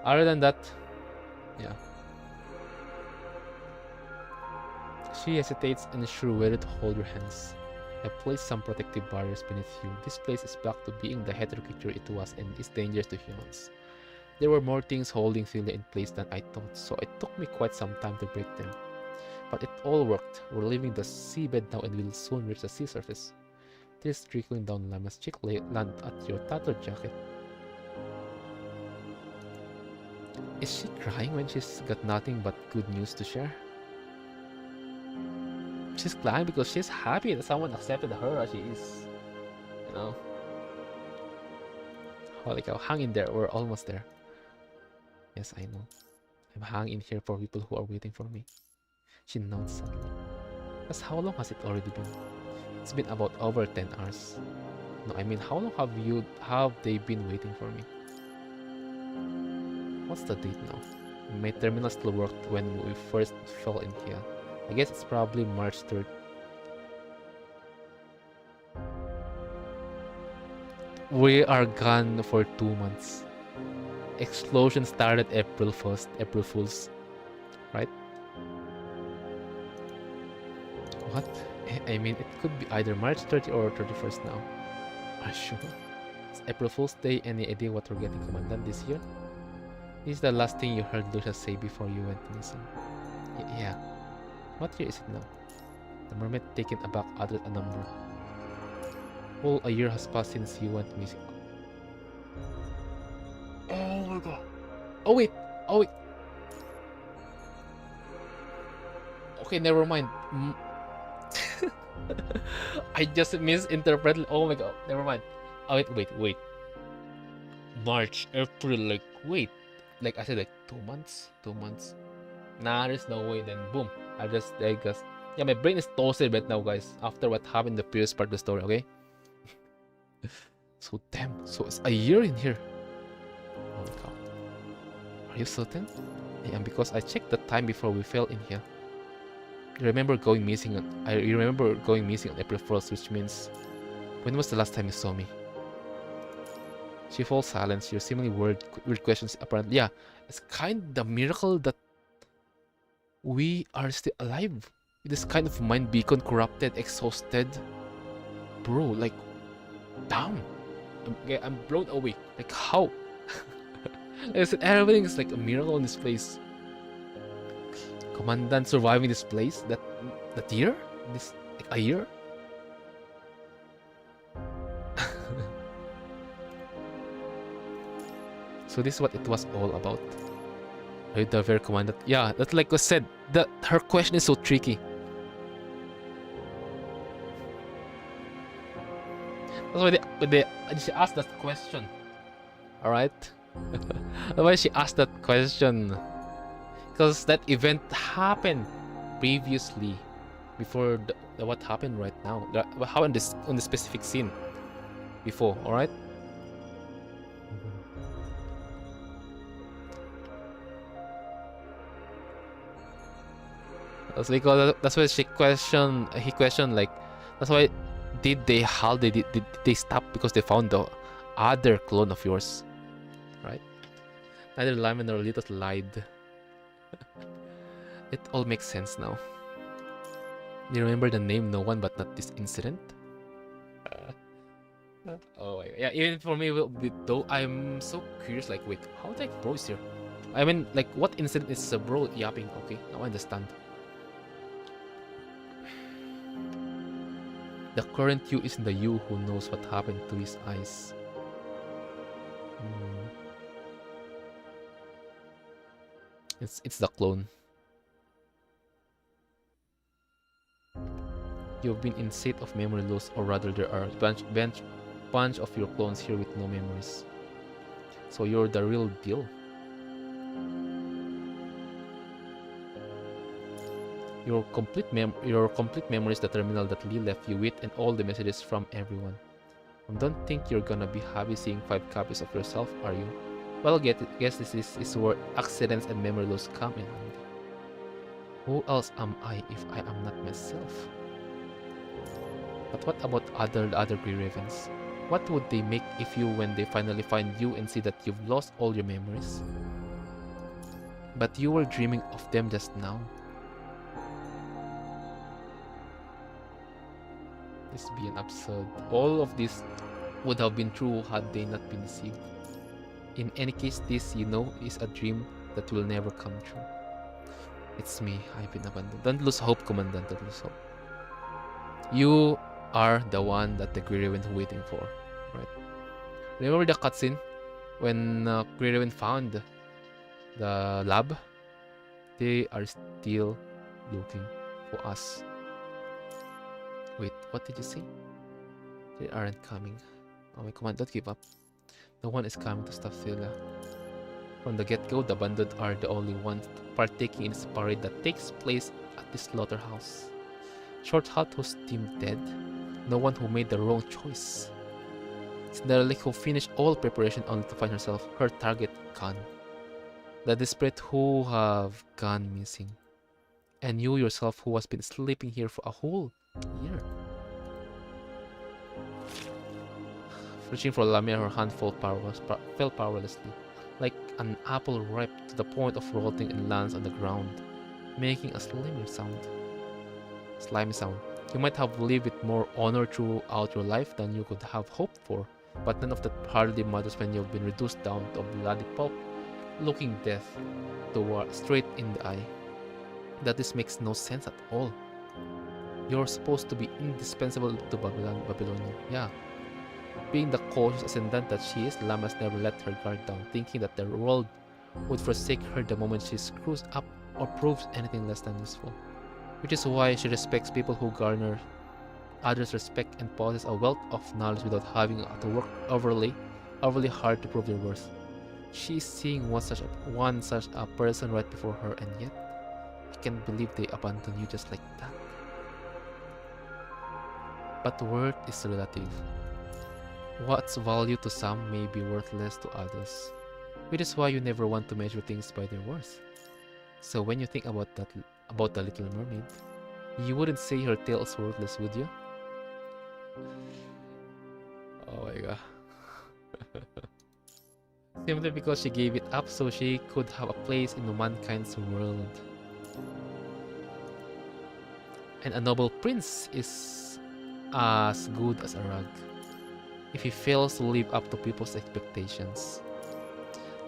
Speaker 1: Other than that, yeah, she hesitates, unsure whether to hold your hands. I placed some protective barriers beneath you. This place is back to being the hetero creature it was and is dangerous to humans. There were more things holding Celia in place than I thought, so it took me quite some time to break them. But it all worked. We're leaving the seabed now and we'll soon reach the sea surface. Tears trickling down Lama's cheek land at your tattered jacket. Is she crying when she's got nothing but good news to share? She's crying because she's happy that someone accepted her as she is. You know? Holy cow, hang in there, we're almost there. Yes, I know. I'm hanging in here for people who are waiting for me. She nods sadly. That's how long has it already been? It's been about over 10 hours. No, I mean, how long have they been waiting for me? What's the date now? My terminal still worked when we first fell in here. I guess it's probably March 3rd. We are gone for 2 months. Explosion started April 1st, April Fools, right? What? I mean, it could be either March 30 or 31st now. Are you sure? It's April Fool's Day. Any idea what we're getting, Commandant, this year? This is the last thing you heard Lucia say before you went missing. Yeah. What year is it now? The mermaid, taken aback, uttered a number. Well, a year has passed since you went missing. Oh my god. Oh wait. Oh wait. Okay, never mind. I just misinterpreted. Oh my god. Never mind. Oh wait. March, April, like wait. Like I said, like 2 months? 2 months. Nah, there's no way. Then boom. I guess. Yeah, my brain is toasted right now, guys. After what happened in the previous part of the story, okay? So damn. So it's a year in here. Oh my god. Are you certain? Yeah, because I checked the time before we fell in here. I remember going missing on April 1st, which means... When was the last time you saw me? She falls silent. Your seemingly weird questions apparently... Yeah, it's kind of the miracle that we are still alive. This kind of mind beacon, corrupted, exhausted. Bro, like... Damn. I'm blown away. Like, how? Like I said, everything is like a miracle in this place. Commandant surviving this place? That year? This like a year? So this is what it was all about. Right, the very commandant. Yeah, that's like I said. Her question is so tricky. That's why she asked that question. All right. That's why she asked that question. Because that event happened previously, before what happened right now. What happened on the specific scene before, all right? That's because that's why he questioned like, that's why did they stop because they found the other clone of yours, right? Neither Lyman nor Litos lied. It all makes sense now. You remember the name no one but not this incident? Oh my god. Yeah, even for me, though, I'm so curious, like, wait, how the heck bro is here? I mean, like, what incident is bro yapping? Okay, now I understand. The current you isn't the you who knows what happened to his eyes. It's the clone. You've been in state of memory loss, or rather there are a bunch of your clones here with no memories. So you're the real deal. Your complete memory is the terminal that Lee left you with, and all the messages from everyone. Don't think you're gonna be happy seeing 5 copies of yourself, are you? Well, guess this is where accidents and memory loss come in handy. Who else am I if I am not myself? But what about the other Grey Ravens? What would they make if you when they finally find you and see that you've lost all your memories? But you were dreaming of them just now. This would be an absurd. All of this would have been true had they not been deceived. In any case, this, you know, is a dream that will never come true. It's me, I've been abandoned. Don't lose hope, Commandant, don't lose hope. You are the one that the Grey Raven was waiting for, right? Remember the cutscene when Grey Raven found the lab? They are still looking for us. Wait, what did you say? They aren't coming. Oh my command, don't give up. No one is coming to stop Scylla. From the get-go, the abandoned are the only ones partaking in this parade that takes place at the slaughterhouse. Short Halt was deemed dead. No one who made the wrong choice. Cinderella who finished all preparation only to find herself, her target gone. The desperate who have gone missing. And you yourself who has been sleeping here for a whole year. Reaching for Lamia, her hand fell powerlessly, like an apple ripe to the point of rotting and lands on the ground, making a slimy sound. You might have lived with more honor throughout your life than you could have hoped for, but none of that hardly matters when you've been reduced down to a bloody pulp, looking death straight in the eye. That this makes no sense at all. You're supposed to be indispensable to Babylonia. Yeah. Being the cautious ascendant that she is, Lammas never let her guard down, thinking that the world would forsake her the moment she screws up or proves anything less than useful. Which is why she respects people who garner others' respect and possess a wealth of knowledge without having to work overly hard to prove their worth. She is seeing one such a person right before her, and yet I can't believe they abandon you just like that. But worth is relative. What's value to some may be worthless to others, which is why you never want to measure things by their worth. So when you think about the Little Mermaid, you wouldn't say her tale is worthless, would you? Oh my god. Simply because she gave it up so she could have a place in mankind's world. And a noble prince is as good as a rug if he fails to live up to people's expectations.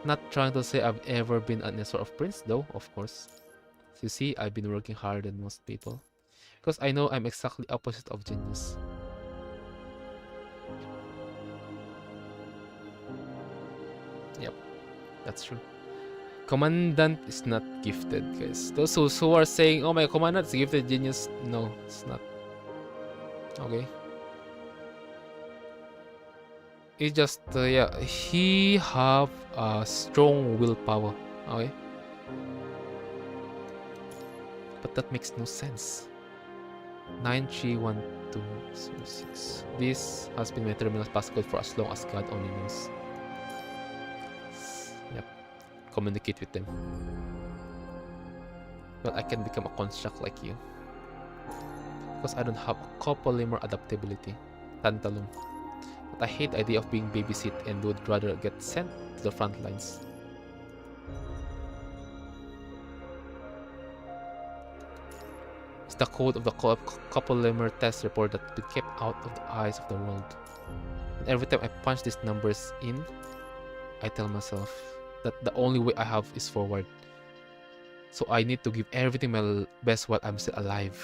Speaker 1: Not trying to say I've ever been any sort of prince though, of course. So you see, I've been working harder than most people. Because I know I'm exactly opposite of genius. Yep, that's true. Commandant is not gifted, guys. Those who are saying, oh my commandant is gifted genius, no, it's not. Okay. It's just, yeah, he have a strong willpower, okay? But that makes no sense. 931206. This has been my terminal passcode for as long as God only knows. Yep. Communicate with them. Well, I can become a construct like you. Because I don't have a copolymer adaptability. Tantalum. But I hate the idea of being babysit and would rather get sent to the front lines. It's the code of the copolymer test report that be kept out of the eyes of the world. And every time I punch these numbers in, I tell myself that the only way I have is forward. So I need to give everything my best while I'm still alive.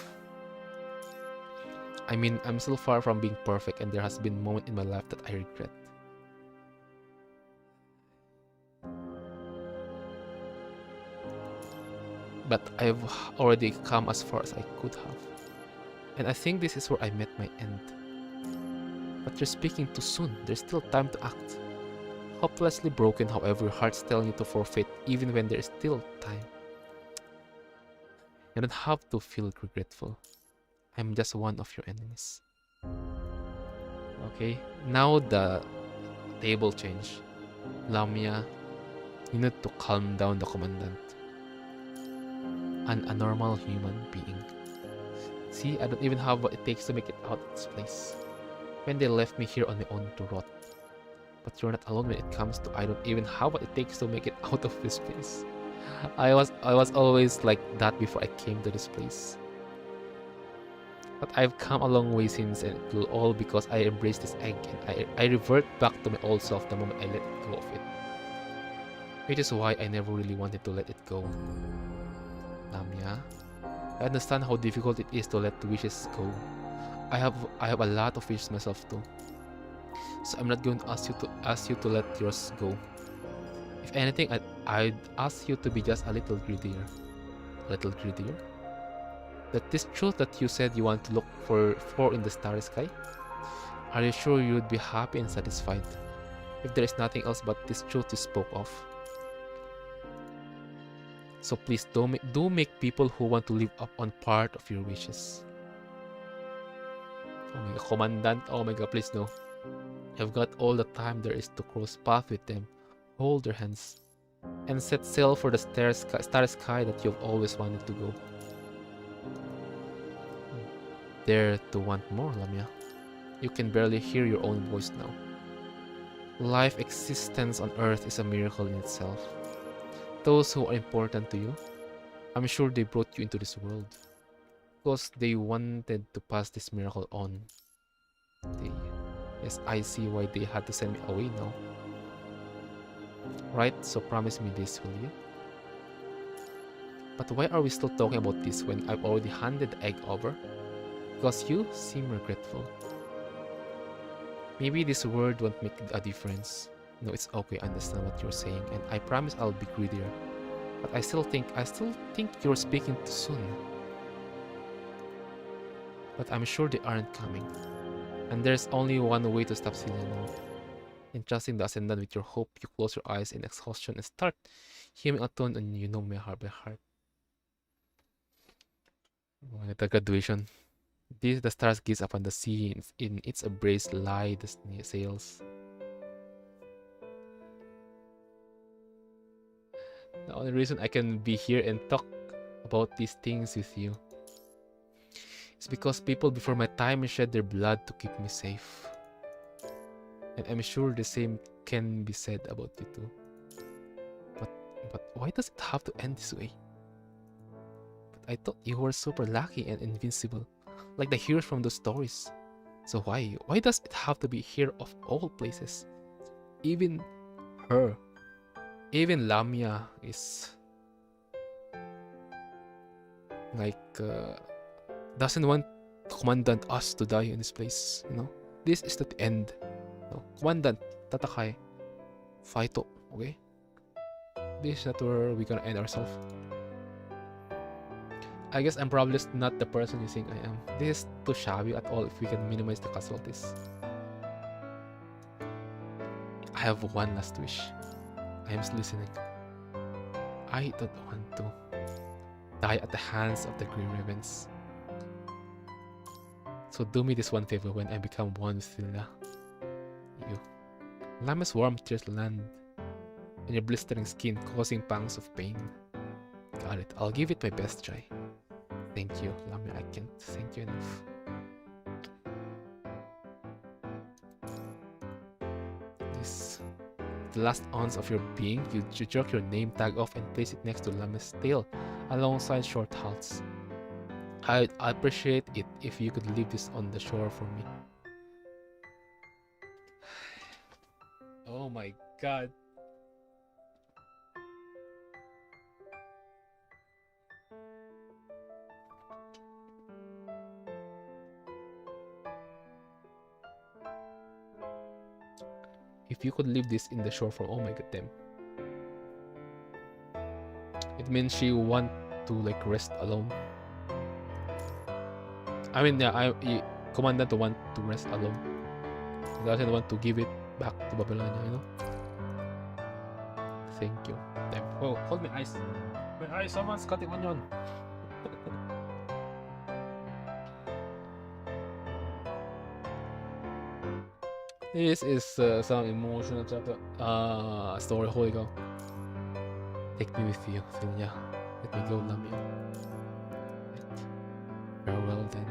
Speaker 1: I mean, I'm still far from being perfect, and there has been a moment in my life that I regret. But I've already come as far as I could have. And I think this is where I met my end. But you're speaking too soon. There's still time to act. Hopelessly broken, however, your heart's telling you to forfeit even when there is still time. You don't have to feel regretful. I'm just one of your enemies. Okay, now the table change. Lamia, you need to calm down the commandant. A normal human being. See, I don't even have what it takes to make it out of this place. When they left me here on my own to rot. But you're not alone when it comes to I don't even have what it takes to make it out of this place. I was always like that before I came to this place. But I've come a long way since, and it will all because I embraced this egg and I revert back to my old self the moment I let go of it. Which is why I never really wanted to let it go. Lamia, I understand how difficult it is to let wishes go. I have a lot of wishes myself too. So I'm not going to ask you to let yours go. If anything, I'd ask you to be just a little greedier. A little greedier? That this truth that you said you want to look for in the starry sky? Are you sure you'd be happy and satisfied if there is nothing else but this truth you spoke of? So please do make people who want to live up on part of your wishes. Oh my god, Commandant, oh my god, please no. You've got all the time there is to cross path with them, hold their hands, and set sail for the starry sky that you've always wanted to go. Dare to want more, Lamia. You can barely hear your own voice now. Life existence on Earth is a miracle in itself. Those who are important to you, I'm sure they brought you into this world because they wanted to pass this miracle on. Yes, I see why they had to send me away now. Right, so promise me this, will you? But why are we still talking about this when I've already handed the egg over? Because you seem regretful. Maybe this word won't make a difference. No, it's okay, I understand what you're saying, and I promise I'll be greedier. But I still think you're speaking too soon. But I'm sure they aren't coming. And there's only one way to stop Celia now. Entrusting the Ascendant with your hope, you close your eyes in exhaustion and start humming a tune and you know my heart by heart. The graduation. The stars gaze upon the sea, in its embrace lie the sails. The only reason I can be here and talk about these things with you is because people before my time shed their blood to keep me safe. And I'm sure the same can be said about you too. But why does it have to end this way? But I thought you were super lucky and invincible, like the heroes from those stories. So why does it have to be here of all places? Even her. Even Lamia is like doesn't want Commandant us to die in this place, you know? This is not the end. No. Commandant, tatakay. Fighto, okay? This is not where we're gonna end ourselves. I guess I'm probably not the person you think I am. This is too shabby at all if we can minimize the casualties. I have one last wish. I am listening. I don't want to die at the hands of the Grey Ravens. So do me this one favor when I become one with Celia. You. Lama's warm tears land on your blistering skin, causing pangs of pain. Got it. I'll give it my best try. Thank you, Lamia. I can't thank you enough. This. The last ounce of your being, you jerk your name tag off and place it next to Lama's tail alongside Short Halt's. I'd appreciate it if you could leave this on the shore for me. Oh my god. If you could leave this in the shore for oh my god damn. It means she want to like rest alone. I mean, yeah, Commandant to want to rest alone. He doesn't want to give it back to Babylonia, you know? Thank you. Damn. Oh, hold my eyes. My eyes, someone's cutting onion. This is some emotional chapter. Story. Holy cow. Take me with you, Finya. Let me go, Lamia. Farewell then.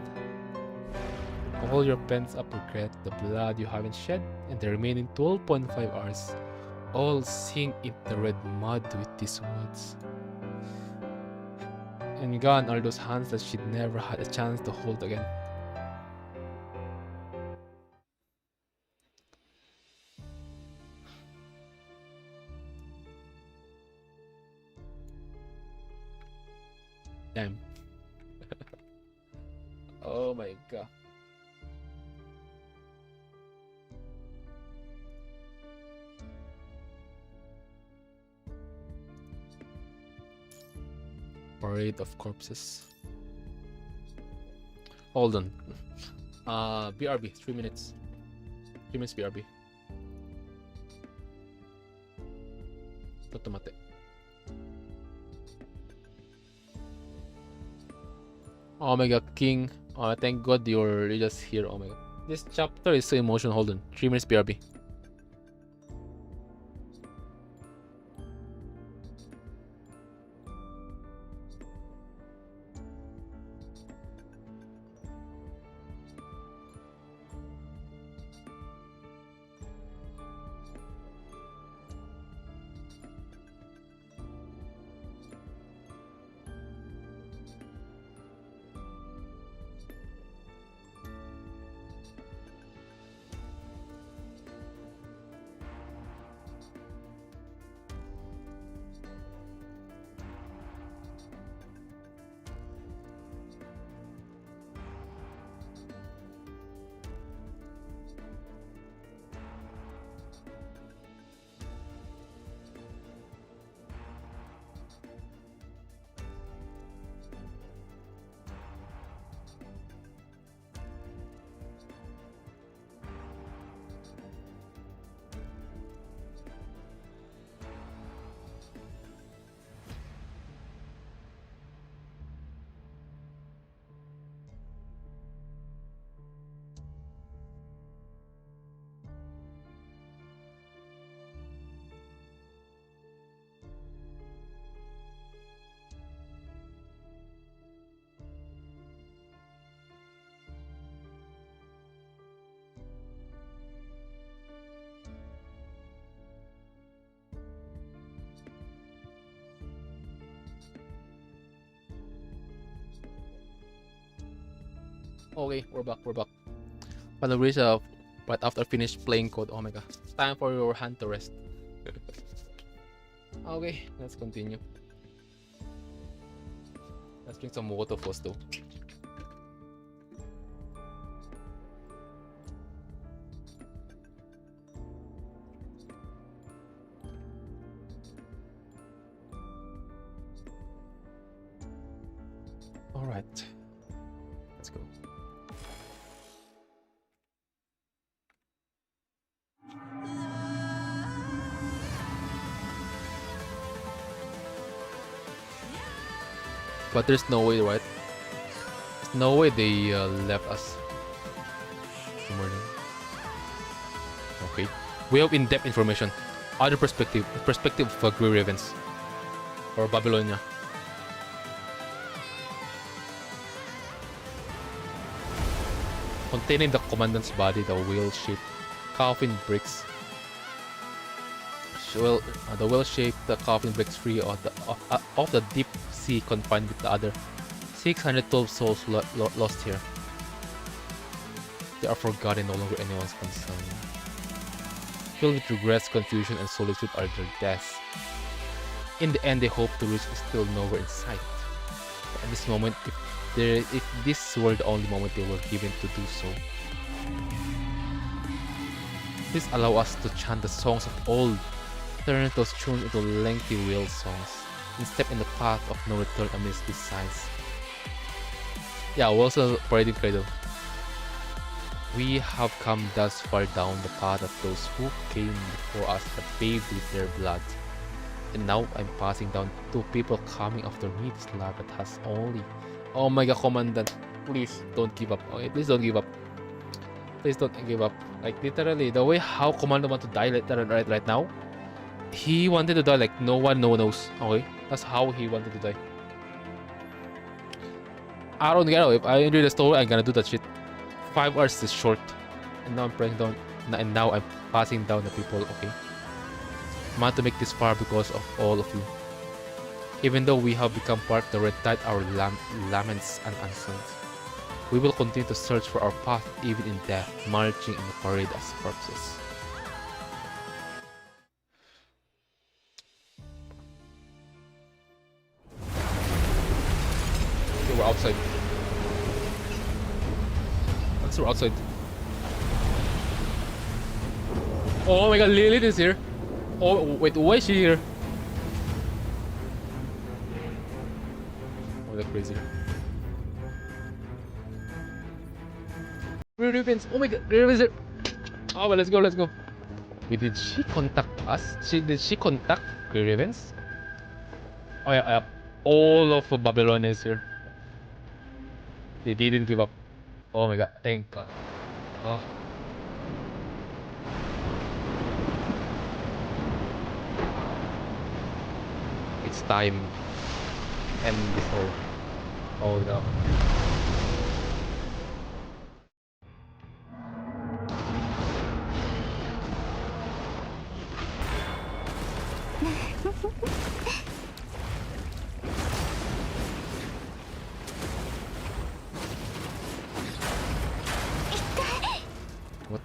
Speaker 1: All your pent up regret, the blood you haven't shed, and the remaining 12.5 hours, all sink in the red mud with these words. And gone are those hands that she'd never had a chance to hold again. Damn. Oh my god. Parade of corpses. Hold on. BRB, 3 minutes. 3 minutes BRB. Totomate. Oh my god, King. Oh, thank god you're just here. Oh my god. This chapter is so emotional. Hold on. 3 minutes BRB. Okay, we're back. Final reach right after finished playing code. Oh my god. Time for your hand to rest. Okay, let's continue. Let's drink some water first though. Alright. Let's go. But there's no way, right? There's no way they left us. Okay. We have in-depth information. Other perspective of Grey Ravens. Or Babylonia. Containing the commandant's body, the wheel-shaped coffin breaks. Well, the wheel-shaped coffin breaks free of the deep sea confined with the other 612 souls lost here. They are forgotten, no longer anyone's concern. Filled with regrets, confusion, and solitude are their deaths. In the end, they hope to reach is still nowhere in sight. But at this moment, if this were the only moment they were given to do so, please allow us to chant the songs of old, turn those tunes into lengthy whale songs, and step in the path of no return amidst these sights. Yeah, we're also parading Cradle. We have come thus far down the path of those who came before us that paved with their blood. And now I'm passing down to people coming after me, this life that has only... Oh my god, Commandant, please don't give up. Okay, please don't give up. Please don't give up. Like literally, the way how Commander want to die right now, he wanted to die like no one knows. Okay, that's how he wanted to die. I don't get it. If I enjoy the story, I'm gonna do that shit. 5 hours is short, and now I'm pressing down, and now I'm passing down the people. Okay, I want to make this far because of all of you. Even though we have become part of the red tide, our laments and unsons. We will continue to search for our path even in death, marching in the parade as corpses. Okay, we're outside. Let's go outside. Oh my god, Lilith is here. Oh wait, why is she here? Oh, that's crazy. Ribbons. Oh my god, Ribbons. Oh, well, let's go, let's go. Wait, did she contact us? Did she contact Ribbons? Oh yeah, yeah. All of Babylon is here. They didn't give up. Oh my god, thank god. Oh. It's time. End this all. Oh no. What?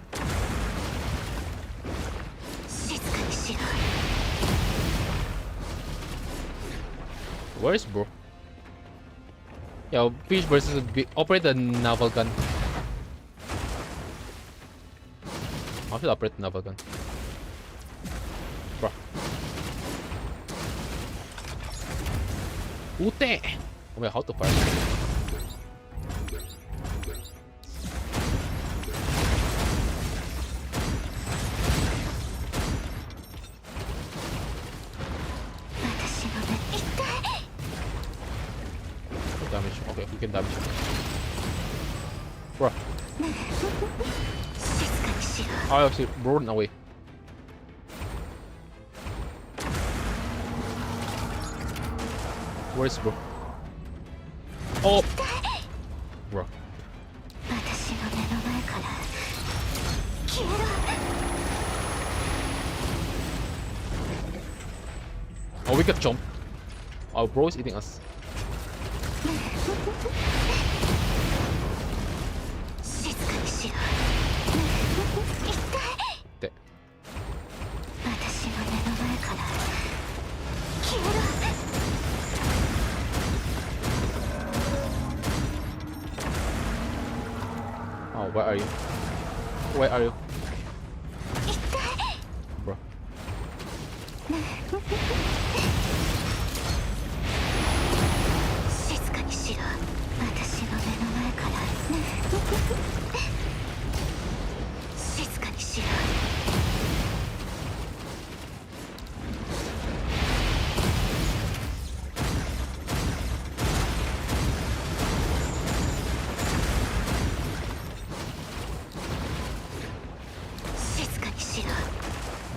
Speaker 1: Where is bro? Yo, fish versus operate the naval gun. I should operate the naval gun. Bro. Ute! Oh my god, how to fire? Damage. Okay, we can damage it. Bro. Oh, actually, bro, run away. Where is bro? Oh! Bro. Oh, we got jumped. Our bro is eating us. There. Oh, where are you? Where are you? Bro.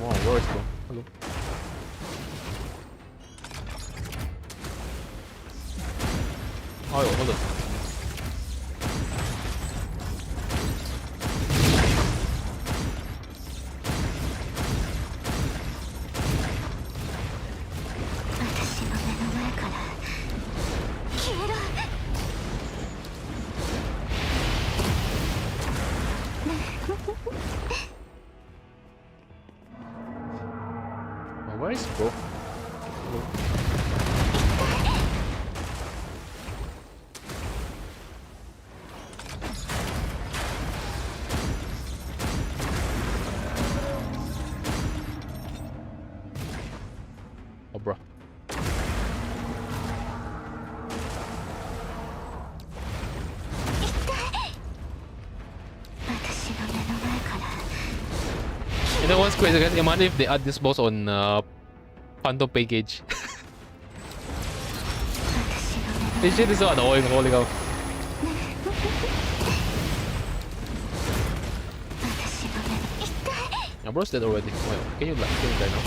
Speaker 1: Wow, where is bro? Hello. Oh, hold on. Where is bro? Oh, bro. You know what's crazy, guys? Imagine if they add this boss on Phantom Package. This shit is so annoying, holy cow. My bro's dead already. Wait, can you die now?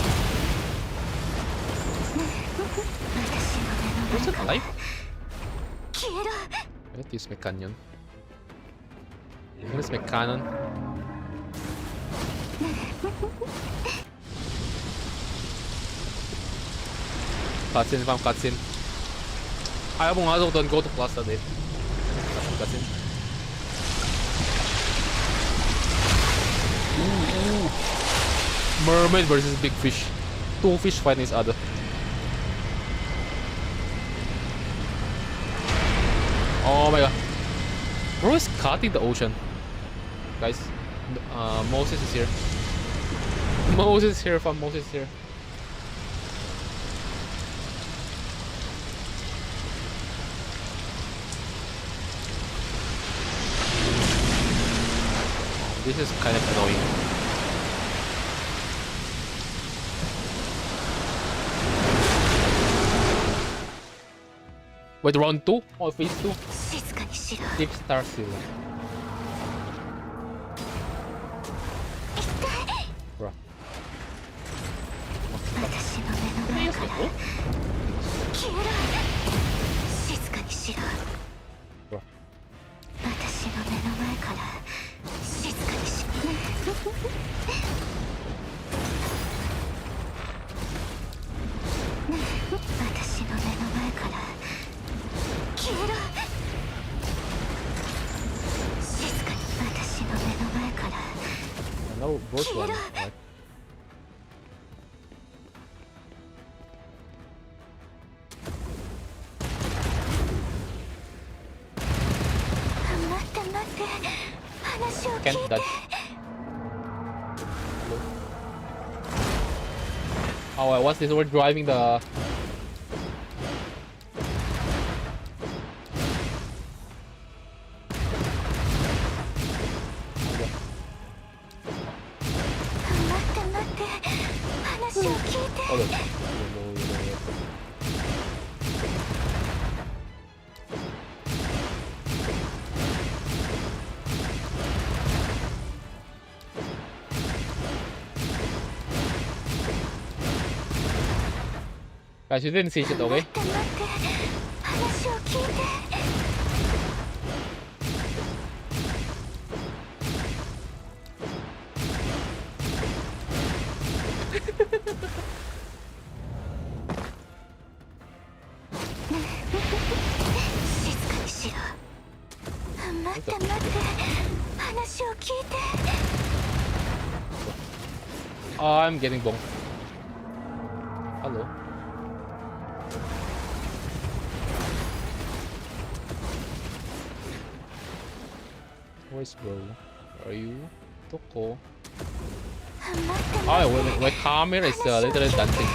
Speaker 1: Bro's still alive? Let's use my canyon. What is my cannon? Cutscene, fam, cutscene. Ayaw mo nga so don't go to Plaza din. Cutscene. Ooh. Mermaid versus big fish. Two fish fighting each other. Oh my god. Bro is cutting the ocean. Guys, Moses is here. Moses is here, fam. Moses is here. This is kind of annoying. Wait, round 2? Oh, phase 2? Deep Star Seal. Bro. Can I use my ult? Bro. No, both one. Right? Can't dodge. Hello. Oh, what's this? We're driving the. Guys, you didn't see shit, okay? Oh, I'm getting bonked. Hello. Where's bro? Where are you? Toko. Oh, my camera is literally dancing.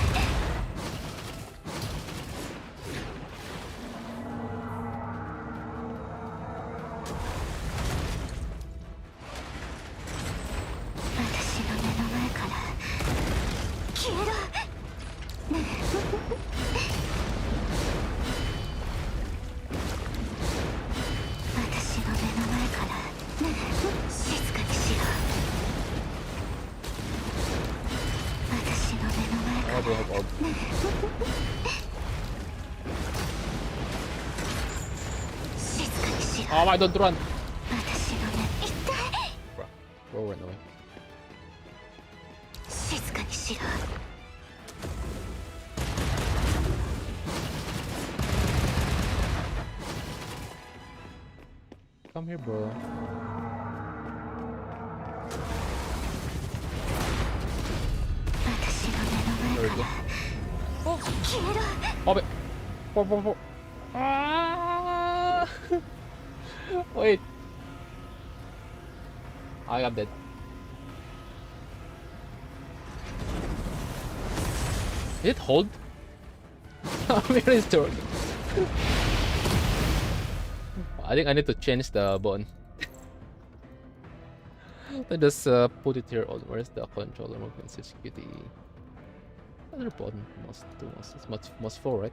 Speaker 1: Oh, they have orb. Oh my, don't run! Bro, run away. Come here, bro. There we go. Oh, wait. Four. Ah! Wait. I got dead. Did it hold? Where is it? I think I need to change the button. Let's just put it here. Oh, where's the controller? Movement security. Other button. Must 2. It's must 4, right?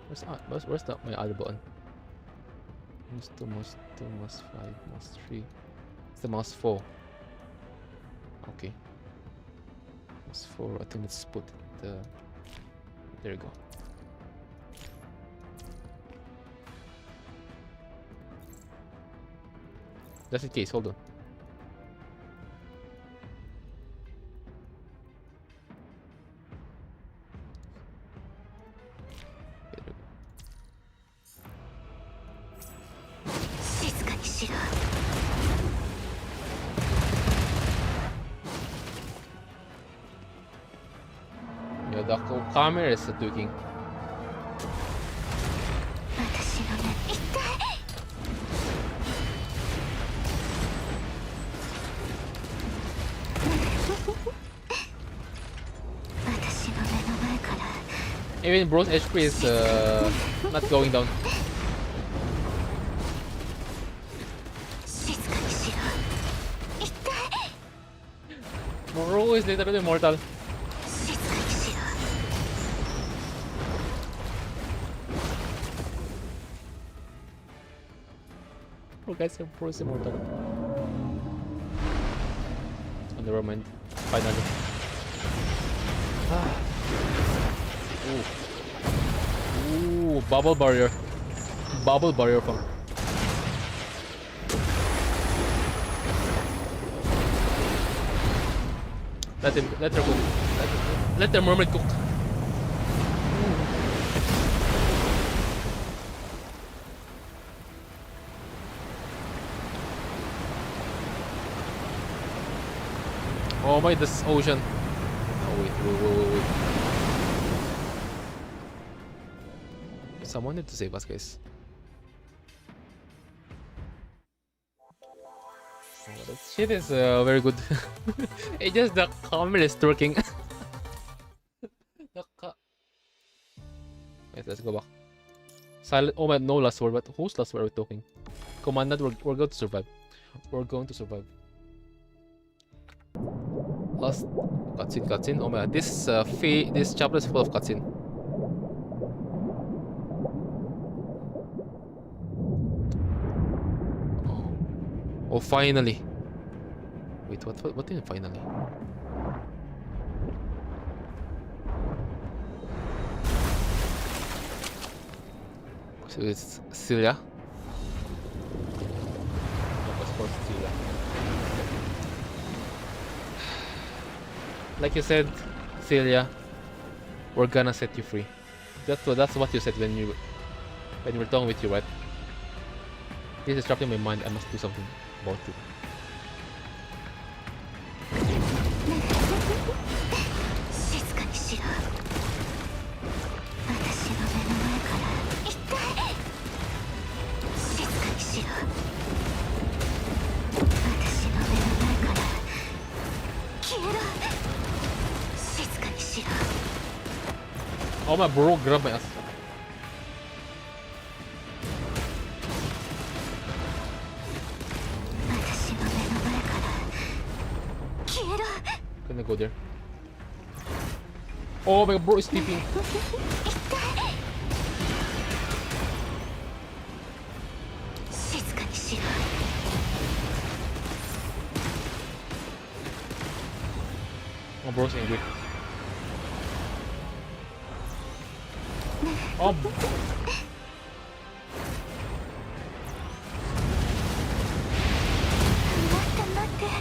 Speaker 1: Where's my other button? Must 2, must 5, must 3. It's the must 4. Okay. It's 4. I think let's put it. There you go. Just in case, hold on. There we go.
Speaker 3: 静かにしろ。
Speaker 1: Yeah, the camera is tweaking.
Speaker 3: 私の目痛い。私の目の前から
Speaker 1: Even Bro's HP is not going down.
Speaker 3: 静かにしろ。痛い。
Speaker 1: Bro is literally immortal.
Speaker 3: 静かにしろ。
Speaker 1: Bro, guys, Bro is immortal. Oh, never mind. Finally. Ah. Ooh, bubble barrier. Bubble barrier from. Let her cook. Let the mermaid cook. Oh my, this ocean. Oh wait. Someone need to save us, guys. Oh, that shit is very good. It's just the camera is working. Wait, let's go back. Silent. Oh my, no last word. But whose last word are we talking? Commandant, we're going to survive. We're going to survive. Last cutscene. Oh my god, this chapter is full of cutscene. Oh, finally. Wait, what do you mean finally? So it's Celia. Of course, Celia. Like you said, Celia, we're gonna set you free. That's what you said when you were talking with you, right? This is trapped in my mind. I must do something about it.
Speaker 3: 静かにしろ。私の目の前から痛い。静かにしろ。私の目の前から消えろ。静かにしろ。
Speaker 1: Oh my bro, grab my ass.
Speaker 3: 私の目の前から消えろ。
Speaker 1: Can I go there? Oh my god, bro is sleeping.
Speaker 3: 痛い。静かにしろ。
Speaker 1: Oh, bro's angry. Oh.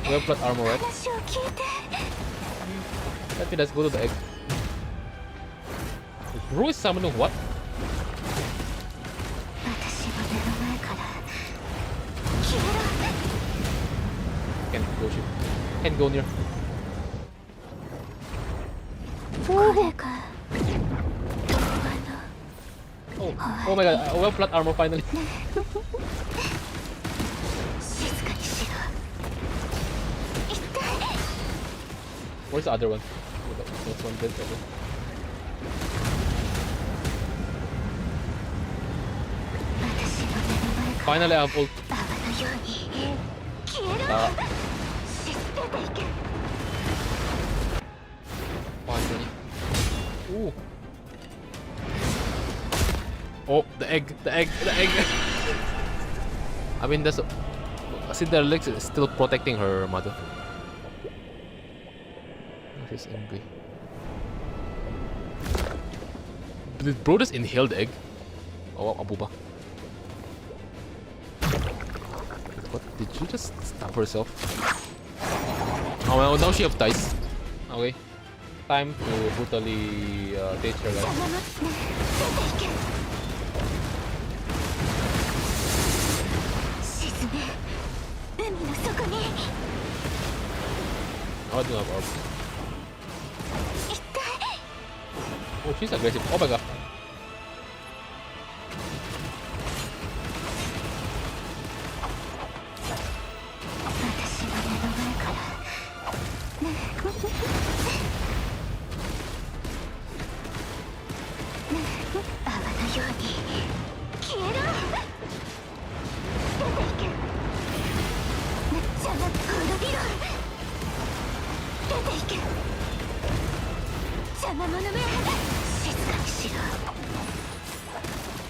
Speaker 1: We have plot armor, right?
Speaker 3: 話を聞いて。
Speaker 1: Let me let's go to the egg. Bro is summoning what?
Speaker 3: 私の目の前から消えろ。
Speaker 1: Can't go shit. Can't go near.
Speaker 3: これが
Speaker 1: Oh my god, we have plot armor finally.
Speaker 3: 静かにしろ。痛い。
Speaker 1: Where's the other one? That's one dead. Okay.
Speaker 3: 私の目の前から
Speaker 1: Finally, I have ult.
Speaker 3: 泡のように消えろ。出ていけ。
Speaker 1: Finally. Ooh. Oh, the egg. I mean, that's. See, the legs is still protecting her mother. She's angry. Did bro just inhale the egg? Oh, Abuba. What? Did she just stab herself? Oh well, now she have dice. Okay. Time to brutally take her life.
Speaker 3: 沈め海の底に
Speaker 1: Oh, I do not have orb. Oh, she's aggressive. Oh my god.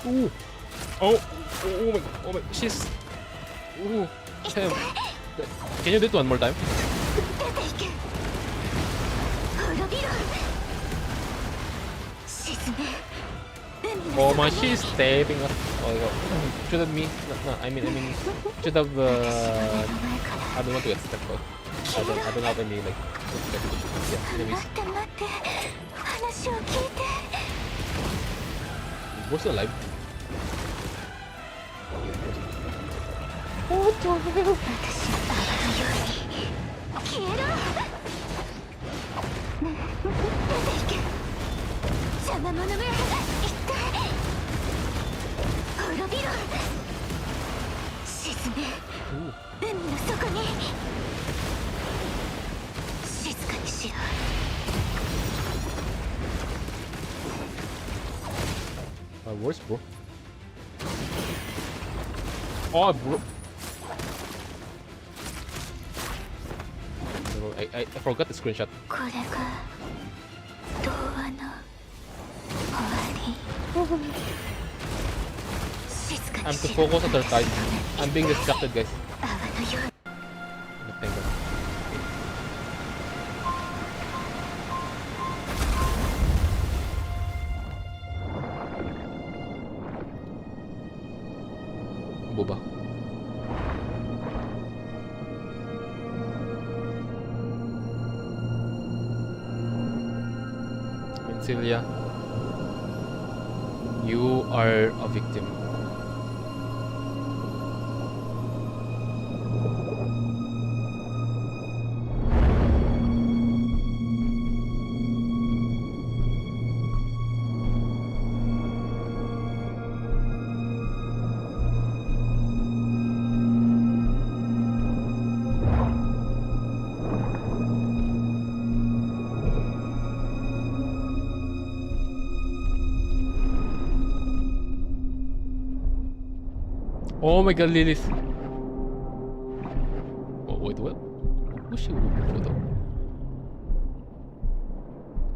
Speaker 1: Ooh. Oh. Oh my god. Oh my. She's. Ooh. Damn. Can you do it one more time? Oh my, she's stabbing us. Oh my god. Should have me. No, I mean, should have. I don't want to get stuck though. I don't have any like. Yeah, anyways. We're still alive. Worse, bro. Oh, bro. No, I forgot the screenshot. I'm too focused on their side. I'm being distracted, guys. Thank God. Boba. Celia, you are a victim. Oh my god, Lilith. Oh, wait, what? Who's she looking for though?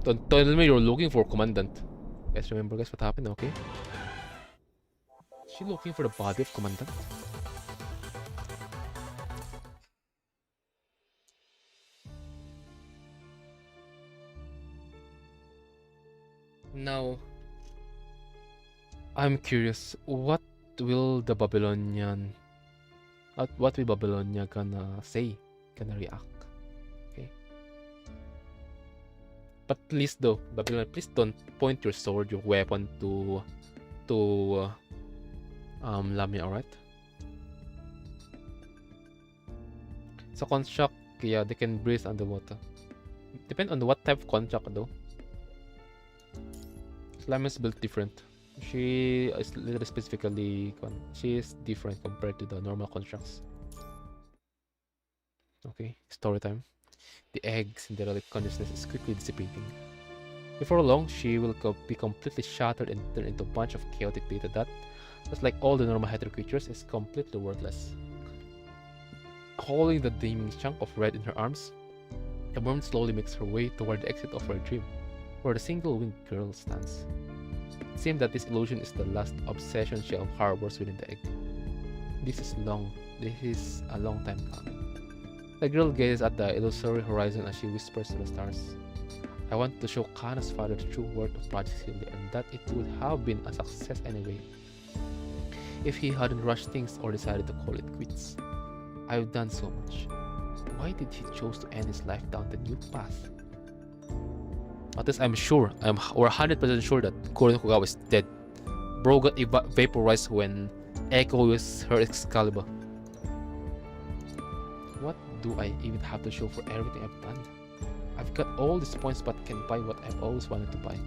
Speaker 1: Don't tell me you're looking for Commandant. Guys, remember guys what happened, okay? Is she looking for the body of Commandant? Now, I'm curious, what will the Babylonian, what will Babylonia gonna say, gonna react? Okay. But please though, Babylon, please don't point your sword, your weapon to Lamia, alright? So construct, yeah, they can breathe underwater. Depend on what type of construct though. Lamia is built different. She is literally specifically she is different compared to the normal constructs. Okay, story time. The eggs in the relic consciousness is quickly dissipating. Before long, she will be completely shattered and turned into a bunch of chaotic data that, just like all the normal hetero creatures, is completely worthless. Holding the gleaming chunk of red in her arms, the woman slowly makes her way toward the exit of her dream, where the single-winged girl stands. It seems that this illusion is the last obsession she harbors within the egg. This is a long time coming. The girl gazes at the illusory horizon as she whispers to the stars. I want to show Kana's father the true worth of Project Celia, and that it would have been a success anyway, if he hadn't rushed things or decided to call it quits. I've done so much. Why did he choose to end his life down the new path? At least I'm sure, we're 100% sure that Kuro no Kogawa is dead. Bro got vaporized when Echo used her Excalibur. What do I even have to show for everything I've done? I've got all these points but can buy what I've always wanted to buy.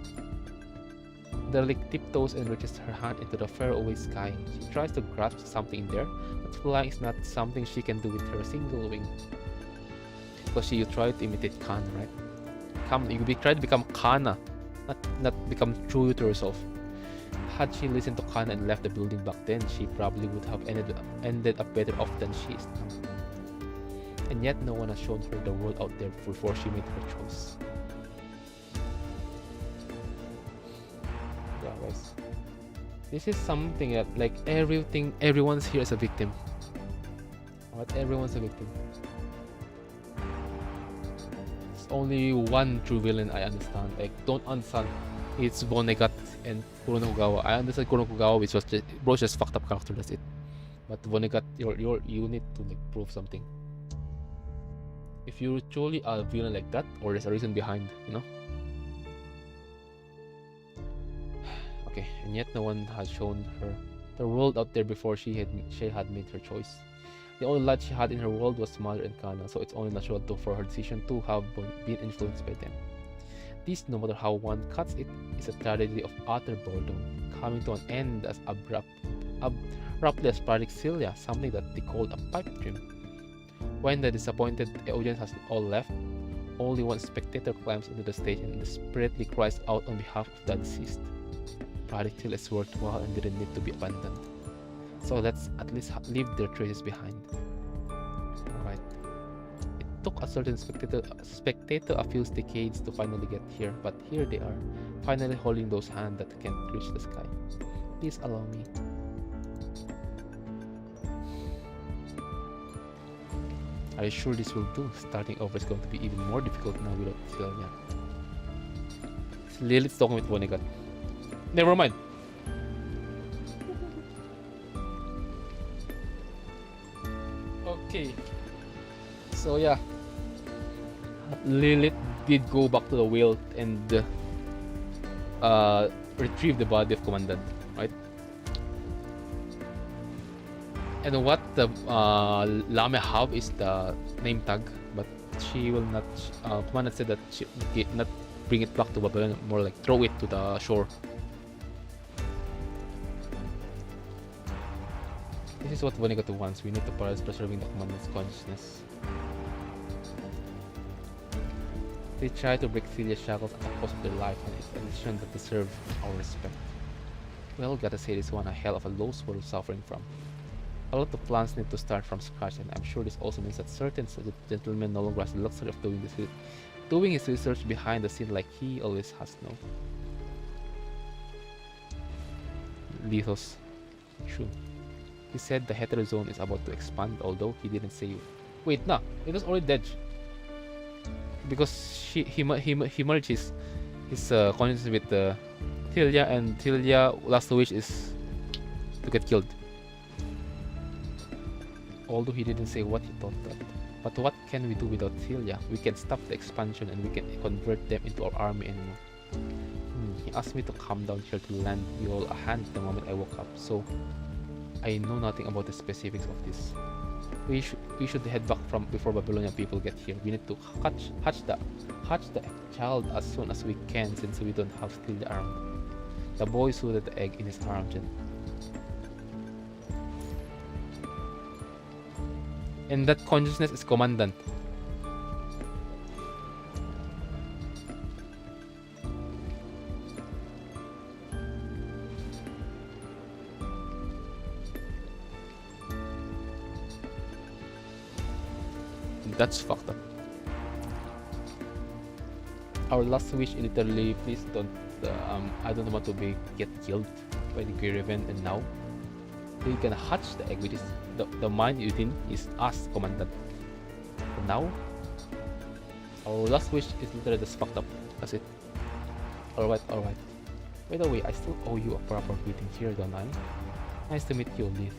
Speaker 1: The relic tiptoes and reaches her hand into the faraway sky. She tries to grasp something in there, but flying is not something she can do with her single wing. Because you try to imitate Kana, right? You try to become Kana, not become true to herself. Had she listened to Kana and left the building back then, she probably would have ended up better off than she is now. And yet no one has shown her the world out there before she made her choice. Yeah, guys. This is something that, like, everyone's here is a victim. What? Everyone's a victim. There's only one true villain I understand. Like, don't understand. It's Vonnegut and Kuro no Kogawa. I understand Kuro no Kogawa, which was just fucked up character. That's it. But Vonnegut, you need to, like, prove something. If you're truly a villain like that, or there's a reason behind, you know. Okay, and yet no one has shown her the world out there before she had made her choice. The only light she had in her world was Mother and Kana, so it's only natural for her decision to have been influenced by them. This, no matter how one cuts it, is a tragedy of utter boredom, coming to an end as abruptly as Project Celia, something that they called a pipe dream. When the disappointed audience has all left, only one spectator climbs into the stage and desperately cries out on behalf of the deceased. Project Celia is worthwhile and didn't need to be abandoned. So let's at least leave their traces behind. Alright. It took a certain spectator a few decades to finally get here, but here they are, finally holding those hands that can't reach the sky. Please allow me. Are you sure this will do? Starting over is going to be even more difficult now without Celia. Lilith's talking with Vonnegut. Never mind. Okay. So yeah, Lilith did go back to the whale and retrieve the body of Commandant, right? And what the Lame have is the name tag, but she will not. Commandant said that she will not bring it back to Babylon, more like throw it to the shore. This is what Vonnegut wants. We need to prioritize preserving the Commandant's consciousness. They try to break Celia's shackles at the cost of their life, and it's a decision that deserves our respect. Well, gotta say, this one a hell of a loss worth suffering from. A lot of plans need to start from scratch, and I'm sure this also means that certain gentlemen no longer has the luxury of doing his research behind the scene like he always has now. Lithos. True. He said the heterozone is about to expand, although he didn't say. Wait, nah, it was already dead. Because he merged his consciousness with Celia, and Celia last wish is to get killed. Although he didn't say what he thought that. But what can we do without Celia? We can stop the expansion and we can convert them into our army anymore. He asked me to come down here to lend you all a hand the moment I woke up, so I know nothing about the specifics of this. We should head back from before Babylonian people get here. We need to hatch the child as soon as we can, since we don't have Celia around. The boy suited the egg in his arm. And that consciousness is Commandant. That's fucked up. Our last wish, literally, please don't. I don't want to get killed by the Grey-Raven, and now we can hatch the egg, which is the mind within is us, Commandant. now. Our last wish is literally just fucked up. That's it. Alright, alright. By the way, I still owe you a proper greeting here, don't I? Nice to meet you, Leaf.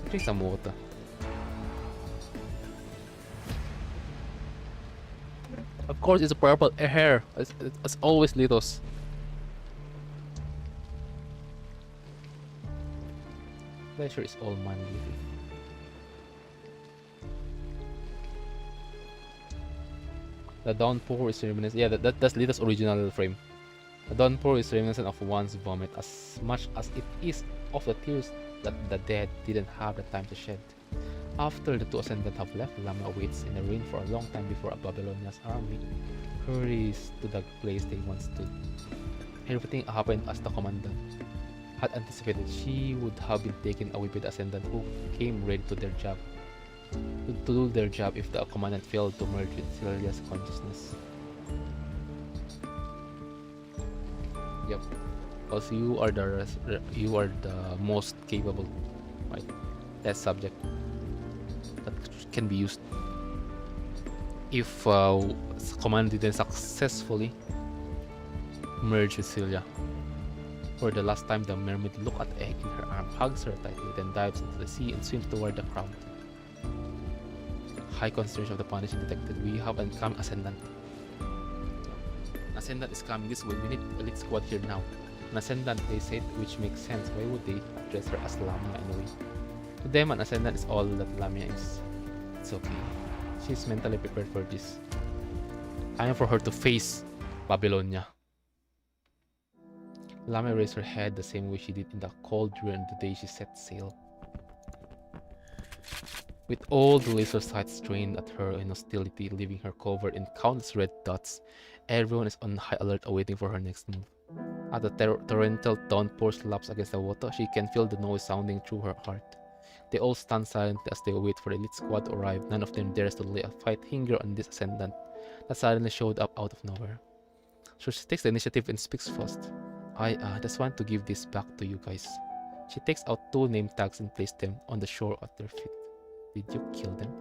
Speaker 1: Drink some water. Of course, it's a purple hair. It's always Litos. Pleasure is all mine, Leafy. The downpour is reminiscent. Yeah, that's Litos' original frame. The downpour is reminiscent of one's vomit as much as it is of the tears that the dead didn't have the time to shed. After the two ascendants have left, Lama waits in the rain for a long time before a Babylonia's army hurries to the place they once stood. Everything happened as the commandant had anticipated. She would have been taken away by the ascendant who came ready to their job. To do their job if the commandant failed to merge with Celia's consciousness. Yep. Because you are the most capable, right? Test subject that can be used if command didn't successfully merge with Celia. For the last time, the mermaid looks at the egg in her arm, hugs her tightly, then dives into the sea and swims toward the crowd. High concentration of the punishing detected. We have an incoming ascendant. Ascendant is coming this way. We need elite squad here now. An ascendant, they said, which makes sense. Why would they address her as Lamia anyway? To them, an ascendant is all that Lamia is. It's okay. She's mentally prepared for this. Time for her to face Babylonia. Lamia raised her head the same way she did in the cold during the day she set sail. With all the laser sights trained at her in hostility, leaving her covered in countless red dots, everyone is on high alert awaiting for her next move. As the torrential downpour slaps against the water, she can feel the noise sounding through her heart. They all stand silently as they wait for the elite squad to arrive. None of them dares to lay a finger on this ascendant that suddenly showed up out of nowhere. So she takes the initiative and speaks first. I just want to give this back to you guys. She takes out 2 name tags and places them on the shore at their feet. Did you kill them?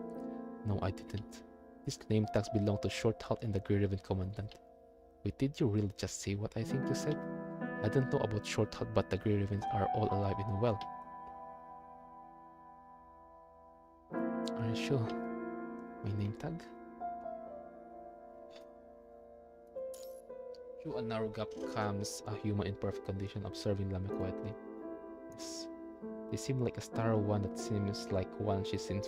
Speaker 1: No, I didn't. These name tags belong to Shorthalt and the Grey Raven Commandant. Wait, did you really just say what I think you said? I don't know about Shorthalt, but the Grey Ravens are all alive and well. Are you sure? My name tag? Through a narrow gap comes a human in perfect condition, observing Lamia quietly. Yes. They seem like a star, one that seems like one she's seen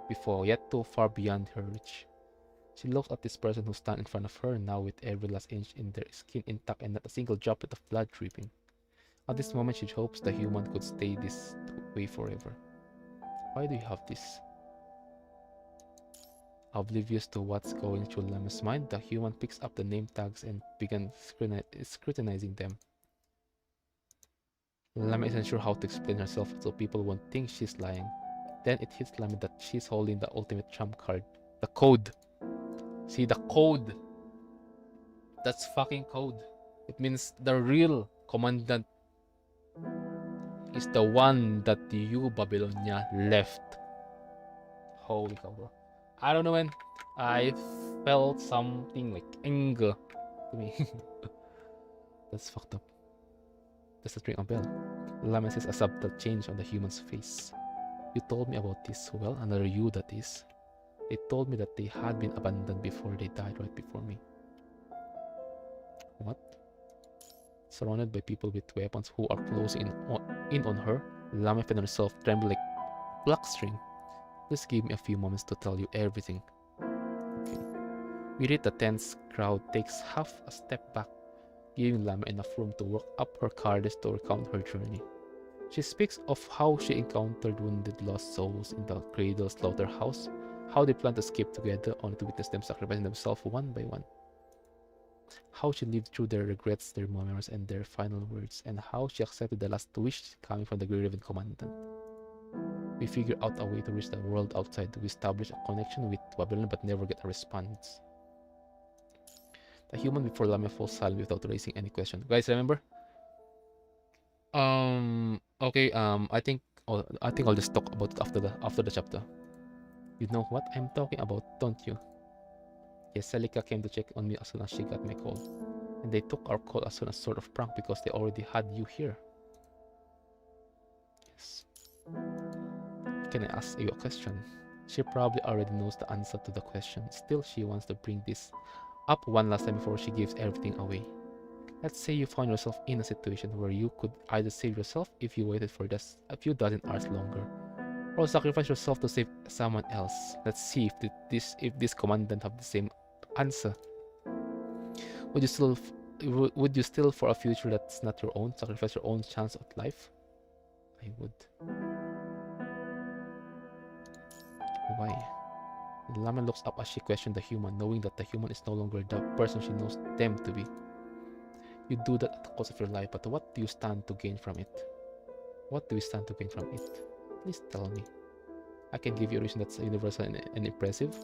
Speaker 1: before, yet too far beyond her reach. She looks at this person who stands in front of her now with every last inch in their skin intact and not a single droplet of blood dripping. At this moment, she hopes the human could stay this way forever. Why do you have this? Oblivious to what's going through Lama's mind, the human picks up the name tags and begins scrutinizing them. Lama isn't sure how to explain herself so people won't think she's lying. Then it hits Lama that she's holding the ultimate trump card. The code. See, the code. That's fucking code. It means the real commandant is the one that you, Babylonia, left. Holy cow, bro. I don't know, man. I felt something like anger to me. That's fucked up. There's a ring a bell. Lama sees a subtle change on the human's face. You told me about this. Well, another you that is. They told me that they had been abandoned before they died right before me. What? Surrounded by people with weapons who are closing in on her, Lama found herself trembling like black string. Please give me a few moments to tell you everything. Okay. We read the tense crowd takes half a step back, giving Lama enough room to work up her courage to recount her journey. She speaks of how she encountered wounded lost souls in the Cradle slaughterhouse, how they planned to escape together only to witness them sacrificing themselves one by one. How she lived through their regrets, their memories, and their final words, and how she accepted the last wish coming from the Grey Raven Commandant. We figure out a way to reach the world outside. We establish a connection with Babylon but never get a response. The human before Lamia falls silent without raising any question. Guys, remember? Okay. I think I'll just talk about it after the chapter. You know what I'm talking about, don't you? Yes, Celica came to check on me as soon as she got my call, and they took our call as soon as sort of prank because they already had you here. Yes. Can I ask you a question? She probably already knows the answer to the question. Still, she wants to bring this up one last time before she gives everything away. Let's say you found yourself in a situation where you could either save yourself if you waited for just a few dozen hours longer, or sacrifice yourself to save someone else. Let's see if this commandant have the same answer. Would you still for a future that's not your own, sacrifice your own chance of life? I would. Why? Lama looks up as she questioned the human, knowing that the human is no longer the person she knows them to be. You do that at the cost of your life, but what do you stand to gain from it? What do we stand to gain from it? Please tell me. I can give you a reason that's universal and impressive.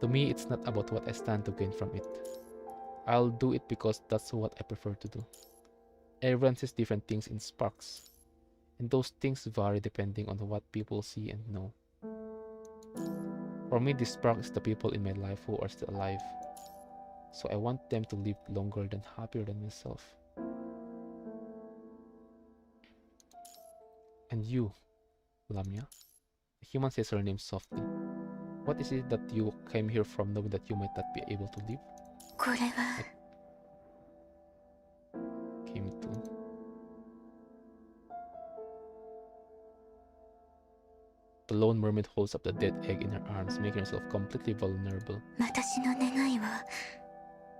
Speaker 1: To me, it's not about what I stand to gain from it. I'll do it because that's what I prefer to do. Everyone sees different things in sparks, and those things vary depending on what people see and know. For me, this spark is the people in my life who are still alive, so I want them to live longer than happier than myself. And you, Lamia? The human says her name softly. What is it that you came here from, knowing that you might not be able to live?
Speaker 3: これは
Speaker 1: Came to. The lone mermaid holds up the dead egg in her arms, making herself completely vulnerable.
Speaker 3: 私の願いを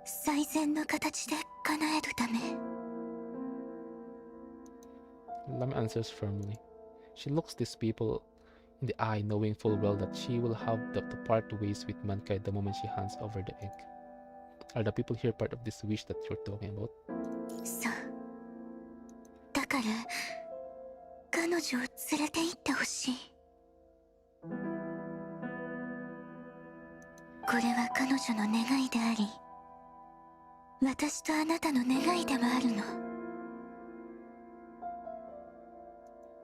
Speaker 3: 最善の形で叶えるため
Speaker 1: Lamia answers firmly. She looks these people in the eye, knowing full well that she will have to part ways with mankind the moment she hands over the egg. Are the people here part of this wish that you're talking about?
Speaker 3: そうだから彼女を連れて行ってほしいこれは彼女の願いであり私とあなたの願いでもあるの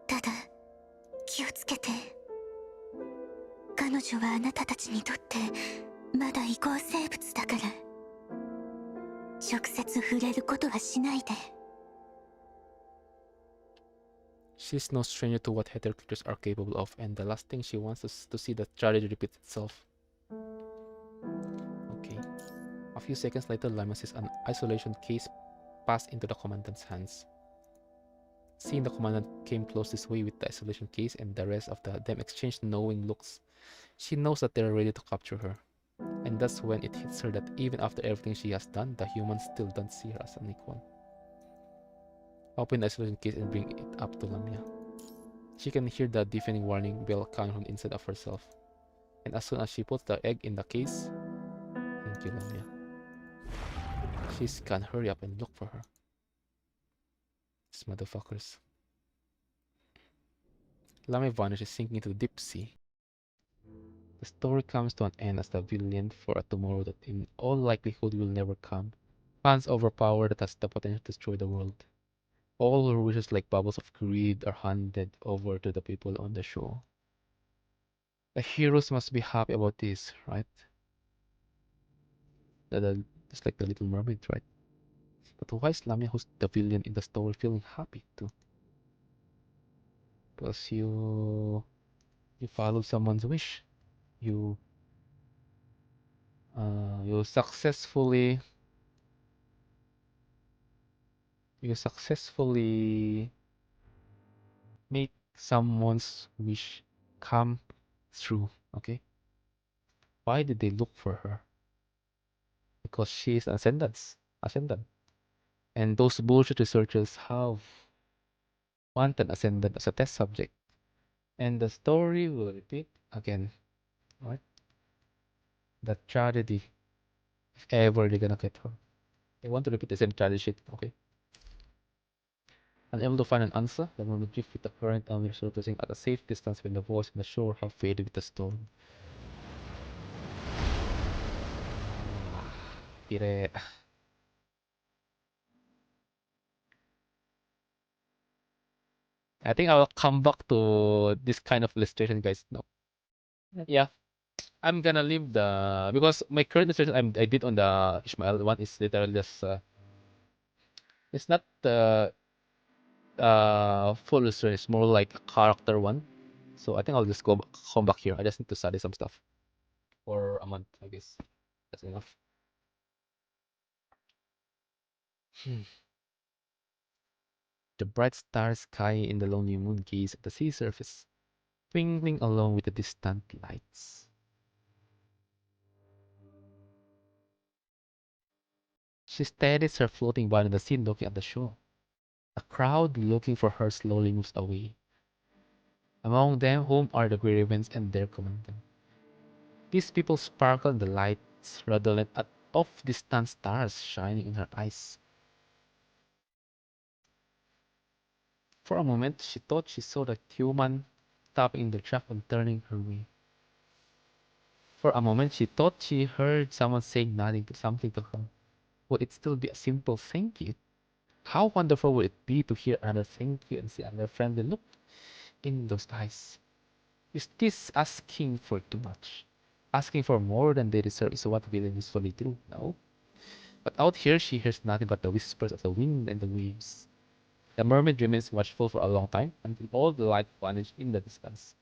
Speaker 3: ただ気をつけて彼女はあなたたちにとってまだ異光生物だから直接触れることはしないで
Speaker 1: She's no stranger to what hetero creatures are capable of, and the last thing she wants is to see the tragedy repeat itself. Okay. A few seconds later, Lima sees an isolation case pass into the commandant's hands. Seeing the commandant came close this way with the isolation case and the rest of them exchanged knowing looks, she knows that they're ready to capture her. And that's when it hits her that even after everything she has done, the humans still don't see her as an equal. Open the isolation case and bring it up to Lamia. She can hear the deafening warning bell coming from inside of herself. And as soon as she puts the egg in the case, thank you, Lamia. She can hurry up and look for her. These motherfuckers. Lamia vanishes, sinking into the deep sea. The story comes to an end as the villain for a tomorrow that in all likelihood will never come. Fans overpower that has the potential to destroy the world. All her wishes like bubbles of greed are handed over to the people on the shore. The heroes must be happy about this, right? Just like the Little Mermaid, right? But why is Lamia, who's the villain in the story, feeling happy too? Because you follow someone's wish. You you successfully make someone's wish come true. Okay, why did they look for her? Because she is ascendant, and those bullshit researchers have wanted ascendant as a test subject, and the story will repeat again, right? The tragedy, if ever they're gonna get her, they want to repeat the same tragedy shit. Okay. Unable to find an answer, the moment drift with the current only surfacing at a safe distance when the voice on the shore have faded with the storm. Tire. I think I will come back to this kind of illustration, guys. No. Yeah, I'm gonna leave the because my current illustration I did on the Ishmael one is literally just it's not the full illustration. It's more like a character one. So I think I'll just come back here. I just need to study some stuff for a month, I guess. That's enough. Hmm. The bright star sky in the lonely moon gaze at the sea surface, twinkling along with the distant lights. She steadies her floating body on the sea looking at the shore. A crowd looking for her slowly moves away. Among them whom are the grey ravens and their commander. These people sparkle in the lights redolent at of distant stars shining in her eyes. For a moment she thought she saw the human stopping the truck and turning her way. For a moment she thought she heard someone saying nothing to something to her. Would it still be a simple thank you? How wonderful would it be to hear another thank you and see another friendly look in those eyes? Is this asking for too much? Asking for more than they deserve is what villains usually do, no? But out here she hears nothing but the whispers of the wind and the waves. The mermaid remains watchful for a long time until all the light vanished in the distance.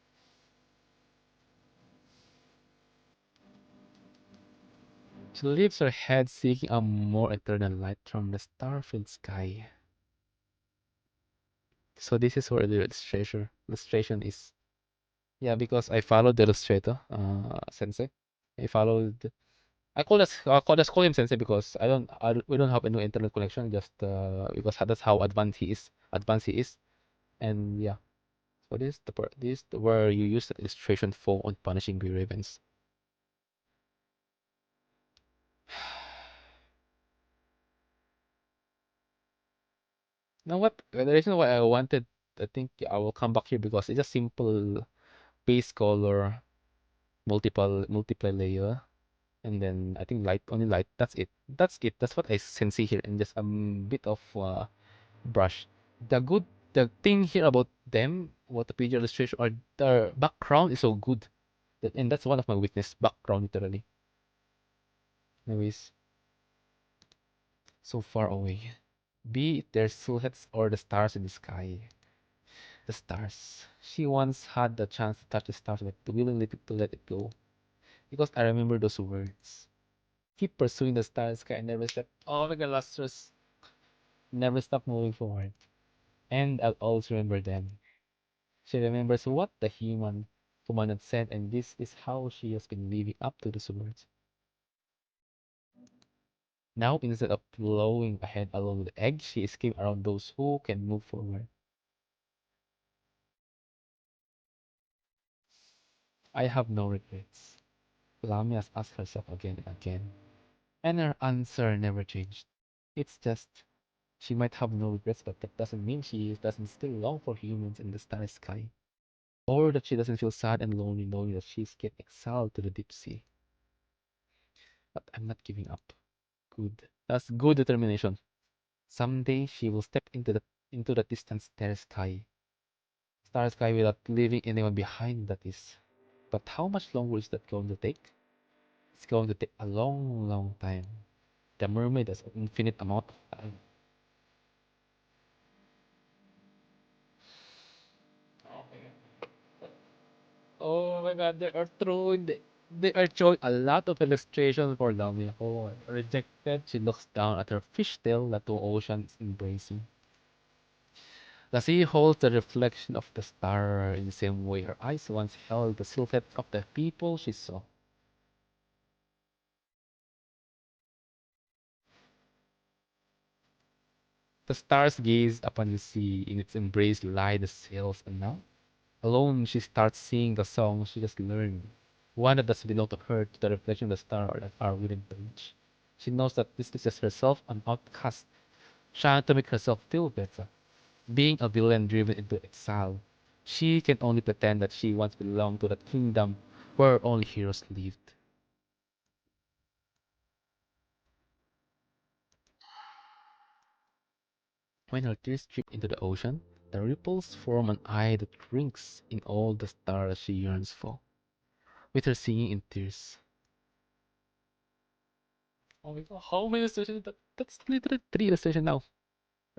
Speaker 1: She lifts her head seeking a more eternal light from the star-filled sky. So this is where the illustration is. Yeah, because I followed the illustrator, sensei. I followed. I call him sensei because we don't have any internet connection. Just because that's how advanced he is. Advanced he is, and yeah. So where you use the illustration for on punishing the ravens. Now what? The reason why I wanted, I think I will come back here because it's a simple base color, multiple layer, and then I think light only light. That's it. That's it. That's what I can see here, and just a bit of brush. The good the thing here about them, what the picture illustration or their background is so good. And that's one of my weakness, background literally. Anyways, so far away. Be it their silhouettes or the stars in the sky. The stars. She once had the chance to touch the stars but willingly to let it go. Because I remember those words. Keep pursuing the star sky and never stop. Oh my god, lustrous. Never stop moving forward. And I'll always remember them. She remembers what the human woman had said, and this is how she has been living up to those words. Now, instead of blowing ahead along with the egg, she is skimming around those who can move forward. I have no regrets. Lamia asked herself again and again, and her answer never changed. It's just she might have no regrets, but that doesn't mean she doesn't still long for humans in the starry sky, or that she doesn't feel sad and lonely knowing that she's getting exiled to the deep sea. But I'm not giving up. Good. That's good determination. Someday she will step into the distant star sky without leaving anyone behind. That is. But how much longer is that going to take? It's going to take a long, long time. The mermaid has an infinite amount of time. Oh my god, they are showing a lot of illustrations for Lamia. Oh, rejected. She looks down at her fishtail that the ocean is embracing. The sea holds the reflection of the star in the same way her eyes once held the silhouette of the people she saw. The stars gaze upon the sea, in its embrace lie the sails, and now, alone, she starts singing the song she just learned, one that doesn't belong to her, to the reflection of the star that are within the reach. She knows that this is just herself, an outcast, trying to make herself feel better, being a villain driven into exile. She can only pretend that she once belonged to that kingdom where only heroes lived. When her tears drip into the ocean, The ripples form an eye that drinks in all the stars she yearns for, with her singing in tears. Oh my god, how many illustrations? That's literally 3 illustrations now.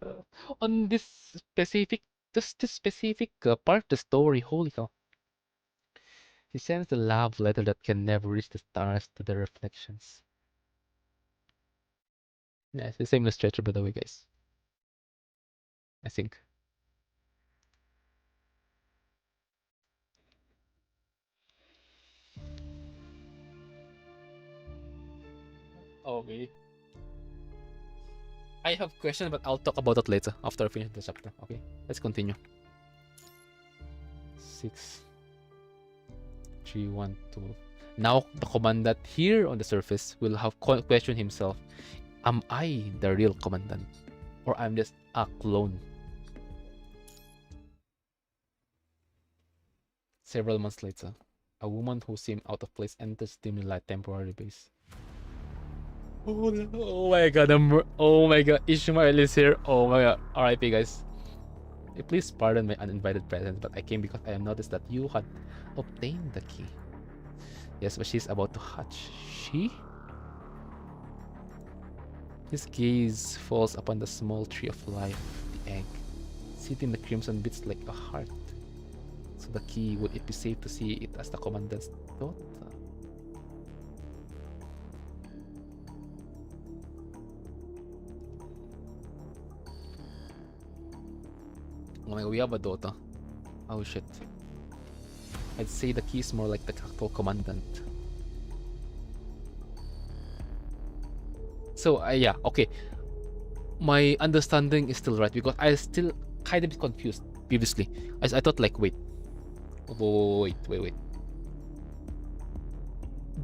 Speaker 1: Uh, on this specific, just this specific part of the story, holy cow. She sends the love letter that can never reach the stars to the reflections. Yeah, it's the same illustrator, by the way, guys. I think. Okay. I have questions, but I'll talk about that later after I finish the chapter. Okay, let's continue. 6, 3, 1, 2. Now the commandant here on the surface will have questioned himself. Am I the real commandant? Or I'm just a clone? Several months later, a woman who seemed out of place enters Stimuli temporary base. Oh my god, oh my god, Ishmael is here. Oh my god, RIP guys. Please pardon my uninvited presence, but I came because I have noticed that you had obtained the key. Yes, but she's about to hatch. She? His gaze falls upon the small tree of life, the egg, sitting the crimson beats like a heart. So the key, would it be safe to see it as the commandant's daughter? Oh my god, we have a daughter. Oh shit. I'd say the key is more like the actual commandant. So, yeah, okay. My understanding is still right because I still kind of confused previously. I thought like, wait.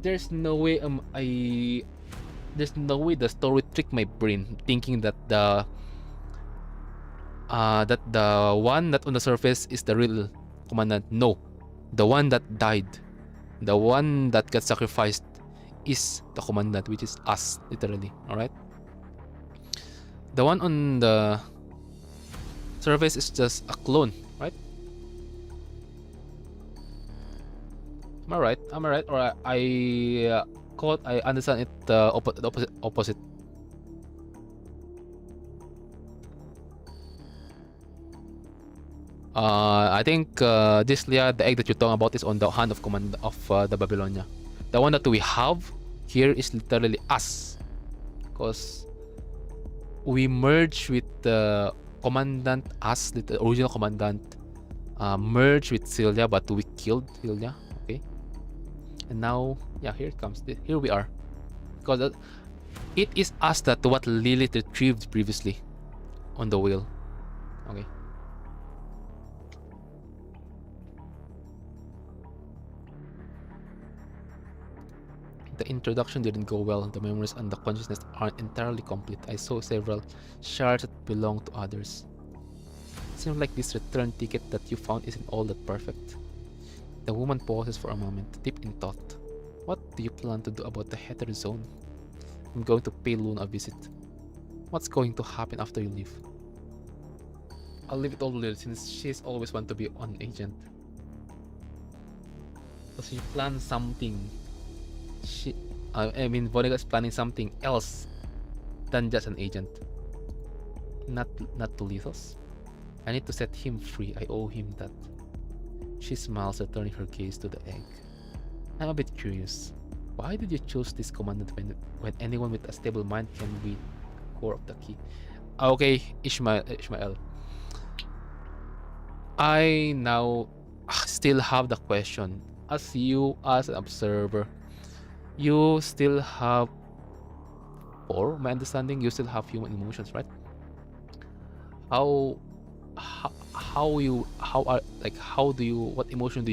Speaker 1: There's no way there's no way the story tricked my brain thinking that the one that on the surface is the real commandant. No, the one that died, the one that got sacrificed is the commandant, which is us, literally. All right, the one on the surface is just a clone, right? Am I right? Am I right? Or I understand it the opposite. I think this Leah, the egg that you're talking about is on the hand of command of the Babylonia. The one that we have here is literally us, because we merged with the commandant, us, the original commandant, merged with Celia, but we killed Celia. Okay, and now yeah, here it comes. Here we are, because it is us that what Lilith retrieved previously on the wheel. Okay. The introduction didn't go well. The memories and the consciousness aren't entirely complete. I saw several shards that belong to others. It seems like this return ticket that you found isn't all that perfect. The woman pauses for a moment, deep in thought. What do you plan to do about the Heather Zone? I'm going to pay Luna a visit. What's going to happen after you leave? I'll leave it all to Lil since she's always want to be an agent. So she plans something. I mean, Vonnegut is planning something else than just an agent. Not to Lithos. I need to set him free. I owe him that. She smiles, returning her gaze to the egg. I'm a bit curious. Why did you choose this commandant when anyone with a stable mind can be core of the key? Okay, Ishmael. I now still have the question. As you, as an observer, you still have, or my understanding, you still have human emotions, right? What emotion do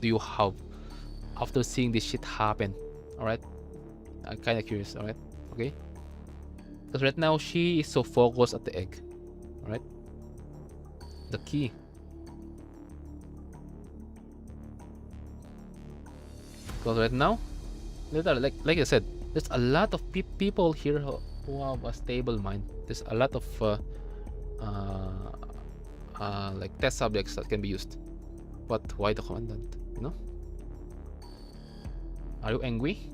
Speaker 1: you have after seeing this shit happen? All right, I'm kind of curious. All right, okay, because right now she is so focused at the egg, all right, the key. Because right now, literally, like I said, there's a lot of people here who have a stable mind. There's a lot of like test subjects that can be used. But why the commandant? You know? Are you angry?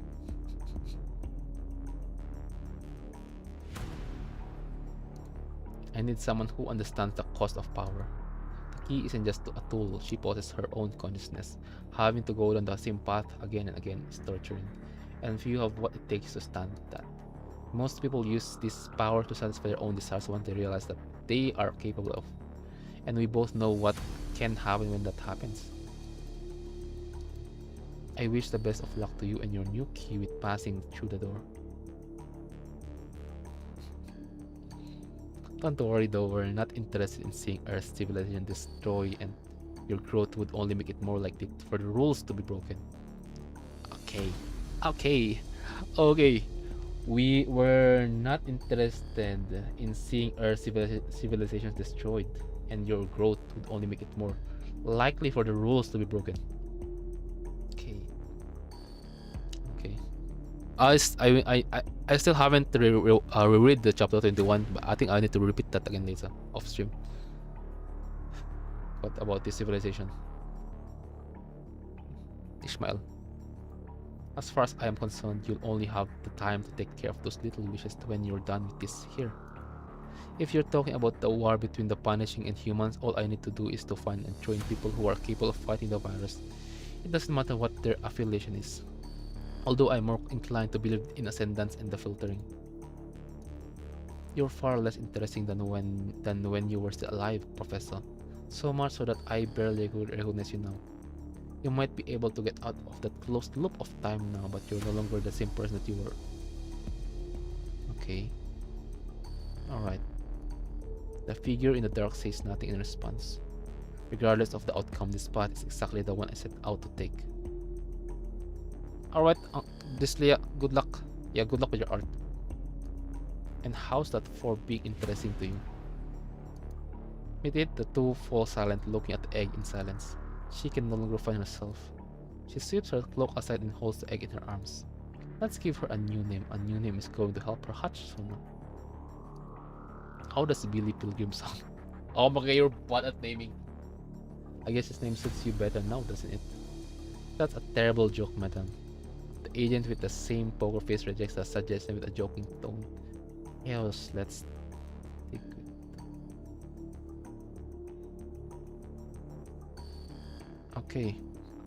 Speaker 1: I need someone who understands the cost of power. The key isn't just a tool, she possesses her own consciousness. Having to go down the same path again and again is torturing, and few have what it takes to stand that. Most people use this power to satisfy their own desires once they realize that they are capable of. And we both know what can happen when that happens. I wish the best of luck to you and your new key with passing through the door. Don't worry though, we're not interested in seeing Earth's civilization destroyed, and your growth would only make it more likely for the rules to be broken. Okay. We were not interested in seeing Earth's civilization destroyed, and your growth would only make it more likely for the rules to be broken. Okay. I still haven't reread the chapter 21, but I think I need to repeat that again later off stream. What about this civilization? Ishmael. As far as I am concerned, you'll only have the time to take care of those little wishes when you're done with this here. If you're talking about the war between the Punishing and humans, all I need to do is to find and train people who are capable of fighting the virus. It doesn't matter what their affiliation is. Although I'm more inclined to believe in ascendance and the filtering. You're far less interesting than when you were still alive, Professor. So much so that I barely recognize you now. You might be able to get out of that closed loop of time now, but you're no longer the same person that you were. Okay. Alright. The figure in the dark says nothing in response. Regardless of the outcome, this path is exactly the one I set out to take. Alright, Disleya, good luck. Yeah, good luck with your art. And how's that for being interesting to you? With it, the two fall silent, looking at the egg in silence. She can no longer find herself. She sweeps her cloak aside and holds the egg in her arms. Let's give her a new name. A new name is going to help her hatch sooner. How does Billy Pilgrim sound? Oh my god, you're bad at naming. I guess his name suits you better now, doesn't it? That's a terrible joke, madam. The agent with the same poker face rejects the suggestion with a joking tone. Yes, let's take it. Okay,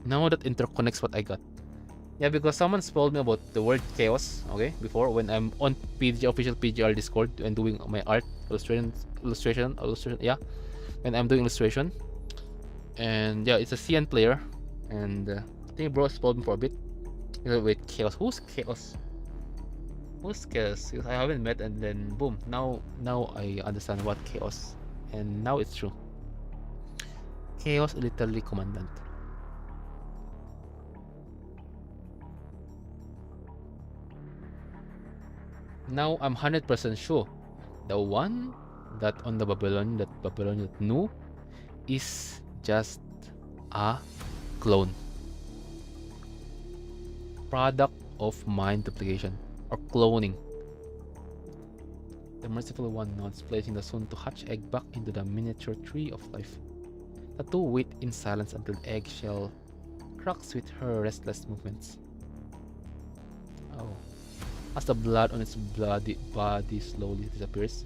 Speaker 1: now that interconnects what I got. Yeah, because someone spoiled me about the word chaos, okay, before when I'm on official PGR Discord and doing my art, illustration, yeah, when I'm doing illustration. And yeah, it's a CN player, and I think bro spoiled me for a bit. Wait, chaos? Who's chaos? Who's chaos? Because I haven't met, and then boom, now I understand what chaos, and now it's true. Chaos literally commandant. Now I'm 100% sure the one that on the Babylon that knew is just a clone. Product of mind duplication or cloning. The merciful one nods, placing the soon to hatch egg back into the miniature tree of life. The two wait in silence until the eggshell cracks with her restless movements. Oh. As the blood on its bloody body slowly disappears,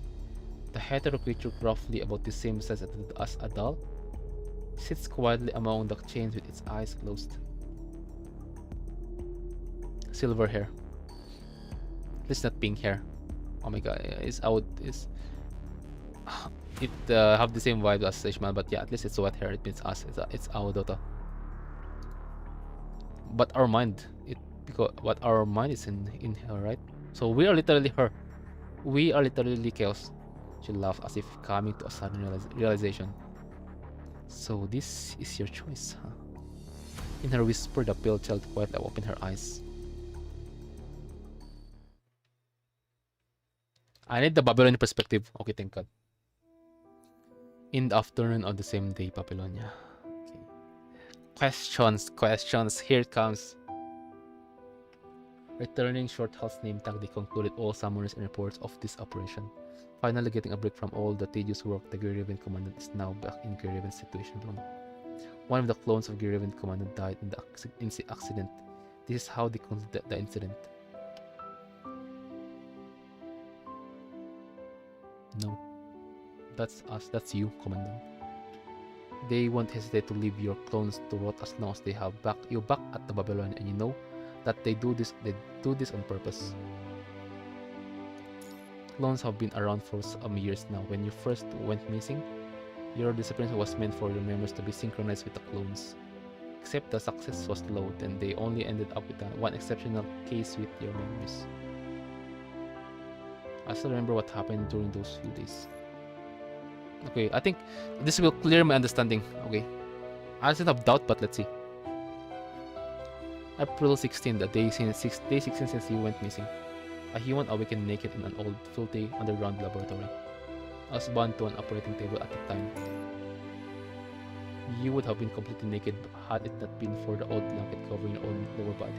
Speaker 1: the hetero creature, roughly about the same size as a doll, sits quietly among the chains with its eyes closed. Silver hair. At least not pink hair. Oh my god, it's out. It have the same vibe as Ishmael, but yeah, at least it's white hair. It means us. It's our daughter. But our mind, what our mind is in her, right? So we are literally her. We are literally chaos. She laughs as if coming to a sudden realization. So this is your choice, huh? In her whisper, the pale child quietly opened her eyes. I need the Babylonian perspective. Okay, thank God. In the afternoon of the same day, Babylonia. Okay. Questions. Here it comes. Returning Short Hall's name tag, they concluded all summaries and reports of this operation. Finally getting a break from all the tedious work, the Grey Raven Commandant is now back in Grey Raven's situation room. One of the clones of Grey Raven Commandant died in the accident. This is how they concluded the incident. No. That's us. That's you, Commandant. They won't hesitate to leave your clones to rot as long as they have you back at the Babylon, and you know that they do this on purpose. Clones have been around for some years now. When you first went missing, your disappearance was meant for your memories to be synchronized with the clones. Except the success was low, and they only ended up with one exceptional case with your memories. I still remember what happened during those few days. Okay, I think this will clear my understanding. Okay, I still have doubt, but let's see. April 16, the day 16 since you went missing. A human awakened naked in an old, filthy underground laboratory. I was bound to an operating table at the time. You would have been completely naked had it not been for the old blanket covering your own lower body.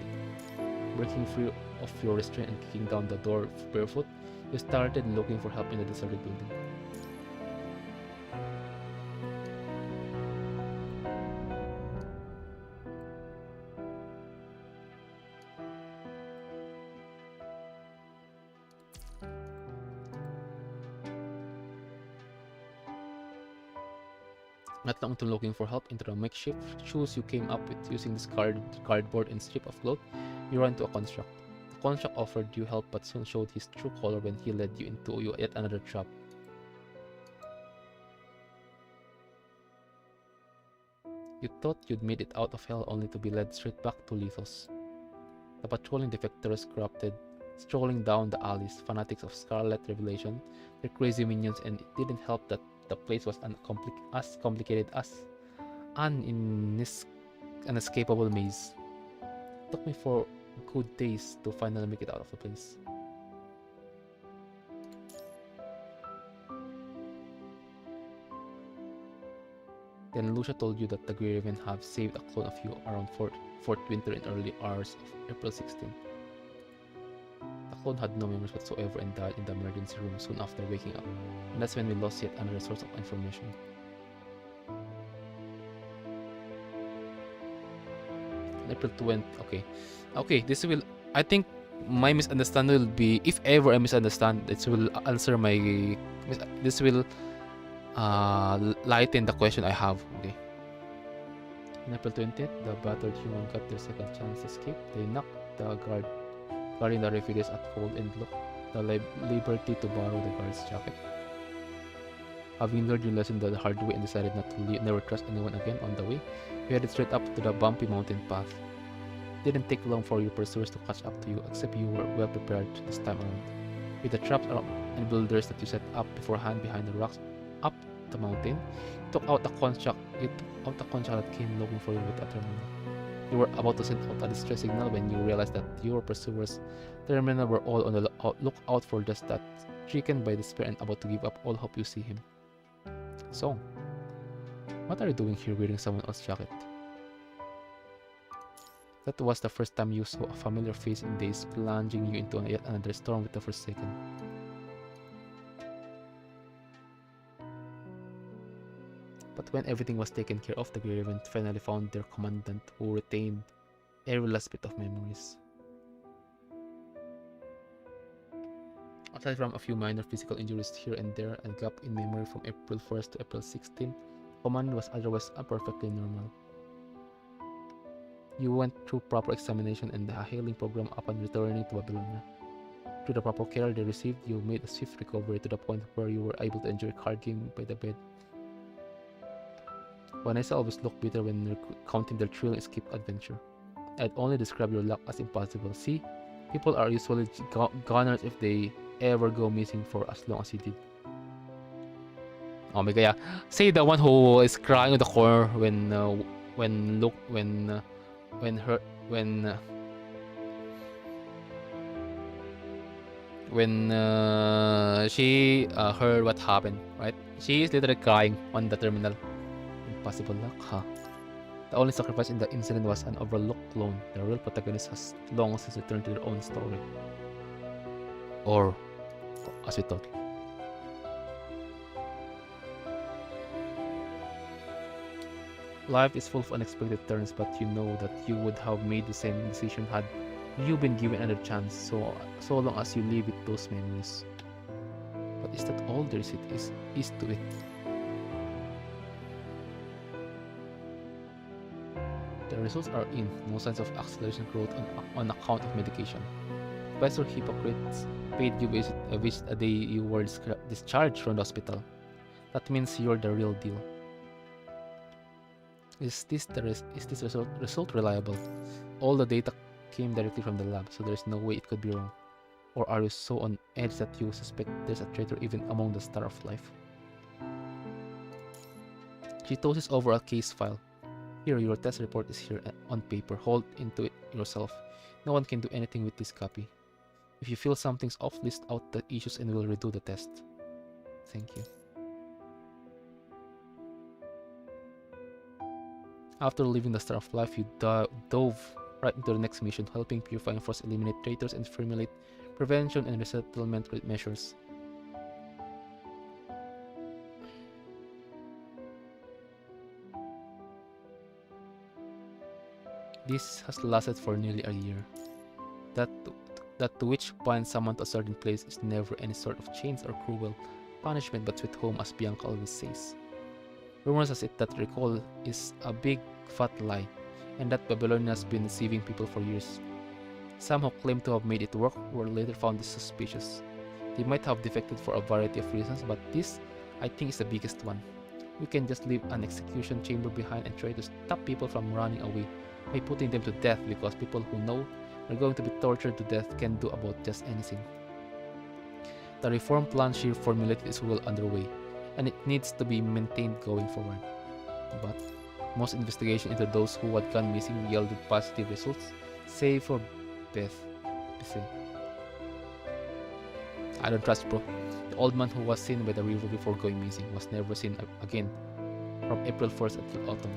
Speaker 1: Breaking free of your restraint and kicking down the door barefoot, you started looking for help in the deserted building. Not long to looking for help into the makeshift shoes you came up with using this cardboard and strip of cloth, you ran to a construct. The construct offered you help but soon showed his true color when he led you into yet another trap. You thought you'd made it out of hell only to be led straight back to Lithos. The patrolling defectors corrupted, strolling down the alleys, fanatics of Scarlet Revelation, their crazy minions, and it didn't help that the place was as complicated as an inescapable maze. It took me 4 good days to finally make it out of the place. Then Lucia told you that the Grey Raven have saved a clone of you around Fort Winter in early hours of April 16. The clone had no memories whatsoever and died in the emergency room soon after waking up. And that's when we lost yet another source of information. April 20. Okay, this will, I think my misunderstanding will be, if ever I misunderstand, this will answer my, this will lighten the question I have. Okay. On April 20th, the battered human got their second chance to escape. They knocked the guarding the refugees at cold and looked the liberty to borrow the guard's jacket. Having learned your lesson the hard way and decided not to never trust anyone again on the way, you headed straight up to the bumpy mountain path. It didn't take long for your pursuers to catch up to you, except you were well prepared this time around. With the traps and boulders that you set up beforehand behind the rocks up the mountain, you took out the construct that came looking for you with a terminal. You were about to send out a distress signal when you realized that your pursuers' terminal were all on the lookout for just that, stricken by despair and about to give up all hope you see him. So, what are you doing here wearing someone else's jacket? That was the first time you saw a familiar face in days, plunging you into yet another storm with the Forsaken. But when everything was taken care of, the Grey Raven finally found their commandant, who retained every last bit of memories. Aside from a few minor physical injuries here and there, and gap in memory from April 1st to April 16th, command was otherwise perfectly normal. You went through proper examination and the healing program upon returning to Babylonia. Through the proper care they received, you made a swift recovery to the point where you were able to enjoy a card game by the bed. Vanessa always looked bitter when recounting their thrilling escape adventure. I'd only describe your luck as impossible. See, people are usually goners if they ever go missing for as long as you did. Oh my god, yeah. Say the one who is crying in the corner when she heard what happened, right? She is literally crying on the terminal. Impossible luck, huh? The only sacrifice in the incident was an overlooked clone. The real protagonist has long since returned to their own story. Or, as we thought. Life is full of unexpected turns, but you know that you would have made the same decision had you been given another chance, so long as you live with those memories. But is that all there is to it? The results are in, no signs of acceleration growth on account of medication. Professor Hippocrates paid you a visit a day you were discharged from the hospital. That means you're the real deal. Is this result reliable? All the data came directly from the lab, so there's no way it could be wrong. Or are you so on edge that you suspect there's a traitor even among the Star of Life? She tosses over a case file. Here, your test report is here on paper. Hold into it yourself. No one can do anything with this copy. If you feel something's off, list out the issues and we'll redo the test. Thank you. After leaving the Star of Life, you dove right into the next mission, helping Purifying Force eliminate traitors and formulate prevention and resettlement measures. This has lasted for nearly a year. That to which point someone to a certain place is never any sort of chains or cruel punishment but sweet home, as Bianca always says. Rumors has it that recall is a big fat lie, and that Babylonia has been deceiving people for years. Some who claim to have made it work were later found suspicious. They might have defected for a variety of reasons, but this, I think, is the biggest one. We can just leave an execution chamber behind and try to stop people from running away by putting them to death, because people who know are going to be tortured to death can do about just anything. The reform plan she formulated is well underway, and it needs to be maintained going forward. But most investigation into those who had gone missing yielded positive results, save for Beth. I don't trust, bro. The old man who was seen by the river before going missing was never seen again from April 1st until autumn.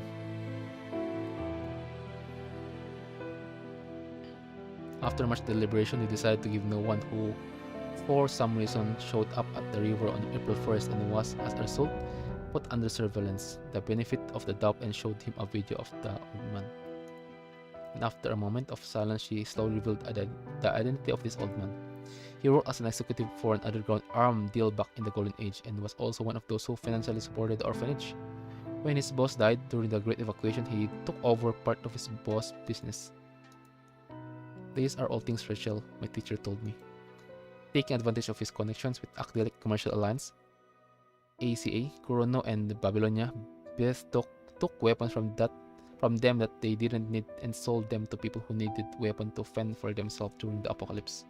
Speaker 1: After much deliberation, they decided to give no one who, for some reason, showed up at the river on April 1st and was, as a result, put under surveillance, the benefit of the doubt, and showed him a video of the old man. And after a moment of silence, she slowly revealed the identity of this old man. He worked as an executive for an underground arm deal back in the Golden Age and was also one of those who financially supported the orphanage. When his boss died during the Great Evacuation, he took over part of his boss' business. These are all things Rachel, my teacher, told me. Taking advantage of his connections with Akdelic Commercial Alliance, ACA, Kurono, and Babylonia, Beth took weapons from them that they didn't need and sold them to people who needed weapons to fend for themselves during the apocalypse.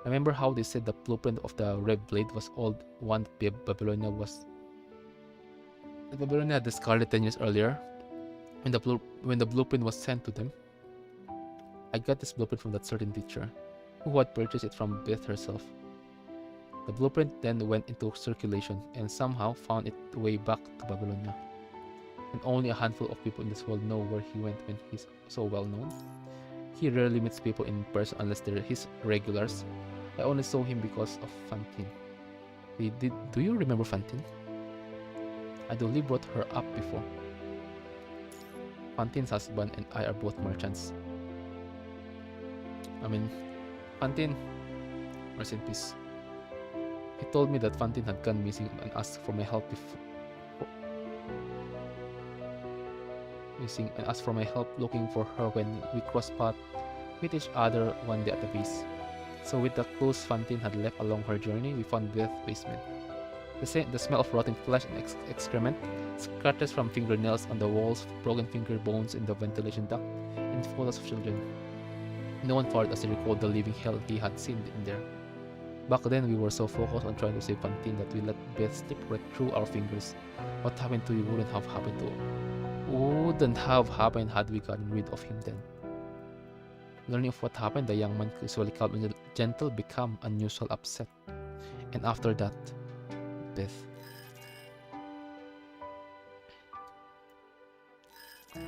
Speaker 1: Remember how they said the blueprint of the Red Blade was old one Babylonia had discarded 10 years earlier when the blueprint was sent to them? I got this blueprint from that certain teacher, who had purchased it from Beth herself. The blueprint then went into circulation and somehow found its way back to Babylonia. And only a handful of people in this world know where he went when he's so well known. He rarely meets people in person unless they're his regulars. I only saw him because of Fantine. Do you remember Fantine? I only brought her up before. Fantine's husband and I are both merchants. Fantine, rest in peace. He told me that Fantine had gone missing and asked for my help looking for her when we crossed paths with each other one day at the base. So with the clues Fantine had left along her journey, we found Beth's basement. The smell of rotting flesh and excrement, scratches from fingernails on the walls, broken finger bones in the ventilation duct, and photos of children. No one followed as he recalled the living hell he had seen in there. Back then, we were so focused on trying to save Fantine that we let Beth slip right through our fingers. What happened to you wouldn't have happened had we gotten rid of him then. Learning of what happened, the young man, usually calm and gentle, became unusual upset. And after that, Beth.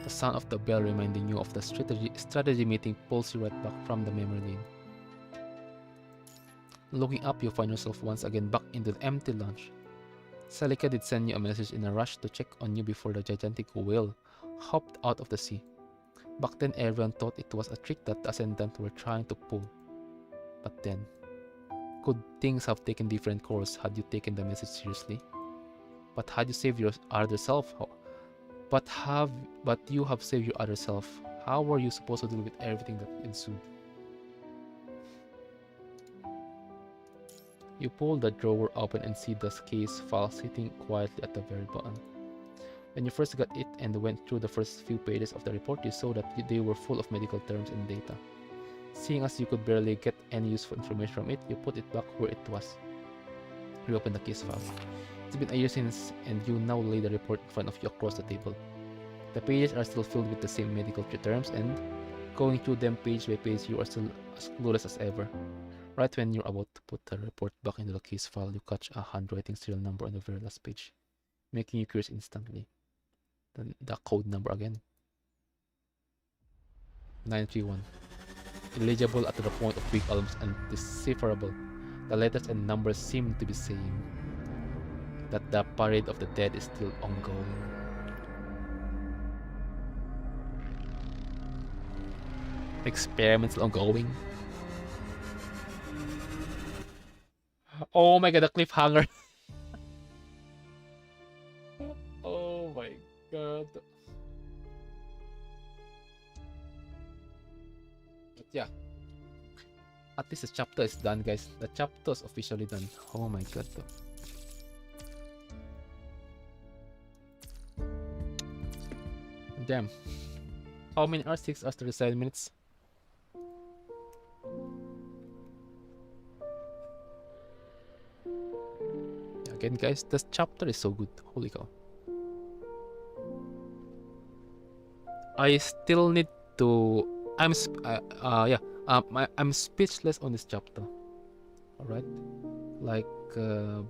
Speaker 1: The sound of the bell reminding you of the strategy meeting pulls you right back from the memory lane. Looking up, you find yourself once again back into the empty lounge. Celica did send you a message in a rush to check on you before the gigantic whale hopped out of the sea. Back then, everyone thought it was a trick that the Ascendant were trying to pull. But then, could things have taken different course had you taken the message seriously? But had you saved your other self? But you have saved your other self. How were you supposed to deal with everything that ensued? You pull the drawer open and see the case file sitting quietly at the very bottom. When you first got it and went through the first few pages of the report, you saw that they were full of medical terms and data. Seeing as you could barely get any useful information from it, you put it back where it was. Reopen the case file. It's been a year since, and you now lay the report in front of you across the table. The pages are still filled with the same medical terms, and going through them page by page, you are still as clueless as ever. Right when you're about to put the report back into the case file, you catch a handwriting serial number on the very last page, making you curious instantly. The code number again. 931. Illegible at the point of weak, almost undecipherable. The letters and numbers seem to be saying that the parade of the dead is still ongoing. Experiments ongoing. Oh my god, the cliffhanger. Oh my god. But yeah. At least the chapter is done, guys. The chapter is officially done. Oh my god. Damn. How many hours? 6 hours 37 minutes. Again, guys, this chapter is so good. Holy cow. I still need to. I'm speechless on this chapter. All right, like,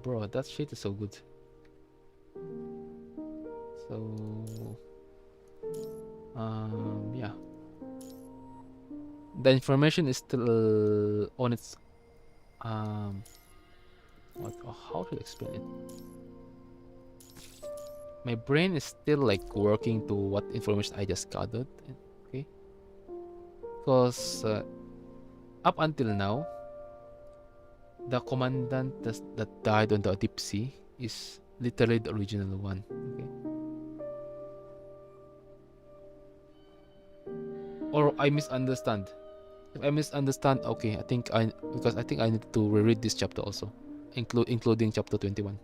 Speaker 1: bro, that shit is so good. So, yeah, the information is still on its how to explain it? My brain is still like working to what information I just gathered. Okay, because up until now, the commandant that died on the deep sea is literally the original one. Okay, or I misunderstand. If I misunderstand, okay, I think I need to reread this chapter also, including chapter 21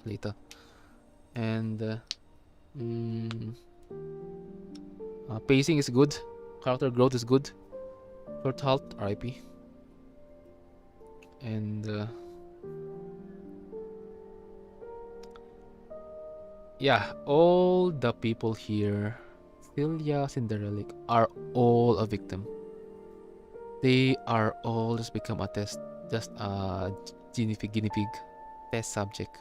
Speaker 1: later. And pacing is good, character growth is good. Short halt, RIP. And yeah, all the people here, Celia, Cinderella, are all a victim. They are all just become a just a guinea pig test subject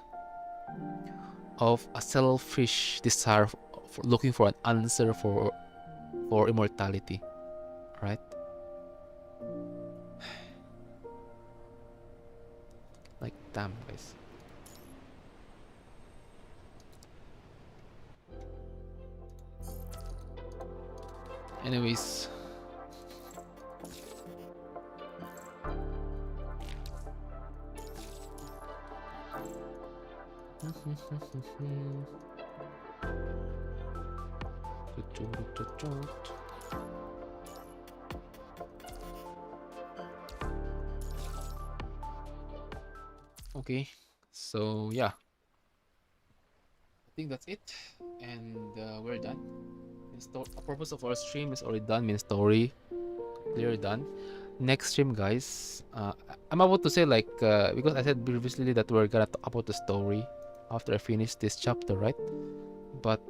Speaker 1: of a selfish desire for looking for an answer for immortality, right? Like, damn, guys. Anyways, okay, so yeah, I think that's it, and we're done. The purpose of our stream is already done. Main story clearly done. Next stream, guys, I'm about to say, like, because I said previously that we're gonna talk about the story after I finish this chapter, right? But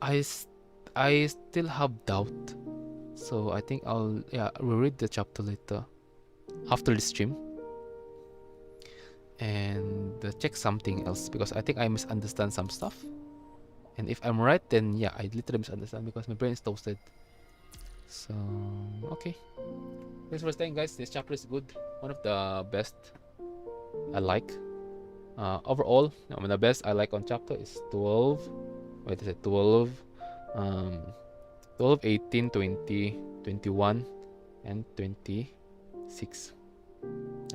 Speaker 1: I still have doubt, so I think I'll reread the chapter later after the stream and check something else, because I think I misunderstand some stuff, and if I'm right, then yeah, I literally misunderstand because my brain is toasted. So okay, thanks for staying, guys. This chapter is good, one of the best I like. Overall, I mean, the best I like on chapter is 12. Wait, is it 12, Um, 12, 18, 20, 21, and 26.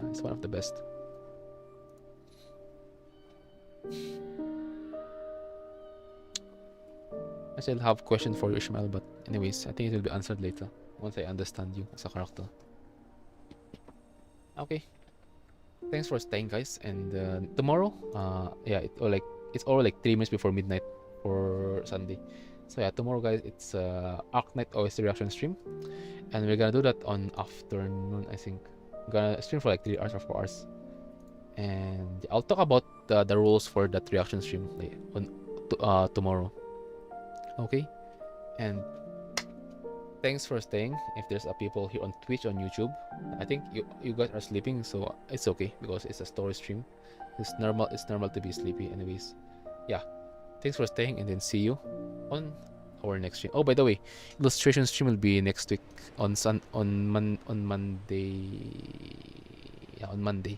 Speaker 1: It's one of the best. I still have question for you, Ishmael, but anyways, I think it will be answered later once I understand you as a character. Okay, thanks for staying, guys. And tomorrow, yeah, it's all like 3 minutes before midnight for Sunday. So yeah, tomorrow, guys, it's Arc Night OST reaction stream, and we're gonna do that on afternoon. I think I'm gonna stream for like 3 hours or 4 hours, and I'll talk about the rules for that reaction stream like, on tomorrow. Okay, and thanks for staying. If there's people here on Twitch, on YouTube, I think you guys are sleeping, so it's okay because it's a story stream. It's normal. It's normal to be sleepy, anyways. Yeah, thanks for staying, and then see you on our next stream. Oh, by the way, illustration stream will be next week on Monday. Yeah, on Monday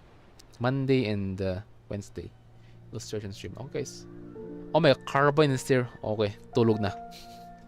Speaker 1: and Wednesday. Illustration stream. Okay, guys. Oh my, Carbine is there. Okay, tulog na.